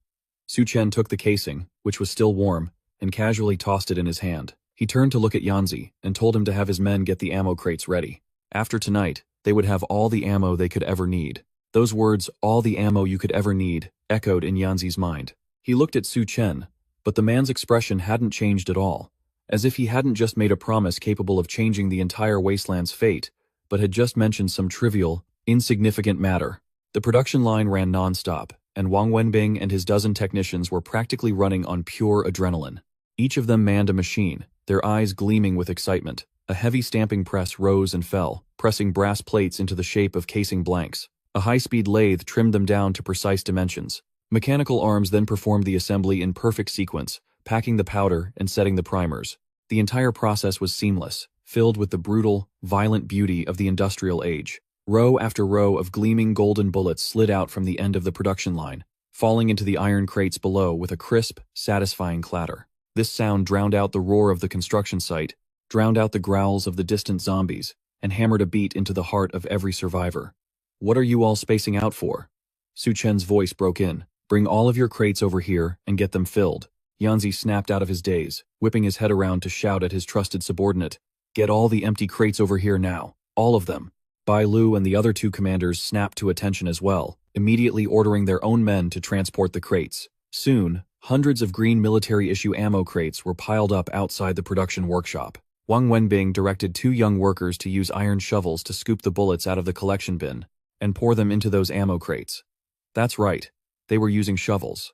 Su Chen took the casing, which was still warm, and casually tossed it in his hand. He turned to look at Yanzi and told him to have his men get the ammo crates ready. After tonight, they would have all the ammo they could ever need. Those words, all the ammo you could ever need, echoed in Yanzi's mind. He looked at Su Chen, but the man's expression hadn't changed at all, as if he hadn't just made a promise capable of changing the entire wasteland's fate, but had just mentioned some trivial, insignificant matter. The production line ran non-stop, and Wang Wenbing and his dozen technicians were practically running on pure adrenaline. Each of them manned a machine, their eyes gleaming with excitement. A heavy stamping press rose and fell, pressing brass plates into the shape of casing blanks. A high-speed lathe trimmed them down to precise dimensions. Mechanical arms then performed the assembly in perfect sequence, packing the powder and setting the primers. The entire process was seamless, filled with the brutal, violent beauty of the industrial age. Row after row of gleaming golden bullets slid out from the end of the production line, falling into the iron crates below with a crisp, satisfying clatter. This sound drowned out the roar of the construction site, drowned out the growls of the distant zombies, and hammered a beat into the heart of every survivor. "What are you all spacing out for?" Su Chen's voice broke in. "Bring all of your crates over here and get them filled." Yanzi snapped out of his daze, whipping his head around to shout at his trusted subordinate, "Get all the empty crates over here now. All of them." Bai Lu and the other two commanders snapped to attention as well, immediately ordering their own men to transport the crates. Soon, hundreds of green military-issue ammo crates were piled up outside the production workshop. Wang Wenbing directed 2 young workers to use iron shovels to scoop the bullets out of the collection bin and pour them into those ammo crates. That's right, they were using shovels.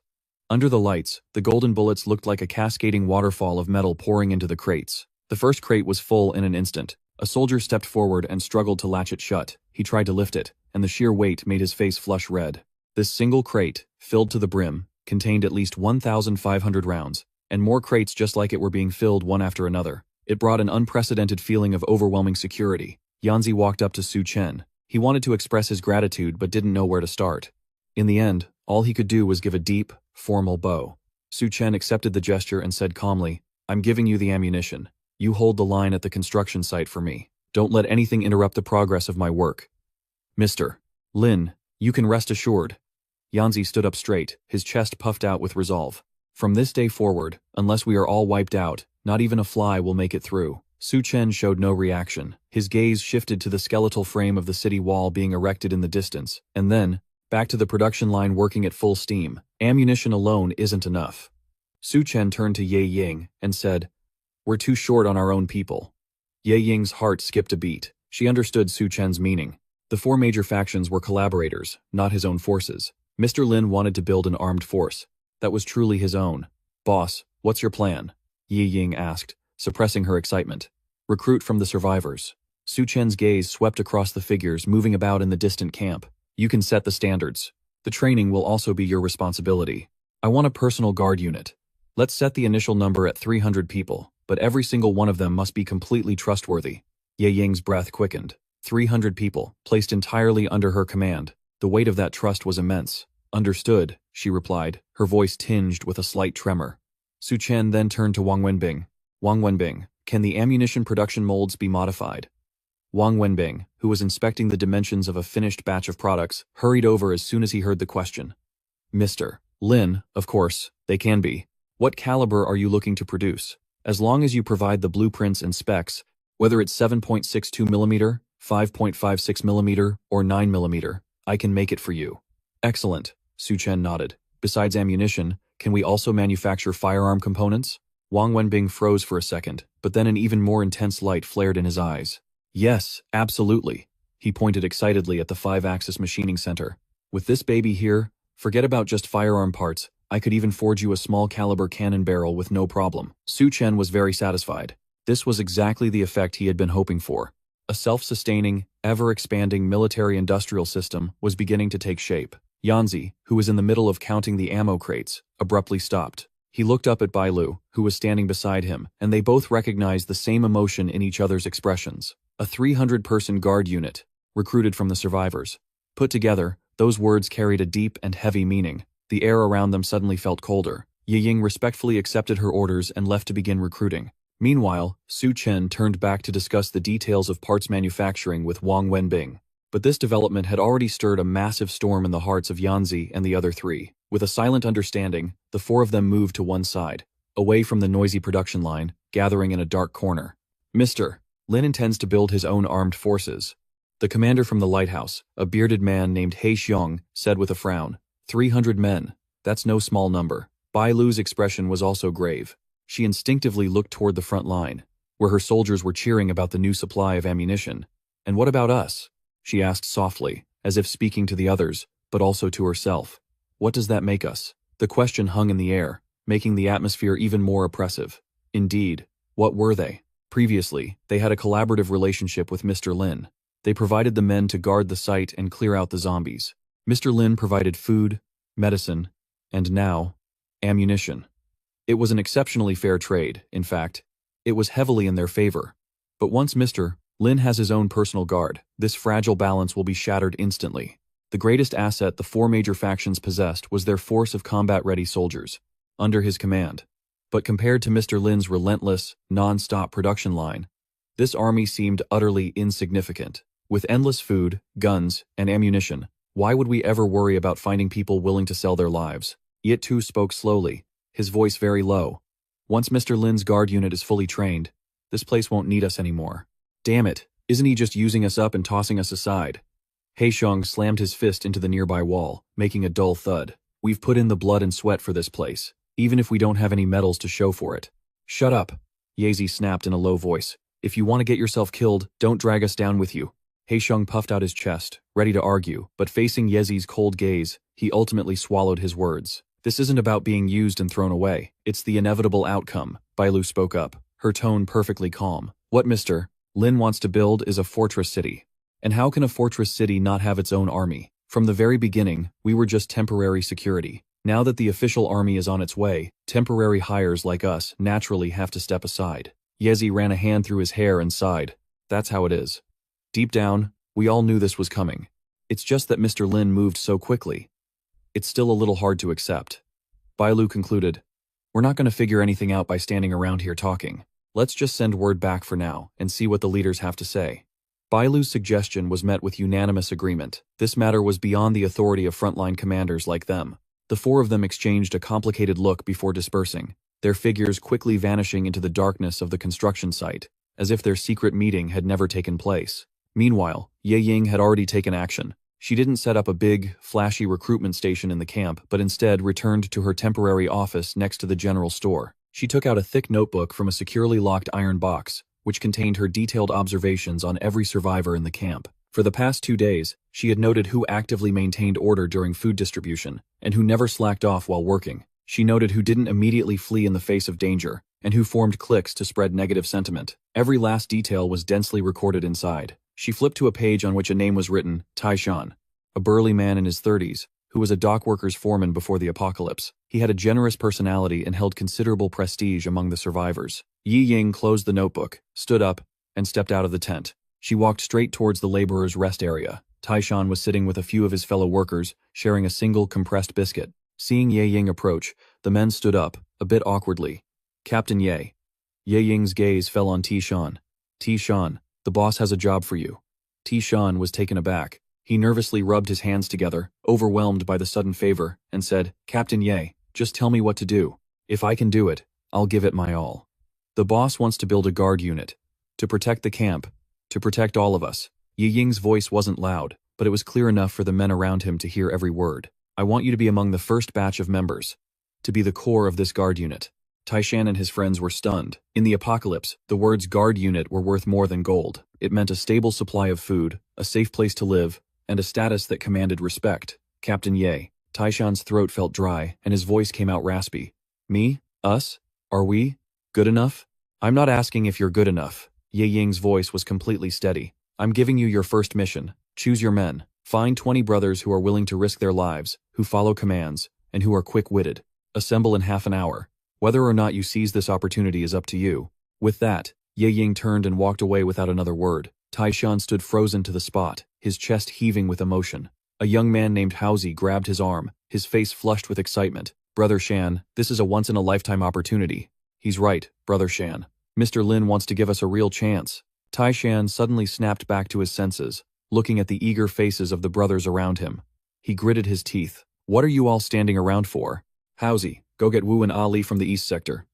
Under the lights, the golden bullets looked like a cascading waterfall of metal pouring into the crates. The first crate was full in an instant. A soldier stepped forward and struggled to latch it shut. He tried to lift it, and the sheer weight made his face flush red. This single crate, filled to the brim, contained at least 1,500 rounds, and more crates just like it were being filled one after another. It brought an unprecedented feeling of overwhelming security. Yanzi walked up to Su Chen. He wanted to express his gratitude but didn't know where to start. In the end, all he could do was give a deep, formal bow. Su Chen accepted the gesture and said calmly, "I'm giving you the ammunition. You hold the line at the construction site for me. Don't let anything interrupt the progress of my work. Mr. Lin, you can rest assured." Yanzi stood up straight, his chest puffed out with resolve. "From this day forward, unless we are all wiped out, not even a fly will make it through." Su Chen showed no reaction. His gaze shifted to the skeletal frame of the city wall being erected in the distance, and then, back to the production line working at full steam. Ammunition alone isn't enough. Su Chen turned to Ye Ying and said, "We're too short on our own people." Ye Ying's heart skipped a beat. She understood Su Chen's meaning. The 4 major factions were collaborators, not his own forces. Mr. Lin wanted to build an armed force that was truly his own. "Boss, what's your plan?" Ye Ying asked, suppressing her excitement. "Recruit from the survivors." Su Chen's gaze swept across the figures moving about in the distant camp. "You can set the standards. The training will also be your responsibility. I want a personal guard unit. Let's set the initial number at 300 people, but every single one of them must be completely trustworthy." Ye Ying's breath quickened. 300 people, placed entirely under her command. The weight of that trust was immense. "Understood," she replied, her voice tinged with a slight tremor. Su Chen then turned to Wang Wenbing. "Wang Wenbing, can the ammunition production molds be modified?" Wang Wenbing, who was inspecting the dimensions of a finished batch of products, hurried over as soon as he heard the question. "Mr. Lin, of course, they can be. What caliber are you looking to produce? As long as you provide the blueprints and specs, whether it's 7.62 mm, 5.56 mm, or 9 mm, I can make it for you." Excellent, Su Chen nodded. Besides ammunition, can we also manufacture firearm components? Wang Wenbing froze for a second, but then an even more intense light flared in his eyes. Yes, absolutely. He pointed excitedly at the 5-axis machining center. With this baby here, forget about just firearm parts, I could even forge you a small caliber cannon barrel with no problem. Su Chen was very satisfied. This was exactly the effect he had been hoping for. A self-sustaining, ever-expanding military-industrial system was beginning to take shape. Yanzi, who was in the middle of counting the ammo crates, abruptly stopped. He looked up at Bai Lu, who was standing beside him, and they both recognized the same emotion in each other's expressions. A 300-person guard unit, recruited from the survivors. Put together, those words carried a deep and heavy meaning. The air around them suddenly felt colder. Ye Ying respectfully accepted her orders and left to begin recruiting. Meanwhile, Su Chen turned back to discuss the details of parts manufacturing with Wang Wenbing. But this development had already stirred a massive storm in the hearts of Yanzi and the other three. With a silent understanding, the four of them moved to one side, away from the noisy production line, gathering in a dark corner. Mr. Lin intends to build his own armed forces. The commander from the lighthouse, a bearded man named He Xiong, said with a frown. 300 men. That's no small number. Bai Lu's expression was also grave. She instinctively looked toward the front line, where her soldiers were cheering about the new supply of ammunition. And what about us? She asked softly, as if speaking to the others, but also to herself. What does that make us? The question hung in the air, making the atmosphere even more oppressive. Indeed, what were they? Previously, they had a collaborative relationship with Mr. Lin. They provided the men to guard the site and clear out the zombies. Mr. Lin provided food, medicine, and now, ammunition. It was an exceptionally fair trade, in fact. It was heavily in their favor. But once Mr. Lin has his own personal guard, this fragile balance will be shattered instantly. The greatest asset the four major factions possessed was their force of combat-ready soldiers, under his command. But compared to Mr. Lin's relentless, non-stop production line, this army seemed utterly insignificant. With endless food, guns, and ammunition, why would we ever worry about finding people willing to sell their lives? Yit Tu spoke slowly, his voice very low. Once Mr. Lin's guard unit is fully trained, this place won't need us anymore. Damn it, isn't he just using us up and tossing us aside? He Xiong slammed his fist into the nearby wall, making a dull thud. We've put in the blood and sweat for this place, even if we don't have any medals to show for it. Shut up, Yazi snapped in a low voice. If you want to get yourself killed, don't drag us down with you. He Xiong puffed out his chest, ready to argue, but facing Yezi's cold gaze, he ultimately swallowed his words. This isn't about being used and thrown away. It's the inevitable outcome, Bai Lu spoke up, her tone perfectly calm. What Mr. Lin wants to build is a fortress city. And how can a fortress city not have its own army? From the very beginning, we were just temporary security. Now that the official army is on its way, temporary hires like us naturally have to step aside. Yezi ran a hand through his hair and sighed. That's how it is. Deep down, we all knew this was coming. It's just that Mr. Lin moved so quickly. It's still a little hard to accept. Bai Lu concluded. We're not going to figure anything out by standing around here talking. Let's just send word back for now and see what the leaders have to say. Bai Lu's suggestion was met with unanimous agreement. This matter was beyond the authority of frontline commanders like them. The four of them exchanged a complicated look before dispersing, their figures quickly vanishing into the darkness of the construction site, as if their secret meeting had never taken place. Meanwhile, Ye Ying had already taken action. She didn't set up a big, flashy recruitment station in the camp, but instead returned to her temporary office next to the general store. She took out a thick notebook from a securely locked iron box, which contained her detailed observations on every survivor in the camp. For the past 2 days, she had noted who actively maintained order during food distribution, and who never slacked off while working. She noted who didn't immediately flee in the face of danger, and who formed cliques to spread negative sentiment. Every last detail was densely recorded inside. She flipped to a page on which a name was written, Tai Shan, a burly man in his 30s, who was a dockworkers foreman before the apocalypse. He had a generous personality and held considerable prestige among the survivors. Yi Ying closed the notebook, stood up, and stepped out of the tent. She walked straight towards the laborers' rest area. Tai Shan was sitting with a few of his fellow workers, sharing a single compressed biscuit. Seeing Ye Ying approach, the men stood up, a bit awkwardly. Captain Ye. Ye Ying's gaze fell on T. Shan. T. Shan, the boss has a job for you. T. Shan was taken aback. He nervously rubbed his hands together, overwhelmed by the sudden favor, and said, Captain Ye, just tell me what to do. If I can do it, I'll give it my all. The boss wants to build a guard unit. To protect the camp. To protect all of us. Yi Ying's voice wasn't loud, but it was clear enough for the men around him to hear every word. I want you to be among the first batch of members. To be the core of this guard unit. Taishan and his friends were stunned. In the apocalypse, the words guard unit were worth more than gold. It meant a stable supply of food, a safe place to live, and a status that commanded respect. Captain Ye. Taishan's throat felt dry, and his voice came out raspy. Me? Us? Are we? Good enough? I'm not asking if you're good enough. Ye Ying's voice was completely steady. I'm giving you your first mission. Choose your men. Find 20 brothers who are willing to risk their lives, who follow commands, and who are quick-witted. Assemble in half an hour. Whether or not you seize this opportunity is up to you. With that, Ye Ying turned and walked away without another word. Taishan stood frozen to the spot, his chest heaving with emotion. A young man named Haozi grabbed his arm, his face flushed with excitement. Brother Shan, this is a once-in-a-lifetime opportunity. He's right, Brother Shan. Mr. Lin wants to give us a real chance. Taishan suddenly snapped back to his senses, looking at the eager faces of the brothers around him. He gritted his teeth. What are you all standing around for? Haozi, go get Wu and Ali from the east sector.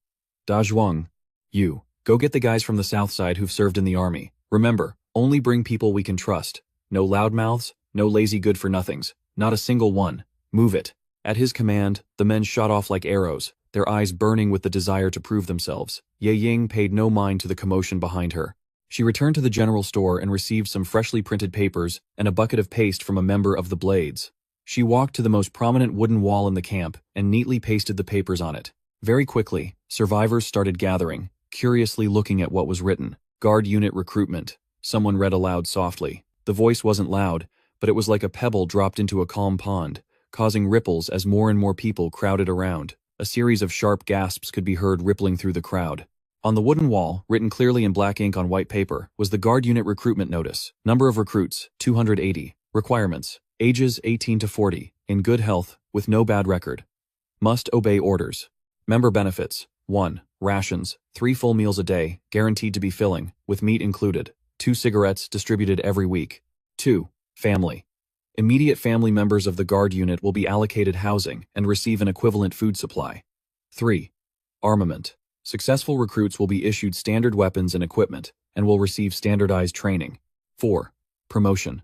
Da Zhuang, you, go get the guys from the south side who've served in the army. Remember, only bring people we can trust. No loudmouths, no lazy good-for-nothings. Not a single one. Move it. At his command, the men shot off like arrows, their eyes burning with the desire to prove themselves. Ye Ying paid no mind to the commotion behind her. She returned to the general store and received some freshly printed papers and a bucket of paste from a member of the Blades. She walked to the most prominent wooden wall in the camp and neatly pasted the papers on it. Very quickly, survivors started gathering, curiously looking at what was written. Guard unit recruitment. Someone read aloud softly. The voice wasn't loud, but it was like a pebble dropped into a calm pond, causing ripples as more and more people crowded around. A series of sharp gasps could be heard rippling through the crowd. On the wooden wall, written clearly in black ink on white paper, was the guard unit recruitment notice. Number of recruits, 280. Requirements, ages 18 to 40, in good health, with no bad record. Must obey orders. Member benefits, 1. Rations, 3 full meals a day, guaranteed to be filling, with meat included. 2 cigarettes distributed every week. 2. Family. Immediate family members of the guard unit will be allocated housing and receive an equivalent food supply. 3. Armament. Successful recruits will be issued standard weapons and equipment and will receive standardized training. 4. Promotion.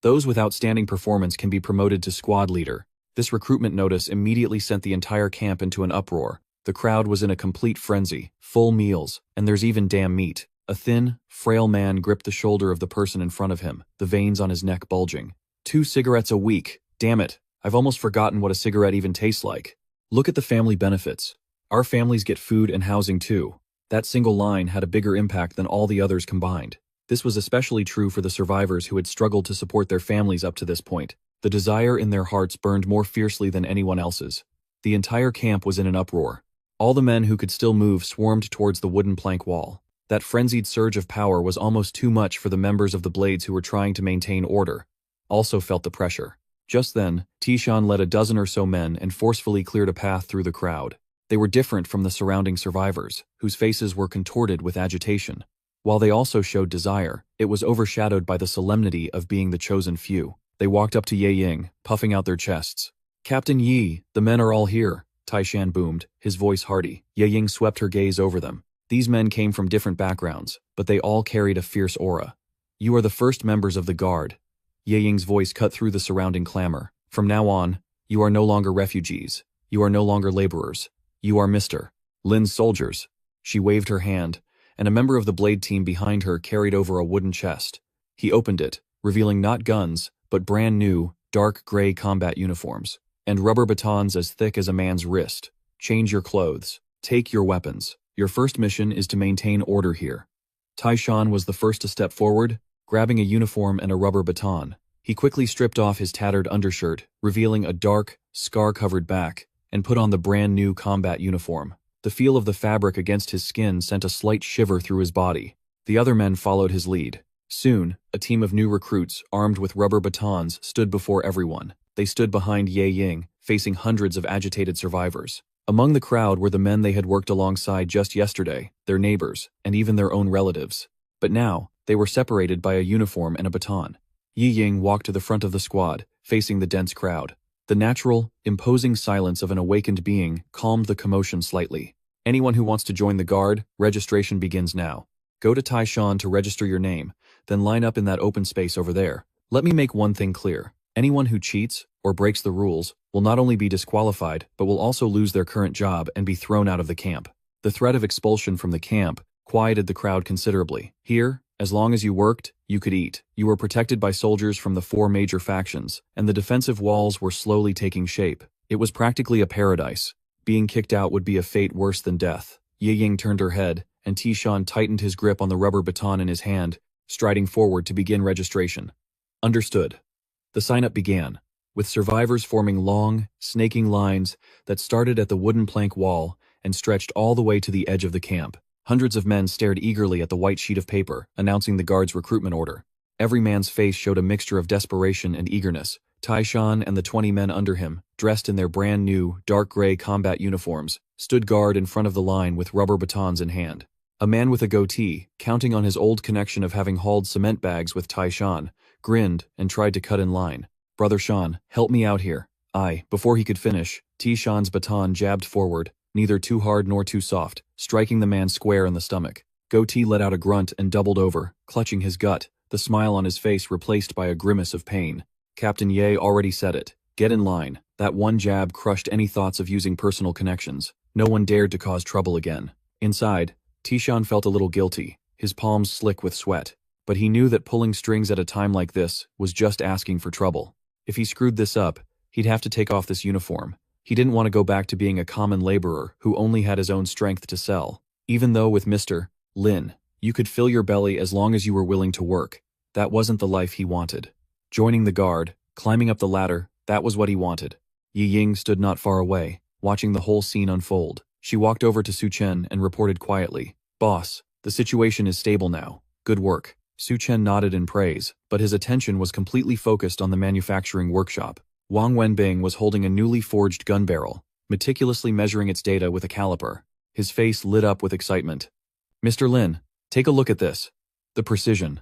Those with outstanding performance can be promoted to squad leader. This recruitment notice immediately sent the entire camp into an uproar. The crowd was in a complete frenzy. Full meals, and there's even damn meat. A thin, frail man gripped the shoulder of the person in front of him, the veins on his neck bulging. 2 cigarettes a week. Damn it, I've almost forgotten what a cigarette even tastes like. Look at the family benefits. Our families get food and housing too. That single line had a bigger impact than all the others combined. This was especially true for the survivors who had struggled to support their families up to this point. The desire in their hearts burned more fiercely than anyone else's. The entire camp was in an uproar. All the men who could still move swarmed towards the wooden plank wall. That frenzied surge of power was almost too much for the members of the Blades who were trying to maintain order. Also felt the pressure. Just then, Tishan led a dozen or so men and forcefully cleared a path through the crowd. They were different from the surrounding survivors, whose faces were contorted with agitation. While they also showed desire, it was overshadowed by the solemnity of being the chosen few. They walked up to Ye Ying, puffing out their chests. Captain Yi, the men are all here, Taishan boomed, his voice hearty. Ye Ying swept her gaze over them. These men came from different backgrounds, but they all carried a fierce aura. You are the first members of the guard. Ye Ying's voice cut through the surrounding clamor. From now on, you are no longer refugees. You are no longer laborers. You are Mr. Lin's soldiers. She waved her hand, and a member of the Blade team behind her carried over a wooden chest. He opened it, revealing not guns, but brand new, dark gray combat uniforms, and rubber batons as thick as a man's wrist. Change your clothes. Take your weapons. Your first mission is to maintain order here. Taishan was the first to step forward, grabbing a uniform and a rubber baton. He quickly stripped off his tattered undershirt, revealing a dark, scar-covered back, and put on the brand new combat uniform. The feel of the fabric against his skin sent a slight shiver through his body. The other men followed his lead. Soon, a team of new recruits, armed with rubber batons, stood before everyone. They stood behind Ye Ying, facing hundreds of agitated survivors. Among the crowd were the men they had worked alongside just yesterday, their neighbors, and even their own relatives. But now, they were separated by a uniform and a baton. Yi Ying walked to the front of the squad, facing the dense crowd. The natural, imposing silence of an awakened being calmed the commotion slightly. Anyone who wants to join the guard, registration begins now. Go to Taishan to register your name, then line up in that open space over there. Let me make one thing clear. Anyone who cheats, or breaks the rules, will not only be disqualified, but will also lose their current job and be thrown out of the camp. The threat of expulsion from the camp quieted the crowd considerably. Here, as long as you worked, you could eat. You were protected by soldiers from the 4 major factions, and the defensive walls were slowly taking shape. It was practically a paradise. Being kicked out would be a fate worse than death. Yi Ying turned her head, and Tishan tightened his grip on the rubber baton in his hand, striding forward to begin registration. Understood. The sign-up began, with survivors forming long, snaking lines that started at the wooden plank wall and stretched all the way to the edge of the camp. Hundreds of men stared eagerly at the white sheet of paper, announcing the guard's recruitment order. Every man's face showed a mixture of desperation and eagerness. Taishan and the 20 men under him, dressed in their brand-new, dark gray combat uniforms, stood guard in front of the line with rubber batons in hand. A man with a goatee, counting on his old connection of having hauled cement bags with Taishan, grinned and tried to cut in line. "Brother Shan, help me out here." Before he could finish, Tishan's baton jabbed forward, neither too hard nor too soft, striking the man square in the stomach. Goatee let out a grunt and doubled over, clutching his gut, the smile on his face replaced by a grimace of pain. Captain Ye already said it. Get in line. That one jab crushed any thoughts of using personal connections. No one dared to cause trouble again. Inside, Tishan felt a little guilty, his palms slick with sweat. But he knew that pulling strings at a time like this was just asking for trouble. If he screwed this up, he'd have to take off this uniform. He didn't want to go back to being a common laborer who only had his own strength to sell. Even though with Mr. Lin, you could fill your belly as long as you were willing to work. That wasn't the life he wanted. Joining the guard, climbing up the ladder, that was what he wanted. Yi Ying stood not far away, watching the whole scene unfold. She walked over to Su Chen and reported quietly, "Boss, the situation is stable now. Good work." Su Chen nodded in praise, but his attention was completely focused on the manufacturing workshop. Wang Wenbing was holding a newly forged gun barrel, meticulously measuring its data with a caliper. His face lit up with excitement. "Mr. Lin, take a look at this. The precision.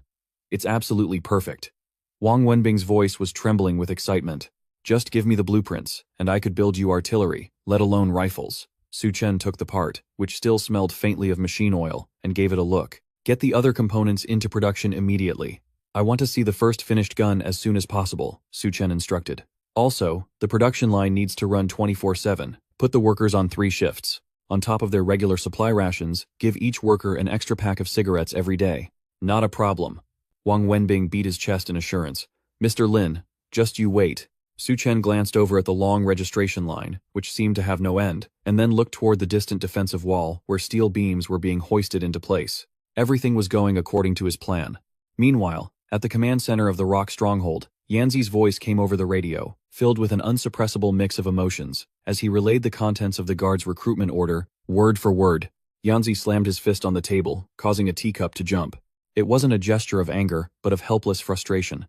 It's absolutely perfect." Wang Wenbing's voice was trembling with excitement. "Just give me the blueprints, and I could build you artillery, let alone rifles." Su Chen took the part, which still smelled faintly of machine oil, and gave it a look. "Get the other components into production immediately. I want to see the first finished gun as soon as possible," Su Chen instructed. "Also, the production line needs to run 24/7. Put the workers on 3 shifts. On top of their regular supply rations, give each worker an extra pack of cigarettes every day." "Not a problem." Wang Wenbing beat his chest in assurance. "Mr. Lin, just you wait." Su Chen glanced over at the long registration line, which seemed to have no end, and then looked toward the distant defensive wall where steel beams were being hoisted into place. Everything was going according to his plan. Meanwhile, at the command center of the rock stronghold, Yanzi's voice came over the radio, filled with an unsuppressible mix of emotions, as he relayed the contents of the guard's recruitment order, word for word. Yanzi slammed his fist on the table, causing a teacup to jump. It wasn't a gesture of anger, but of helpless frustration.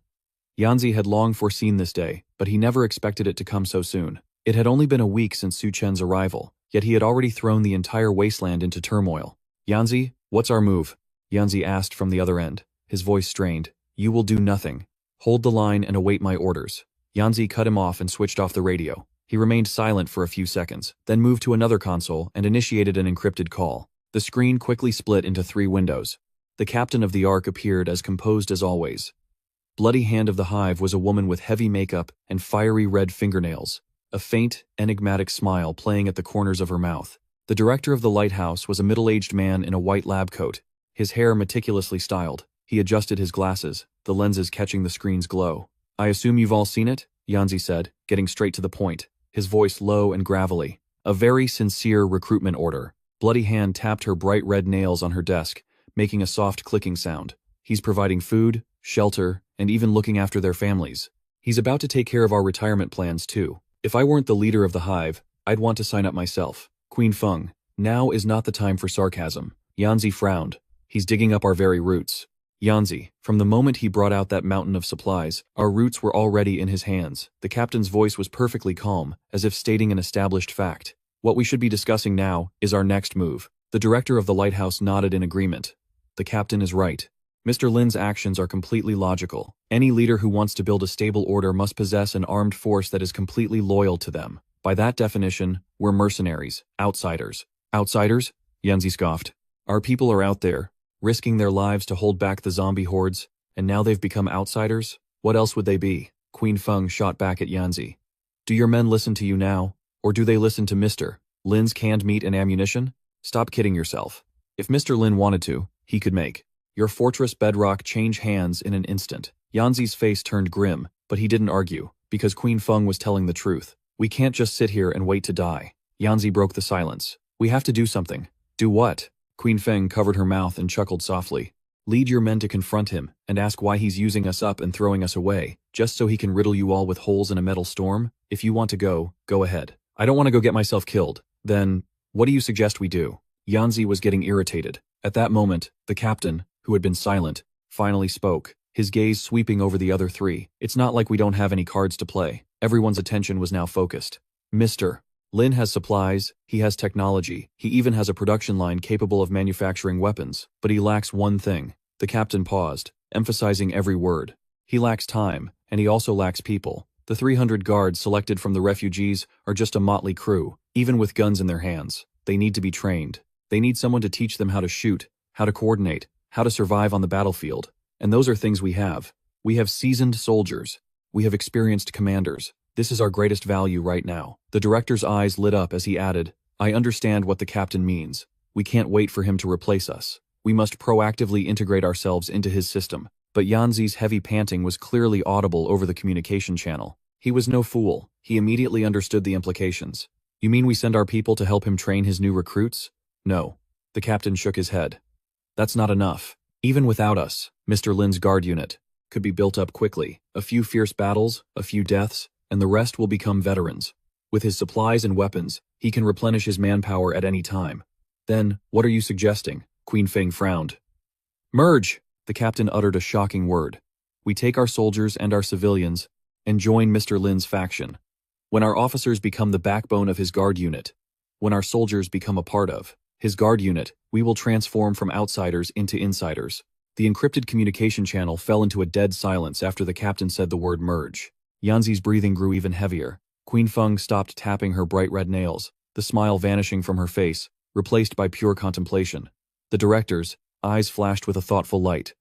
Yanzi had long foreseen this day, but he never expected it to come so soon. It had only been a week since Su Chen's arrival, yet he had already thrown the entire wasteland into turmoil. "Yanzi, what's our move?" Yanzi asked from the other end, his voice strained. "You will do nothing. Hold the line and await my orders." Yanzi cut him off and switched off the radio. He remained silent for a few seconds, then moved to another console and initiated an encrypted call. The screen quickly split into 3 windows. The captain of the Ark appeared as composed as always. Bloody Hand of the Hive was a woman with heavy makeup and fiery red fingernails, a faint, enigmatic smile playing at the corners of her mouth. The director of the lighthouse was a middle-aged man in a white lab coat, his hair meticulously styled. He adjusted his glasses, the lenses catching the screen's glow. "I assume you've all seen it?" Yanzi said, getting straight to the point, his voice low and gravelly. "A very sincere recruitment order." Bloody Hand tapped her bright red nails on her desk, making a soft clicking sound. "He's providing food, shelter, and even looking after their families. He's about to take care of our retirement plans too. If I weren't the leader of the hive, I'd want to sign up myself." Queen Feng, now is not the time for sarcasm. Yanzi frowned. "He's digging up our very roots." Yanzi, from the moment he brought out that mountain of supplies, our roots were already in his hands. The captain's voice was perfectly calm, as if stating an established fact. "What we should be discussing now is our next move." The director of the lighthouse nodded in agreement. "The captain is right. Mr. Lin's actions are completely logical. Any leader who wants to build a stable order must possess an armed force that is completely loyal to them. By that definition, we're mercenaries, outsiders." "Outsiders?" Yanzi scoffed. "Our people are out there, risking their lives to hold back the zombie hordes, and now they've become outsiders? What else would they be?" Queen Feng shot back at Yanzi. Do your men listen to you now, or do they listen to Mr. Lin's canned meat and ammunition? Stop kidding yourself. If Mr. Lin wanted to, he could make your fortress bedrock change hands in an instant. Yanzi's face turned grim, but he didn't argue, because Queen Feng was telling the truth. We can't just sit here and wait to die. Yanzi broke the silence. We have to do something. Do what? Queen Feng covered her mouth and chuckled softly. Lead your men to confront him and ask why he's using us up and throwing us away, just so he can riddle you all with holes in a metal storm? If you want to go, go ahead. I don't want to go get myself killed. Then, what do you suggest we do? Yanzi was getting irritated. At that moment, the captain, who had been silent, finally spoke, his gaze sweeping over the other three. It's not like we don't have any cards to play. Everyone's attention was now focused. Mr. Lin has supplies, he has technology, he even has a production line capable of manufacturing weapons, but he lacks one thing. The captain paused, emphasizing every word. He lacks time, and he also lacks people. The 300 guards selected from the refugees are just a motley crew, even with guns in their hands. They need to be trained. They need someone to teach them how to shoot, how to coordinate, how to survive on the battlefield. And those are things we have. We have seasoned soldiers. We have experienced commanders. This is our greatest value right now. The director's eyes lit up as he added, I understand what the captain means. We can't wait for him to replace us. We must proactively integrate ourselves into his system. But Yanzi's heavy panting was clearly audible over the communication channel. He was no fool. He immediately understood the implications. You mean we send our people to help him train his new recruits? No. The captain shook his head. That's not enough. Even without us, Mr. Lin's guard unit could be built up quickly. A few fierce battles, a few deaths, and the rest will become veterans. With his supplies and weapons, he can replenish his manpower at any time. Then, what are you suggesting? Queen Feng frowned. Merge! The captain uttered a shocking word. We take our soldiers and our civilians and join Mr. Lin's faction. When our officers become the backbone of his guard unit, when our soldiers become a part of his guard unit, we will transform from outsiders into insiders. The encrypted communication channel fell into a dead silence after the captain said the word merge. Yanzi's breathing grew even heavier. Queen Feng stopped tapping her bright red nails, the smile vanishing from her face, replaced by pure contemplation. The director's eyes flashed with a thoughtful light.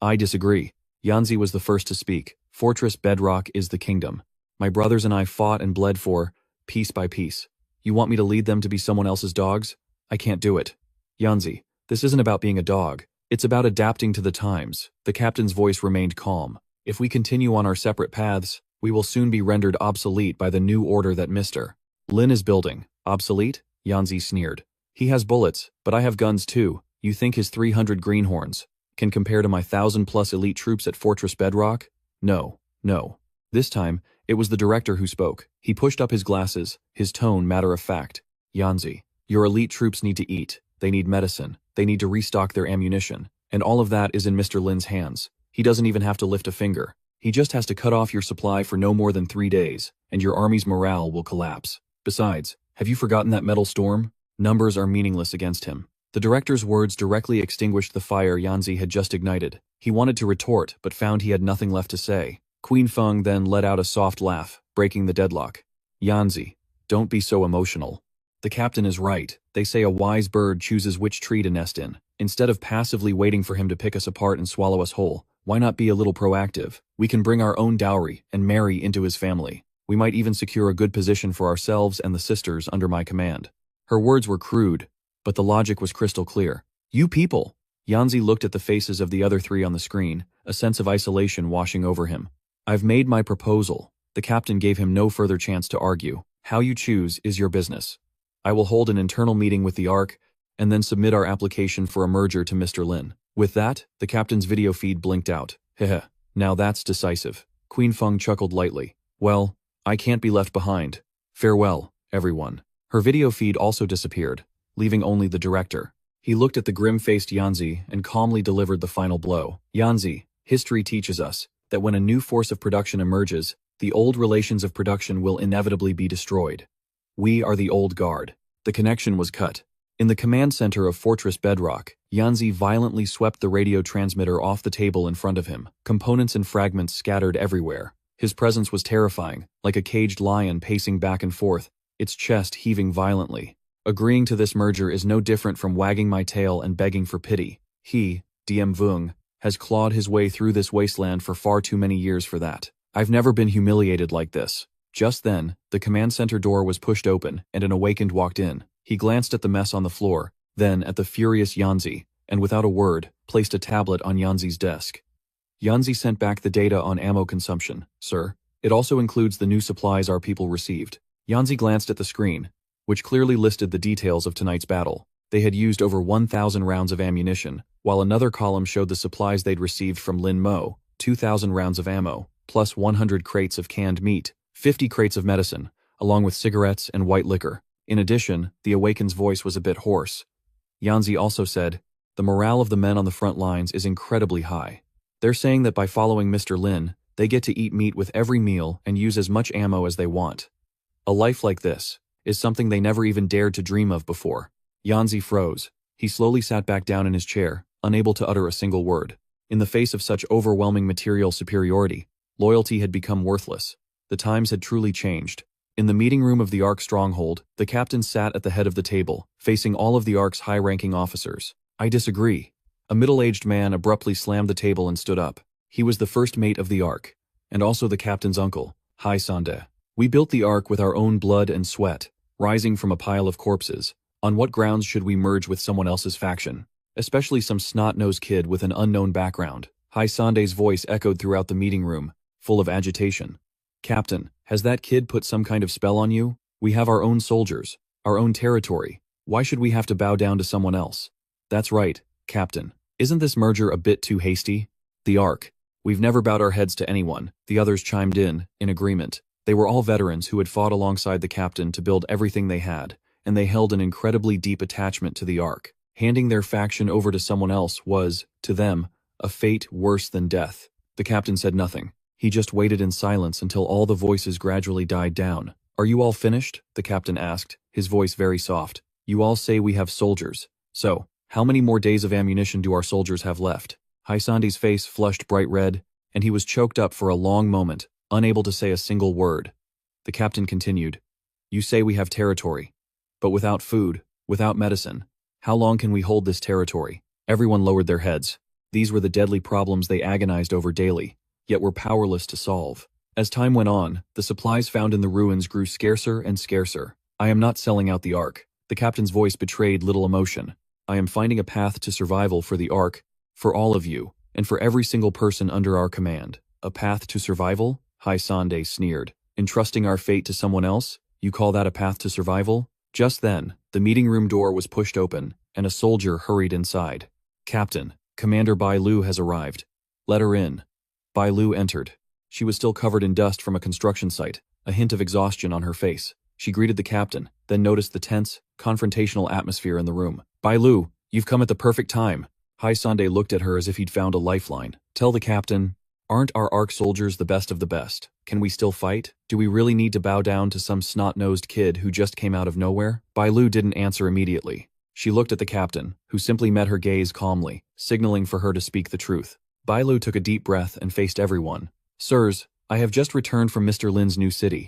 I disagree. Yanzi was the first to speak. Fortress bedrock is the kingdom. My brothers and I fought and bled for, piece by piece. You want me to lead them to be someone else's dogs? I can't do it. Yanzi, this isn't about being a dog. It's about adapting to the times. The captain's voice remained calm. If we continue on our separate paths, we will soon be rendered obsolete by the new order that Mr. Lin is building. Obsolete? Yanzi sneered. He has bullets, but I have guns too. You think his 300 greenhorns can compare to my 1,000+ elite troops at Fortress Bedrock? No, no. This time, it was the director who spoke. He pushed up his glasses, his tone matter-of-fact. Yanzi, your elite troops need to eat. They need medicine. They need to restock their ammunition. And all of that is in Mr. Lin's hands. He doesn't even have to lift a finger. He just has to cut off your supply for no more than 3 days, and your army's morale will collapse. Besides, have you forgotten that metal storm? Numbers are meaningless against him. The director's words directly extinguished the fire Yanzi had just ignited. He wanted to retort, but found he had nothing left to say. Queen Feng then let out a soft laugh, breaking the deadlock. Yanzi, don't be so emotional. The captain is right. They say a wise bird chooses which tree to nest in. Instead of passively waiting for him to pick us apart and swallow us whole, why not be a little proactive? We can bring our own dowry and marry into his family. We might even secure a good position for ourselves and the sisters under my command. Her words were crude, but the logic was crystal clear. You people! Yanzi looked at the faces of the other three on the screen, a sense of isolation washing over him. I've made my proposal. The captain gave him no further chance to argue. How you choose is your business. I will hold an internal meeting with the ARC, and then submit our application for a merger to Mr. Lin. With that, the captain's video feed blinked out. Heh, now that's decisive. Queen Feng chuckled lightly. Well, I can't be left behind. Farewell, everyone. Her video feed also disappeared, leaving only the director. He looked at the grim-faced Yanzi and calmly delivered the final blow. Yanzi, history teaches us that when a new force of production emerges, the old relations of production will inevitably be destroyed. We are the old guard. The connection was cut. In the command center of Fortress Bedrock, Yanzi violently swept the radio transmitter off the table in front of him, components and fragments scattered everywhere. His presence was terrifying, like a caged lion pacing back and forth, its chest heaving violently. Agreeing to this merger is no different from wagging my tail and begging for pity. He, Diem Vung, has clawed his way through this wasteland for far too many years for that. I've never been humiliated like this. Just then, the command center door was pushed open and an awakened walked in. He glanced at the mess on the floor, then at the furious Yanzi, and without a word, placed a tablet on Yanzi's desk. Yanzi sent back the data on ammo consumption, sir. It also includes the new supplies our people received. Yanzi glanced at the screen, which clearly listed the details of tonight's battle. They had used over 1,000 rounds of ammunition, while another column showed the supplies they'd received from Lin Mo, 2,000 rounds of ammo, plus 100 crates of canned meat, 50 crates of medicine, along with cigarettes and white liquor. In addition, the Awaken's voice was a bit hoarse. Yanzi also said, "The morale of the men on the front lines is incredibly high. They're saying that by following Mr. Lin, they get to eat meat with every meal and use as much ammo as they want. A life like this is something they never even dared to dream of before." Yanzi froze. He slowly sat back down in his chair, unable to utter a single word. In the face of such overwhelming material superiority, loyalty had become worthless. The times had truly changed. In the meeting room of the Ark stronghold, the captain sat at the head of the table, facing all of the Ark's high-ranking officers. "I disagree." A middle-aged man abruptly slammed the table and stood up. He was the first mate of the Ark, and also the captain's uncle, Hai Sande. "We built the Ark with our own blood and sweat, rising from a pile of corpses. On what grounds should we merge with someone else's faction? Especially some snot-nosed kid with an unknown background." Hai Sande's voice echoed throughout the meeting room, full of agitation. "Captain, has that kid put some kind of spell on you? We have our own soldiers, our own territory. Why should we have to bow down to someone else?" "That's right, Captain. Isn't this merger a bit too hasty?" "The Ark. We've never bowed our heads to anyone," the others chimed in agreement. They were all veterans who had fought alongside the captain to build everything they had, and they held an incredibly deep attachment to the Ark. Handing their faction over to someone else was, to them, a fate worse than death. The captain said nothing. He just waited in silence until all the voices gradually died down. "Are you all finished?" the captain asked, his voice very soft. "You all say we have soldiers. So, how many more days of ammunition do our soldiers have left?" Haisandi's face flushed bright red, and he was choked up for a long moment, unable to say a single word. The captain continued, "You say we have territory. But without food, without medicine, how long can we hold this territory?" Everyone lowered their heads. These were the deadly problems they agonized over daily, yet were powerless to solve. As time went on, the supplies found in the ruins grew scarcer and scarcer. "I am not selling out the Ark." The captain's voice betrayed little emotion. "I am finding a path to survival for the Ark, for all of you, and for every single person under our command." "A path to survival?" Hai Sande sneered. "Entrusting our fate to someone else? You call that a path to survival?" Just then, the meeting room door was pushed open, and a soldier hurried inside. "Captain, Commander Bai Lu has arrived. Let her in." Bai Lu entered. She was still covered in dust from a construction site, a hint of exhaustion on her face. She greeted the captain, then noticed the tense, confrontational atmosphere in the room. "Bai Lu, you've come at the perfect time." Hai Sande looked at her as if he'd found a lifeline. "Tell the captain, aren't our Ark soldiers the best of the best? Can we still fight? Do we really need to bow down to some snot-nosed kid who just came out of nowhere?" Bai Lu didn't answer immediately. She looked at the captain, who simply met her gaze calmly, signaling for her to speak the truth. Bai Lu took a deep breath and faced everyone. "Sirs, I have just returned from Mr. Lin's new city.